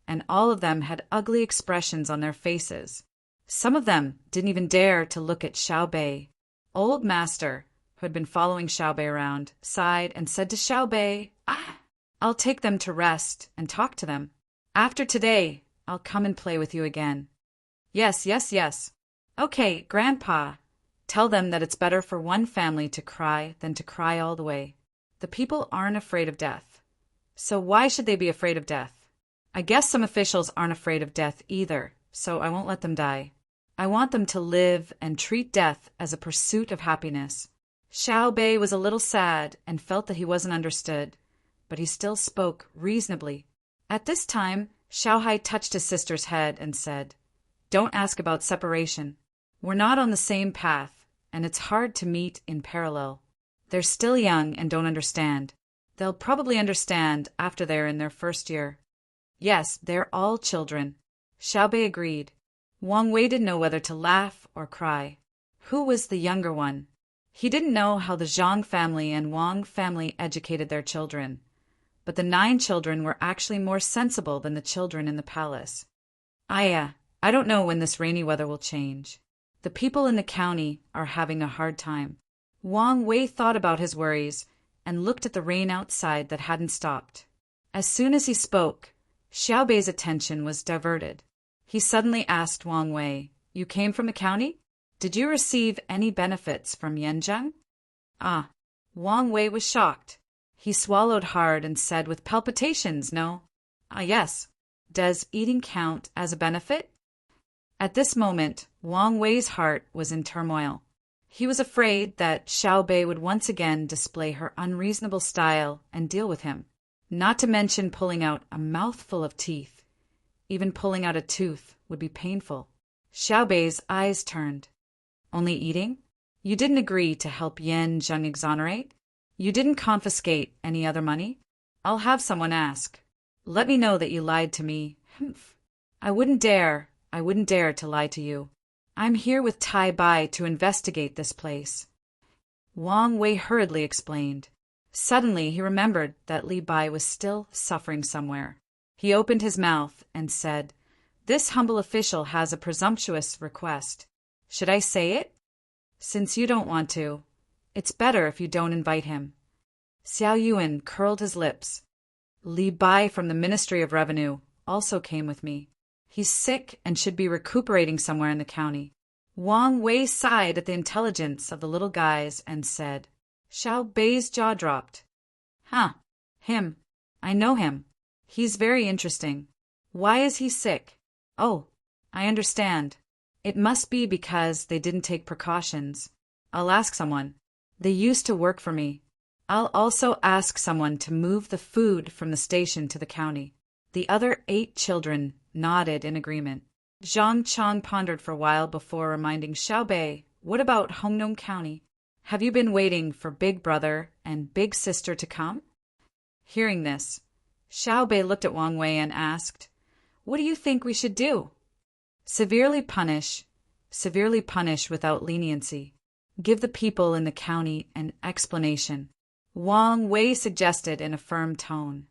and all of them had ugly expressions on their faces. Some of them didn't even dare to look at Xiaobei. Old Master, who had been following Xiaobei around, sighed and said to Xiaobei, I'll take them to rest and talk to them. After today, I'll come and play with you again." Yes. "Okay, Grandpa. Tell them that it's better for one family to cry than to cry all the way. The people aren't afraid of death. So why should they be afraid of death? I guess some officials aren't afraid of death either, so I won't let them die. I want them to live and treat death as a pursuit of happiness." Xiaobei was a little sad and felt that he wasn't understood, but he still spoke reasonably. At this time, Xiaohai touched his sister's head and said, "Don't ask about separation. We're not on the same path, and it's hard to meet in parallel. They're still young and don't understand. They'll probably understand after they're in their first year." Yes, they're all children. Xiaobei agreed. Wang Wei didn't know whether to laugh or cry. Who was the younger one? He didn't know how the Zhang family and Wang family educated their children, but the 9 children were actually more sensible than the children in the palace. I don't know when this rainy weather will change. The people in the county are having a hard time." Wang Wei thought about his worries and looked at the rain outside that hadn't stopped. As soon as he spoke, Xiaobei's attention was diverted. He suddenly asked Wang Wei, "You came from the county? Did you receive any benefits from Yanzheng?" Wang Wei was shocked. He swallowed hard and said with palpitations, "No." Yes. Does eating count as a benefit?" At this moment, Wang Wei's heart was in turmoil. He was afraid that Xiaobei would once again display her unreasonable style and deal with him, not to mention pulling out a mouthful of teeth. Even pulling out a tooth would be painful. Xiaobei's eyes turned. "Only eating? You didn't agree to help Yan Zheng exonerate? You didn't confiscate any other money? I'll have someone ask. Let me know that you lied to me." "Humph. I wouldn't dare to lie to you. I'm here with Tai Bai to investigate this place." Wang Wei hurriedly explained. Suddenly he remembered that Li Bai was still suffering somewhere. He opened his mouth and said, "This humble official has a presumptuous request. Should I say it? Since you don't want to, it's better if you don't invite him." Xiao Yuan curled his lips. "Li Bai from the Ministry of Revenue also came with me. He's sick and should be recuperating somewhere in the county." Wang Wei sighed at the intelligence of the little guys and said. Xiaobei's jaw dropped. Him. I know him. He's very interesting. Why is he sick? Oh, I understand. It must be because they didn't take precautions. I'll ask someone." They used to work for me. I'll also ask someone to move the food from the station to the county." The other 8 children nodded in agreement. Zhang Chang pondered for a while before reminding Xiao Bei, "What about Hongnong County? Have you been waiting for Big Brother and Big Sister to come?" Hearing this, Xiao Bei looked at Wang Wei and asked, "What do you think we should do?" Severely punish without leniency. Give the people in the county an explanation," Wang Wei suggested in a firm tone.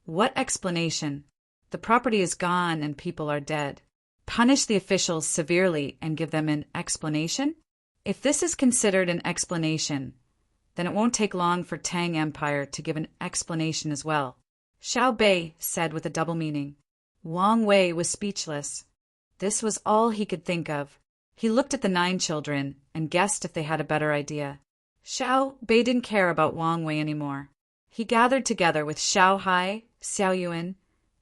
"What explanation? The property is gone and people are dead. Punish the officials severely and give them an explanation? If this is considered an explanation, then it won't take long for Tang Empire to give an explanation as well," Xiao Bei said with a double meaning. Wang Wei was speechless. This was all he could think of. He looked at the 9 children and guessed if they had a better idea. Xiao Bei didn't care about Wang Wei anymore. He gathered together with Xiao Hai, Xiao Yuan,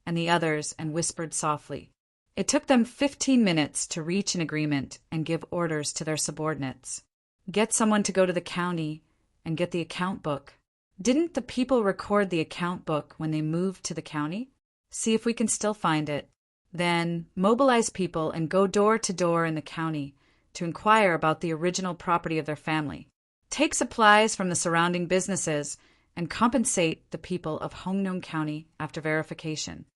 and the others and whispered softly. It took them 15 minutes to reach an agreement and give orders to their subordinates. Get someone to go to the county and get the account book. Didn't the people record the account book when they moved to the county? See if we can still find it. Then mobilize people and go door to door in the county to inquire about the original property of their family. Take supplies from the surrounding businesses and compensate the people of Hongnong County after verification.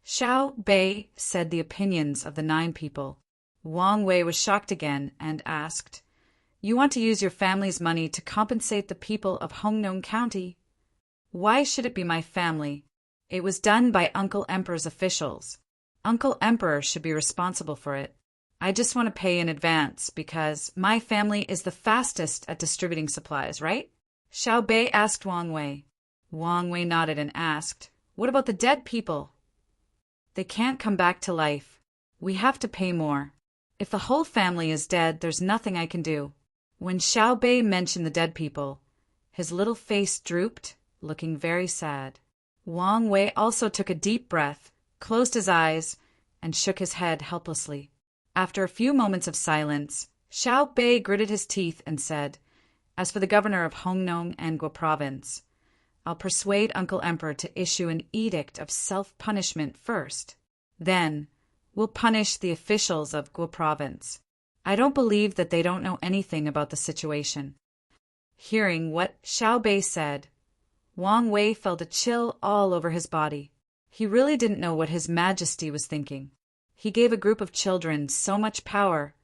Xiao Bei said the opinions of the 9 people. Wang Wei was shocked again and asked, "You want to use your family's money to compensate the people of Hongnong County? Why should it be my family? It was done by Uncle Emperor's officials. Uncle Emperor should be responsible for it. I just want to pay in advance because my family is the fastest at distributing supplies, right?" Xiao Bei asked Wang Wei. Wang Wei nodded and asked, "What about the dead people?" "They can't come back to life. We have to pay more. If the whole family is dead, there's nothing I can do." When Xiao Bei mentioned the dead people, his little face drooped, looking very sad. Wang Wei also took a deep breath, closed his eyes, and shook his head helplessly. After a few moments of silence, Xiao Bei gritted his teeth and said, "As for the governor of Hongnong and Guo Province, I'll persuade Uncle Emperor to issue an edict of self-punishment first. Then, we'll punish the officials of Guo Province. I don't believe that they don't know anything about the situation." Hearing what Xiao Bei said, Wang Wei felt a chill all over his body. He really didn't know what His Majesty was thinking. He gave a group of children so much power,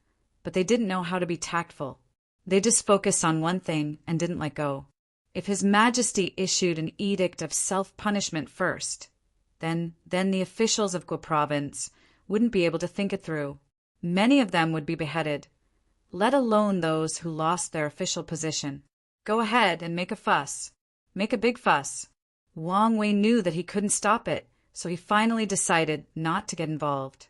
but they didn't know how to be tactful. They just focused on one thing and didn't let go. If His Majesty issued an edict of self-punishment first, then the officials of Guo Province wouldn't be able to think it through. Many of them would be beheaded, let alone those who lost their official position. Go ahead and make a fuss. Make a big fuss. Wang Wei knew that he couldn't stop it, so he finally decided not to get involved.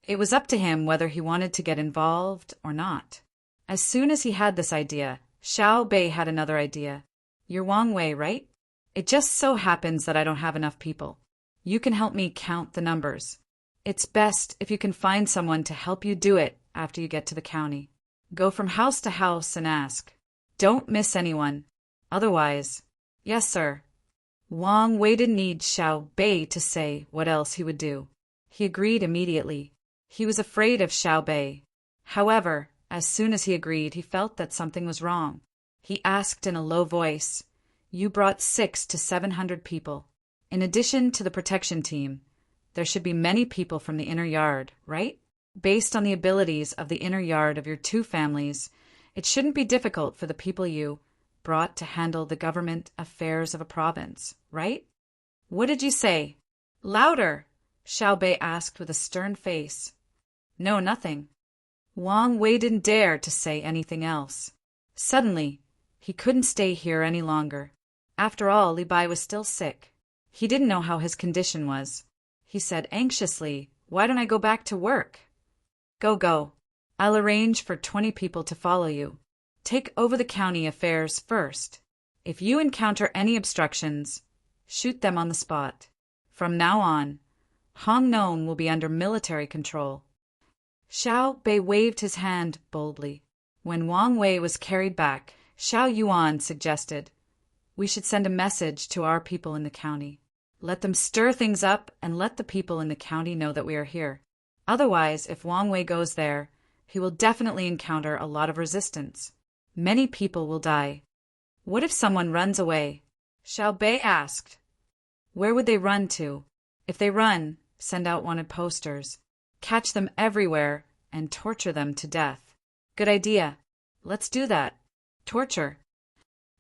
It was up to him whether he wanted to get involved or not. As soon as he had this idea, Xiao Bei had another idea. "You're Wang Wei, right? It just so happens that I don't have enough people. You can help me count the numbers. It's best if you can find someone to help you do it after you get to the county. Go from house to house and ask. Don't miss anyone. Otherwise—" "Yes, sir." Wang Wei didn't need Xiao Bei to say what else he would do. He agreed immediately. He was afraid of Xiao Bei. However, as soon as he agreed, he felt that something was wrong. He asked in a low voice, "You brought 600 to 700 people. In addition to the protection team, there should be many people from the inner yard, right? Based on the abilities of the inner yard of your 2 families, it shouldn't be difficult for the people you brought to handle the government affairs of a province, right?" "What did you say?" "Louder!" Xiao Bei asked with a stern face. "No, nothing." Wang Wei didn't dare to say anything else. Suddenly, he couldn't stay here any longer. After all, Li Bai was still sick. He didn't know how his condition was. He said anxiously, "Why don't I go back to work?" Go. I'll arrange for 20 people to follow you. Take over the county affairs first. If you encounter any obstructions, shoot them on the spot. From now on, Hongnong will be under military control." Xiao Bei waved his hand boldly. When Wang Wei was carried back, Xiao Yuan suggested, "We should send a message to our people in the county. Let them stir things up and let the people in the county know that we are here. Otherwise, if Wang Wei goes there, he will definitely encounter a lot of resistance. Many people will die. What if someone runs away?" Xiao Bei asked. "Where would they run to? If they run, send out wanted posters. Catch them everywhere and torture them to death." "Good idea. Let's do that. Torture."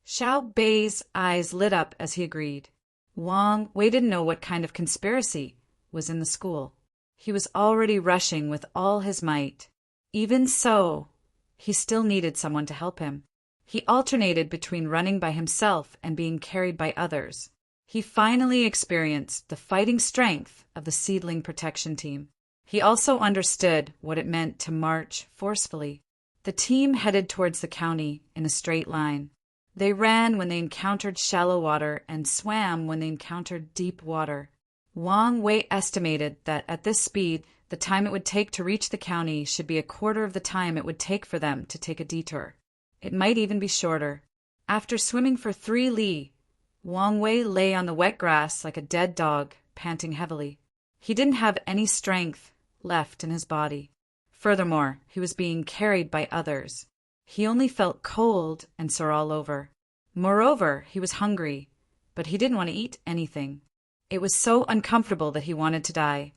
Xiao Bei's eyes lit up as he agreed. Wang Wei didn't know what kind of conspiracy was in the school. He was already rushing with all his might. Even so, he still needed someone to help him. He alternated between running by himself and being carried by others. He finally experienced the fighting strength of the Seedling Protection Team. He also understood what it meant to march forcefully. The team headed towards the county in a straight line. They ran when they encountered shallow water and swam when they encountered deep water. Wang Wei estimated that at this speed, the time it would take to reach the county should be a quarter of the time it would take for them to take a detour. It might even be shorter. After swimming for 3 li, Wang Wei lay on the wet grass like a dead dog, panting heavily. He didn't have any strength left in his body. Furthermore, he was being carried by others. He only felt cold and sore all over. Moreover, he was hungry, but he didn't want to eat anything. It was so uncomfortable that he wanted to die.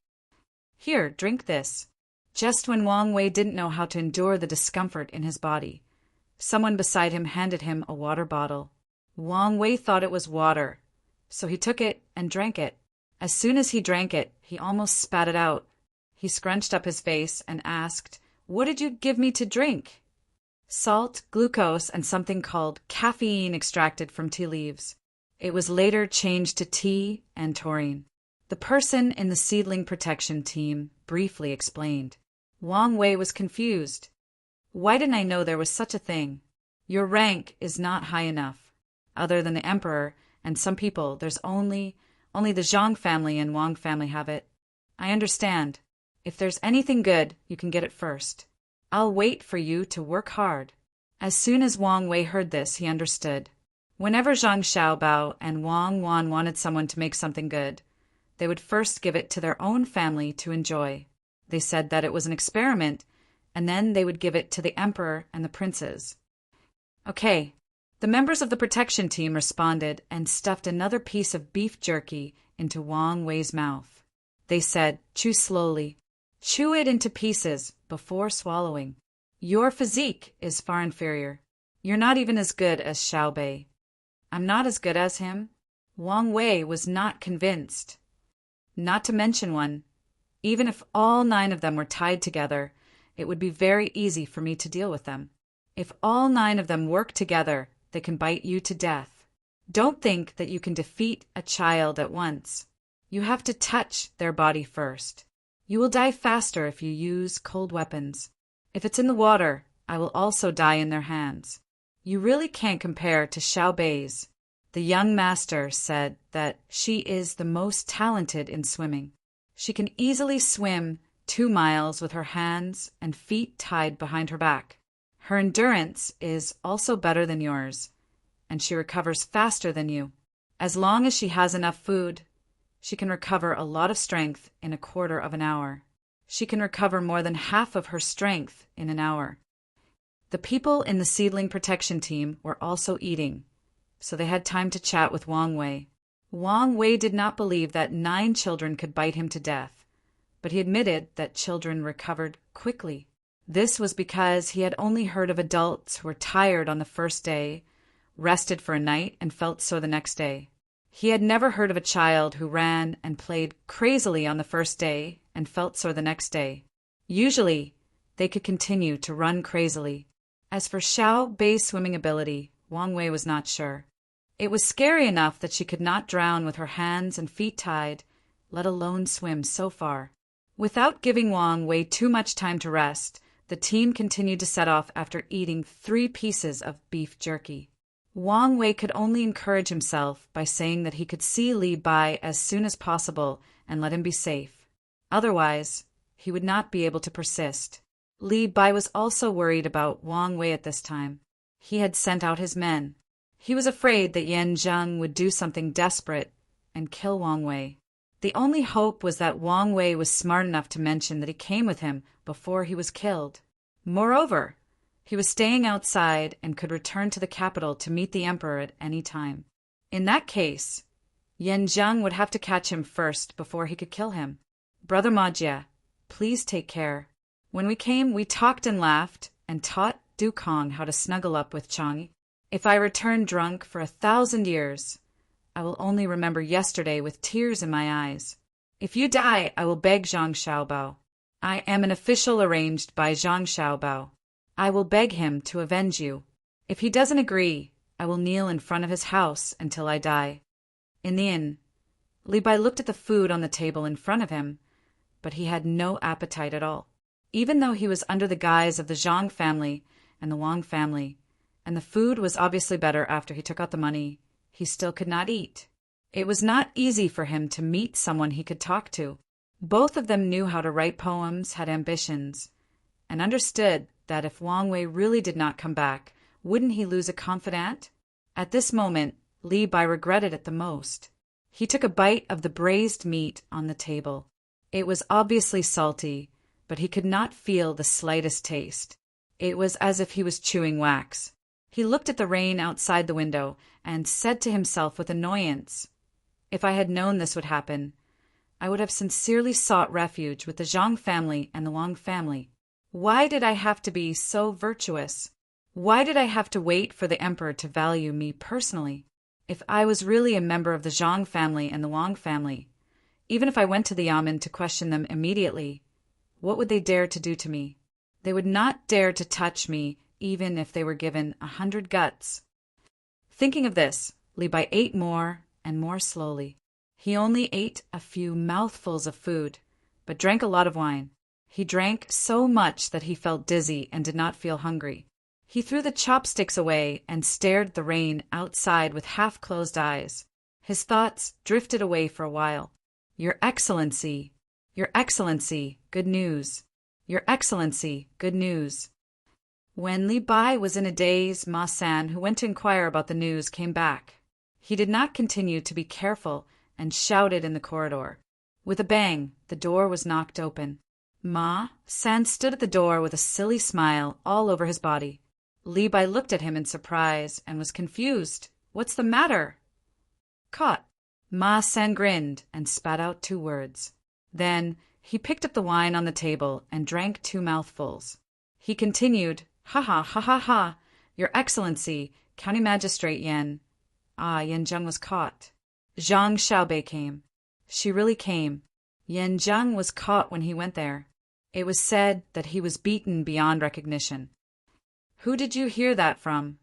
"Here, drink this." Just when Wang Wei didn't know how to endure the discomfort in his body, someone beside him handed him a water bottle. Wang Wei thought it was water, so he took it and drank it. As soon as he drank it, he almost spat it out. He scrunched up his face and asked, "What did you give me to drink?" "Salt, glucose, and something called caffeine extracted from tea leaves. It was later changed to tea and taurine." The person in the Seedling Protection Team briefly explained. Wang Wei was confused. "Why didn't I know there was such a thing? Your rank is not high enough. Other than the emperor and some people, there's only the Zhang family and Wang family have it. I understand. If there's anything good, you can get it first. I'll wait for you to work hard." As soon as Wang Wei heard this, he understood. Whenever Zhang Xiaobao and Wang Wan wanted someone to make something good, they would first give it to their own family to enjoy. They said that it was an experiment, and then they would give it to the emperor and the princes. "Okay." The members of the protection team responded and stuffed another piece of beef jerky into Wang Wei's mouth. They said, "Chew slowly. Chew it into pieces before swallowing. Your physique is far inferior. You're not even as good as Xiao Bei." "I'm not as good as him?" Wang Wei was not convinced. "Not to mention one. Even if all 9 of them were tied together, it would be very easy for me to deal with them. If all 9 of them work together, they can bite you to death. Don't think that you can defeat a child at once. You have to touch their body first. You will die faster if you use cold weapons. If it's in the water, I will also die in their hands. You really can't compare to Xiao Bei's." The young master said that she is the most talented in swimming. She can easily swim 2 miles with her hands and feet tied behind her back. Her endurance is also better than yours, and she recovers faster than you. As long as she has enough food, she can recover a lot of strength in a quarter of an hour. She can recover more than half of her strength in an hour. The people in the Seedling Protection Team were also eating, so they had time to chat with Wang Wei. Wang Wei did not believe that 9 children could bite him to death, but he admitted that children recovered quickly. This was because he had only heard of adults who were tired on the first day, rested for a night, and felt sore the next day. He had never heard of a child who ran and played crazily on the first day and felt sore the next day. Usually, they could continue to run crazily. As for Xiao Bei's swimming ability, Wang Wei was not sure. It was scary enough that she could not drown with her hands and feet tied, let alone swim so far. Without giving Wang Wei too much time to rest, the team continued to set off after eating 3 pieces of beef jerky. Wang Wei could only encourage himself by saying that he could see Li Bai as soon as possible and let him be safe. Otherwise, he would not be able to persist. Li Bai was also worried about Wang Wei at this time. he had sent out his men. He was afraid that Yan Zheng would do something desperate and kill Wang Wei. The only hope was that Wang Wei was smart enough to mention that he came with him before he was killed. Moreover, he was staying outside and could return to the capital to meet the emperor at any time. In that case, Yan Zheng would have to catch him first before he could kill him. Brother Majia, please take care. When we came, we talked and laughed and taught Du Kong how to snuggle up with Chang. If I return drunk for 1,000 years, I will only remember yesterday with tears in my eyes. If you die, I will beg Zhang Xiaobao. I am an official arranged by Zhang Xiaobao. I will beg him to avenge you. If he doesn't agree, I will kneel in front of his house until I die. In the inn, Li Bai looked at the food on the table in front of him, but he had no appetite at all. Even though he was under the guise of the Zhang family and the Wang family, and the food was obviously better after he took out the money, he still could not eat. It was not easy for him to meet someone he could talk to. Both of them knew how to write poems, had ambitions, and understood that if Wang Wei really did not come back, wouldn't he lose a confidant? At this moment, Li Bai regretted it the most. He took a bite of the braised meat on the table. It was obviously salty, but he could not feel the slightest taste. It was as if he was chewing wax. He looked at the rain outside the window and said to himself with annoyance, "If I had known this would happen, I would have sincerely sought refuge with the Zhang family and the Wang family. Why did I have to be so virtuous? Why did I have to wait for the emperor to value me personally? If I was really a member of the Zhang family and the Wang family, even if I went to the yamen to question them immediately, what would they dare to do to me? They would not dare to touch me even if they were given 100 guts." Thinking of this, Li Bai ate more and more slowly. He only ate a few mouthfuls of food, but drank a lot of wine. He drank so much that he felt dizzy and did not feel hungry. He threw the chopsticks away and stared at the rain outside with half-closed eyes. His thoughts drifted away for a while. Your Excellency, good news. Your Excellency, good news. When Li Bai was in a daze, Ma San, who went to inquire about the news, came back. He did not continue to be careful and shouted in the corridor. With a bang, the door was knocked open. Ma San stood at the door with a silly smile all over his body. Li Bai looked at him in surprise and was confused. "What's the matter?" "Caught." Ma San grinned and spat out 2 words. Then he picked up the wine on the table and drank 2 mouthfuls. He continued, "Ha ha ha ha ha! Your Excellency, County Magistrate Yan." Yan Zheng was caught. Zhang Xiaobei came. She really came. Yan Zheng was caught when he went there. It was said that he was beaten beyond recognition. Who did you hear that from?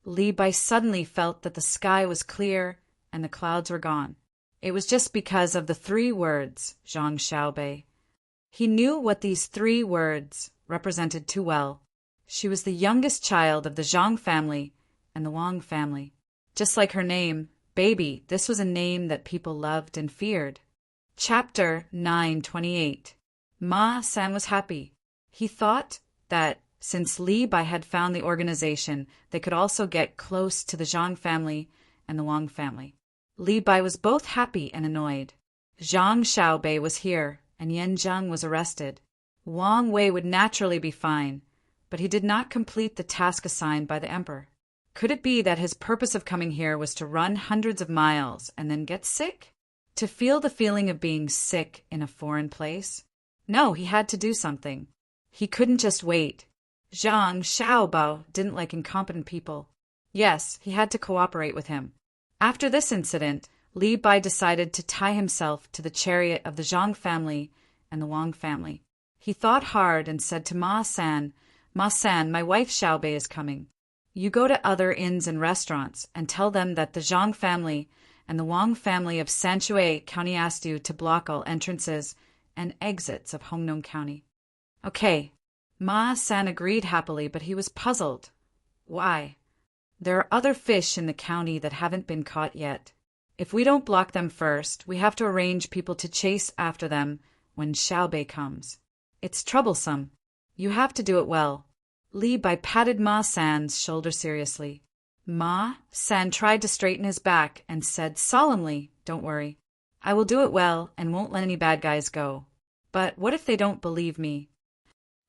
Li Bai suddenly felt that the sky was clear and the clouds were gone. It was just because of the 3 words, Zhang Xiaobei. He knew what these 3 words represented too well. She was the youngest child of the Zhang family and the Wang family. Just like her name, Baby, this was a name that people loved and feared. Chapter 928. Ma San was happy. He thought that since Li Bai had found the organization, they could also get close to the Zhang family and the Wang family. Li Bai was both happy and annoyed. Zhang Xiaobei was here, and Yan Zheng was arrested. Wang Wei would naturally be fine, but he did not complete the task assigned by the emperor. Could it be that his purpose of coming here was to run hundreds of miles and then get sick? To feel the feeling of being sick in a foreign place? No, he had to do something. He couldn't just wait. Zhang Xiaobao didn't like incompetent people. Yes, he had to cooperate with him. After this incident, Li Bai decided to tie himself to the chariot of the Zhang family and the Wang family. He thought hard and said to Ma San, my wife Xiaobei is coming. You go to other inns and restaurants and tell them that the Zhang family and the Wang family of Sanshui County asked you to block all entrances and exits of Hongnong County. Okay. Ma San agreed happily, but he was puzzled. Why? There are other fish in the county that haven't been caught yet. If we don't block them first, we have to arrange people to chase after them when Xiaobei comes. It's troublesome. You have to do it well. Li Bai patted Ma San's shoulder seriously. Ma San tried to straighten his back and said solemnly, "Don't worry. I will do it well and won't let any bad guys go. But what if they don't believe me?"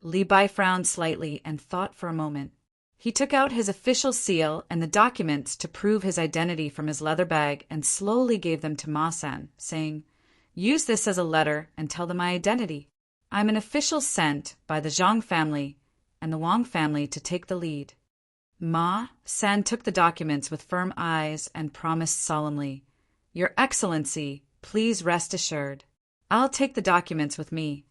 Li Bai frowned slightly and thought for a moment. He took out his official seal and the documents to prove his identity from his leather bag and slowly gave them to Ma San, saying, "Use this as a letter and tell them my identity. I'm an official sent by the Zhang family and the Wang family to take the lead." Ma San took the documents with firm eyes and promised solemnly, "Your Excellency, please rest assured. I'll take the documents with me.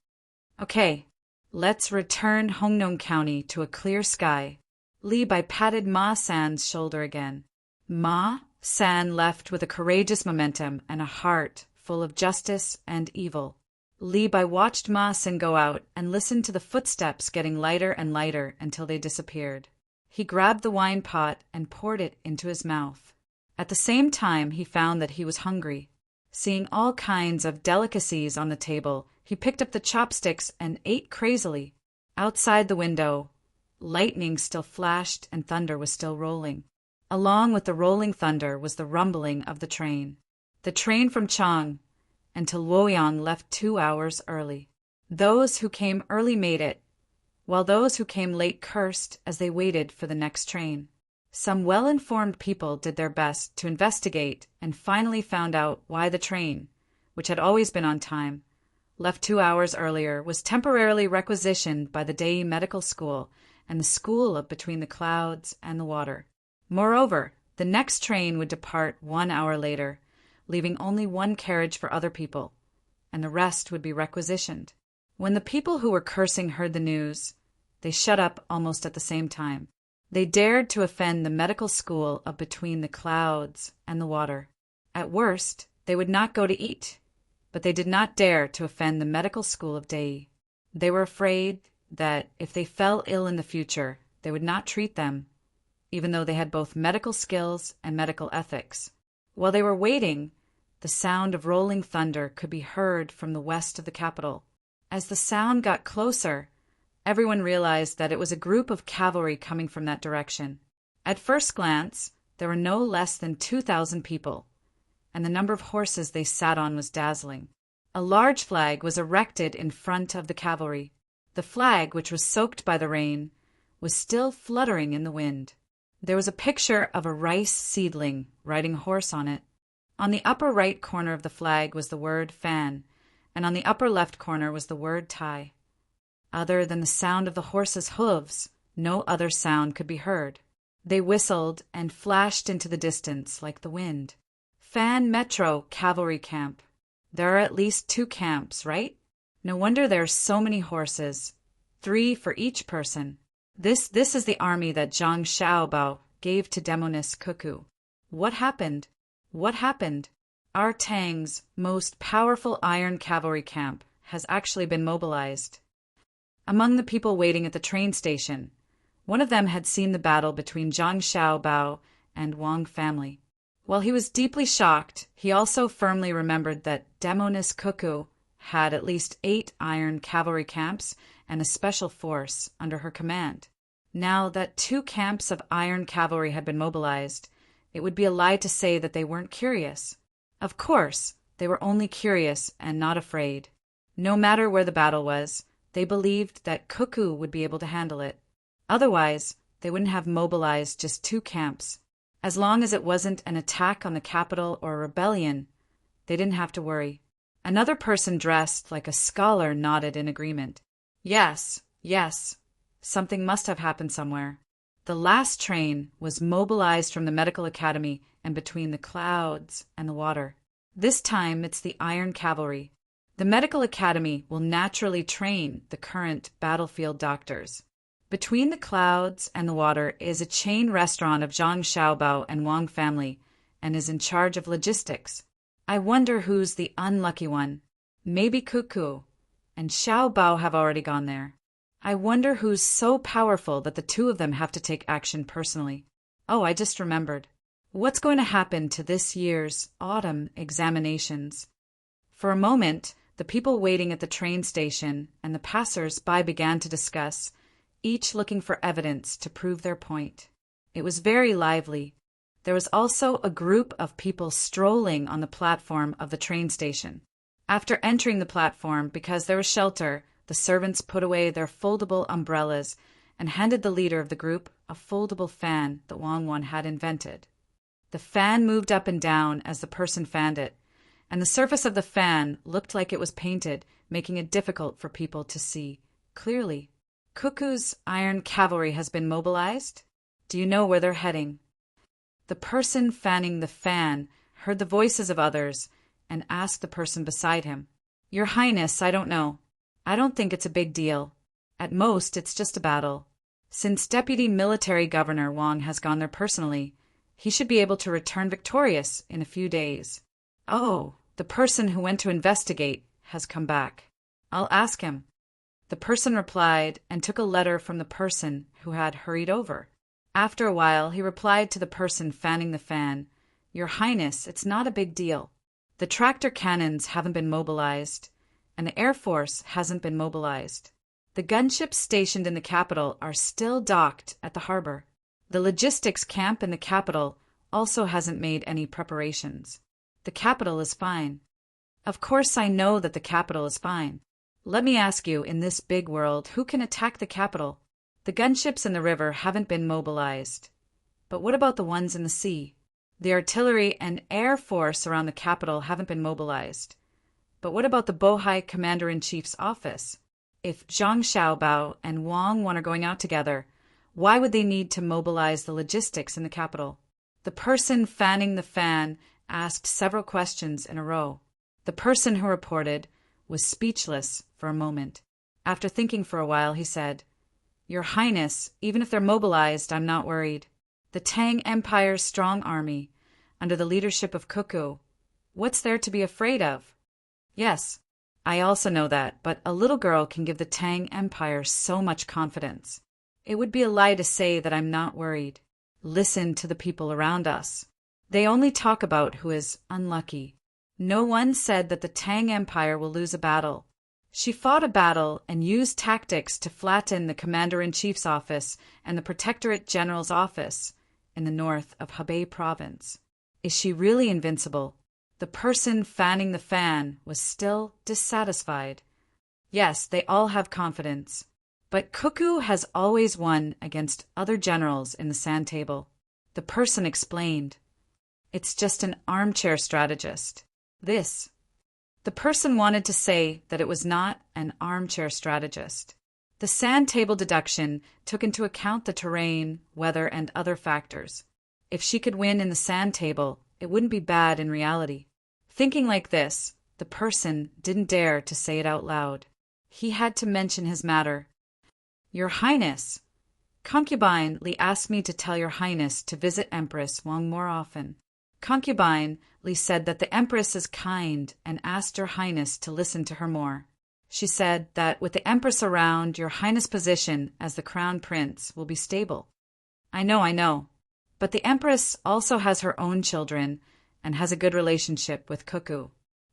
Okay, let's return Hongnong County to a clear sky." Li Bai patted Ma San's shoulder again. Ma San left with a courageous momentum and a heart full of justice and evil. Li Bai watched Ma San go out and listened to the footsteps getting lighter and lighter until they disappeared. He grabbed the wine pot and poured it into his mouth. At the same time, he found that he was hungry. Seeing all kinds of delicacies on the table, he picked up the chopsticks and ate crazily. Outside the window, lightning still flashed and thunder was still rolling. Along with the rolling thunder was the rumbling of the train. The train from Chang until Luoyang left 2 hours early. Those who came early made it, while those who came late cursed as they waited for the next train. Some well-informed people did their best to investigate and finally found out why the train, which had always been on time, left 2 hours earlier, was temporarily requisitioned by the Dei Medical School and the School of Between the Clouds and the Water. Moreover, the next train would depart 1 hour later, leaving only one carriage for other people, and the rest would be requisitioned. When the people who were cursing heard the news, they shut up almost at the same time. They dared to offend the medical school of Between the Clouds and the Water. At worst, they would not go to eat, but they did not dare to offend the medical school of Dei. They were afraid that if they fell ill in the future, they would not treat them, even though they had both medical skills and medical ethics. While they were waiting, the sound of rolling thunder could be heard from the west of the capital. As the sound got closer, everyone realized that it was a group of cavalry coming from that direction. At first glance, there were no less than 2,000 people, and the number of horses they sat on was dazzling. A large flag was erected in front of the cavalry. The flag, which was soaked by the rain, was still fluttering in the wind. There was a picture of a rice seedling riding a horse on it. On the upper right corner of the flag was the word "fan," and on the upper left corner was the word "tie." Other than the sound of the horses' hooves, no other sound could be heard. They whistled and flashed into the distance like the wind. Fan Metro Cavalry Camp. There are at least 2 camps, right? No wonder there are so many horses, 3 for each person. This is the army that Zhang Xiaobao gave to Demoness Cuckoo. What happened? What happened? Our Tang's most powerful iron cavalry camp has actually been mobilized. Among the people waiting at the train station, one of them had seen the battle between Zhang Xiaobao and Wang family. While he was deeply shocked, he also firmly remembered that Demoness Cuckoo had at least 8 iron cavalry camps and a special force under her command. Now that 2 camps of iron cavalry had been mobilized, it would be a lie to say that they weren't curious. Of course, they were only curious and not afraid. No matter where the battle was, they believed that Cuckoo would be able to handle it. Otherwise, they wouldn't have mobilized just 2 camps. As long as it wasn't an attack on the capital or a rebellion, they didn't have to worry. Another person dressed like a scholar nodded in agreement. Yes, something must have happened somewhere. The last train was mobilized from the medical academy and Between the Clouds and the Water. This time it's the Iron Cavalry. The medical academy will naturally train the current battlefield doctors. Between the Clouds and the Water is a chain restaurant of Zhang Xiaobao and Wang family and is in charge of logistics. I wonder who's the unlucky one. Maybe Cuckoo and Xiaobao have already gone there. I wonder who's so powerful that the 2 of them have to take action personally. Oh, I just remembered. What's going to happen to this year's autumn examinations? For a moment, the people waiting at the train station and the passers-by began to discuss, each looking for evidence to prove their point. It was very lively. There was also a group of people strolling on the platform of the train station. After entering the platform, because there was shelter, the servants put away their foldable umbrellas and handed the leader of the group a foldable fan that Wang Wan had invented. The fan moved up and down as the person fanned it, and the surface of the fan looked like it was painted, making it difficult for people to see clearly. Cuckoo's iron cavalry has been mobilized. Do you know where they're heading? The person fanning the fan heard the voices of others and asked the person beside him, "Your Highness, I don't know. I don't think it's a big deal. At most, it's just a battle. Since Deputy Military Governor Wang has gone there personally, he should be able to return victorious in a few days." "Oh, the person who went to investigate has come back. I'll ask him." The person replied and took a letter from the person who had hurried over. After a while, he replied to the person fanning the fan, "Your Highness, it's not a big deal. The tractor cannons haven't been mobilized, and the Air Force hasn't been mobilized. The gunships stationed in the capital are still docked at the harbor. The logistics camp in the capital also hasn't made any preparations. The capital is fine." "Of course I know that the capital is fine. Let me ask you, in this big world, who can attack the capital? The gunships in the river haven't been mobilized. But what about the ones in the sea? The artillery and air force around the capital haven't been mobilized. But what about the Bohai Commander-in-Chief's office? If Zhang Xiaobao and Wang Wan are going out together, why would they need to mobilize the logistics in the capital?" The person fanning the fan asked several questions in a row. The person who reported was speechless for a moment. After thinking for a while, he said, "Your Highness, even if they're mobilized, I'm not worried. The Tang Empire's strong army, under the leadership of Cuckoo, what's there to be afraid of?" "Yes, I also know that, but a little girl can give the Tang Empire so much confidence. It would be a lie to say that I'm not worried. Listen to the people around us. They only talk about who is unlucky. No one said that the Tang Empire will lose a battle. She fought a battle and used tactics to flatten the Commander-in-Chief's office and the Protectorate General's office in the north of Hebei Province. Is she really invincible?" The person fanning the fan was still dissatisfied. "Yes, they all have confidence. But Cuckoo has always won against other generals in the sand table." The person explained, "It's just an armchair strategist. This." The person wanted to say that it was not an armchair strategist. The sand table deduction took into account the terrain, weather, and other factors. If she could win in the sand table, it wouldn't be bad in reality. Thinking like this, the person didn't dare to say it out loud. He had to mention his matter. "Your Highness, Concubine Li asked me to tell Your Highness to visit Empress Wang more often. Concubine Li said that the Empress is kind and asked Your Highness to listen to her more. She said that with the Empress around, Your Highness' position as the Crown Prince will be stable." I know. But the Empress also has her own children and has a good relationship with Cuckoo.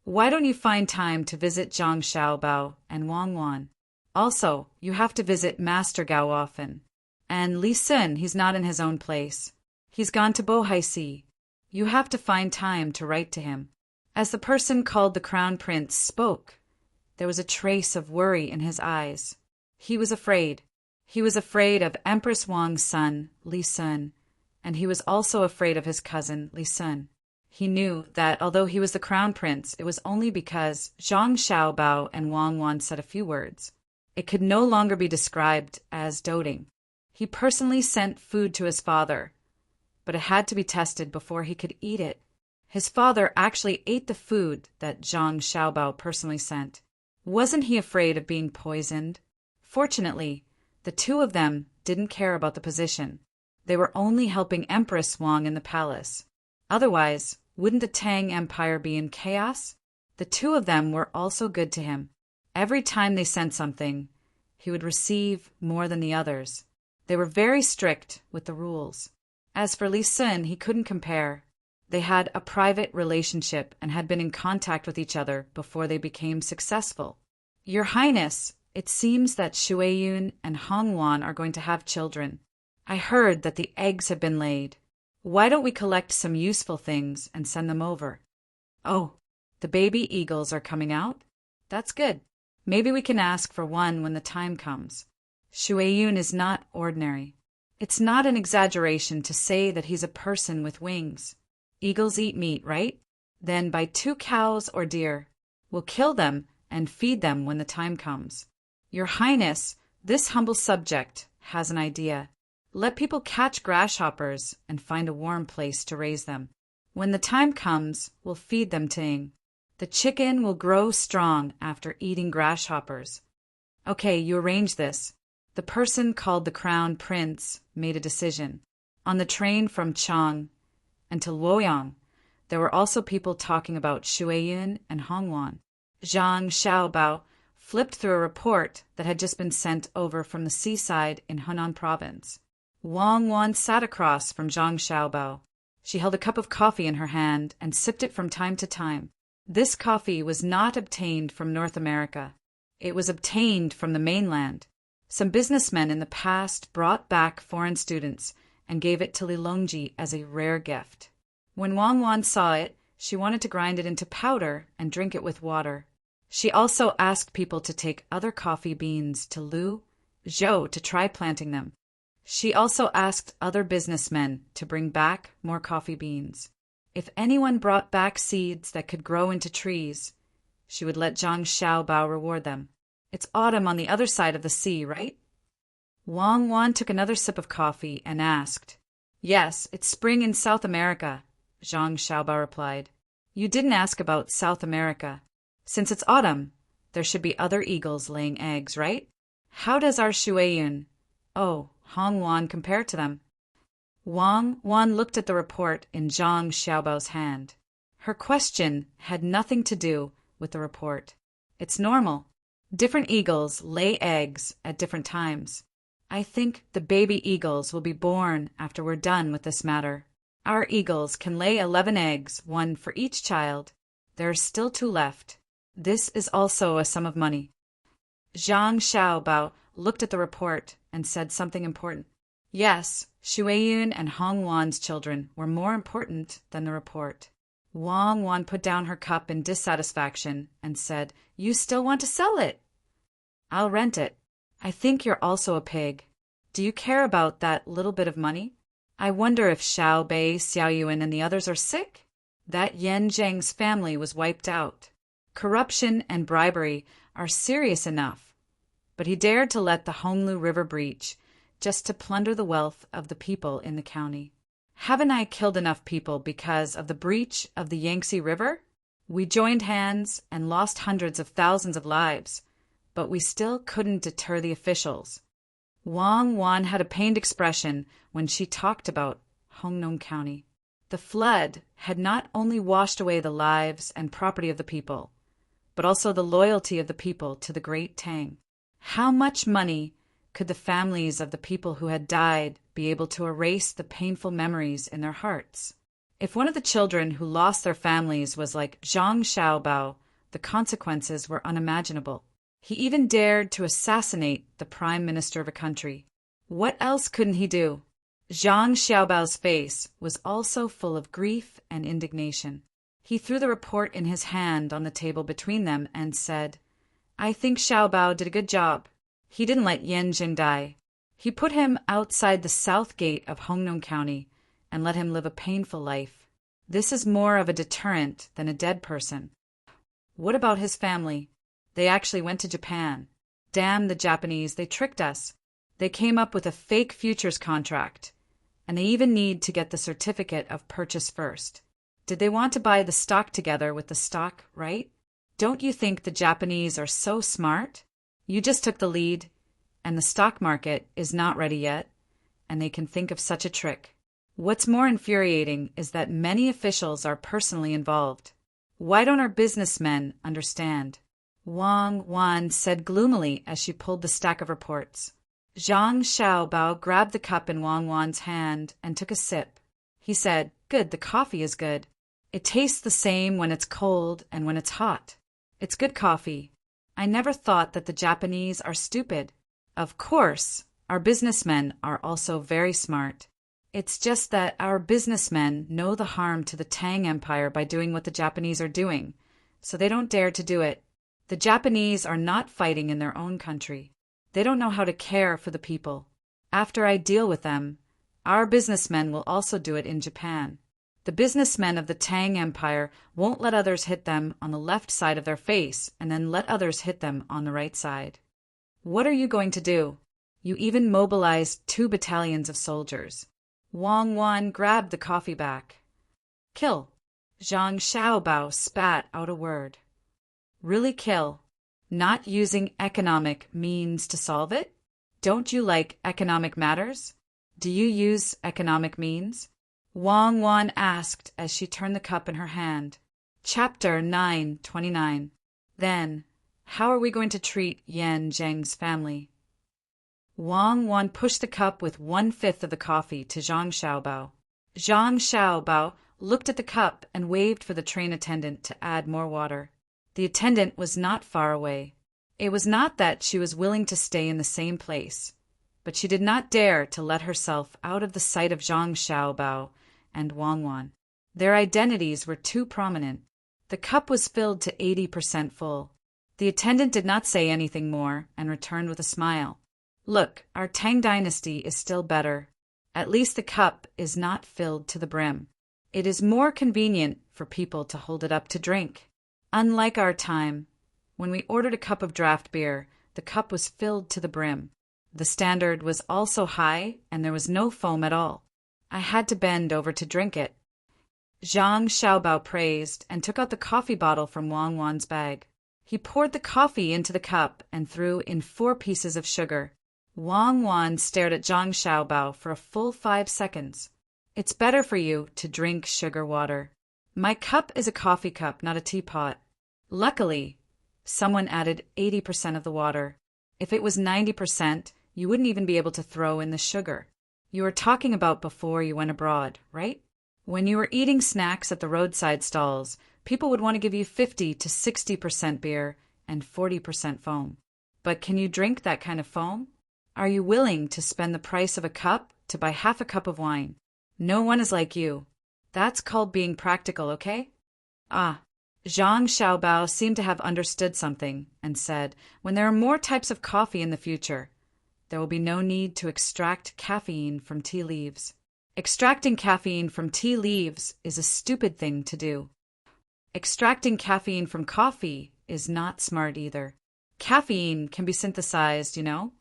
Why don't you find time to visit Zhang Xiaobao and Wang Wan? Also, you have to visit Master Gao often. And Li Sun, he's not in his own place. He's gone to Bohai Sea. You have to find time to write to him. As the person called the Crown Prince spoke, there was a trace of worry in his eyes. He was afraid. He was afraid of Empress Wang's son, Li Sun, and he was also afraid of his cousin, Li Sun. He knew that although he was the Crown Prince, it was only because Zhang Xiaobao and Wang Wan said a few words. It could no longer be described as doting. He personally sent food to his father, but it had to be tested before he could eat it. His father actually ate the food that Zhang Xiaobao personally sent. Wasn't he afraid of being poisoned? Fortunately, the two of them didn't care about the position. They were only helping Empress Wang in the palace. Otherwise, wouldn't the Tang Empire be in chaos? The two of them were also good to him. Every time they sent something, he would receive more than the others. They were very strict with the rules. As for Li Sun, he couldn't compare. They had a private relationship and had been in contact with each other before they became successful. Your Highness, It seems that Shueyun and Hongwan are going to have children. I heard that the eggs have been laid. Why don't we collect some useful things and send them over? Oh, the baby eagles are coming out? That's good. Maybe we can ask for one when the time comes. Shueyun is not ordinary. It's not an exaggeration to say that he's a person with wings. Eagles eat meat, right? Then buy 2 cows or deer. We'll kill them and feed them when the time comes. Your Highness, this humble subject has an idea. Let people catch grasshoppers and find a warm place to raise them. When the time comes, we'll feed them Tang. The chicken will grow strong after eating grasshoppers. Okay, you arrange this. The person called the Crown Prince made a decision. On the train from Chang and to Luoyang, there were also people talking about Shueyun and Hongwan. Zhang Xiaobao flipped through a report that had just been sent over from the seaside in Henan province. Wang Wan sat across from Zhang Xiaobao. She held a cup of coffee in her hand and sipped it from time to time. This coffee was not obtained from North America. It was obtained from the mainland. Some businessmen in the past brought back foreign students and gave it to Lilongji as a rare gift. When Wang Wan saw it, she wanted to grind it into powder and drink it with water. She also asked people to take other coffee beans to Lu Zhou to try planting them. She also asked other businessmen to bring back more coffee beans. If anyone brought back seeds that could grow into trees, she would let Zhang Xiaobao reward them. It's autumn on the other side of the sea, right? Wang Wan took another sip of coffee and asked. Yes, it's spring in South America, Zhang Xiaobao replied. You didn't ask about South America. Since it's autumn, there should be other eagles laying eggs, right? How does our Shueyun, Hongwan, compare to them? Wang Wan looked at the report in Zhang Xiaobao's hand. Her question had nothing to do with the report. It's normal. Different eagles lay eggs at different times. I think the baby eagles will be born after we're done with this matter. Our eagles can lay 11 eggs, 1 for each child. There are still 2 left. This is also a sum of money. Zhang Xiaobao looked at the report and said something important. Yes, Shueyun and Hongwan's children were more important than the report. Wang Wan put down her cup in dissatisfaction and said, You still want to sell it? I'll rent it. I think you're also a pig. Do you care about that little bit of money? I wonder if Xiao Bei, Xiao Yuan, and the others are sick? That Yan Zheng's family was wiped out. Corruption and bribery are serious enough, but he dared to let the Honglu River breach just to plunder the wealth of the people in the county. Haven't I killed enough people because of the breach of the Yangtze River? We joined hands and lost hundreds of thousands of lives, but we still couldn't deter the officials. Wang Wan had a pained expression when she talked about Hongnong County. The flood had not only washed away the lives and property of the people, but also the loyalty of the people to the great Tang. How much money could the families of the people who had died be able to erase the painful memories in their hearts? If one of the children who lost their families was like Zhang Xiaobao, the consequences were unimaginable. He even dared to assassinate the prime minister of a country. What else couldn't he do? Zhang Xiaobao's face was also full of grief and indignation. He threw the report in his hand on the table between them and said, I think Xiaobao did a good job. He didn't let Yan Jing die. He put him outside the south gate of Hongnong County and let him live a painful life. This is more of a deterrent than a dead person. What about his family? They actually went to Japan. Damn the Japanese, they tricked us. They came up with a fake futures contract, and they even need to get the certificate of purchase first. Did they want to buy the stock together with the stock, right? Don't you think the Japanese are so smart? You just took the lead, and the stock market is not ready yet, and they can think of such a trick. What's more infuriating is that many officials are personally involved. Why don't our businessmen understand? Wang Wan said gloomily as she pulled the stack of reports. Zhang Xiaobao grabbed the cup in Wang Wan's hand and took a sip. He said, Good, the coffee is good. It tastes the same when it's cold and when it's hot. It's good coffee. I never thought that the Japanese are stupid. Of course, our businessmen are also very smart. It's just that our businessmen know the harm to the Tang Empire by doing what the Japanese are doing, so they don't dare to do it. The Japanese are not fighting in their own country. They don't know how to care for the people. After I deal with them, our businessmen will also do it in Japan. The businessmen of the Tang Empire won't let others hit them on the left side of their face and then let others hit them on the right side. What are you going to do? You even mobilized 2 battalions of soldiers. Wang Wan grabbed the coffee back. Kill. Zhang Xiaobao spat out a word. Really kill? Not using economic means to solve it? Don't you like economic matters? Do you use economic means? Wang Wan asked as she turned the cup in her hand. Chapter 9:29. Then, how are we going to treat Yan Zheng's family? Wang Wan pushed the cup with 1/5 of the coffee to Zhang Xiaobao. Zhang Xiaobao looked at the cup and waved for the train attendant to add more water. The attendant was not far away. It was not that she was willing to stay in the same place, but she did not dare to let herself out of the sight of Zhang Xiaobao and Wang Wan. Their identities were too prominent. The cup was filled to 80% full. The attendant did not say anything more and returned with a smile. Look, our Tang dynasty is still better. At least the cup is not filled to the brim. It is more convenient for people to hold it up to drink. Unlike our time, when we ordered a cup of draft beer, the cup was filled to the brim. The standard was also high, and there was no foam at all. I had to bend over to drink it. Zhang Xiaobao praised and took out the coffee bottle from Wang Wan's bag. He poured the coffee into the cup and threw in 4 pieces of sugar. Wang Wan stared at Zhang Xiaobao for a full 5 seconds. It's better for you to drink sugar water. My cup is a coffee cup, not a teapot. Luckily, someone added 80% of the water. If it was 90%, you wouldn't even be able to throw in the sugar. You were talking about before you went abroad, right? When you were eating snacks at the roadside stalls, people would want to give you 50 to 60% beer and 40% foam. But can you drink that kind of foam? Are you willing to spend the price of a cup to buy half a cup of wine? No one is like you. That's called being practical, okay? Ah. Zhang Xiaobao seemed to have understood something and said, when there are more types of coffee in the future, there will be no need to extract caffeine from tea leaves. Extracting caffeine from tea leaves is a stupid thing to do. Extracting caffeine from coffee is not smart either. Caffeine can be synthesized, you know?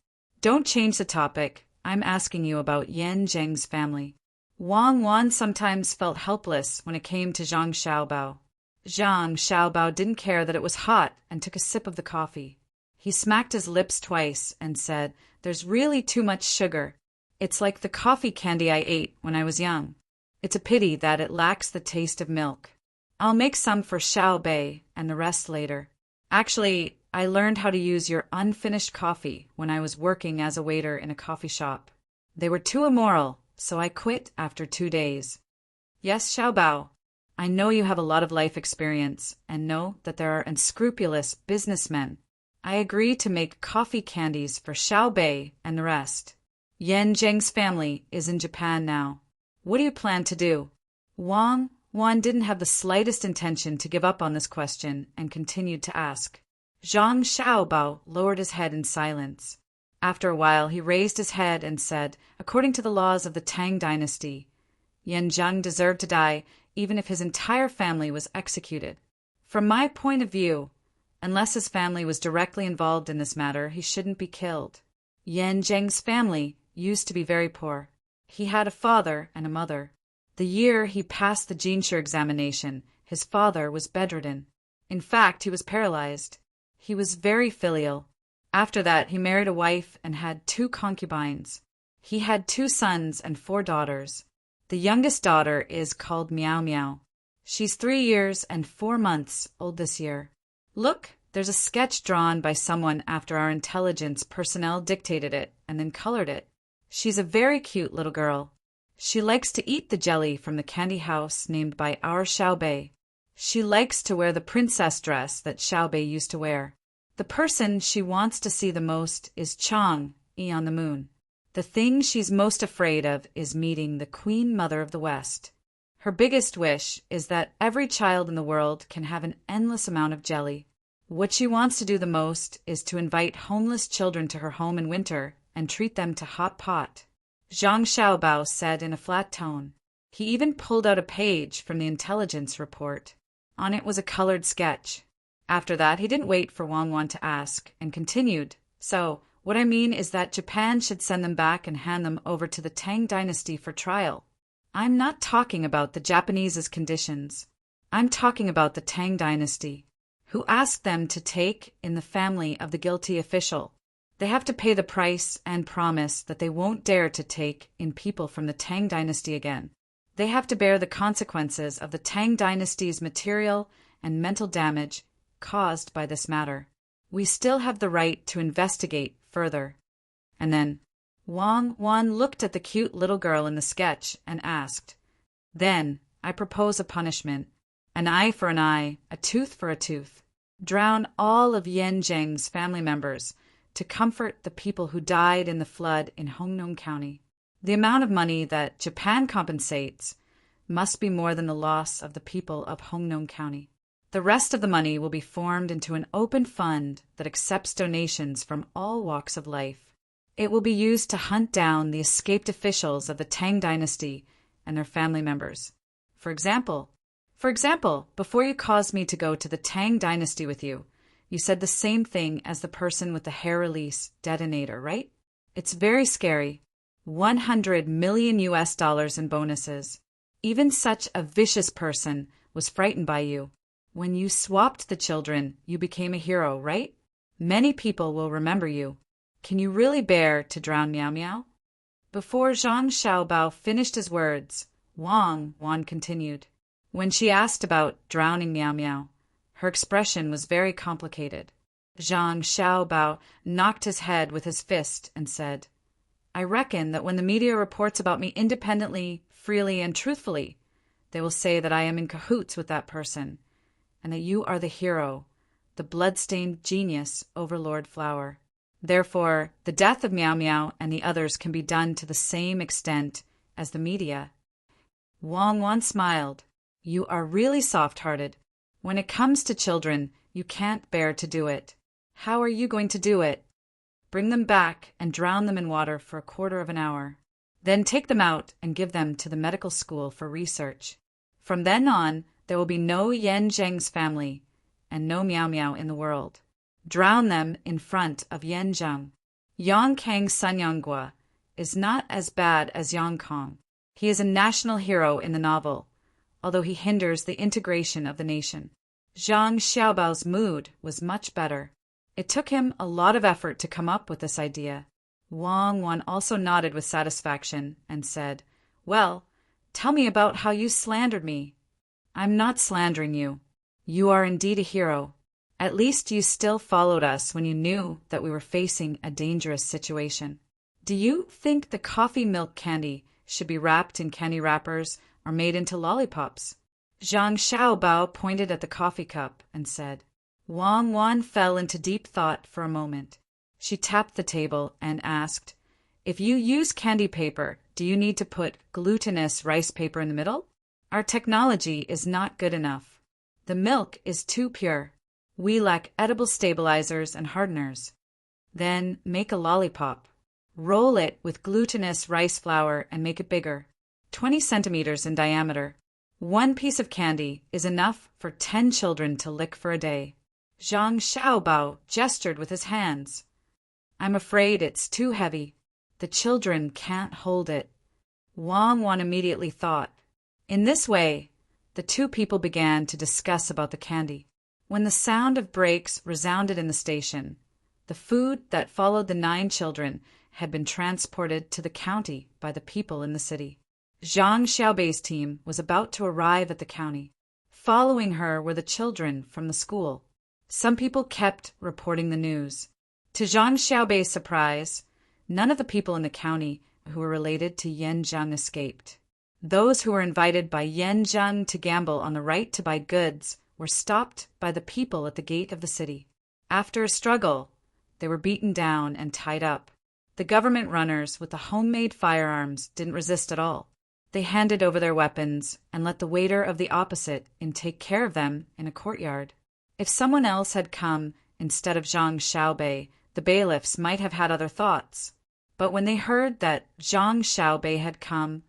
Don't change the topic. I'm asking you about Yan Zheng's family. Wang Wan sometimes felt helpless when it came to Zhang Xiaobao. Zhang Xiaobao didn't care that it was hot and took a sip of the coffee. He smacked his lips twice and said, "There's really too much sugar. It's like the coffee candy I ate when I was young. It's a pity that it lacks the taste of milk. I'll make some for Xiao Bei and the rest later. Actually, I learned how to use your unfinished coffee when I was working as a waiter in a coffee shop. They were too immoral, so I quit after 2 days." Yes, Xiaobao. I know you have a lot of life experience and know that there are unscrupulous businessmen. I agree to make coffee candies for Xiao Bei and the rest. Yan Zheng's family is in Japan now. What do you plan to do? Wang Wan didn't have the slightest intention to give up on this question and continued to ask. Zhang Xiaobao lowered his head in silence. After a while, he raised his head and said, according to the laws of the Tang dynasty, Yan Zheng deserved to die even if his entire family was executed. From my point of view, unless his family was directly involved in this matter, he shouldn't be killed. Yan Zheng's family used to be very poor. He had a father and a mother. The year he passed the Jinshu examination, his father was bedridden. In fact, he was paralyzed. He was very filial. After that, he married a wife and had 2 concubines. He had 2 sons and 4 daughters. The youngest daughter is called Miao Miao. She's 3 years and 4 months old this year. Look, there's a sketch drawn by someone after our intelligence personnel dictated it and then colored it. She's a very cute little girl. She likes to eat the jelly from the candy house named by our Xiao Bei. She likes to wear the princess dress that Xiao Bei used to wear. The person she wants to see the most is Chang, E on the moon. The thing she's most afraid of is meeting the Queen Mother of the West. Her biggest wish is that every child in the world can have an endless amount of jelly. What she wants to do the most is to invite homeless children to her home in winter and treat them to hot pot. Zhang Xiaobao said in a flat tone. He even pulled out a page from the intelligence report. On it was a colored sketch. After that, he didn't wait for Wang Wan to ask, and continued, "So, what I mean is that Japan should send them back and hand them over to the Tang dynasty for trial. I'm not talking about the Japanese's conditions. I'm talking about the Tang dynasty, who asked them to take in the family of the guilty official. They have to pay the price and promise that they won't dare to take in people from the Tang dynasty again. They have to bear the consequences of the Tang dynasty's material and mental damage caused by this matter. We still have the right to investigate further." And then Wang Wan looked at the cute little girl in the sketch and asked, "Then I propose a punishment. An eye for an eye, a tooth for a tooth. Drown all of Yan Zheng's family members to comfort the people who died in the flood in Hongnong County. The amount of money that Japan compensates must be more than the loss of the people of Hongnong County. The rest of the money will be formed into an open fund that accepts donations from all walks of life. It will be used to hunt down the escaped officials of the Tang dynasty and their family members. For example, before you caused me to go to the Tang dynasty with you, you said the same thing as the person with the hair release detonator, right? It's very scary. $100 million in bonuses. Even such a vicious person was frightened by you. When you swapped the children, you became a hero, right? Many people will remember you. Can you really bear to drown Miao Miao?" Before Zhang Xiaobao finished his words, Wang Wan continued. When she asked about drowning Miao Miao, her expression was very complicated. Zhang Xiaobao knocked his head with his fist and said, "I reckon that when the media reports about me independently, freely, and truthfully, they will say that I am in cahoots with that person, and that you are the hero, the blood-stained genius, Overlord Flower. Therefore, the death of Miao Miao and the others can be done to the same extent as the media." Wang Wan smiled. "You are really soft-hearted. When it comes to children, you can't bear to do it. How are you going to do it? Bring them back and drown them in water for a quarter of an hour. Then take them out and give them to the medical school for research. From then on, there will be no Yan Zheng's family and no Miao Miao in the world. Drown them in front of Yan Zheng. Yang Kang's son Yanggua is not as bad as Yang Kong. He is a national hero in the novel, although he hinders the integration of the nation." Zhang Xiaobao's mood was much better. It took him a lot of effort to come up with this idea. Wang Wan also nodded with satisfaction and said, "Well, tell me about how you slandered me." "I'm not slandering you. You are indeed a hero. At least you still followed us when you knew that we were facing a dangerous situation. Do you think the coffee milk candy should be wrapped in candy wrappers or made into lollipops?" Zhang Xiaobao pointed at the coffee cup and said. Wang Wan fell into deep thought for a moment. She tapped the table and asked, "If you use candy paper, do you need to put glutinous rice paper in the middle? Our technology is not good enough. The milk is too pure. We lack edible stabilizers and hardeners." "Then make a lollipop. Roll it with glutinous rice flour and make it bigger, 20 centimeters in diameter. One piece of candy is enough for 10 children to lick for a day." Zhang Xiaobao gestured with his hands. "I'm afraid it's too heavy. The children can't hold it." Wang Wan immediately thought. In this way, the two people began to discuss about the candy. When the sound of brakes resounded in the station, the food that followed the 9 children had been transported to the county by the people in the city. Zhang Xiaobei's team was about to arrive at the county. Following her were the children from the school. Some people kept reporting the news. To Zhang Xiaobei's surprise, none of the people in the county who were related to Yan Zheng escaped. Those who were invited by Yan Zheng to gamble on the right to buy goods were stopped by the people at the gate of the city. After a struggle, they were beaten down and tied up. The government runners with the homemade firearms didn't resist at all. They handed over their weapons and let the waiter of the opposite inn take care of them in a courtyard. If someone else had come instead of Zhang Xiaobei, the bailiffs might have had other thoughts. But when they heard that Zhang Xiaobei had come,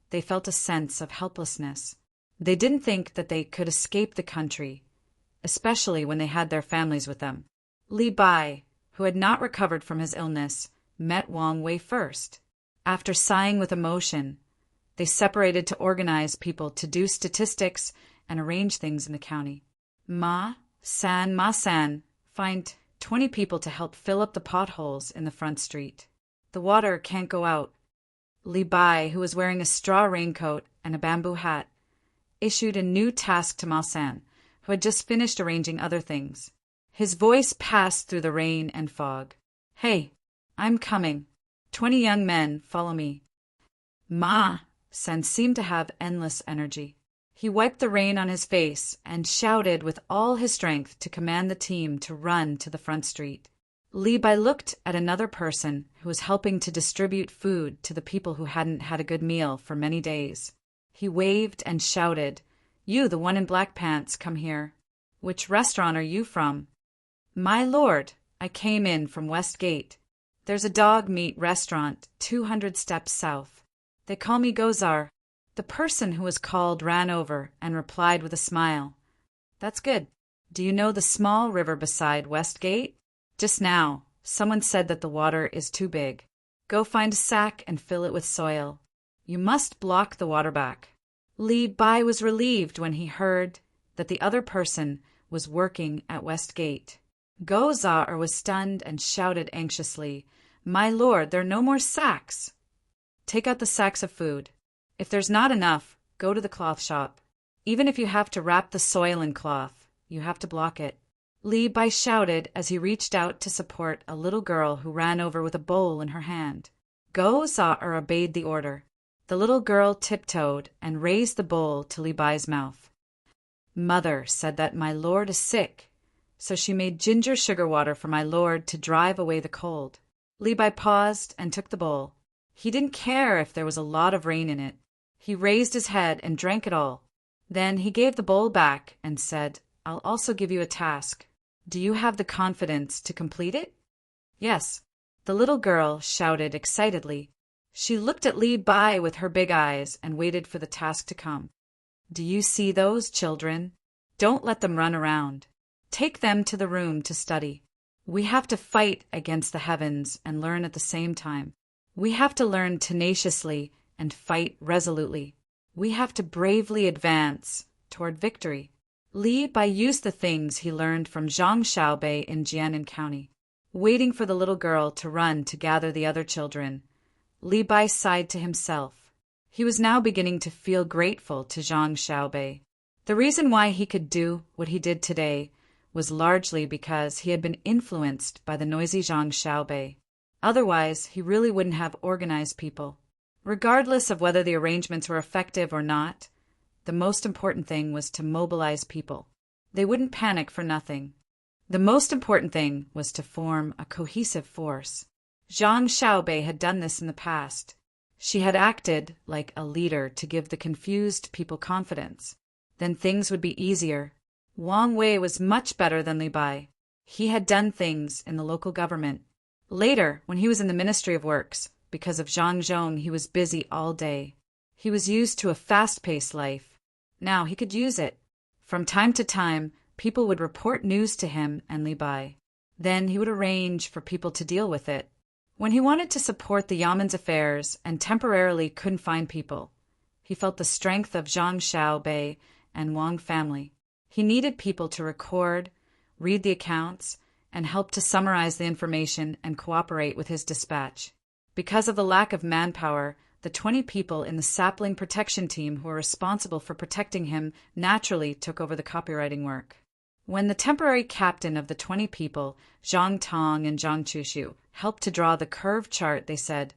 they felt a sense of helplessness. They didn't think that they could escape the country, especially when they had their families with them. Li Bai, who had not recovered from his illness, met Wang Wei first. After sighing with emotion, they separated to organize people to do statistics and arrange things in the county. Ma San, find 20 people to help fill up the potholes in the front street. The water can't go out. Li Bai, who was wearing a straw raincoat and a bamboo hat, issued a new task to Ma San, who had just finished arranging other things. His voice passed through the rain and fog. Hey, I'm coming. 20 young men, follow me. Ma San seemed to have endless energy. He wiped the rain on his face and shouted with all his strength to command the team to run to the front street. Li Bai looked at another person who was helping to distribute food to the people who hadn't had a good meal for many days. He waved and shouted, You, the one in black pants, come here. Which restaurant are you from? My lord, I came in from West Gate. There's a dog meat restaurant 200 steps south. They call me Gozar. The person who was called ran over and replied with a smile. That's good. Do you know the small river beside West Gate? Just now, someone said that the water is too big. Go find a sack and fill it with soil. You must block the water back. Li Bai was relieved when he heard that the other person was working at West Gate. Gozar was stunned and shouted anxiously, My lord, there are no more sacks. Take out the sacks of food. If there's not enough, go to the cloth shop. Even if you have to wrap the soil in cloth, you have to block it. Li Bai shouted as he reached out to support a little girl who ran over with a bowl in her hand. Gozar obeyed the order. The little girl tiptoed and raised the bowl to Li Bai's mouth. Mother said that my lord is sick, so she made ginger sugar water for my lord to drive away the cold. Li Bai paused and took the bowl. He didn't care if there was a lot of rain in it. He raised his head and drank it all. Then he gave the bowl back and said, I'll also give you a task. Do you have the confidence to complete it? Yes, the little girl shouted excitedly. She looked at Li Bai with her big eyes and waited for the task to come. Do you see those children? Don't let them run around. Take them to the room to study. We have to fight against the heavens and learn at the same time. We have to learn tenaciously and fight resolutely. We have to bravely advance toward victory. Li Bai used the things he learned from Zhang Xiaobei in Jianan County. Waiting for the little girl to run to gather the other children, Li Bai sighed to himself. He was now beginning to feel grateful to Zhang Xiaobei. The reason why he could do what he did today was largely because he had been influenced by the noisy Zhang Xiaobei. Otherwise, he really wouldn't have organized people. Regardless of whether the arrangements were effective or not, the most important thing was to mobilize people. They wouldn't panic for nothing. The most important thing was to form a cohesive force. Zhang Xiaobei had done this in the past. She had acted like a leader to give the confused people confidence. Then things would be easier. Wang Wei was much better than Li Bai. He had done things in the local government. Later, when he was in the Ministry of Works, because of Zhang Zhong, he was busy all day. He was used to a fast-paced life. Now he could use it. From time to time, people would report news to him and Li Bai. Then he would arrange for people to deal with it. When he wanted to support the Yamen's affairs and temporarily couldn't find people, he felt the strength of Zhang Xiaobei and Wang family. He needed people to record, read the accounts, and help to summarize the information and cooperate with his dispatch. Because of the lack of manpower, the 20 people in the sapling protection team who were responsible for protecting him naturally took over the copywriting work. When the temporary captain of the 20 people, Zhang Tang and Zhang Chushu, helped to draw the curve chart, they said,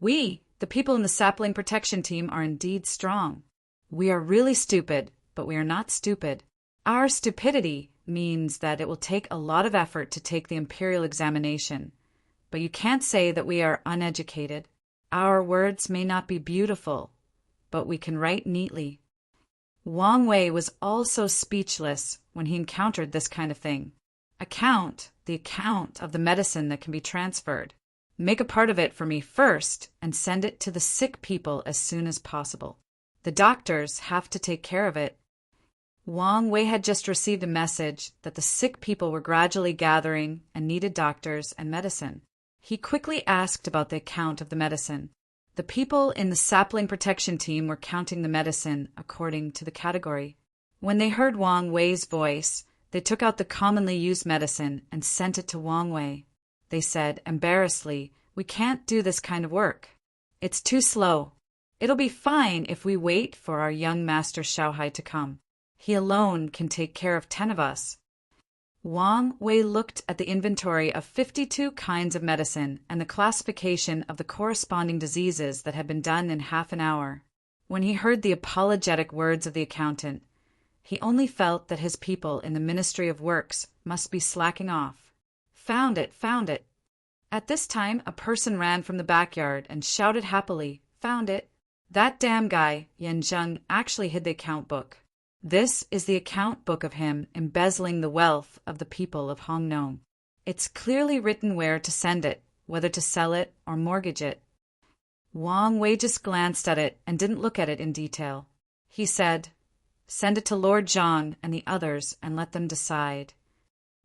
"We, the people in the sapling protection team, are indeed strong. We are really stupid, but we are not stupid. Our stupidity means that it will take a lot of effort to take the imperial examination, but you can't say that we are uneducated. Our words may not be beautiful, but we can write neatly. Wang Wei was also speechless when he encountered this kind of thing. The account of the medicine that can be transferred. Make a part of it for me first and send it to the sick people as soon as possible. The doctors have to take care of it. Wang Wei had just received a message that the sick people were gradually gathering and needed doctors and medicine. He quickly asked about the account of the medicine. The people in the sapling protection team were counting the medicine according to the category. When they heard Wang Wei's voice, they took out the commonly used medicine and sent it to Wang Wei. They said, embarrassedly, "We can't do this kind of work. It's too slow. It'll be fine if we wait for our young master Xiaohai to come. He alone can take care of 10 of us." Wang Wei looked at the inventory of 52 kinds of medicine and the classification of the corresponding diseases that had been done in half an hour. When he heard the apologetic words of the accountant, he only felt that his people in the Ministry of Works must be slacking off. Found it, found it. At this time, a person ran from the backyard and shouted happily, "Found it." That damn guy, Yan Zheng, actually hid the account book. This is the account book of him embezzling the wealth of the people of Hongnong. It's clearly written where to send it, whether to sell it or mortgage it. Wang Wei just glanced at it and didn't look at it in detail. He said, "Send it to Lord Zhang and the others and let them decide."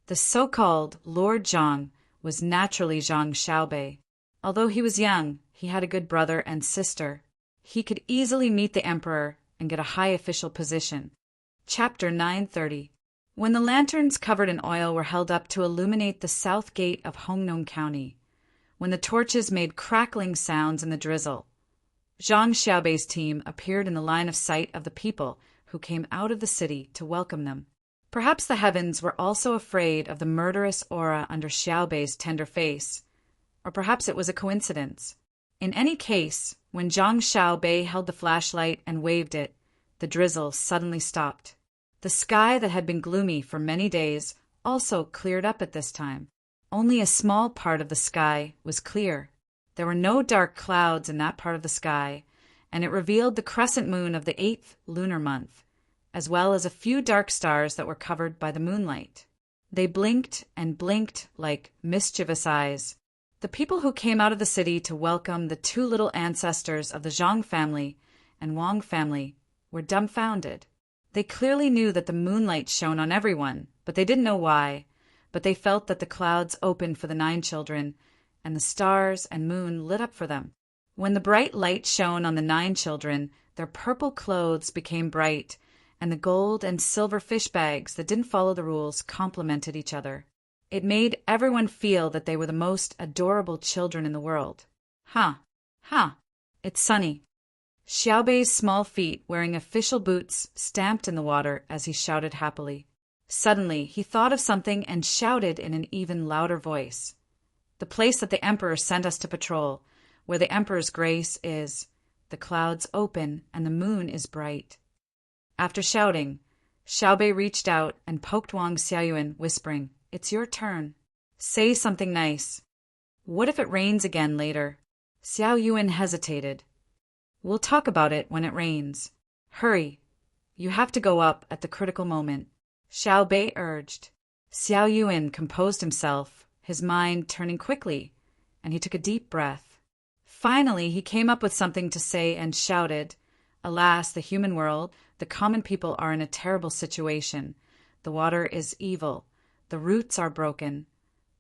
The so-called Lord Zhang was naturally Zhang Xiaobei. Although he was young, he had a good brother and sister. He could easily meet the emperor and get a high official position. Chapter 930. When the lanterns covered in oil were held up to illuminate the south gate of Hongnong County, when the torches made crackling sounds in the drizzle, Zhang Xiaobei's team appeared in the line of sight of the people who came out of the city to welcome them. Perhaps the heavens were also afraid of the murderous aura under Xiaobei's tender face, or perhaps it was a coincidence. In any case, when Zhang Xiaobei held the flashlight and waved it, the drizzle suddenly stopped. The sky that had been gloomy for many days also cleared up at this time. Only a small part of the sky was clear. There were no dark clouds in that part of the sky, and it revealed the crescent moon of the 8th lunar month, as well as a few dark stars that were covered by the moonlight. They blinked and blinked like mischievous eyes. The people who came out of the city to welcome the 2 little ancestors of the Zhang family and Wang family were dumbfounded. They clearly knew that the moonlight shone on everyone, but they didn't know why. But they felt that the clouds opened for the 9 children, and the stars and moon lit up for them. When the bright light shone on the 9 children, their purple clothes became bright, and the gold and silver fish bags that didn't follow the rules complemented each other. It made everyone feel that they were the most adorable children in the world. It's sunny. Xiaobei's small feet, wearing official boots, stamped in the water as he shouted happily. Suddenly, he thought of something and shouted in an even louder voice. "The place that the emperor sent us to patrol, where the emperor's grace is. The clouds open and the moon is bright." After shouting, Xiaobei reached out and poked Wang Xiaoyuan, whispering, "It's your turn. Say something nice. What if it rains again later?" Xiaoyuan hesitated. "We'll talk about it when it rains. Hurry. You have to go up at the critical moment," Xiaobei urged. Xiaoyuan composed himself, his mind turning quickly, and he took a deep breath. Finally, he came up with something to say and shouted, "Alas, the human world, the common people are in a terrible situation. The water is evil. The roots are broken.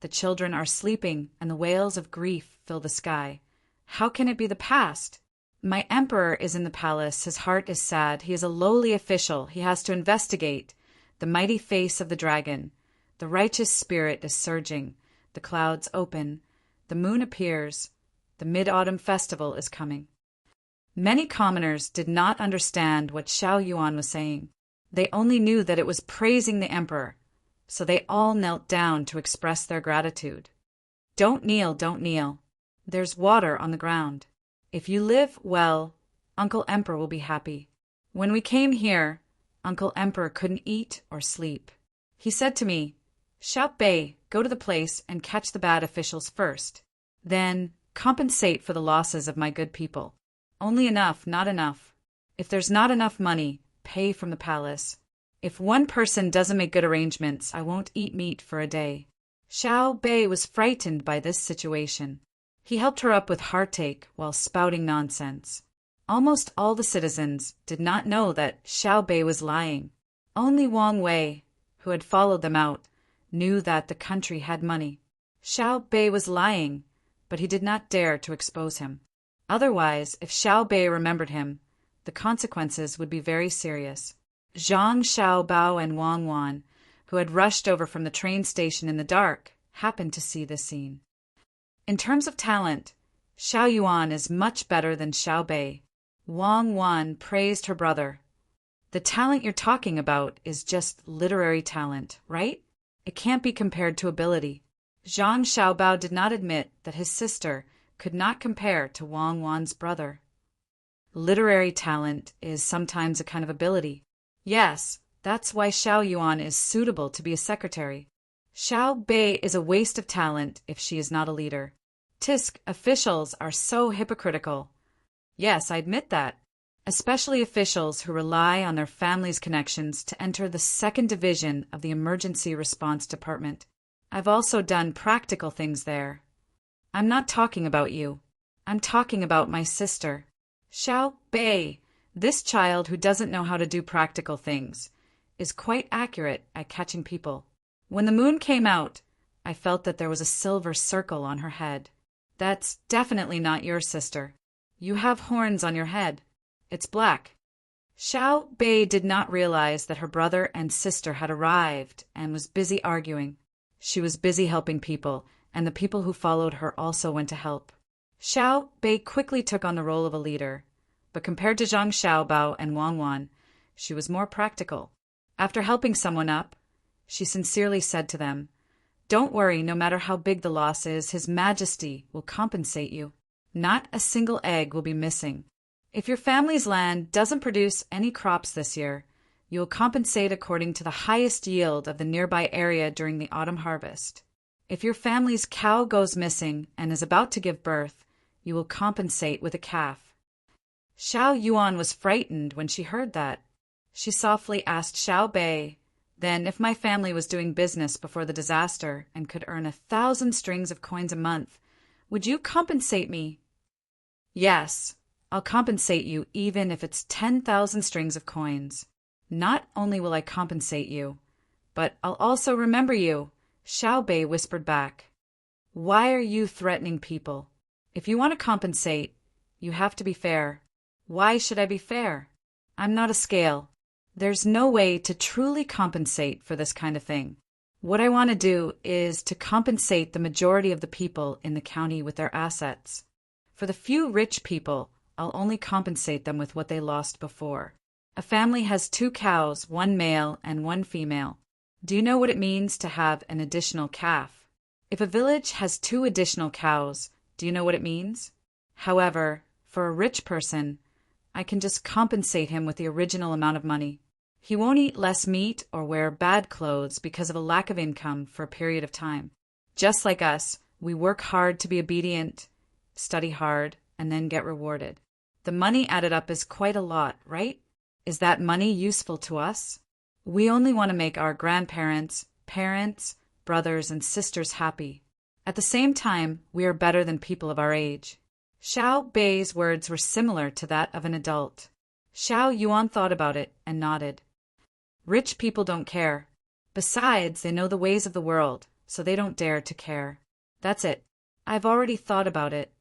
The children are sleeping, and the wails of grief fill the sky. How can it be the past? My emperor is in the palace. His heart is sad. He is a lowly official. He has to investigate. The mighty face of the dragon. The righteous spirit is surging. The clouds open. The moon appears. The Mid-Autumn Festival is coming." Many commoners did not understand what Xiaoyuan was saying. They only knew that it was praising the emperor, so they all knelt down to express their gratitude. "Don't kneel, don't kneel. There's water on the ground. If you live well, Uncle Emperor will be happy. When we came here, Uncle Emperor couldn't eat or sleep. He said to me, "Xiao Bei, go to the place and catch the bad officials first. Then compensate for the losses of my good people. Only enough, not enough. If there's not enough money, pay from the palace. If one person doesn't make good arrangements, I won't eat meat for a day." Xiao Bei was frightened by this situation. He helped her up with heartache while spouting nonsense. Almost all the citizens did not know that Xiao Bei was lying. Only Wang Wei, who had followed them out, knew that the country had money. Xiao Bei was lying, but he did not dare to expose him. Otherwise, if Xiao Bei remembered him, the consequences would be very serious. Zhang Xiaobao and Wang Wan, who had rushed over from the train station in the dark, happened to see this scene. In terms of talent, Xiao Yuan is much better than Xiao Bei. Wang Wan praised her brother. "The talent you're talking about is just literary talent, right? It can't be compared to ability." Zhang Xiaobao did not admit that his sister could not compare to Wang Wan's brother. Literary talent is sometimes a kind of ability. Yes, that's why Xiao Yuan is suitable to be a secretary. Xiao Bei is a waste of talent if she is not a leader. Tisk officials are so hypocritical. Yes, I admit that. Especially officials who rely on their family's connections to enter the second division of the Emergency Response Department. I've also done practical things there. I'm not talking about you. I'm talking about my sister. Xiao Bei, this child who doesn't know how to do practical things, is quite accurate at catching people. When the moon came out, I felt that there was a silver circle on her head. That's definitely not your sister. You have horns on your head. It's black. Xiao Bei did not realize that her brother and sister had arrived and was busy arguing. She was busy helping people, and the people who followed her also went to help. Xiao Bei quickly took on the role of a leader, but compared to Zhang Xiaobao and Wang Wan, she was more practical. After helping someone up, she sincerely said to them, "Don't worry, no matter how big the loss is, His Majesty will compensate you. Not a single egg will be missing. If your family's land doesn't produce any crops this year, you will compensate according to the highest yield of the nearby area during the autumn harvest. If your family's cow goes missing and is about to give birth, you will compensate with a calf." Xiao Yuan was frightened when she heard that. She softly asked Xiao Bei, "Then if my family was doing business before the disaster and could earn 1,000 strings of coins a month, would you compensate me?" "Yes, I'll compensate you even if it's 10,000 strings of coins. Not only will I compensate you, but I'll also remember you," Xiao Bei whispered back. "Why are you threatening people? If you want to compensate, you have to be fair." "Why should I be fair? I'm not a scale. There's no way to truly compensate for this kind of thing. What I want to do is to compensate the majority of the people in the county with their assets. For the few rich people, I'll only compensate them with what they lost before. A family has 2 cows, 1 male and 1 female. Do you know what it means to have an additional calf? If a village has 2 additional cows, do you know what it means? However, for a rich person, I can just compensate him with the original amount of money. He won't eat less meat or wear bad clothes because of a lack of income for a period of time. Just like us, we work hard to be obedient, study hard, and then get rewarded. The money added up is quite a lot, right? Is that money useful to us? We only want to make our grandparents, parents, brothers, and sisters happy. At the same time, we are better than people of our age." Xiao Bei's words were similar to that of an adult. Xiao Yuan thought about it and nodded. Rich people don't care. Besides, they know the ways of the world, so they don't dare to care. That's it. I've already thought about it.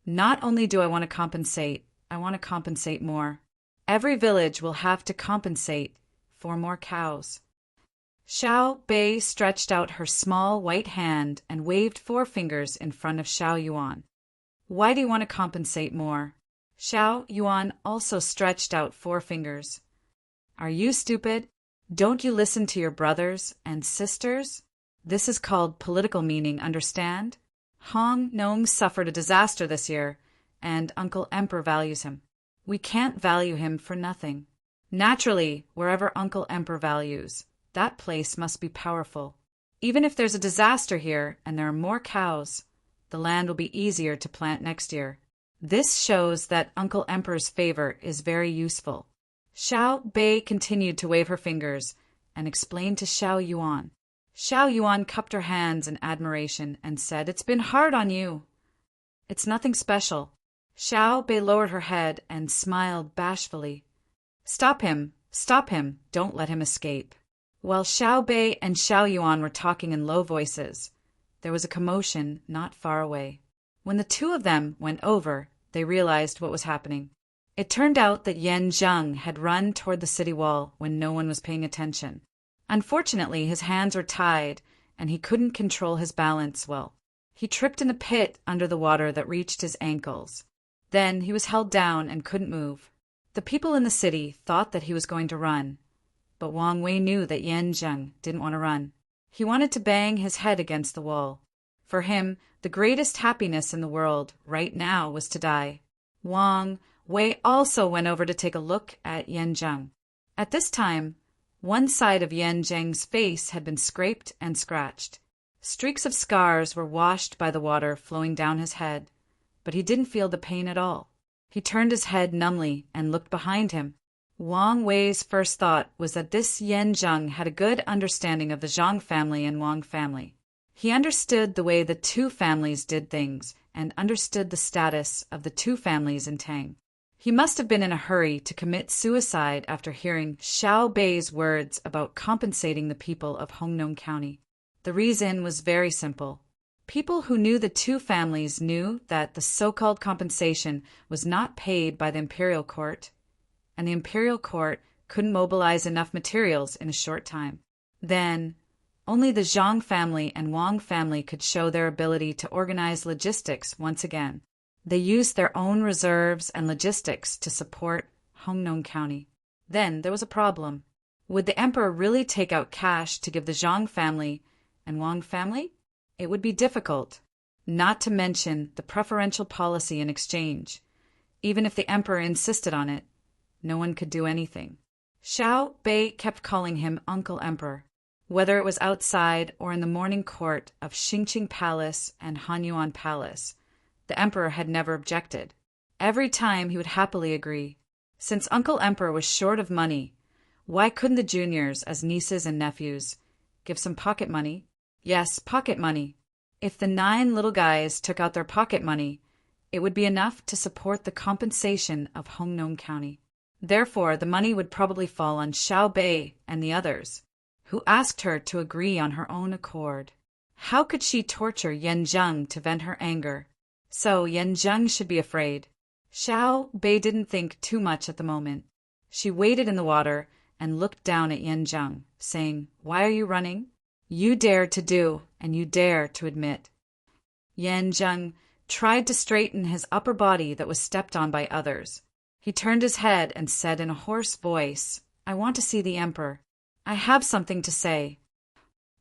Not only do I want to compensate, I want to compensate more. Every village will have to compensate for more cows. Xiao Bei stretched out her small white hand and waved 4 fingers in front of Xiao Yuan. "Why do you want to compensate more?" Xiao Yuan also stretched out 4 fingers. "Are you stupid? Don't you listen to your brothers and sisters? This is called political meaning, understand? Hong Nong suffered a disaster this year, and Uncle Emperor values him. We can't value him for nothing. Naturally, wherever Uncle Emperor values, That place must be powerful. Even if there's a disaster here and there are more cows, the land will be easier to plant next year. This shows that Uncle Emperor's favor is very useful. Xiao Bei continued to wave her fingers and explained to Xiao Yuan. Xiao Yuan cupped her hands in admiration and said, "It's been hard on you." "It's nothing special." Xiao Bei lowered her head and smiled bashfully. Stop him, don't let him escape." While Xiao Bei and Xiao Yuan were talking in low voices, there was a commotion not far away. When the two of them went over, they realized what was happening. It turned out that Yan Zheng had run toward the city wall when no one was paying attention. Unfortunately, his hands were tied, and he couldn't control his balance well. He tripped in the pit under the water that reached his ankles. Then he was held down and couldn't move. The people in the city thought that he was going to run, but Wang Wei knew that Yan Zheng didn't want to run. He wanted to bang his head against the wall. For him, the greatest happiness in the world right now was to die. Wang Wei also went over to take a look at Yan Zheng. At this time, one side of Yan Zheng's face had been scraped and scratched. Streaks of scars were washed by the water flowing down his head, but he didn't feel the pain at all. He turned his head numbly and looked behind him. Wang Wei's first thought was that this Yan Zheng had a good understanding of the Zhang family and Wang family. He understood the way the two families did things and understood the status of the two families in Tang. He must have been in a hurry to commit suicide after hearing Xiao Bei's words about compensating the people of Hongnong County. The reason was very simple. People who knew the two families knew that the so-called compensation was not paid by the imperial court, and the imperial court couldn't mobilize enough materials in a short time. Then, only the Zhang family and Wang family could show their ability to organize logistics once again. They used their own reserves and logistics to support Hongnong County. Then there was a problem. Would the emperor really take out cash to give the Zhang family and Wang family? It would be difficult, not to mention the preferential policy in exchange. Even if the emperor insisted on it, no one could do anything. Xiao Bei kept calling him Uncle Emperor. Whether it was outside or in the morning court of Xingqing Palace and Hanyuan Palace, the emperor had never objected. Every time he would happily agree. Since Uncle Emperor was short of money, why couldn't the juniors, as nieces and nephews, give some pocket money? Yes, pocket money. If the 9 little guys took out their pocket money, it would be enough to support the compensation of Hongnong County. Therefore, the money would probably fall on Xiao Bei and the others, who asked her to agree on her own accord. How could she torture Yan Zheng to vent her anger? So Yan Zheng should be afraid. Xiao Bei didn't think too much at the moment. She waded in the water and looked down at Yan Zheng, saying, "Why are you running? You dare to do, and you dare to admit." Yan Zheng tried to straighten his upper body that was stepped on by others. He turned his head and said in a hoarse voice, "I want to see the emperor. I have something to say."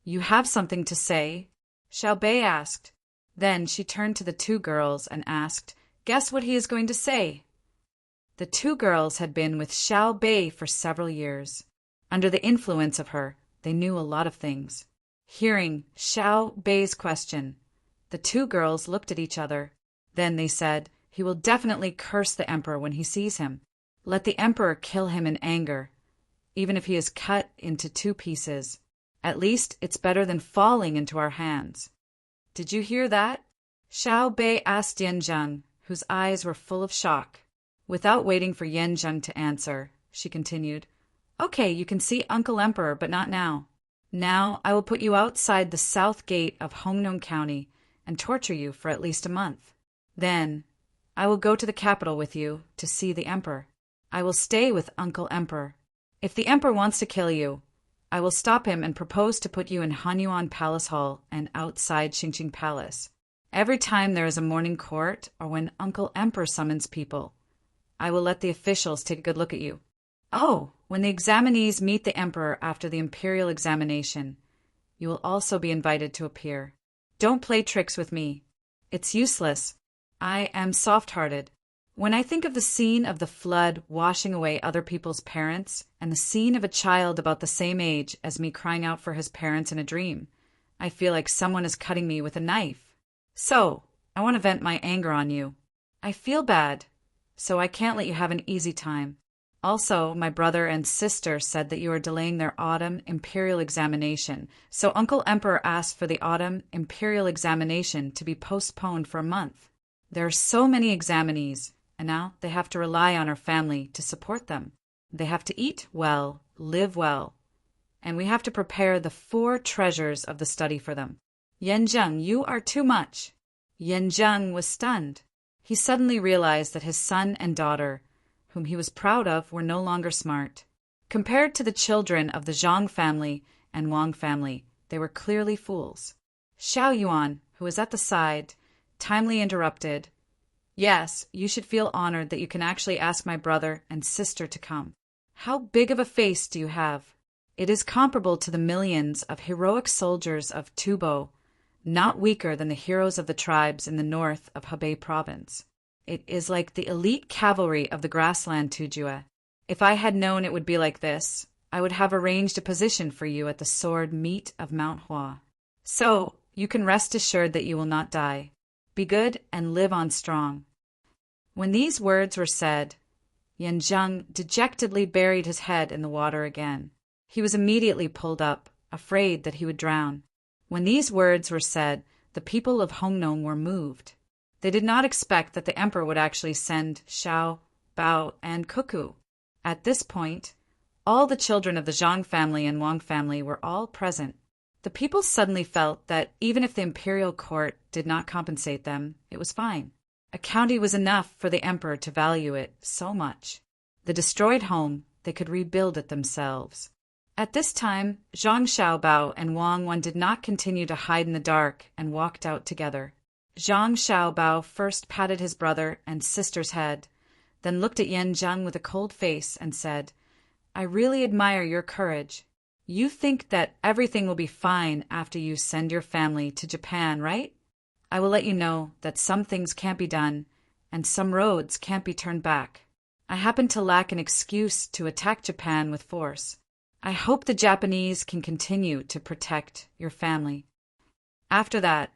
"You have something to say?" Xiao Bei asked. Then she turned to the 2 girls and asked, "Guess what he is going to say?" The 2 girls had been with Xiao Bei for several years. Under the influence of her, they knew a lot of things. Hearing Xiao Bei's question, the 2 girls looked at each other. Then they said, "He will definitely curse the emperor when he sees him. Let the emperor kill him in anger, even if he is cut into 2 pieces. At least it's better than falling into our hands." "Did you hear that?" Xiao Bei asked Yan Zheng, whose eyes were full of shock. Without waiting for Yan Zheng to answer, she continued, "Okay, you can see Uncle Emperor, but not now. Now I will put you outside the south gate of Hongnong County and torture you for at least a month. Then I will go to the capital with you to see the emperor. I will stay with Uncle Emperor. If the emperor wants to kill you, I will stop him and propose to put you in Hanyuan Palace Hall and outside Xingqing Palace. Every time there is a morning court or when Uncle Emperor summons people, I will let the officials take a good look at you. Oh, when the examinees meet the emperor after the imperial examination, you will also be invited to appear. Don't play tricks with me. It's useless. I am soft-hearted. When I think of the scene of the flood washing away other people's parents, and the scene of a child about the same age as me crying out for his parents in a dream, I feel like someone is cutting me with a knife. So, I want to vent my anger on you. I feel bad, so I can't let you have an easy time. Also, my brother and sister said that you are delaying their autumn imperial examination, so Uncle Emperor asked for the autumn imperial examination to be postponed for a month. There are so many examinees, and now they have to rely on our family to support them. They have to eat well, live well, and we have to prepare the 4 treasures of the study for them. Yanzheng, you are too much. Yanzheng was stunned. He suddenly realized that his son and daughter, whom he was proud of, were no longer smart. Compared to the children of the Zhang family and Wang family, they were clearly fools. Xiao Yuan, who was at the side, timely interrupted, "Yes, you should feel honored that you can actually ask my brother and sister to come. How big of a face do you have? It is comparable to the millions of heroic soldiers of Tubo, not weaker than the heroes of the tribes in the north of Hebei province. It is like the elite cavalry of the grassland Tujue. If I had known it would be like this, I would have arranged a position for you at the sword meet of Mount Hua. So, you can rest assured that you will not die. Be good and live on strong." When these words were said, Yanzheng dejectedly buried his head in the water again. He was immediately pulled up, afraid that he would drown. When these words were said, the people of Hongnong were moved. They did not expect that the emperor would actually send Xiao, Bao, and Cuckoo. At this point, all the children of the Zhang family and Wang family were all present. The people suddenly felt that even if the imperial court did not compensate them, it was fine. A county was enough for the emperor to value it so much. The destroyed home, they could rebuild it themselves. At this time, Zhang Xiaobao and Wang Wan did not continue to hide in the dark and walked out together. Zhang Xiaobao first patted his brother and sister's head, then looked at Yanzheng with a cold face and said, "I really admire your courage. You think that everything will be fine after you send your family to Japan, right? I will let you know that some things can't be done, and some roads can't be turned back. I happen to lack an excuse to attack Japan with force. I hope the Japanese can continue to protect your family." After that,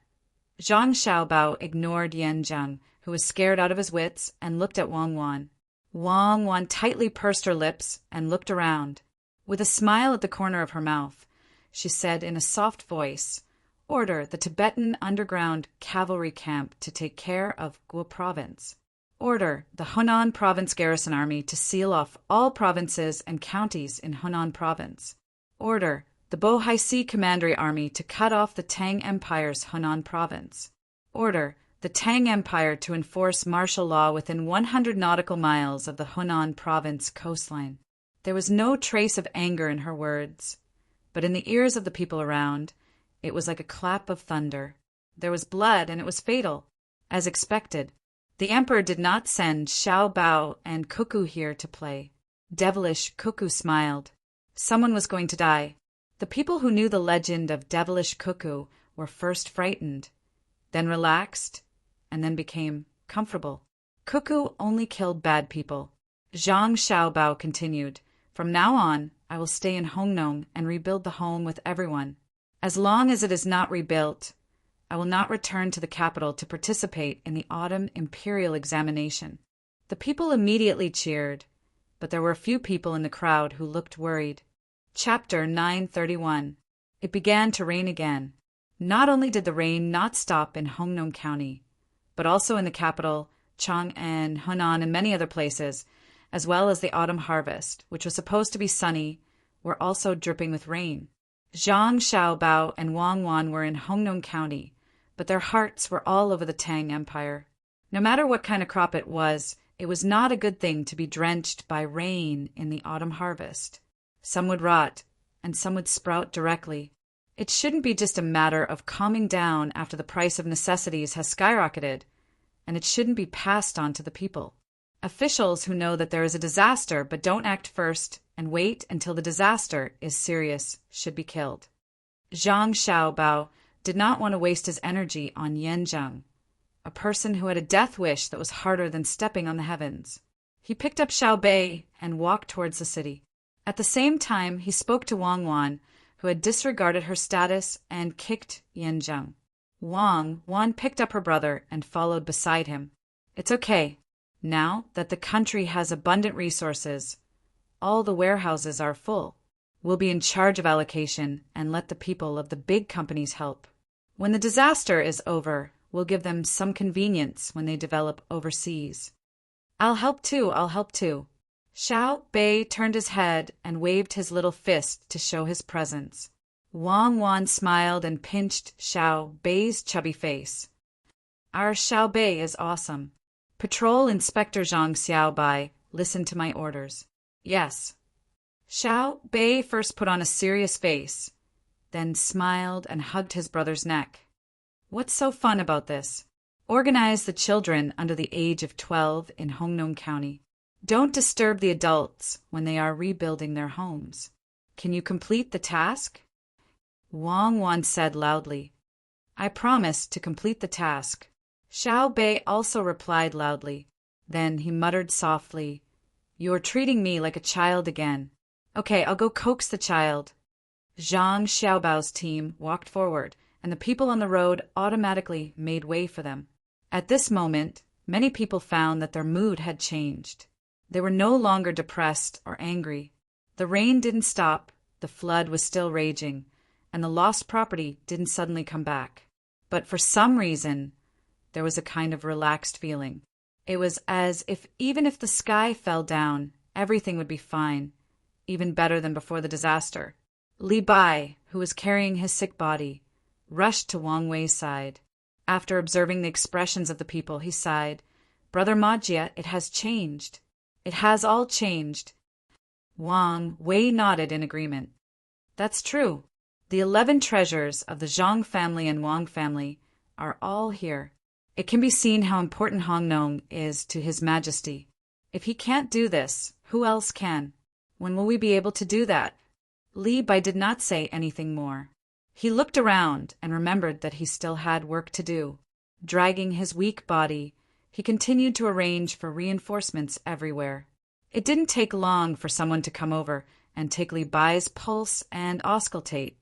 Zhang Xiaobao ignored Yanzheng, who was scared out of his wits, and looked at Wang Wan. Wang Wan tightly pursed her lips and looked around. With a smile at the corner of her mouth, she said in a soft voice, "Order the Tibetan underground cavalry camp to take care of Guo province. Order the Hunan province garrison army to seal off all provinces and counties in Hunan province. Order the Bohaisi commandery army to cut off the Tang Empire's Hunan province. Order the Tang Empire to enforce martial law within 100 nautical miles of the Hunan province coastline." There was no trace of anger in her words, but in the ears of the people around, it was like a clap of thunder. There was blood, and it was fatal. As expected, the emperor did not send Xiao Bao and Cuckoo here to play. Devilish Cuckoo smiled. Someone was going to die. The people who knew the legend of Devilish Cuckoo were first frightened, then relaxed, and then became comfortable. Cuckoo only killed bad people. Zhang Xiaobao continued, "From now on, I will stay in Hongnong and rebuild the home with everyone. As long as it is not rebuilt, I will not return to the capital to participate in the autumn imperial examination." The people immediately cheered, but there were a few people in the crowd who looked worried. Chapter 931. It began to rain again. Not only did the rain not stop in Hongnong County, but also in the capital, Chang'an, Hunan, and many other places, as well as the autumn harvest, which was supposed to be sunny, were also dripping with rain. Zhang Xiaobao and Wang Wan were in Hongnong County, but their hearts were all over the Tang Empire. No matter what kind of crop it was not a good thing to be drenched by rain in the autumn harvest. Some would rot, and some would sprout directly. It shouldn't be just a matter of calming down after the price of necessities has skyrocketed, and it shouldn't be passed on to the people. Officials who know that there is a disaster but don't act first and wait until the disaster is serious should be killed. Zhang Xiaobao did not want to waste his energy on Yanzheng, a person who had a death wish that was harder than stepping on the heavens. He picked up Xiao Bei and walked towards the city. At the same time, he spoke to Wang Wan, who had disregarded her status and kicked Yan Zheng. Wang Wan picked up her brother and followed beside him. It's okay. Now that the country has abundant resources, all the warehouses are full. We'll be in charge of allocation and let the people of the big companies help. When the disaster is over, we'll give them some convenience when they develop overseas. I'll help too. Xiao Bei turned his head and waved his little fist to show his presence. Wang Wan smiled and pinched Xiao Bei's chubby face. Our Xiao Bei is awesome. Patrol Inspector Zhang Xiaobai, listen to my orders. Yes. Xiao Bei first put on a serious face, then smiled and hugged his brother's neck. What's so fun about this? Organize the children under the age of 12 in Hongnong County. Don't disturb the adults when they are rebuilding their homes. Can you complete the task? Wang Wan said loudly. I promise to complete the task. Xiao Bei also replied loudly. Then he muttered softly, You're treating me like a child again. Okay, I'll go coax the child. Zhang Xiaobao's team walked forward, and the people on the road automatically made way for them. At this moment, many people found that their mood had changed. They were no longer depressed or angry. The rain didn't stop, the flood was still raging, and the lost property didn't suddenly come back. But for some reason, there was a kind of relaxed feeling. It was as if even if the sky fell down, everything would be fine, even better than before the disaster. Li Bai, who was carrying his sick body, rushed to Wang Wei's side. After observing the expressions of the people, he sighed, Brother Majia, it has changed. It has all changed. Wang Wei nodded in agreement. That's true. The 11 treasures of the Zhang family and Wang family are all here. It can be seen how important Hongnong is to His Majesty. If he can't do this, who else can? When will we be able to do that? Li Bai did not say anything more. He looked around and remembered that he still had work to do. Dragging his weak body, he continued to arrange for reinforcements everywhere. It didn't take long for someone to come over and take Li Bai's pulse and auscultate.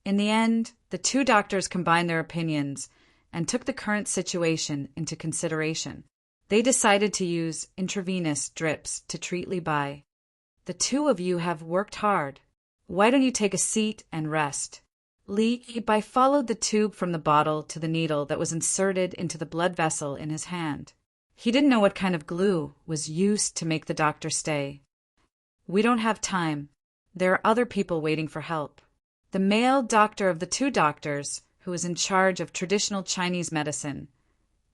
In the end, the two doctors combined their opinions and took the current situation into consideration. They decided to use intravenous drips to treat Li Bai. The two of you have worked hard. Why don't you take a seat and rest? Li Bai followed the tube from the bottle to the needle that was inserted into the blood vessel in his hand. He didn't know what kind of glue was used to make the doctor stay. We don't have time. There are other people waiting for help. The male doctor of the two doctors, who was in charge of traditional Chinese medicine,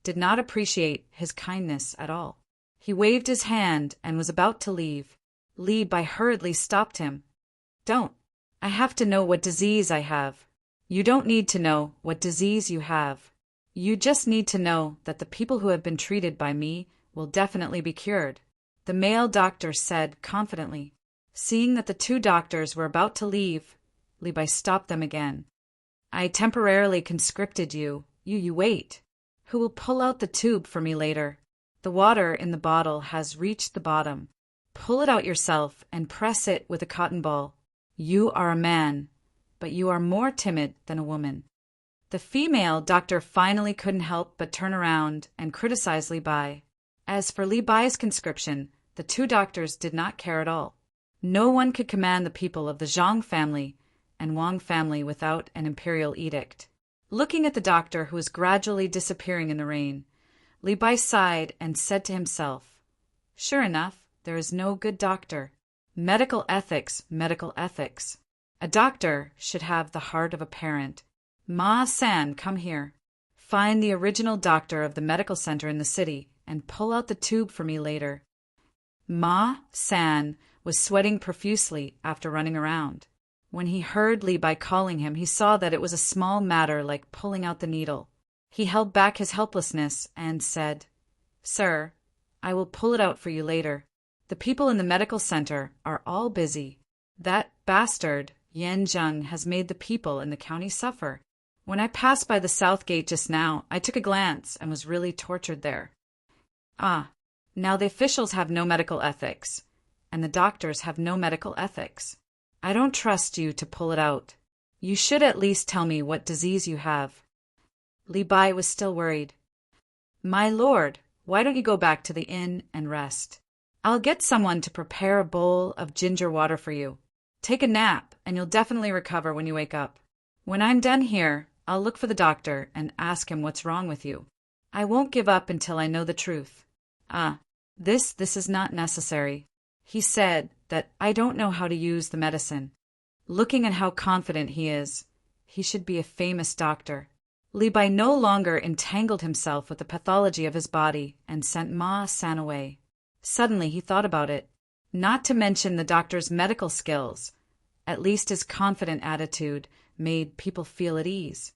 did not appreciate his kindness at all. He waved his hand and was about to leave. Li Bai hurriedly stopped him. Don't. I have to know what disease I have. You don't need to know what disease you have. You just need to know that the people who have been treated by me will definitely be cured, the male doctor said confidently. Seeing that the two doctors were about to leave, Li Bai stopped them again. I temporarily conscripted you. You wait. Who will pull out the tube for me later? The water in the bottle has reached the bottom. Pull it out yourself and press it with a cotton ball. You are a man, but you are more timid than a woman. The female doctor finally couldn't help but turn around and criticize Li Bai. As for Li Bai's conscription, the two doctors did not care at all. No one could command the people of the Zhang family and Wang family without an imperial edict. Looking at the doctor who was gradually disappearing in the rain, Li Bai sighed and said to himself, Sure enough, there is no good doctor. Medical ethics, medical ethics. A doctor should have the heart of a parent. Ma-san, come here. Find the original doctor of the medical center in the city and pull out the tube for me later. Ma-san was sweating profusely after running around. When he heard Li Bai calling him, he saw that it was a small matter like pulling out the needle. He held back his helplessness and said, Sir, I will pull it out for you later. The people in the medical center are all busy. That bastard, Yan Zheng, has made the people in the county suffer. When I passed by the south gate just now, I took a glance and was really tortured there. Ah, now the officials have no medical ethics, and the doctors have no medical ethics. I don't trust you to pull it out. You should at least tell me what disease you have. Li Bai was still worried. My lord, why don't you go back to the inn and rest? I'll get someone to prepare a bowl of ginger water for you. Take a nap, and you'll definitely recover when you wake up. When I'm done here, I'll look for the doctor and ask him what's wrong with you. I won't give up until I know the truth. Ah, this is not necessary. He said that I don't know how to use the medicine. Looking at how confident he is, he should be a famous doctor. Li Bai no longer entangled himself with the pathology of his body and sent Ma San away. Suddenly he thought about it. Not to mention the doctor's medical skills. At least his confident attitude made people feel at ease.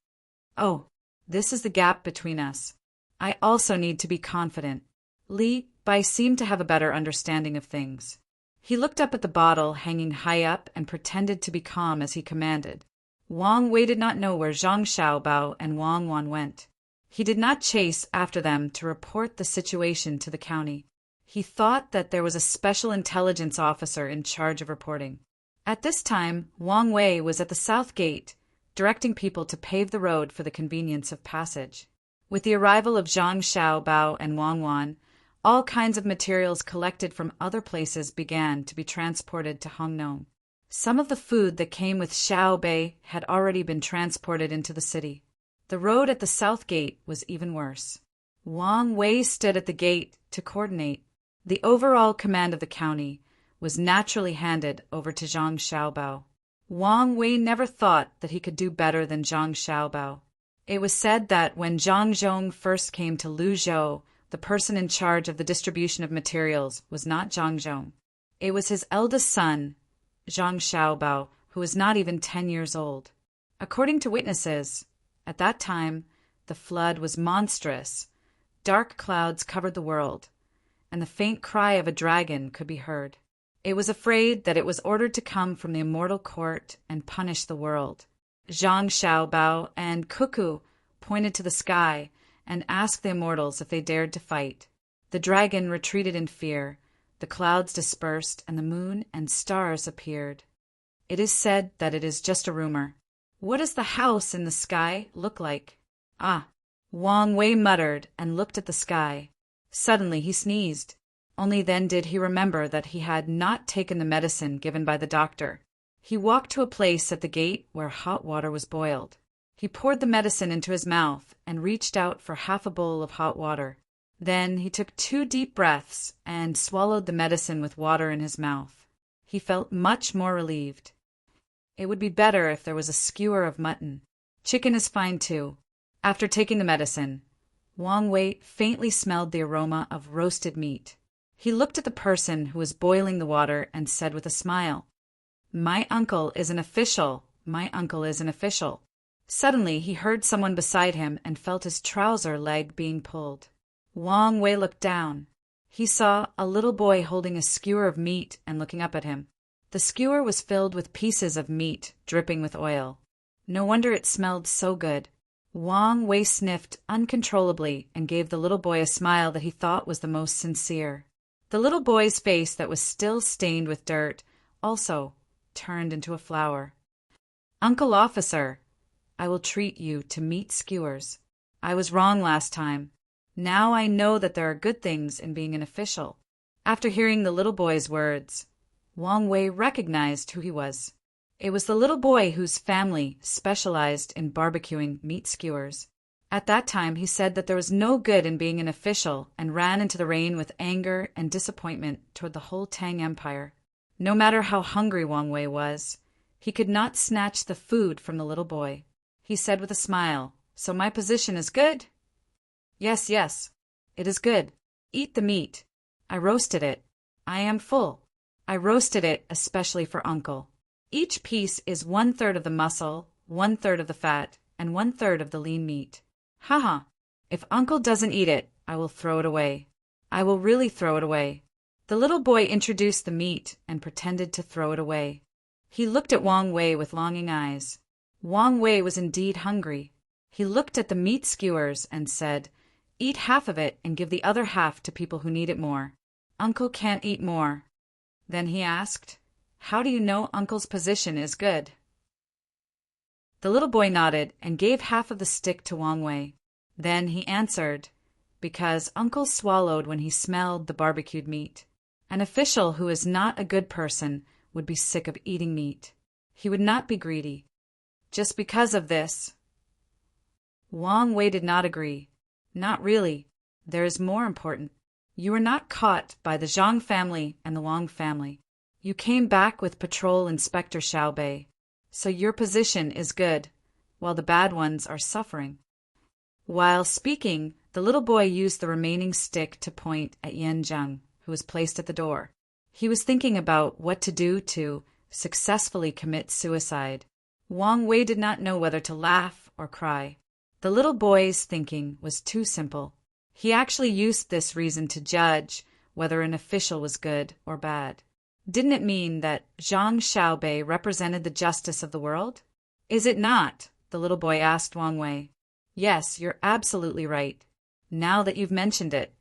Oh, this is the gap between us. I also need to be confident. Li Bai seemed to have a better understanding of things. He looked up at the bottle hanging high up and pretended to be calm as he commanded. Wang Wei did not know where Zhang Xiaobao and Wang Wan went. He did not chase after them to report the situation to the county. He thought that there was a special intelligence officer in charge of reporting. At this time, Wang Wei was at the south gate, directing people to pave the road for the convenience of passage. With the arrival of Zhang Xiaobao and Wang Wan, all kinds of materials collected from other places began to be transported to Hongnou. Some of the food that came with Xiaobei had already been transported into the city. The road at the south gate was even worse. Wang Wei stood at the gate to coordinate. The overall command of the county was naturally handed over to Zhang Xiaobao. Wang Wei never thought that he could do better than Zhang Xiaobao. It was said that when Zhang Zhong first came to Luzhou, the person in charge of the distribution of materials was not Zhang Zhong. It was his eldest son, Zhang Xiaobao, who was not even 10 years old. According to witnesses, at that time, the flood was monstrous. Dark clouds covered the world, and the faint cry of a dragon could be heard. It was afraid that it was ordered to come from the immortal court and punish the world. Zhang Xiaobao and Cuckoo pointed to the sky and asked the immortals if they dared to fight. The dragon retreated in fear. The clouds dispersed, and the moon and stars appeared. It is said that it is just a rumor. What does the house in the sky look like? Ah, Wang Wei muttered and looked at the sky. Suddenly he sneezed. Only then did he remember that he had not taken the medicine given by the doctor. He walked to a place at the gate where hot water was boiled. He poured the medicine into his mouth and reached out for half a bowl of hot water. Then he took 2 deep breaths and swallowed the medicine with water in his mouth. He felt much more relieved. It would be better if there was a skewer of mutton. Chicken is fine too. After taking the medicine, Wang Wei faintly smelled the aroma of roasted meat. He looked at the person who was boiling the water and said with a smile, "My uncle is an official. My uncle is an official." Suddenly he heard someone beside him and felt his trouser leg being pulled. Wang Wei looked down. He saw a little boy holding a skewer of meat and looking up at him. The skewer was filled with pieces of meat dripping with oil. No wonder it smelled so good. Wang Wei sniffed uncontrollably and gave the little boy a smile that he thought was the most sincere. The little boy's face that was still stained with dirt also turned into a flower. "Uncle Officer, I will treat you to meat skewers. I was wrong last time. Now I know that there are good things in being an official." After hearing the little boy's words, Wang Wei recognized who he was. It was the little boy whose family specialized in barbecuing meat skewers. At that time he said that there was no good in being an official and ran into the rain with anger and disappointment toward the whole Tang Empire. No matter how hungry Wang Wei was, he could not snatch the food from the little boy. He said with a smile, "So my position is good?" Yes, it is good. Eat the meat. I roasted it. I am full. I roasted it especially for Uncle. Each piece is 1/3 of the muscle, 1/3 of the fat, and 1/3 of the lean meat. Haha, if Uncle doesn't eat it, I will throw it away. I will really throw it away. The little boy introduced the meat and pretended to throw it away. He looked at Wang Wei with longing eyes. Wang Wei was indeed hungry. He looked at the meat skewers and said, "Eat half of it and give the other half to people who need it more. Uncle can't eat more." Then he asked, "How do you know Uncle's position is good?" The little boy nodded and gave half of the stick to Wang Wei. Then he answered, "Because Uncle swallowed when he smelled the barbecued meat. An official who is not a good person would be sick of eating meat. He would not be greedy. Just because of this." Wang Wei did not agree. "Not really. There is more important. You were not caught by the Zhang family and the Wang family. You came back with Patrol Inspector Xiao Bei. So your position is good, while the bad ones are suffering." While speaking, the little boy used the remaining stick to point at Yan Zheng, who was placed at the door. He was thinking about what to do to successfully commit suicide. Wang Wei did not know whether to laugh or cry. The little boy's thinking was too simple. He actually used this reason to judge whether an official was good or bad. Didn't it mean that Zhang Xiaobei represented the justice of the world? "Is it not?" the little boy asked Wang Wei. "Yes, you're absolutely right. Now that you've mentioned it,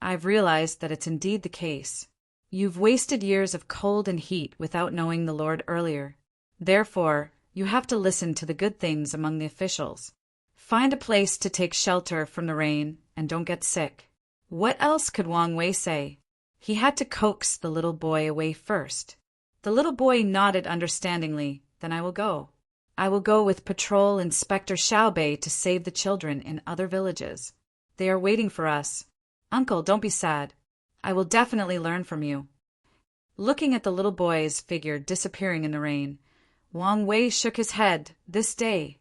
I've realized that it's indeed the case. You've wasted years of cold and heat without knowing the Lord earlier. Therefore, you have to listen to the good things among the officials. Find a place to take shelter from the rain and don't get sick." What else could Wang Wei say? He had to coax the little boy away first. The little boy nodded understandingly. "Then I will go. I will go with Patrol Inspector Xiao Bei to save the children in other villages. They are waiting for us. Uncle, don't be sad. I will definitely learn from you." Looking at the little boy's figure disappearing in the rain, Wang Wei shook his head. This day.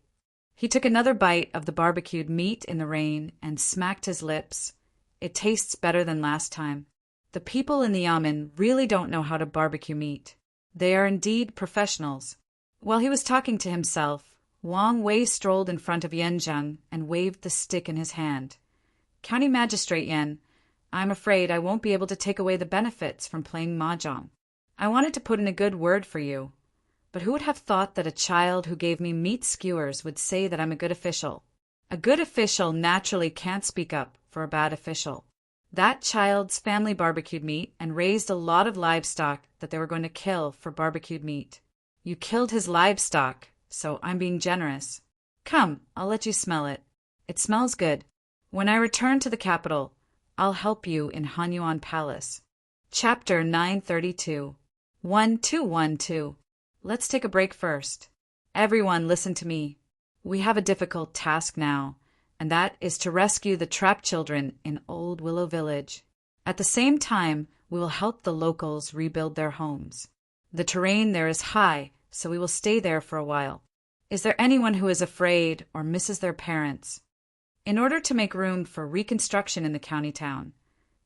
He took another bite of the barbecued meat in the rain and smacked his lips. "It tastes better than last time. The people in the yamen really don't know how to barbecue meat. They are indeed professionals." While he was talking to himself, Wang Wei strolled in front of Yan Zheng and waved the stick in his hand. "County Magistrate Yan, I'm afraid I won't be able to take away the benefits from playing mahjong. I wanted to put in a good word for you, but who would have thought that a child who gave me meat skewers would say that I'm a good official? A good official naturally can't speak up for a bad official. That child's family barbecued meat and raised a lot of livestock that they were going to kill for barbecued meat. You killed his livestock, so I'm being generous. Come, I'll let you smell it. It smells good. When I return to the capital, I'll help you in Hanyuan Palace." Chapter 932. 1212. Let's take a break first. Everyone listen to me. We have a difficult task now, and that is to rescue the trapped children in Old Willow Village. At the same time, we will help the locals rebuild their homes. The terrain there is high, so we will stay there for a while. Is there anyone who is afraid or misses their parents? In order to make room for reconstruction in the county town,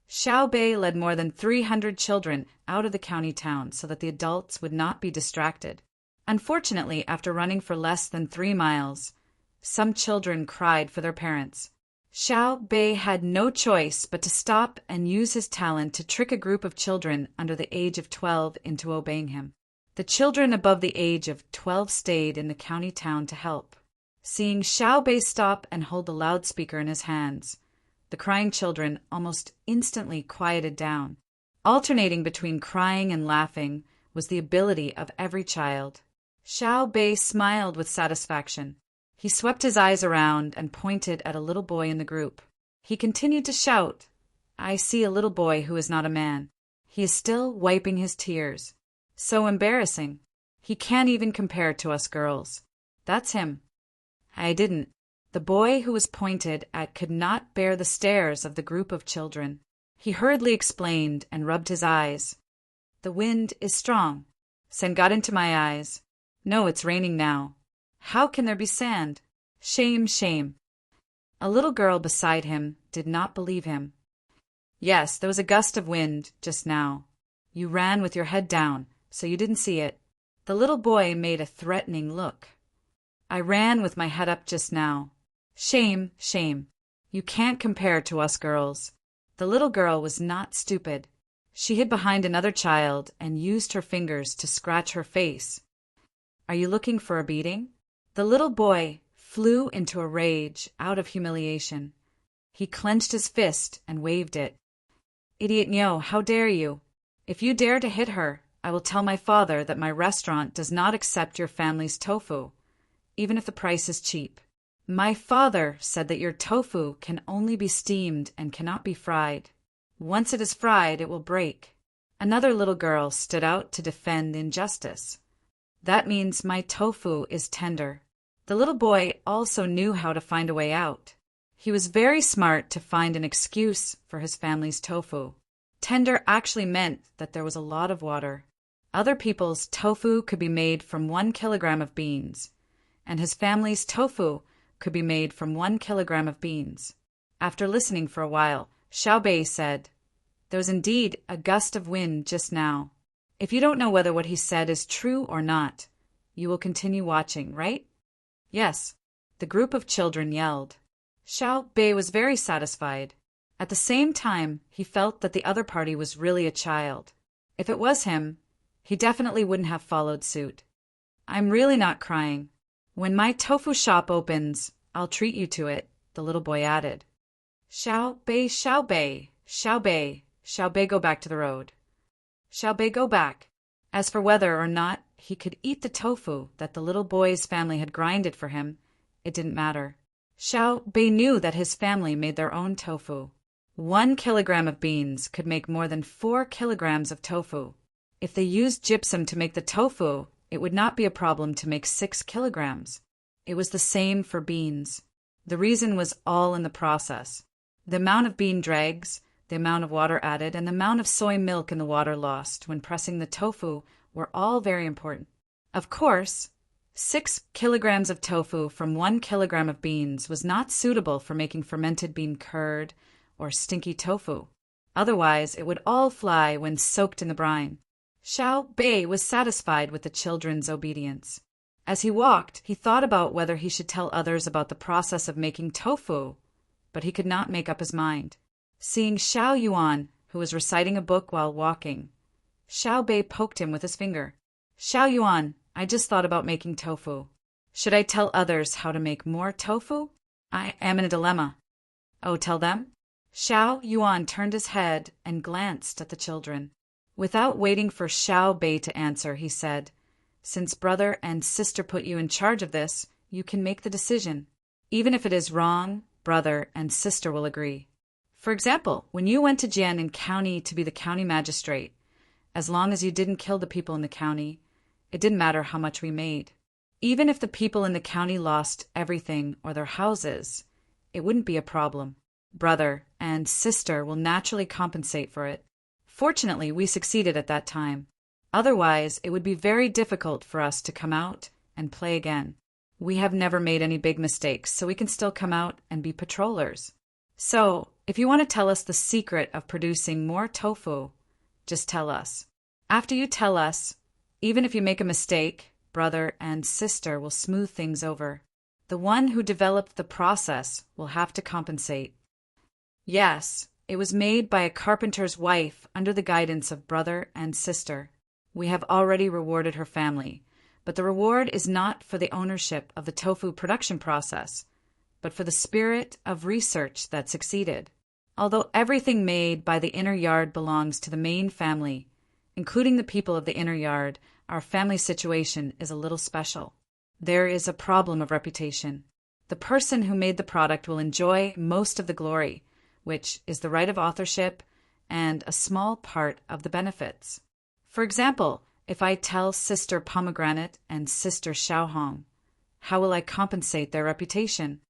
Xiao Bei led more than 300 children out of the county town so that the adults would not be distracted. Unfortunately, after running for less than 3 miles, some children cried for their parents. Xiao Bei had no choice but to stop and use his talent to trick a group of children under the age of 12 into obeying him. The children above the age of 12 stayed in the county town to help. Seeing Xiao Bei stop and hold the loudspeaker in his hands, the crying children almost instantly quieted down. Alternating between crying and laughing was the ability of every child. Xiao Bei smiled with satisfaction. He swept his eyes around and pointed at a little boy in the group. He continued to shout, "I see a little boy who is not a man. He is still wiping his tears. So embarrassing. He can't even compare to us girls. That's him." I didn't. The boy who was pointed at could not bear the stares of the group of children. He hurriedly explained and rubbed his eyes. "The wind is strong. Sand got into my eyes. No, it's raining now. How can there be sand? Shame, shame." A little girl beside him did not believe him. "Yes, there was a gust of wind just now. You ran with your head down, so you didn't see it." The little boy made a threatening look. "I ran with my head up just now. Shame, shame. You can't compare to us girls." The little girl was not stupid. She hid behind another child and used her fingers to scratch her face. "Are you looking for a beating?" The little boy flew into a rage out of humiliation. He clenched his fist and waved it. "Idiot Nyo, how dare you? If you dare to hit her, I will tell my father that my restaurant does not accept your family's tofu, even if the price is cheap. My father said that your tofu can only be steamed and cannot be fried. Once it is fried, it will break." Another little girl stood out to defend injustice. "That means my tofu is tender." The little boy also knew how to find a way out. He was very smart to find an excuse for his family's tofu. Tender actually meant that there was a lot of water. Other people's tofu could be made from 1 kilogram of beans, and his family's tofu could be made from 1 kilogram of beans. After listening for a while, Xiaobei said, "There was indeed a gust of wind just now. If you don't know whether what he said is true or not, you will continue watching, right?" "Yes," the group of children yelled. Xiaobei was very satisfied. At the same time, he felt that the other party was really a child. If it was him, he definitely wouldn't have followed suit. "I'm really not crying. When my tofu shop opens, I'll treat you to it," the little boy added. "Xiaobei, Xiaobei, Xiaobei, Xiaobei, go back to the road. Xiaobei, go back." As for whether or not he could eat the tofu that the little boy's family had grinded for him, it didn't matter. Xiaobei knew that his family made their own tofu. 1 kilogram of beans could make more than 4 kilograms of tofu. If they used gypsum to make the tofu, it would not be a problem to make 6 kilograms. It was the same for beans. The reason was all in the process. The amount of bean dregs, the amount of water added, and the amount of soy milk in the water lost when pressing the tofu were all very important. Of course, 6 kilograms of tofu from 1 kilogram of beans was not suitable for making fermented bean curd or stinky tofu. Otherwise, it would all fly when soaked in the brine. Xiaobei was satisfied with the children's obedience. As he walked, he thought about whether he should tell others about the process of making tofu, but he could not make up his mind. Seeing Xiao Yuan, who was reciting a book while walking, Xiaobei poked him with his finger. "Xiao Yuan, I just thought about making tofu. Should I tell others how to make more tofu? I am in a dilemma." "Oh, tell them?" Xiao Yuan turned his head and glanced at the children. Without waiting for Xiaobei to answer, he said, "Since brother and sister put you in charge of this, you can make the decision. Even if it is wrong, brother and sister will agree. For example, when you went to Jiangnan County to be the county magistrate, as long as you didn't kill the people in the county, it didn't matter how much we made. Even if the people in the county lost everything or their houses, it wouldn't be a problem. Brother and sister will naturally compensate for it. Fortunately, we succeeded at that time. Otherwise, it would be very difficult for us to come out and play again. We have never made any big mistakes, so we can still come out and be patrollers. So, if you want to tell us the secret of producing more tofu, just tell us. After you tell us, even if you make a mistake, brother and sister will smooth things over. The one who developed the process will have to compensate." Yes, it was made by a carpenter's wife under the guidance of brother and sister. We have already rewarded her family, but the reward is not for the ownership of the tofu production process, but for the spirit of research that succeeded. Although everything made by the inner yard belongs to the main family, including the people of the inner yard, our family situation is a little special. There is a problem of reputation. The person who made the product will enjoy most of the glory, which is the right of authorship and a small part of the benefits. For example, if I tell Sister Pomegranate and Sister Xiaohong, how will I compensate their reputation?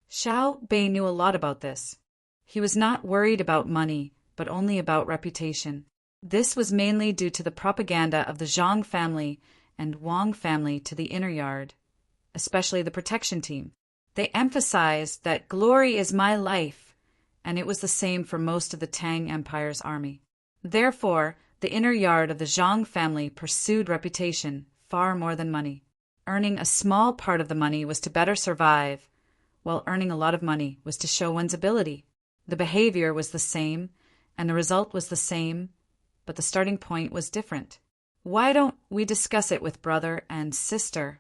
Xiaobei knew a lot about this. He was not worried about money, but only about reputation. This was mainly due to the propaganda of the Zhang family and Wang family to the inner yard, especially the protection team. They emphasized that glory is my life, and it was the same for most of the Tang Empire's army. Therefore, the inner yard of the Zhang family pursued reputation far more than money. Earning a small part of the money was to better survive, while earning a lot of money was to show one's ability. The behavior was the same, and the result was the same, but the starting point was different. Why don't we discuss it with brother and sister?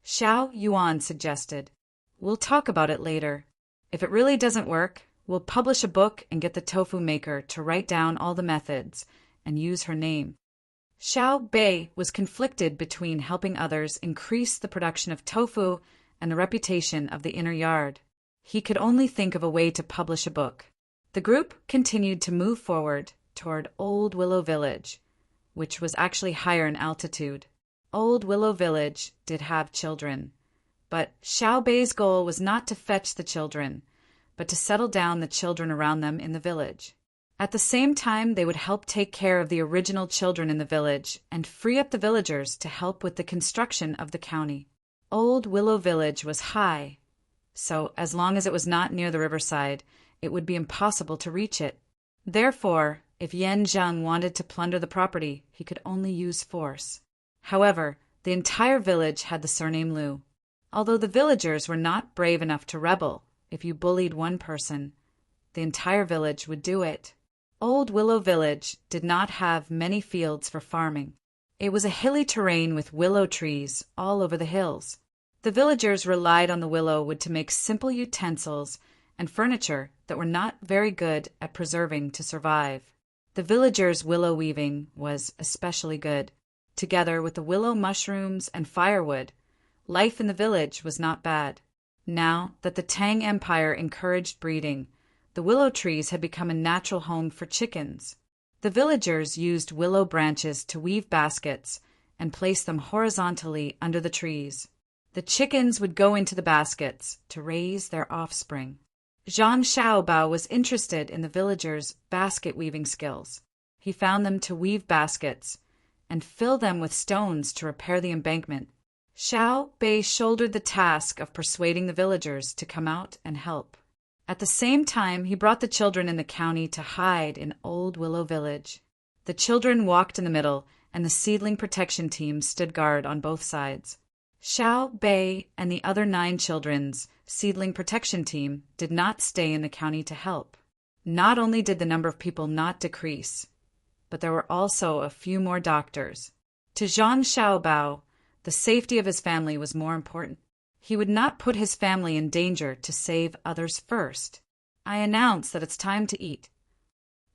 Xiao Yuan suggested, "We'll talk about it later. If it really doesn't work, we'll publish a book and get the tofu maker to write down all the methods and use her name." Xiao Bei was conflicted between helping others increase the production of tofu and the reputation of the inner yard. He could only think of a way to publish a book. The group continued to move forward toward Old Willow Village, which was actually higher in altitude. Old Willow Village did have children, but Xiao Bei's goal was not to fetch the children, but to settle down the children around them in the village. At the same time, they would help take care of the original children in the village and free up the villagers to help with the construction of the county. Old Willow Village was high, so as long as it was not near the riverside, it would be impossible to reach it. Therefore, if Yan Zheng wanted to plunder the property, he could only use force. However, the entire village had the surname Liu. Although the villagers were not brave enough to rebel, if you bullied one person, the entire village would do it. Old Willow Village did not have many fields for farming. It was a hilly terrain with willow trees all over the hills. The villagers relied on the willow wood to make simple utensils and furniture that were not very good at preserving to survive. The villagers' willow weaving was especially good. Together with the willow mushrooms and firewood, life in the village was not bad. Now that the Tang Empire encouraged breeding, the willow trees had become a natural home for chickens. The villagers used willow branches to weave baskets and place them horizontally under the trees. The chickens would go into the baskets to raise their offspring. Zhang Xiaobao was interested in the villagers' basket weaving skills. He found them to weave baskets and fill them with stones to repair the embankment. Xiao Bei shouldered the task of persuading the villagers to come out and help. At the same time, he brought the children in the county to hide in Old Willow Village. The children walked in the middle, and the seedling protection team stood guard on both sides. Xiao Bei and the other 9 children's seedling protection team did not stay in the county to help. Not only did the number of people not decrease, but there were also a few more doctors. To Zhang Xiaobao, the safety of his family was more important. He would not put his family in danger to save others first. I announced that it's time to eat.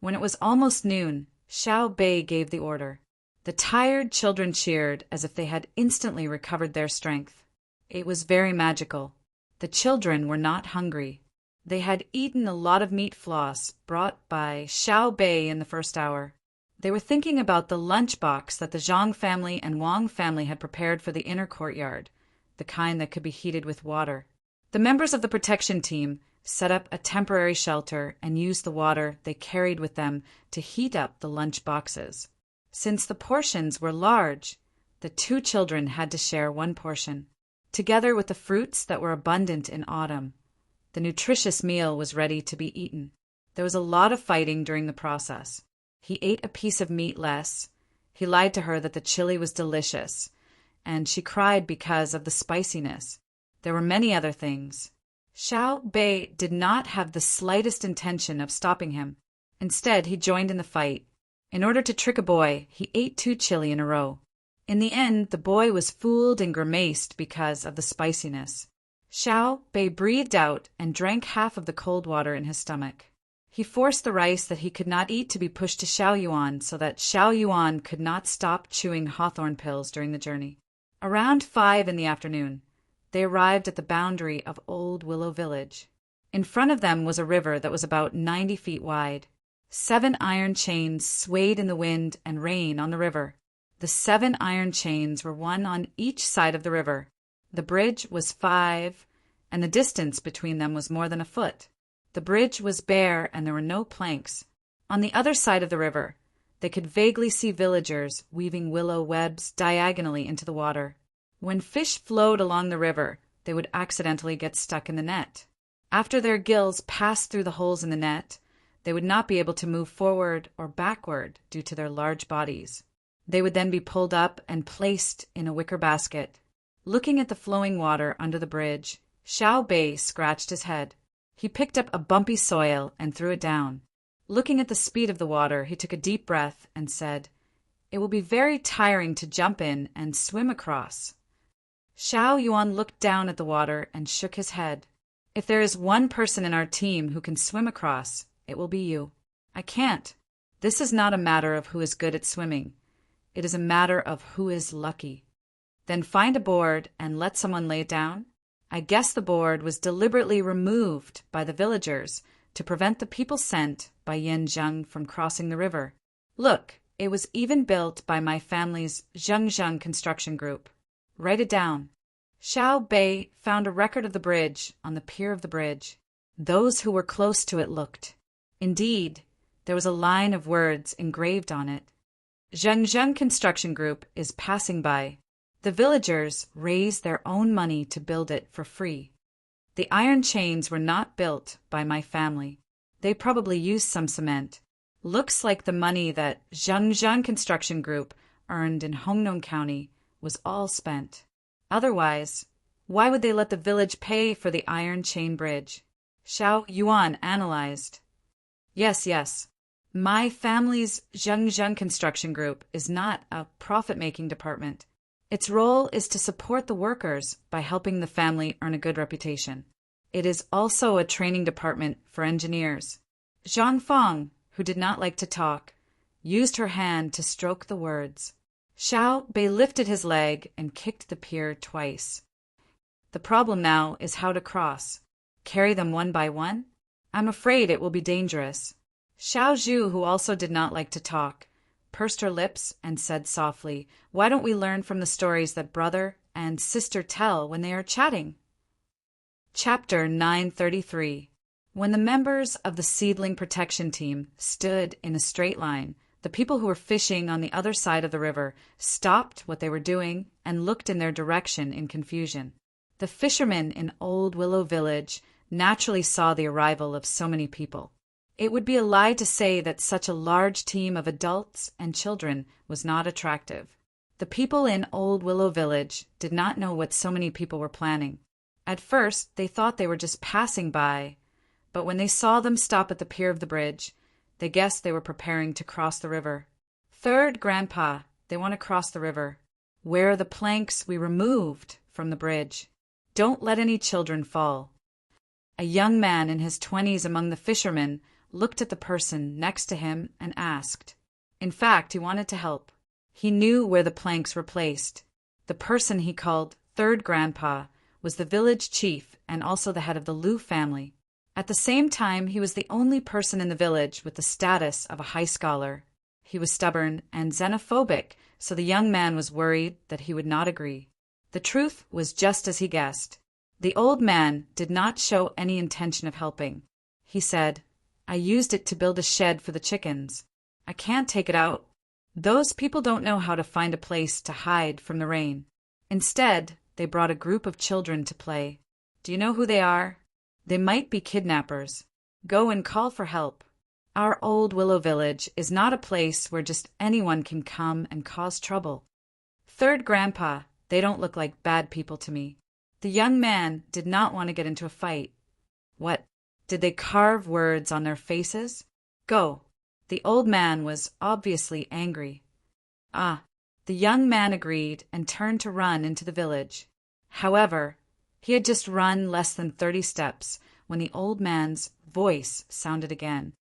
When it was almost noon, Xiao Bei gave the order. The tired children cheered as if they had instantly recovered their strength. It was very magical. The children were not hungry. They had eaten a lot of meat floss brought by Xiao Bei in the first hour. They were thinking about the lunchbox that the Zhang family and Wang family had prepared for the inner courtyard, the kind that could be heated with water. The members of the protection team set up a temporary shelter and used the water they carried with them to heat up the lunch boxes. Since the portions were large, the 2 children had to share one portion. Together with the fruits that were abundant in autumn, the nutritious meal was ready to be eaten. There was a lot of fighting during the process. He ate a piece of meat less. He lied to her that the chili was delicious, and she cried because of the spiciness. There were many other things. Xiao Bei did not have the slightest intention of stopping him. Instead, he joined in the fight. In order to trick a boy, he ate 2 chili in a row. In the end, the boy was fooled and grimaced because of the spiciness. Xiao Bei breathed out and drank half of the cold water in his stomach. He forced the rice that he could not eat to be pushed to Xiao Yuan so that Xiao Yuan could not stop chewing hawthorn pills during the journey. Around 5 in the afternoon, they arrived at the boundary of Old Willow Village. In front of them was a river that was about 90 feet wide. 7 iron chains swayed in the wind and rain on the river. The 7 iron chains were one on each side of the river. The bridge was 5, and the distance between them was more than a foot. The bridge was bare and there were no planks. On the other side of the river, they could vaguely see villagers weaving willow webs diagonally into the water. When fish flowed along the river, they would accidentally get stuck in the net. After their gills passed through the holes in the net, they would not be able to move forward or backward due to their large bodies. They would then be pulled up and placed in a wicker basket. Looking at the flowing water under the bridge, Xiao Bei scratched his head. He picked up a bumpy soil and threw it down. Looking at the speed of the water, he took a deep breath and said, "It will be very tiring to jump in and swim across." Xiao Yuan looked down at the water and shook his head. If there is one person in our team who can swim across, it will be you. I can't. This is not a matter of who is good at swimming. It is a matter of who is lucky. Then find a board and let someone lay it down. I guess the board was deliberately removed by the villagers to prevent the people sent by Yin Zheng from crossing the river. Look, it was even built by my family's Zhengzheng construction group. Write it down. Xiao Bei found a record of the bridge on the pier of the bridge. Those who were close to it looked. Indeed, there was a line of words engraved on it. Zhengzheng Construction Group is passing by. The villagers raised their own money to build it for free. The iron chains were not built by my family. They probably used some cement. Looks like the money that Zhengzheng Construction Group earned in Hongnong County was all spent. Otherwise, why would they let the village pay for the iron chain bridge? Xiao Yuan analyzed. Yes. My family's Zhengzheng Construction Group is not a profit-making department. Its role is to support the workers by helping the family earn a good reputation. It is also a training department for engineers. Zhang Feng, who did not like to talk, used her hand to stroke the words. Xiao Bei lifted his leg and kicked the pier twice. The problem now is how to cross. Carry them one by one? I'm afraid it will be dangerous. Xiao Zhu, who also did not like to talk, pursed her lips and said softly, "Why don't we learn from the stories that brother and sister tell when they are chatting?" Chapter 933. When the members of the seedling protection team stood in a straight line, the people who were fishing on the other side of the river stopped what they were doing and looked in their direction in confusion. The fishermen in Old Willow Village naturally saw the arrival of so many people. It would be a lie to say that such a large team of adults and children was not attractive. The people in Old Willow Village did not know what so many people were planning. At first, they thought they were just passing by, but when they saw them stop at the pier of the bridge, they guessed they were preparing to cross the river. "Third, Grandpa, they want to cross the river. Where are the planks we removed from the bridge? Don't let any children fall." A young man in his 20s among the fishermen looked at the person next to him and asked. In fact, he wanted to help. He knew where the planks were placed. The person he called Third Grandpa was the village chief and also the head of the Liu family. At the same time, he was the only person in the village with the status of a high scholar. He was stubborn and xenophobic, so the young man was worried that he would not agree. The truth was just as he guessed. The old man did not show any intention of helping. He said, "I used it to build a shed for the chickens. I can't take it out. Those people don't know how to find a place to hide from the rain." Instead, they brought a group of children to play. Do you know who they are? They might be kidnappers. Go and call for help. Our Old Willow Village is not a place where just anyone can come and cause trouble. Third Grandpa, they don't look like bad people to me. The young man did not want to get into a fight. What? Did they carve words on their faces? Go. The old man was obviously angry. Ah. The young man agreed and turned to run into the village. However, he had just run less than 30 steps when the old man's voice sounded again.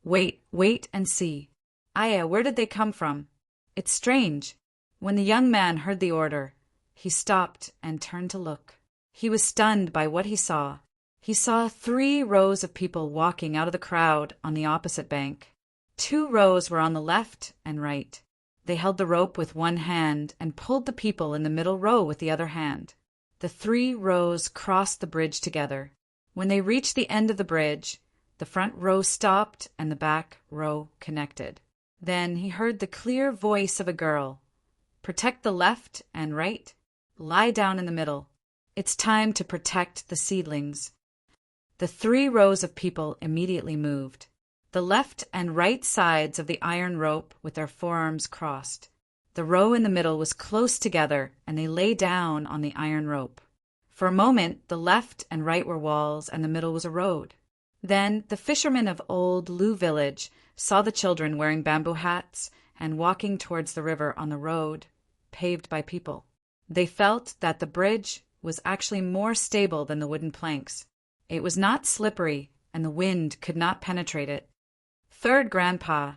Wait and see. Aya, where did they come from? It's strange. When the young man heard the order, he stopped and turned to look. He was stunned by what he saw. He saw 3 rows of people walking out of the crowd on the opposite bank. 2 rows were on the left and right. They held the rope with one hand and pulled the people in the middle row with the other hand. The 3 rows crossed the bridge together. When they reached the end of the bridge, the front row stopped and the back row connected. Then he heard the clear voice of a girl. Protect the left and right. Lie down in the middle. It's time to protect the seedlings. The 3 rows of people immediately moved. The left and right sides of the iron rope with their forearms crossed. The row in the middle was close together and they lay down on the iron rope. For a moment, the left and right were walls and the middle was a road. Then the fishermen of Old Liu Village saw the children wearing bamboo hats and walking towards the river on the road, paved by people. They felt that the bridge was actually more stable than the wooden planks. It was not slippery, and the wind could not penetrate it. Third Grandpa,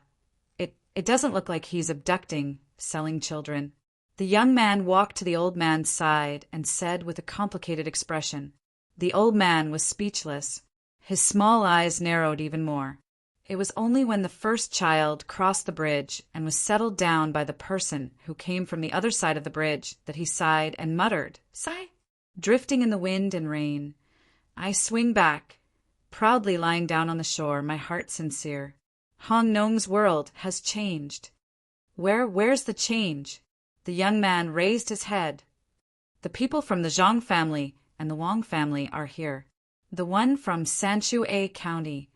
it doesn't look like he's abducting, selling children. The young man walked to the old man's side and said with a complicated expression. The old man was speechless. His small eyes narrowed even more. It was only when the first child crossed the bridge and was settled down by the person who came from the other side of the bridge that he sighed and muttered, "Sigh." Drifting in the wind and rain, I swing back, proudly lying down on the shore, my heart sincere. Hong Nong's world has changed. Where's the change? The young man raised his head. The people from the Zhang family and the Wang family are here. The one from Sanshui County.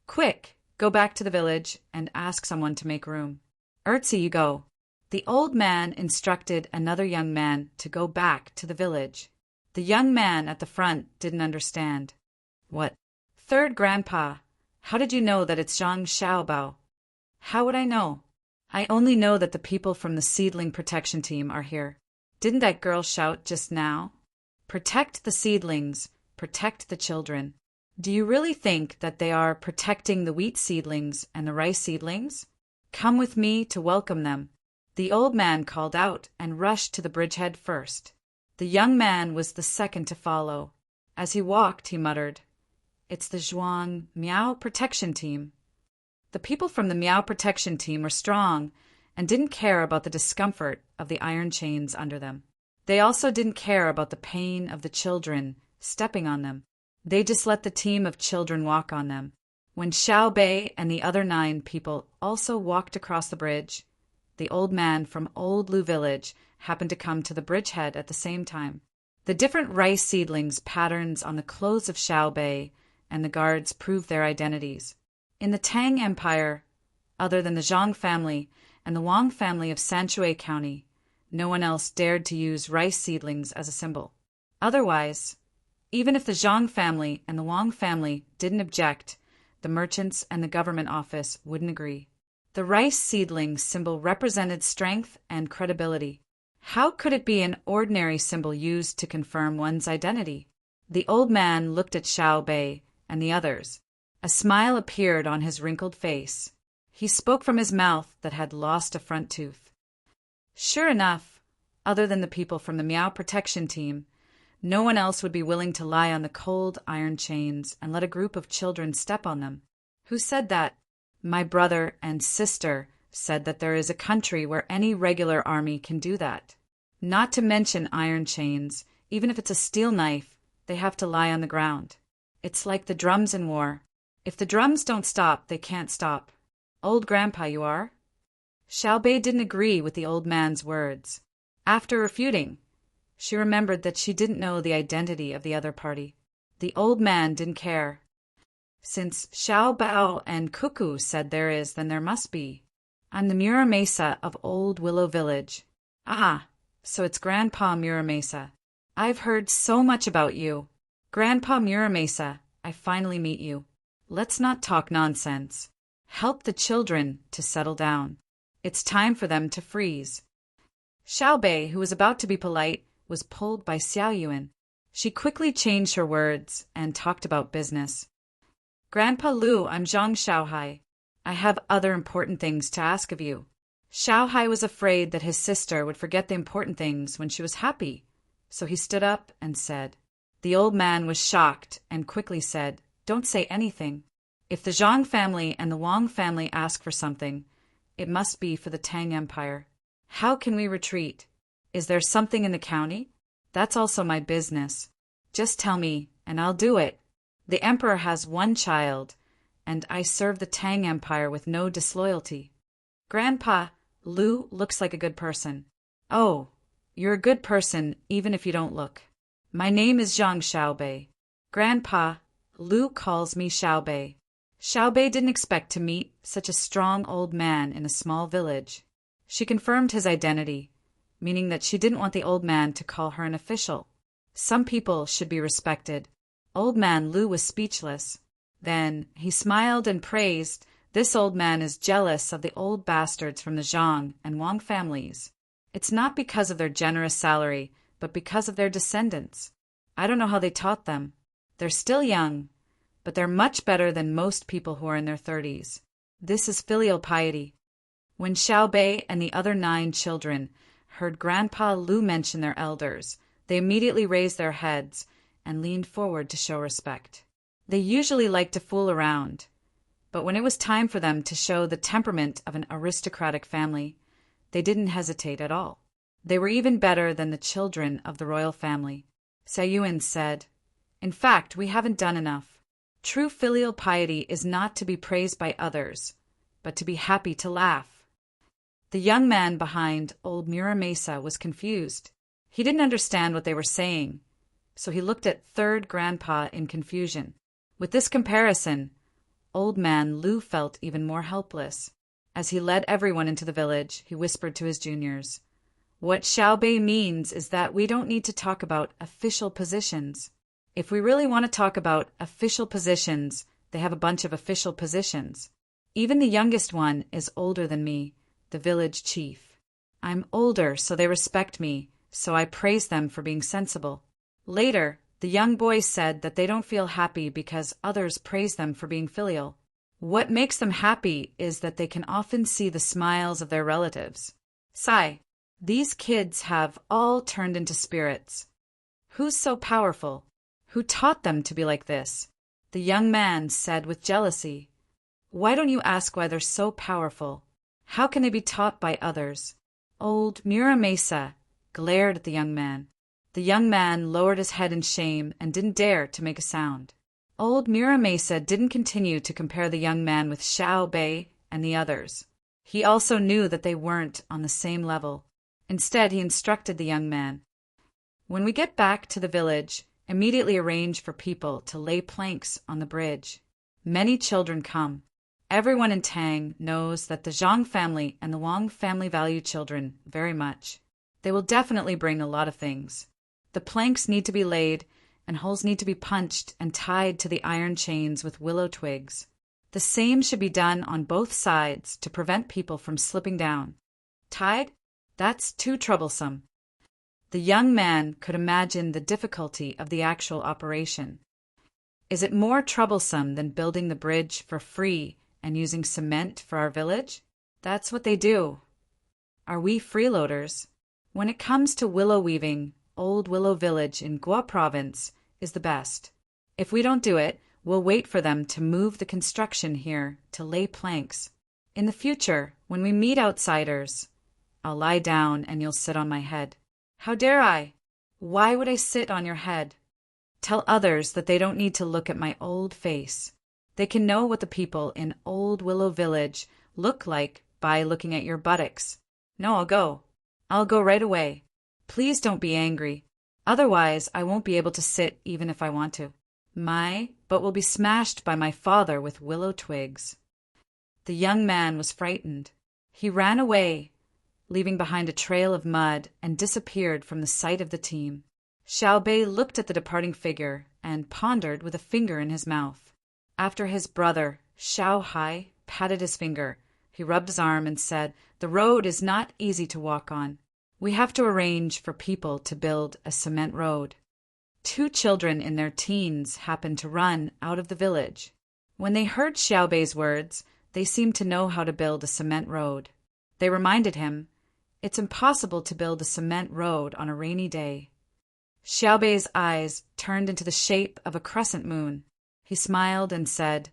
Quick, go back to the village and ask someone to make room. Erzi, you go. The old man instructed another young man to go back to the village. The young man at the front didn't understand. What? Third Grandpa, how did you know that it's Zhang Xiaobao? How would I know? I only know that the people from the seedling protection team are here. Didn't that girl shout just now? Protect the seedlings, protect the children. Do you really think that they are protecting the wheat seedlings and the rice seedlings? Come with me to welcome them. The old man called out and rushed to the bridgehead first. The young man was the second to follow. As he walked, he muttered, "It's the Zhuang Miao protection team." The people from the Miao protection team were strong and didn't care about the discomfort of the iron chains under them. They also didn't care about the pain of the children stepping on them. They just let the team of children walk on them. When Xiao Bei and the other 9 people also walked across the bridge, the old man from Old Lu Village happened to come to the bridgehead at the same time. The different rice seedlings patterns on the clothes of Xiao Bei and the guards proved their identities. In the Tang Empire, other than the Zhang family and the Wang family of Sanshui County, no one else dared to use rice seedlings as a symbol. Otherwise, even if the Zhang family and the Wang family didn't object, the merchants and the government office wouldn't agree. The rice seedling symbol represented strength and credibility. How could it be an ordinary symbol used to confirm one's identity? The old man looked at Xiao Bei and the others. A smile appeared on his wrinkled face. He spoke from his mouth that had lost a front tooth. Sure enough, other than the people from the Miao protection team, no one else would be willing to lie on the cold iron chains and let a group of children step on them. Who said that? My brother and sister said that there is a country where any regular army can do that. Not to mention iron chains, even if it's a steel knife, they have to lie on the ground. It's like the drums in war. If the drums don't stop, they can't stop. Old Grandpa, you are? Xiao Bei didn't agree with the old man's words. After refuting, she remembered that she didn't know the identity of the other party. The old man didn't care. Since Xiao Bao and Cuckoo said there is, then there must be. I'm the Muramesa of Old Willow Village. Ah, so it's Grandpa Muramesa. I've heard so much about you. Grandpa Muramesa, I finally meet you. Let's not talk nonsense. Help the children to settle down. It's time for them to freeze. Xiao Bei, who was about to be polite, was pulled by Xiao Yuan. She quickly changed her words and talked about business. Grandpa Lu, I'm Zhang Xiaohai. I have other important things to ask of you. Xiaohai was afraid that his sister would forget the important things when she was happy, so he stood up and said. The old man was shocked and quickly said, Don't say anything. If the Zhang family and the Wang family ask for something, it must be for the Tang Empire. How can we retreat? Is there something in the county? That's also my business. Just tell me, and I'll do it. The emperor has one child, and I serve the Tang Empire with no disloyalty. Grandpa, Lu looks like a good person. Oh, you're a good person even if you don't look. My name is Zhang Xiaobei. Grandpa, Lu calls me Xiaobei. Xiaobei didn't expect to meet such a strong old man in a small village. She confirmed his identity, meaning that she didn't want the old man to call her an official. Some people should be respected. Old man Lu was speechless. Then he smiled and praised, This old man is jealous of the old bastards from the Zhang and Wang families. It's not because of their generous salary but because of their descendants. I don't know how they taught them. They're still young, but they're much better than most people who are in their 30s. This is filial piety. When Xiaobei and the other 9 children heard Grandpa Lu mention their elders, they immediately raised their heads and leaned forward to show respect. They usually like to fool around, but when it was time for them to show the temperament of an aristocratic family, they didn't hesitate at all. They were even better than the children of the royal family. Sayuan said, "In fact, we haven't done enough. True filial piety is not to be praised by others, but to be happy to laugh." The young man behind old Muramesa was confused. He didn't understand what they were saying, so he looked at third grandpa in confusion. With this comparison, old man Lu felt even more helpless. As he led everyone into the village, he whispered to his juniors, "What Xiaobei means is that we don't need to talk about official positions. If we really want to talk about official positions, they have a bunch of official positions. Even the youngest one is older than me, the village chief. I'm older, so they respect me, so I praise them for being sensible." Later, the young boy said that they don't feel happy because others praise them for being filial. What makes them happy is that they can often see the smiles of their relatives. Sigh. These kids have all turned into spirits. Who's so powerful? Who taught them to be like this? The young man said with jealousy, "Why don't you ask why they're so powerful? How can they be taught by others?" Old Muramesa glared at the young man. The young man lowered his head in shame and didn't dare to make a sound. Old Muramesa didn't continue to compare the young man with Xiaobei and the others. He also knew that they weren't on the same level. Instead, he instructed the young man, "When we get back to the village, immediately arrange for people to lay planks on the bridge. Many children come. Everyone in Tang knows that the Zhang family and the Wang family value children very much. They will definitely bring a lot of things. The planks need to be laid, and holes need to be punched and tied to the iron chains with willow twigs. The same should be done on both sides to prevent people from slipping down. Tied? That's too troublesome." The young man could imagine the difficulty of the actual operation. "Is it more troublesome than building the bridge for free and using cement for our village? That's what they do. Are we freeloaders? When it comes to willow weaving, Old Willow Village in Gua Province is the best. If we don't do it, we'll wait for them to move the construction here to lay planks. In the future, when we meet outsiders, I'll lie down and you'll sit on my head." "How dare I? Why would I sit on your head?" "Tell others that they don't need to look at my old face. They can know what the people in Old Willow Village look like by looking at your buttocks." "No, I'll go. I'll go right away. Please don't be angry. Otherwise, I won't be able to sit even if I want to. But we'll be smashed by my father with willow twigs." The young man was frightened. He ran away, leaving behind a trail of mud, and disappeared from the sight of the team. Xiaobei looked at the departing figure and pondered with a finger in his mouth. After his brother, Xiaohai, patted his finger, he rubbed his arm and said, "The road is not easy to walk on. We have to arrange for people to build a cement road." 2 children in their teens happened to run out of the village. When they heard Xiaobei's words, they seemed to know how to build a cement road. They reminded him, "It's impossible to build a cement road on a rainy day." Xiaobei's eyes turned into the shape of a crescent moon. He smiled and said,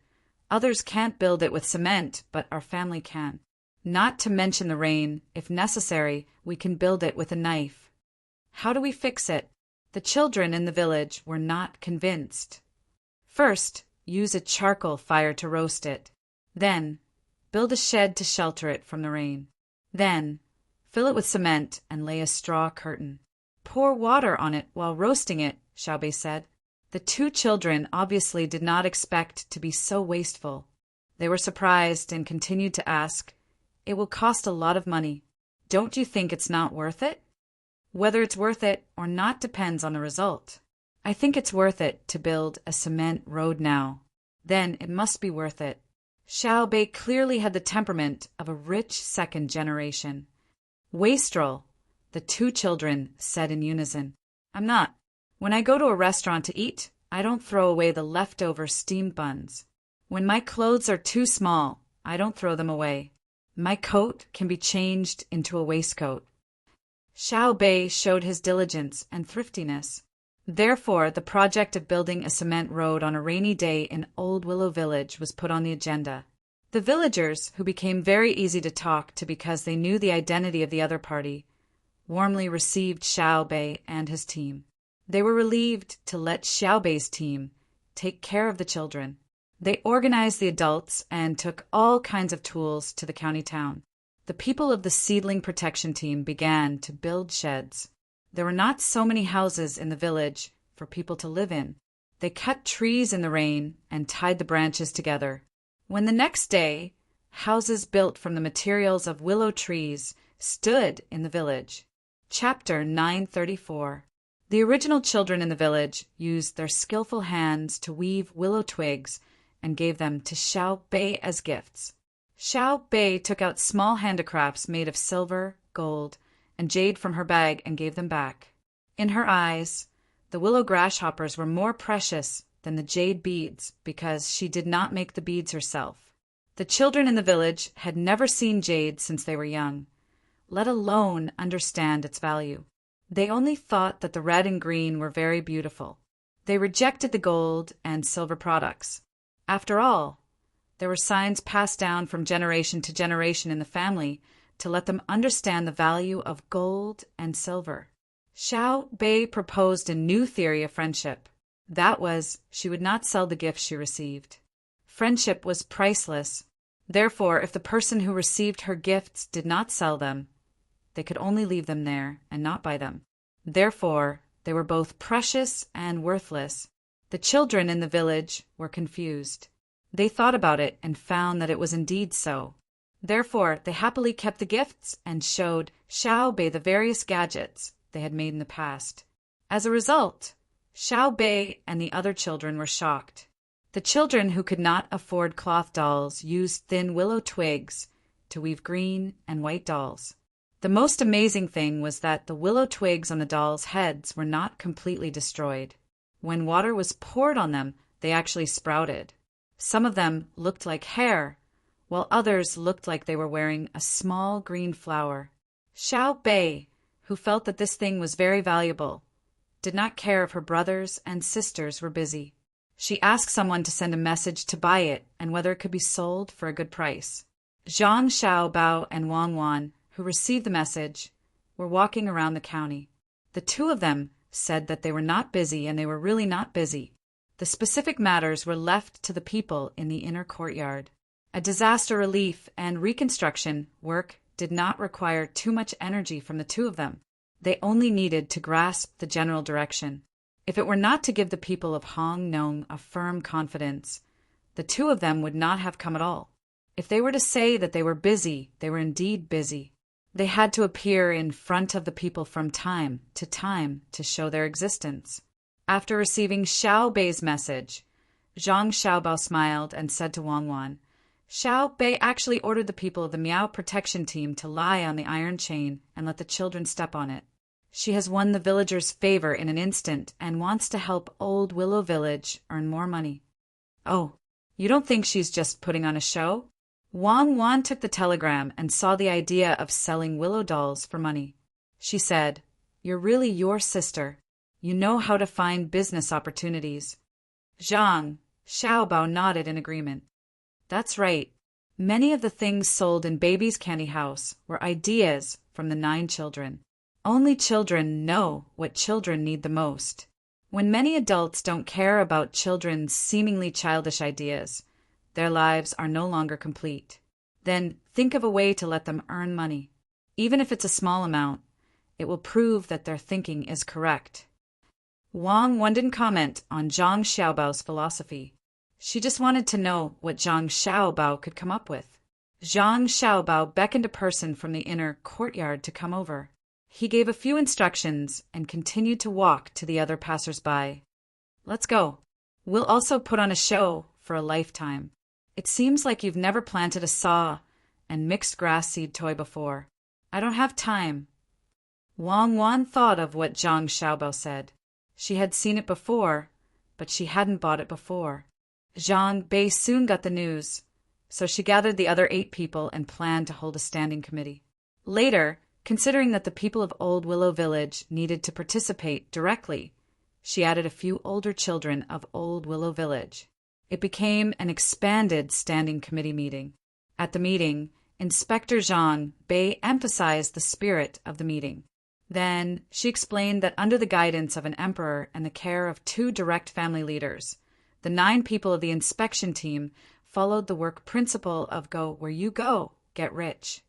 "Others can't build it with cement, but our family can. Not to mention the rain, if necessary, we can build it with a knife." "How do we fix it?" The children in the village were not convinced. "First, use a charcoal fire to roast it. Then, build a shed to shelter it from the rain. Then, fill it with cement and lay a straw curtain. Pour water on it while roasting it," Xiaobei said. The 2 children obviously did not expect to be so wasteful. They were surprised and continued to ask, "It will cost a lot of money. Don't you think it's not worth it?" "Whether it's worth it or not depends on the result. I think it's worth it to build a cement road now. Then it must be worth it." Xiaobei clearly had the temperament of a rich second generation. "Wastrel," the 2 children said in unison. I'm not. When I go to a restaurant to eat, I don't throw away the leftover steamed buns. When my clothes are too small, I don't throw them away. My coat can be changed into a waistcoat. Xiao Bei showed his diligence and thriftiness. Therefore, the project of building a cement road on a rainy day in Old Willow Village was put on the agenda. The villagers, who became very easy to talk to because they knew the identity of the other party, warmly received Xiao Bei and his team. They were relieved to let Xiao Bei's team take care of the children. They organized the adults and took all kinds of tools to the county town. The people of the seedling protection team began to build sheds. There were not so many houses in the village for people to live in. They cut trees in the rain and tied the branches together. When the next day, houses built from the materials of willow trees stood in the village. Chapter 934. The original children in the village used their skillful hands to weave willow twigs and gave them to Xiao Bei as gifts. Xiao Bei took out small handicrafts made of silver, gold, and jade from her bag and gave them back. In her eyes, the willow grasshoppers were more precious than the jade beads because she did not make the beads herself. The children in the village had never seen jade since they were young, let alone understand its value. They only thought that the red and green were very beautiful. They rejected the gold and silver products. After all, there were signs passed down from generation to generation in the family to let them understand the value of gold and silver. Xiao Bei proposed a new theory of friendship. That was, she would not sell the gifts she received. Friendship was priceless. Therefore, if the person who received her gifts did not sell them, they could only leave them there and not buy them. Therefore, they were both precious and worthless. The children in the village were confused. They thought about it and found that it was indeed so. Therefore, they happily kept the gifts and showed Xiao Bei the various gadgets they had made in the past. As a result, Xiao Bei and the other children were shocked. The children who could not afford cloth dolls used thin willow twigs to weave green and white dolls. The most amazing thing was that the willow twigs on the dolls' heads were not completely destroyed. When water was poured on them, they actually sprouted. Some of them looked like hair, while others looked like they were wearing a small green flower. Xiao Bei, who felt that this thing was very valuable, did not care if her brothers and sisters were busy. She asked someone to send a message to buy it and whether it could be sold for a good price. Zhang Xiaobao and Wang Wan, who received the message, were walking around the county. The two of them said that they were not busy and they were really not busy. The specific matters were left to the people in the inner courtyard. A disaster relief and reconstruction work did not require too much energy from the two of them. They only needed to grasp the general direction. If it were not to give the people of Hong Nong a firm confidence, the two of them would not have come at all. If they were to say that they were busy, they were indeed busy. They had to appear in front of the people from time to show their existence. After receiving Xiao Bei's message, Zhang Xiaobao smiled and said to Wang Wan, Xiao Bei actually ordered the people of the Miao protection team to lie on the iron chain and let the children step on it. She has won the villagers' favor in an instant and wants to help Old Willow Village earn more money. Oh, you don't think she's just putting on a show? Wang Wan took the telegram and saw the idea of selling willow dolls for money. She said, You're really your sister. You know how to find business opportunities. Zhang Xiaobao nodded in agreement. That's right. Many of the things sold in Baby's Candy House were ideas from the 9 children. Only children know what children need the most. When many adults don't care about children's seemingly childish ideas, their lives are no longer complete. Then think of a way to let them earn money. Even if it's a small amount, it will prove that their thinking is correct. Wang Wan didn't comment on Zhang Xiaobao's philosophy. She just wanted to know what Zhang Xiaobao could come up with. Zhang Xiaobao beckoned a person from the inner courtyard to come over. He gave a few instructions and continued to walk to the other passers-by. Let's go. We'll also put on a show for a lifetime. It seems like you've never planted a saw and mixed grass seed toy before. I don't have time. Wang Wan thought of what Zhang Xiaobao said. She had seen it before, but she hadn't bought it before. Zhang Bei soon got the news, so she gathered the other 8 people and planned to hold a standing committee. Later, considering that the people of Old Willow Village needed to participate directly, she added a few older children of Old Willow Village. It became an expanded standing committee meeting. At the meeting, Inspector Zhang Bei emphasized the spirit of the meeting. Then she explained that under the guidance of an emperor and the care of 2 direct family leaders, the 9 people of the inspection team followed the work principle of go where you go, get rich.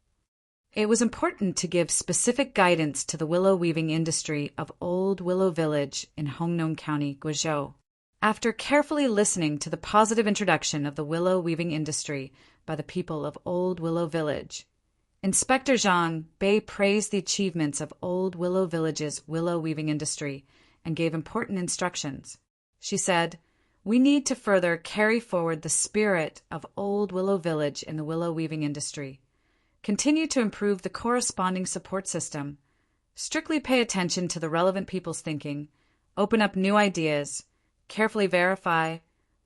It was important to give specific guidance to the willow weaving industry of Old Willow Village in Hongnong County, Guizhou. After carefully listening to the positive introduction of the willow weaving industry by the people of Old Willow Village, Inspector Zhang Bei praised the achievements of Old Willow Village's willow weaving industry and gave important instructions. She said, "We need to further carry forward the spirit of Old Willow Village in the willow weaving industry. Continue to improve the corresponding support system. Strictly pay attention to the relevant people's thinking. Open up new ideas. Carefully verify.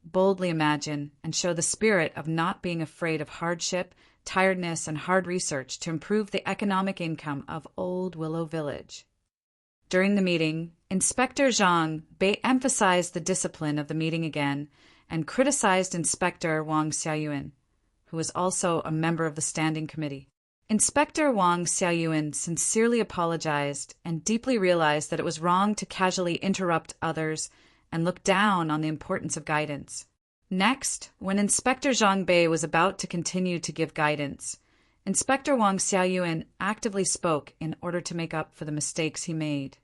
Boldly imagine and show the spirit of not being afraid of hardship, tiredness, and hard research to improve the economic income of Old Willow Village." During the meeting, Inspector Zhang Bei emphasized the discipline of the meeting again and criticized Inspector Wang Xiaoyuan, who was also a member of the standing committee. Inspector Wang Xiaoyuan sincerely apologized and deeply realized that it was wrong to casually interrupt others and look down on the importance of guidance. Next, when Inspector Zhang Bei was about to continue to give guidance, Inspector Wang Xiaoyuan actively spoke in order to make up for the mistakes he made.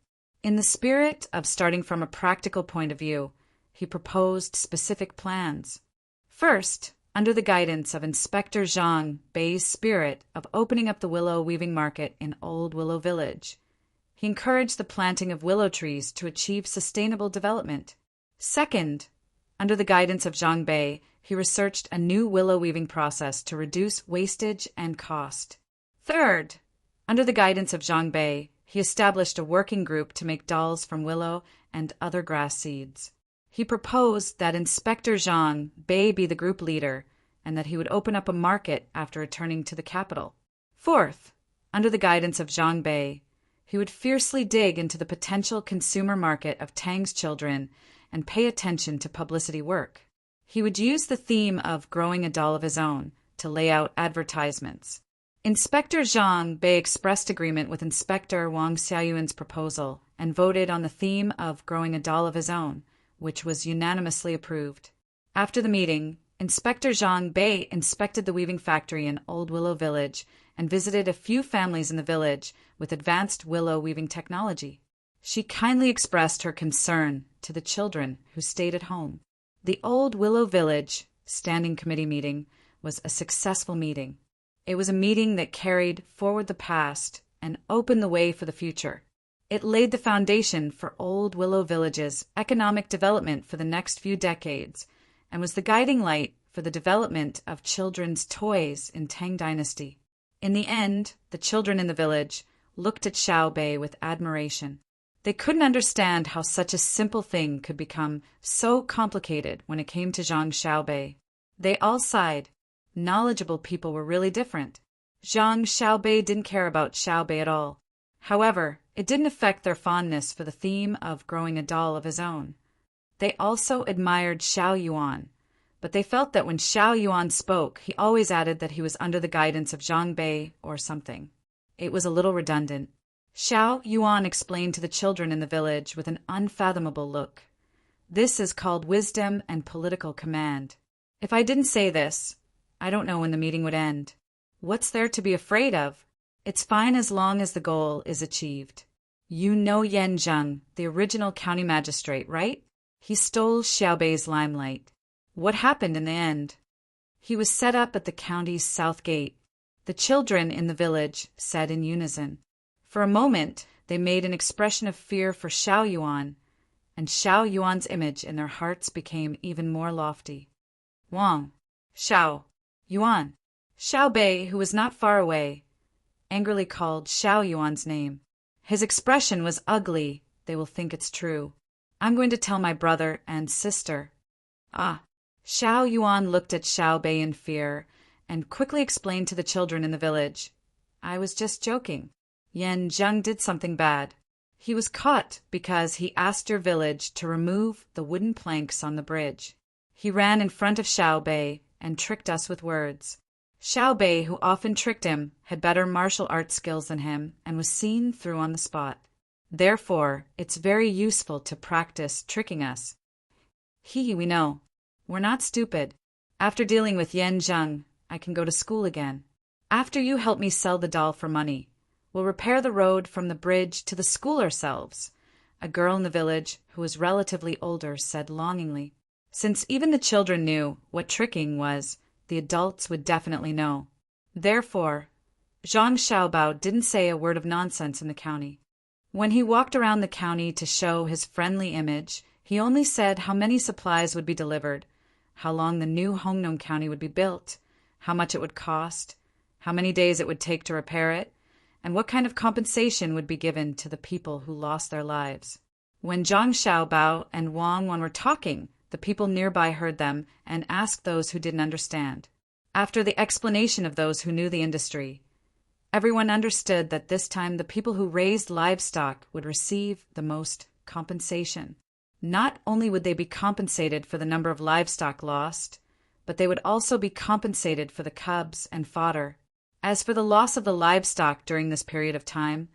In the spirit of starting from a practical point of view, he proposed specific plans. First, under the guidance of Inspector Zhang Bei's spirit of opening up the willow weaving market in Old Willow Village, he encouraged the planting of willow trees to achieve sustainable development. Second, under the guidance of Zhang Bei, he researched a new willow weaving process to reduce wastage and cost. Third, under the guidance of Zhang Bei, he established a working group to make dolls from willow and other grass seeds. He proposed that Inspector Zhang Bei be the group leader and that he would open up a market after returning to the capital. Fourth, under the guidance of Zhang Bei, he would fiercely dig into the potential consumer market of Tang's children and pay attention to publicity work. He would use the theme of growing a doll of his own to lay out advertisements. Inspector Zhang Bei expressed agreement with Inspector Wang Xiaoyuan's proposal and voted on the theme of growing a doll of his own, which was unanimously approved. After the meeting, Inspector Zhang Bei inspected the weaving factory in Old Willow Village and visited a few families in the village with advanced willow weaving technology. She kindly expressed her concern to the children who stayed at home. The Old Willow Village Standing Committee meeting was a successful meeting. It was a meeting that carried forward the past and opened the way for the future. It laid the foundation for Old Willow Village's economic development for the next few decades and was the guiding light for the development of children's toys in Tang Dynasty. In the end, the children in the village looked at Xiao Bei with admiration. They couldn't understand how such a simple thing could become so complicated when it came to Zhang Xiaobei. They all sighed. Knowledgeable people were really different. Zhang Xiaobei didn't care about Xiaobei at all. However, it didn't affect their fondness for the theme of growing a doll of his own. They also admired Xiao Yuan, but they felt that when Xiao Yuan spoke, he always added that he was under the guidance of Zhang Bei or something. It was a little redundant. Xiao Yuan explained to the children in the village with an unfathomable look. This is called wisdom and political command. If I didn't say this, I don't know when the meeting would end. What's there to be afraid of? It's fine as long as the goal is achieved. You know Yan Zheng, the original county magistrate, right? He stole Xiaobei's limelight. What happened in the end? He was set up at the county's south gate. The children in the village said in unison. For a moment, they made an expression of fear for Xiao Yuan, and Xiao Yuan's image in their hearts became even more lofty. Wang, Xiao, Yuan. Xiao Bei, who was not far away, angrily called Xiao Yuan's name. His expression was ugly. They will think it's true. I'm going to tell my brother and sister. Ah. Xiao Yuan looked at Xiao Bei in fear and quickly explained to the children in the village. I was just joking. Yan Zheng did something bad. He was caught because he asked your village to remove the wooden planks on the bridge. He ran in front of Xiao Bei and tricked us with words. Xiao Bei, who often tricked him, had better martial arts skills than him and was seen through on the spot. Therefore, it's very useful to practice tricking us. We know. We're not stupid. After dealing with Yan Zheng, I can go to school again. After you help me sell the doll for money, we'll repair the road from the bridge to the school ourselves. A girl in the village, who was relatively older, said longingly. Since even the children knew what tricking was, the adults would definitely know. Therefore, Zhang Xiaobao didn't say a word of nonsense in the county. When he walked around the county to show his friendly image, he only said how many supplies would be delivered, how long the new Hongnong County would be built, how much it would cost, how many days it would take to repair it, and what kind of compensation would be given to the people who lost their lives. When Zhang Xiaobao and Wang Wan were talking, the people nearby heard them and asked those who didn't understand. After the explanation of those who knew the industry, everyone understood that this time the people who raised livestock would receive the most compensation. Not only would they be compensated for the number of livestock lost, but they would also be compensated for the cubs and fodder. As for the loss of the livestock during this period of time,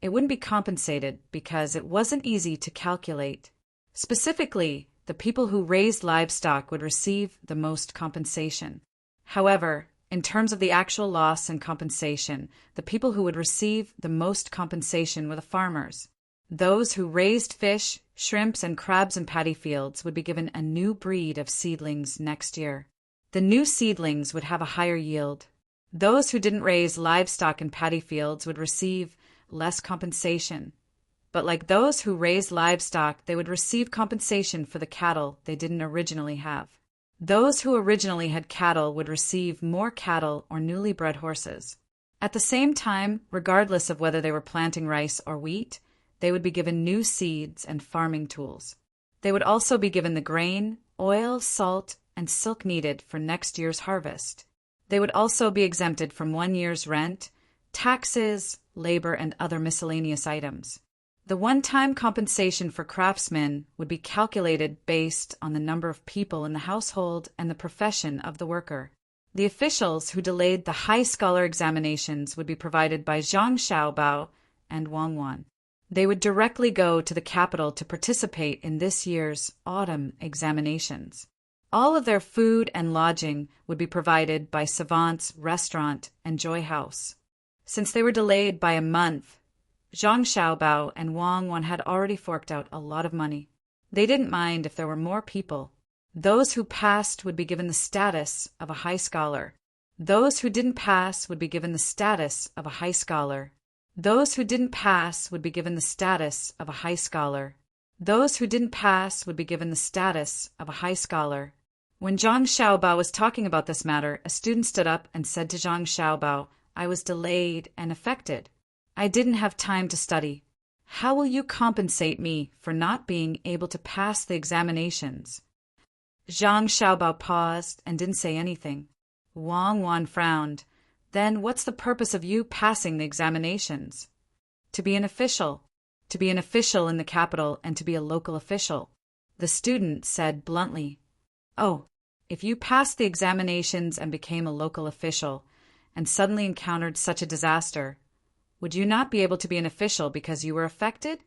it wouldn't be compensated because it wasn't easy to calculate. Specifically, the people who raised livestock would receive the most compensation. However, in terms of the actual loss and compensation, the people who would receive the most compensation were the farmers. Those who raised fish, shrimps, and crabs in paddy fields would be given a new breed of seedlings next year. The new seedlings would have a higher yield. Those who didn't raise livestock in paddy fields would receive less compensation. But like those who raised livestock, they would receive compensation for the cattle they didn't originally have. Those who originally had cattle would receive more cattle or newly bred horses. At the same time, regardless of whether they were planting rice or wheat, they would be given new seeds and farming tools. They would also be given the grain, oil, salt, and silk needed for next year's harvest. They would also be exempted from 1 year's rent, taxes, labor, and other miscellaneous items. The one-time compensation for craftsmen would be calculated based on the number of people in the household and the profession of the worker. The officials who delayed the high scholar examinations would be provided by Zhang Xiaobao and Wang Wan. They would directly go to the capital to participate in this year's autumn examinations. All of their food and lodging would be provided by Savant's Restaurant and Joy House. Since they were delayed by a month, Zhang Xiaobao and Wang Wan had already forked out a lot of money. They didn't mind if there were more people. Those who passed would be given the status of a high scholar. Those who didn't pass would be given the status of a high scholar. Those who didn't pass would be given the status of a high scholar. Those who didn't pass would be given the status of a high scholar. When Zhang Xiaobao was talking about this matter, a student stood up and said to Zhang Xiaobao, I was delayed and affected. I didn't have time to study. How will you compensate me for not being able to pass the examinations? Zhang Xiaobao paused and didn't say anything. Wang Wan frowned. Then what's the purpose of you passing the examinations? To be an official. To be an official in the capital and to be a local official. The student said bluntly, Oh, if you passed the examinations and became a local official and suddenly encountered such a disaster, would you not be able to be an official because you were affected?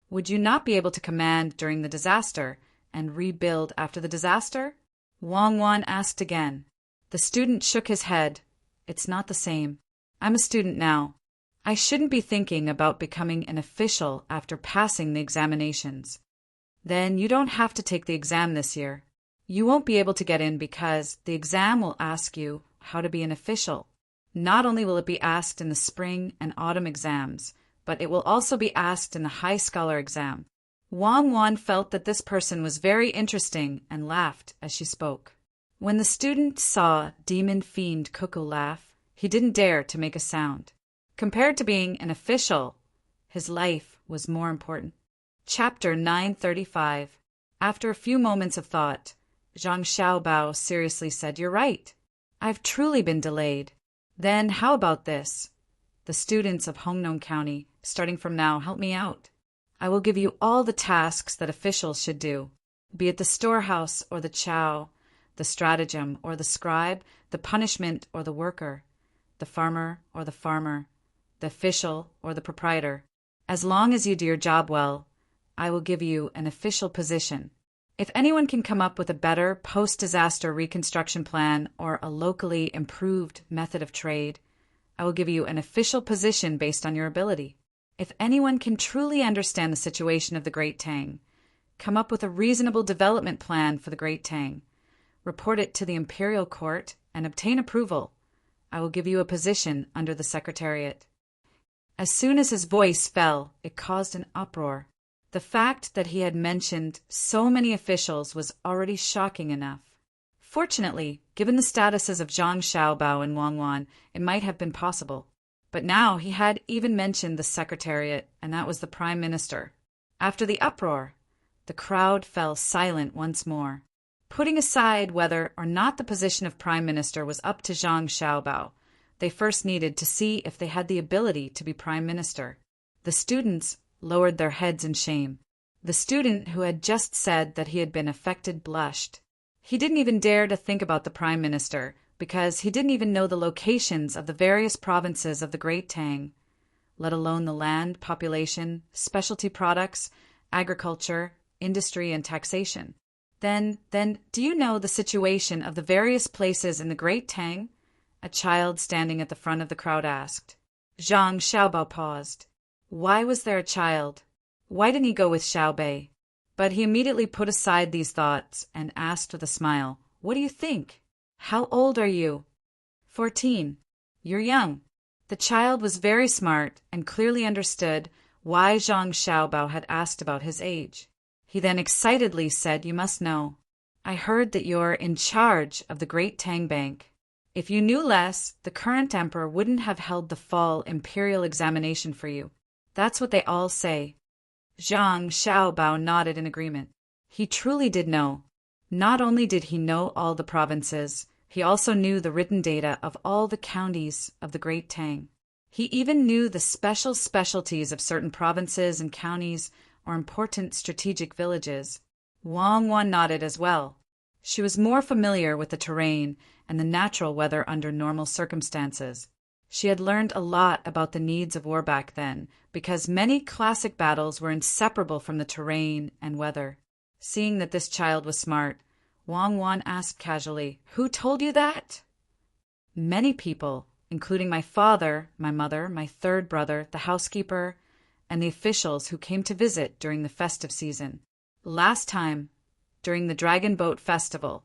Would you not be able to command during the disaster and rebuild after the disaster? Wang Wan asked again. The student shook his head. It's not the same. I'm a student now. I shouldn't be thinking about becoming an official after passing the examinations. Then you don't have to take the exam this year. You won't be able to get in because the exam will ask you how to be an official. Not only will it be asked in the spring and autumn exams, but it will also be asked in the high scholar exam. Wang Wan felt that this person was very interesting and laughed as she spoke. When the student saw Demon Fiend Cuckoo laugh, he didn't dare to make a sound. Compared to being an official, His life was more important. Chapter 935. After a few moments of thought, Zhang Xiaobao seriously said, "You're right. I've truly been delayed. Then how about this? The students of Hongnong County, starting from now, help me out. I will give you all the tasks that officials should do, be it the storehouse or the chow, the stratagem or the scribe, the punishment or the worker, the farmer or the farmer, the official or the proprietor. As long as you do your job well, I will give you an official position. If anyone can come up with a better post-disaster reconstruction plan or a locally improved method of trade, I will give you an official position based on your ability. If anyone can truly understand the situation of the Great Tang, come up with a reasonable development plan for the Great Tang, report it to the imperial court, and obtain approval, I will give you a position under the Secretariat." As soon as his voice fell, it caused an uproar. The fact that he had mentioned so many officials was already shocking enough. Fortunately, given the statuses of Zhang Xiaobao and Wang Wan, it might have been possible. But now he had even mentioned the Secretariat, and that was the Prime Minister. After the uproar, the crowd fell silent once more. Putting aside whether or not the position of Prime Minister was up to Zhang Xiaobao, they first needed to see if they had the ability to be Prime Minister. The students lowered their heads in shame. The student who had just said that he had been affected blushed. He didn't even dare to think about the Prime Minister, because he didn't even know the locations of the various provinces of the Great Tang, let alone the land, population, specialty products, agriculture, industry, and taxation. Then, do you know the situation of the various places in the Great Tang? A child standing at the front of the crowd asked. Zhang Xiaobao paused. Why was there a child? Why didn't he go with Xiaobei? But he immediately put aside these thoughts and asked with a smile, "What do you think? How old are you?" 14. You're young. The child was very smart and clearly understood why Zhang Xiaobao had asked about his age. He then excitedly said, "You must know. I heard that you're in charge of the Great Tang Bank. If you knew less, the current emperor wouldn't have held the fall imperial examination for you. That's what they all say." Zhang Xiaobao nodded in agreement. He truly did know. Not only did he know all the provinces, he also knew the written data of all the counties of the Great Tang. He even knew the specialties of certain provinces and counties or important strategic villages. Wang Wan nodded as well. She was more familiar with the terrain and the natural weather under normal circumstances. She had learned a lot about the needs of war back then, because many classic battles were inseparable from the terrain and weather. Seeing that this child was smart, Wang Wan asked casually, "Who told you that?" "Many people, including my father, my mother, my third brother, the housekeeper, and the officials who came to visit during the festive season. Last time, during the Dragon Boat Festival,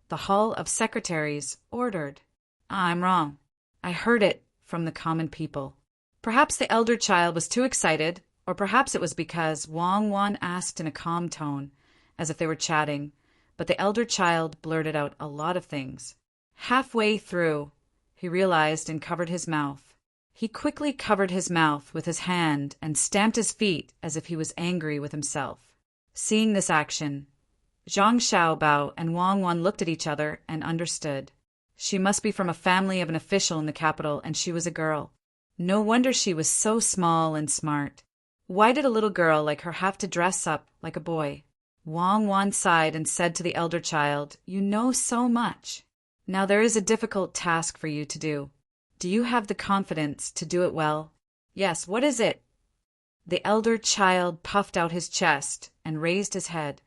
the Hall of Secretaries ordered." "I'm wrong. I heard it from the common people." Perhaps the elder child was too excited, or perhaps it was because Wang Wan asked in a calm tone, as if they were chatting, but the elder child blurted out a lot of things. Halfway through, he realized and covered his mouth. He quickly covered his mouth with his hand and stamped his feet as if he was angry with himself. Seeing this action, Zhang Xiaobao and Wang Wan looked at each other and understood. She must be from a family of an official in the capital, and she was a girl. No wonder she was so small and smart. Why did a little girl like her have to dress up like a boy? Wang Wan sighed and said to the elder child, "You know so much. Now there is a difficult task for you to do. Do you have the confidence to do it well?" "Yes, what is it?" The elder child puffed out his chest and raised his head.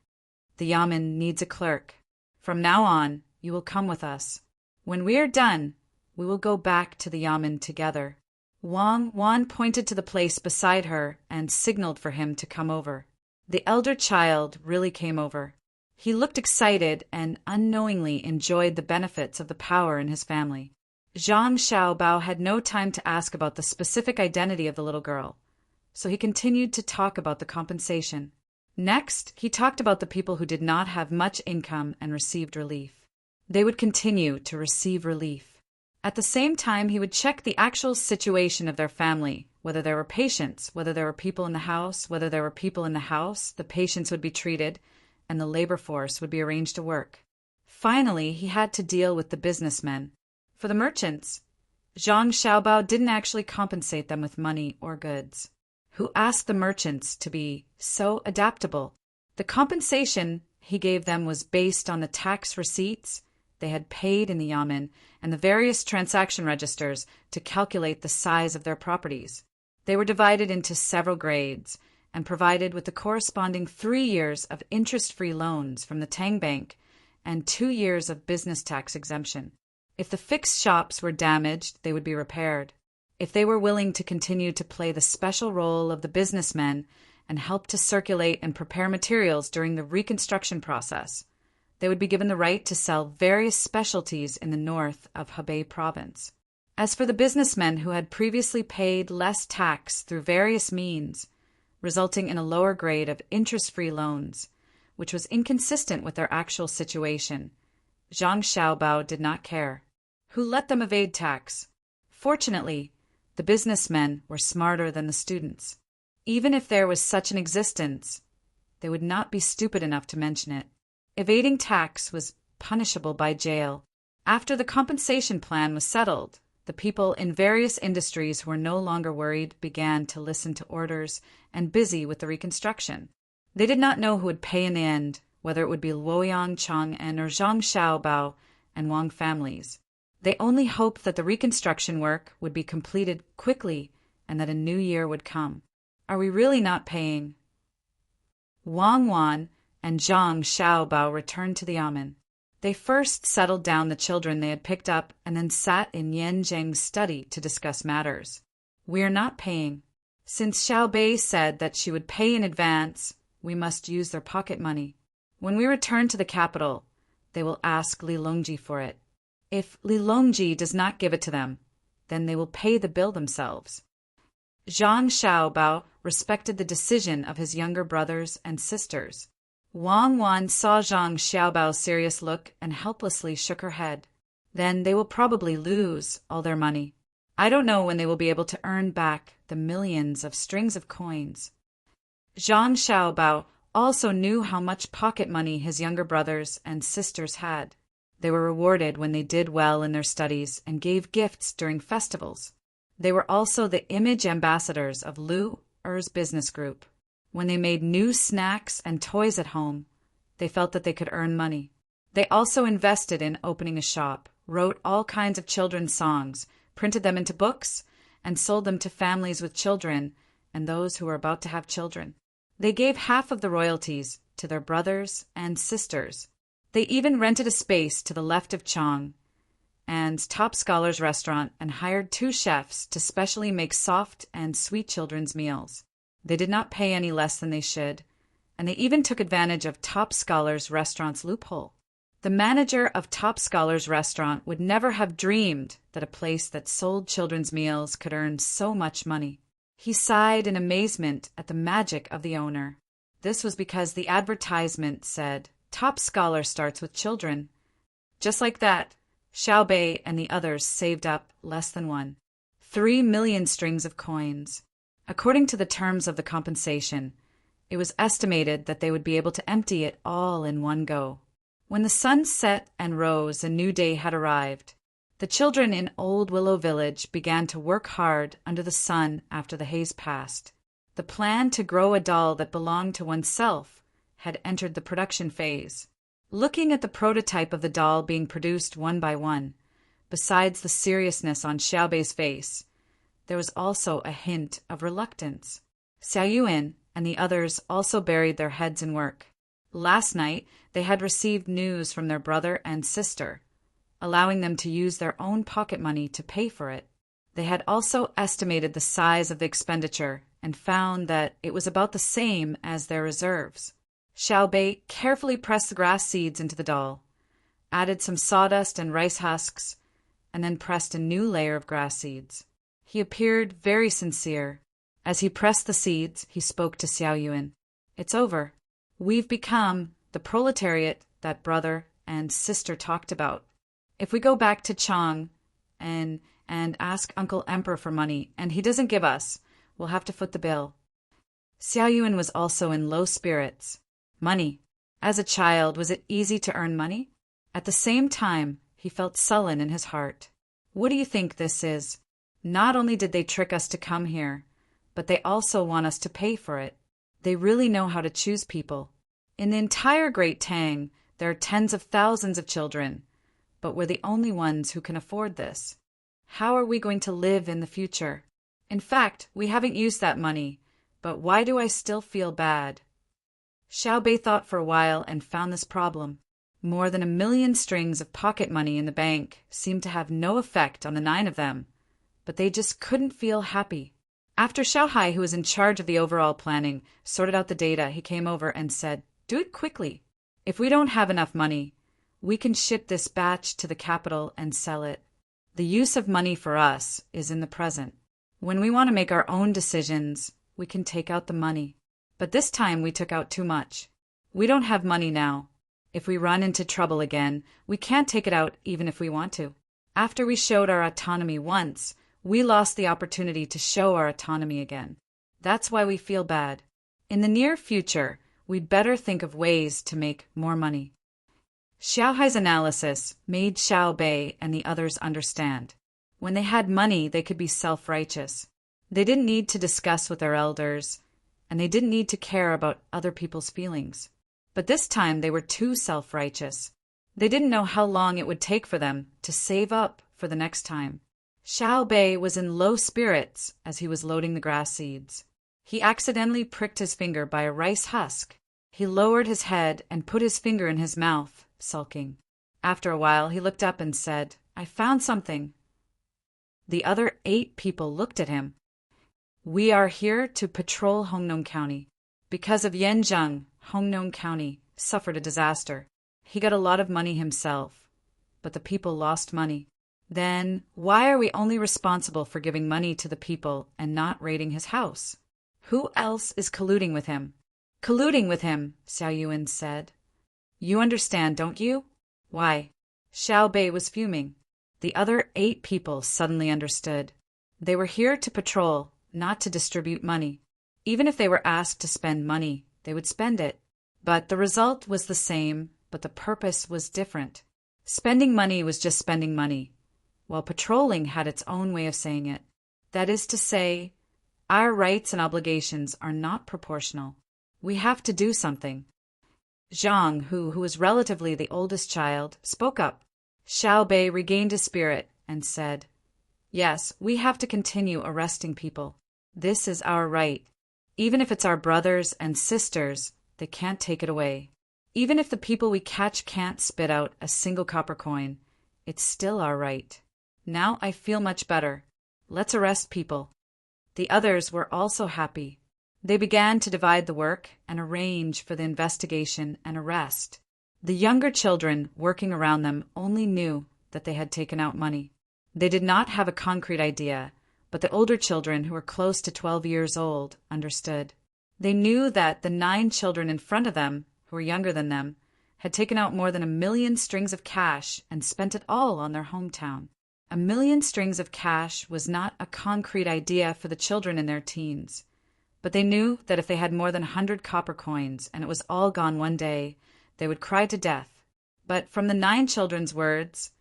"The yamen needs a clerk. From now on, you will come with us. When we are done, we will go back to the yamen together." Wang Wan pointed to the place beside her and signaled for him to come over. The elder child really came over. He looked excited and unknowingly enjoyed the benefits of the power in his family. Zhang Xiaobao had no time to ask about the specific identity of the little girl, so he continued to talk about the compensation. Next, he talked about the people who did not have much income and received relief. They would continue to receive relief. At the same time, he would check the actual situation of their family, Whether there were patients, whether there were people in the house, whether there were people in the house, the patients would be treated, and the labor force would be arranged to work. Finally, he had to deal with the businessmen. For the merchants, Zhang Xiaobao didn't actually compensate them with money or goods. Who asked the merchants to be so adaptable? The compensation he gave them was based on the tax receipts they had paid in the yamen and the various transaction registers to calculate the size of their properties. They were divided into several grades and provided with the corresponding 3 years of interest-free loans from the Tang Bank and 2 years of business tax exemption. If the fixed shops were damaged, they would be repaired. If they were willing to continue to play the special role of the businessmen and help to circulate and prepare materials during the reconstruction process, they would be given the right to sell various specialties in the north of Hebei province. As for the businessmen who had previously paid less tax through various means, resulting in a lower grade of interest-free loans, which was inconsistent with their actual situation, Zhang Xiaobao did not care. Who let them evade tax? Fortunately, the businessmen were smarter than the students. Even if there was such an existence, they would not be stupid enough to mention it. Evading tax was punishable by jail. After the compensation plan was settled, the people in various industries who were no longer worried began to listen to orders and busy with the reconstruction. They did not know who would pay in the end, whether it would be Luoyang, Chang'an, or Zhang Xiaobao and Wang families. They only hoped that the reconstruction work would be completed quickly and that a new year would come. Are we really not paying? Wang Wan and Zhang Xiaobao returned to the yamen. They first settled down the children they had picked up and then sat in Yan Zheng's study to discuss matters. We are not paying. Since Xiao Bei said that she would pay in advance, we must use their pocket money. When we return to the capital, they will ask Li Longji for it. If Li Longji does not give it to them, then they will pay the bill themselves. Zhang Xiaobao respected the decision of his younger brothers and sisters. Wang Wan saw Zhang Xiaobao's serious look and helplessly shook her head. Then they will probably lose all their money. I don't know when they will be able to earn back the millions of strings of coins. Zhang Xiaobao also knew how much pocket money his younger brothers and sisters had. They were rewarded when they did well in their studies and gave gifts during festivals. They were also the image ambassadors of Lu Er's business group. When they made new snacks and toys at home, they felt that they could earn money. They also invested in opening a shop, wrote all kinds of children's songs, printed them into books, and sold them to families with children and those who were about to have children. They gave half of the royalties to their brothers and sisters. They even rented a space to the left of Chang and Top Scholar's restaurant and hired 2 chefs to specially make soft and sweet children's meals. They did not pay any less than they should, and they even took advantage of Top Scholar's restaurant's loophole. The manager of Top Scholar's restaurant would never have dreamed that a place that sold children's meals could earn so much money. He sighed in amazement at the magic of the owner. This was because the advertisement said, "Top Scholar starts with children." Just like that, Xiao Bei and the others saved up less than 3 million strings of coins. According to the terms of the compensation, it was estimated that they would be able to empty it all in one go. When the sun set and rose, a new day had arrived. The children in Old Willow Village began to work hard under the sun after the haze passed. The plan to grow a doll that belonged to oneself had entered the production phase. Looking at the prototype of the doll being produced one by one, besides the seriousness on Xiaobei's face, there was also a hint of reluctance. Xiao Yuan and the others also buried their heads in work. Last night, they had received news from their brother and sister, allowing them to use their own pocket money to pay for it. They had also estimated the size of the expenditure and found that it was about the same as their reserves. Xiao Bei carefully pressed the grass seeds into the doll, added some sawdust and rice husks, and then pressed a new layer of grass seeds. He appeared very sincere. As he pressed the seeds, he spoke to Xiao Yuan. "It's over. We've become the proletariat that brother and sister talked about. If we go back to Chang and ask Uncle Emperor for money, and he doesn't give us, We'll have to foot the bill. Xiao Yuan was also in low spirits. Money. As a child, was it easy to earn money? At the same time, he felt sullen in his heart. What do you think this is? Not only did they trick us to come here, but they also want us to pay for it. They really know how to choose people. In the entire Great Tang, there are tens of thousands of children, but we're the only ones who can afford this. How are we going to live in the future? In fact, we haven't used that money, but why do I still feel bad? Xiao Bei thought for a while and found this problem. More than 1 million strings of pocket money in the bank seemed to have no effect on the 9 of them, but they just couldn't feel happy. After Xiao Hai, who was in charge of the overall planning, sorted out the data, he came over and said, "Do it quickly. If we don't have enough money, we can ship this batch to the capital and sell it. The use of money for us is in the present. When we want to make our own decisions, we can take out the money. But this time we took out too much. We don't have money now. If we run into trouble again, we can't take it out even if we want to. After we showed our autonomy once, we lost the opportunity to show our autonomy again. That's why we feel bad. In the near future, we'd better think of ways to make more money." Xiao Hai's analysis made Xiao Bei and the others understand. When they had money, they could be self-righteous. They didn't need to discuss with their elders, and they didn't need to care about other people's feelings. But this time they were too self-righteous. They didn't know how long it would take for them to save up for the next time. Xiao Bei was in low spirits as he was loading the grass seeds. He accidentally pricked his finger by a rice husk. He lowered his head and put his finger in his mouth, sulking. After a while, he looked up and said, "I found something." The other 8 people looked at him. "We are here to patrol Hongnong County. Because of Yan Zheng, Hongnong County suffered a disaster. He got a lot of money himself, but the people lost money. Then, why are we only responsible for giving money to the people and not raiding his house? Who else is colluding with him?" "Colluding with him," Xiao Yuan said. "You understand, don't you?" "Why?" Xiao Bei was fuming. The other 8 people suddenly understood. They were here to patrol, not to distribute money. Even if they were asked to spend money, they would spend it. But the result was the same, but the purpose was different. Spending money was just spending money, while patrolling had its own way of saying it. That is to say, our rights and obligations are not proportional. We have to do something. Zhang, who was relatively the oldest child, spoke up. Xiao Bei regained his spirit and said, "Yes, we have to continue arresting people. This is our right. Even if it's our brothers and sisters, they can't take it away. Even if the people we catch can't spit out a single copper coin, it's still our right. Now I feel much better. Let's arrest people." The others were also happy. They began to divide the work and arrange for the investigation and arrest. The younger children working around them only knew that they had taken out money. They did not have a concrete idea, but the older children, who were close to 12 years old, understood. They knew that the 9 children in front of them, who were younger than them, had taken out more than 1 million strings of cash and spent it all on their hometown. 1 million strings of cash was not a concrete idea for the children in their teens, but they knew that if they had more than 100 copper coins and it was all gone one day, they would cry to death. But from the 9 children's words,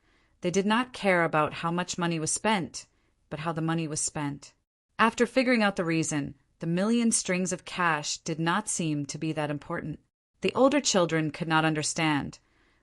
they did not care about how much money was spent, but how the money was spent. After figuring out the reason, the 1 million strings of cash did not seem to be that important. The older children could not understand,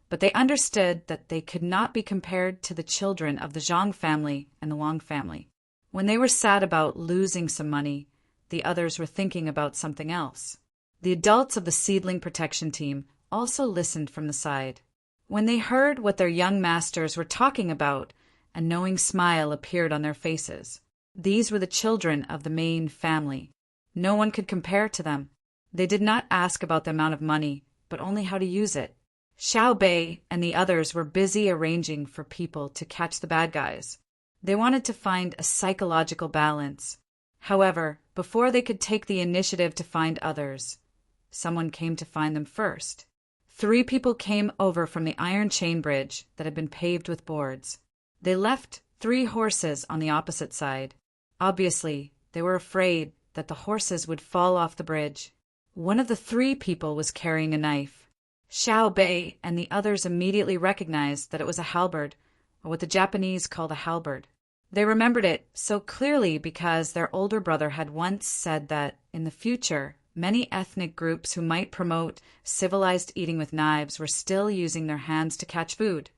but they understood that they could not be compared to the children of the Zhang family and the Wang family. When they were sad about losing some money, the others were thinking about something else. The adults of the seedling protection team also listened from the side. When they heard what their young masters were talking about, a knowing smile appeared on their faces. These were the children of the main family. No one could compare to them. They did not ask about the amount of money, but only how to use it. Xiao Bei and the others were busy arranging for people to catch the bad guys. They wanted to find a psychological balance. However, before they could take the initiative to find others, someone came to find them first. 3 people came over from the iron chain bridge that had been paved with boards. They left 3 horses on the opposite side. Obviously, they were afraid that the horses would fall off the bridge. One of the three people was carrying a knife. Xiao Bei and the others immediately recognized that it was a halberd, or what the Japanese call a halberd. They remembered it so clearly because their older brother had once said that, in the future, many ethnic groups who might promote civilized eating with knives were still using their hands to catch food,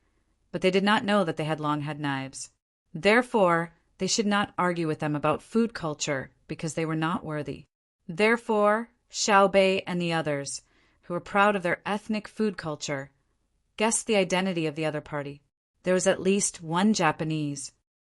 but they did not know that they had long had knives. Therefore, they should not argue with them about food culture because they were not worthy. Therefore, Xiao Bei and the others, who were proud of their ethnic food culture, guessed the identity of the other party. There was at least one Japanese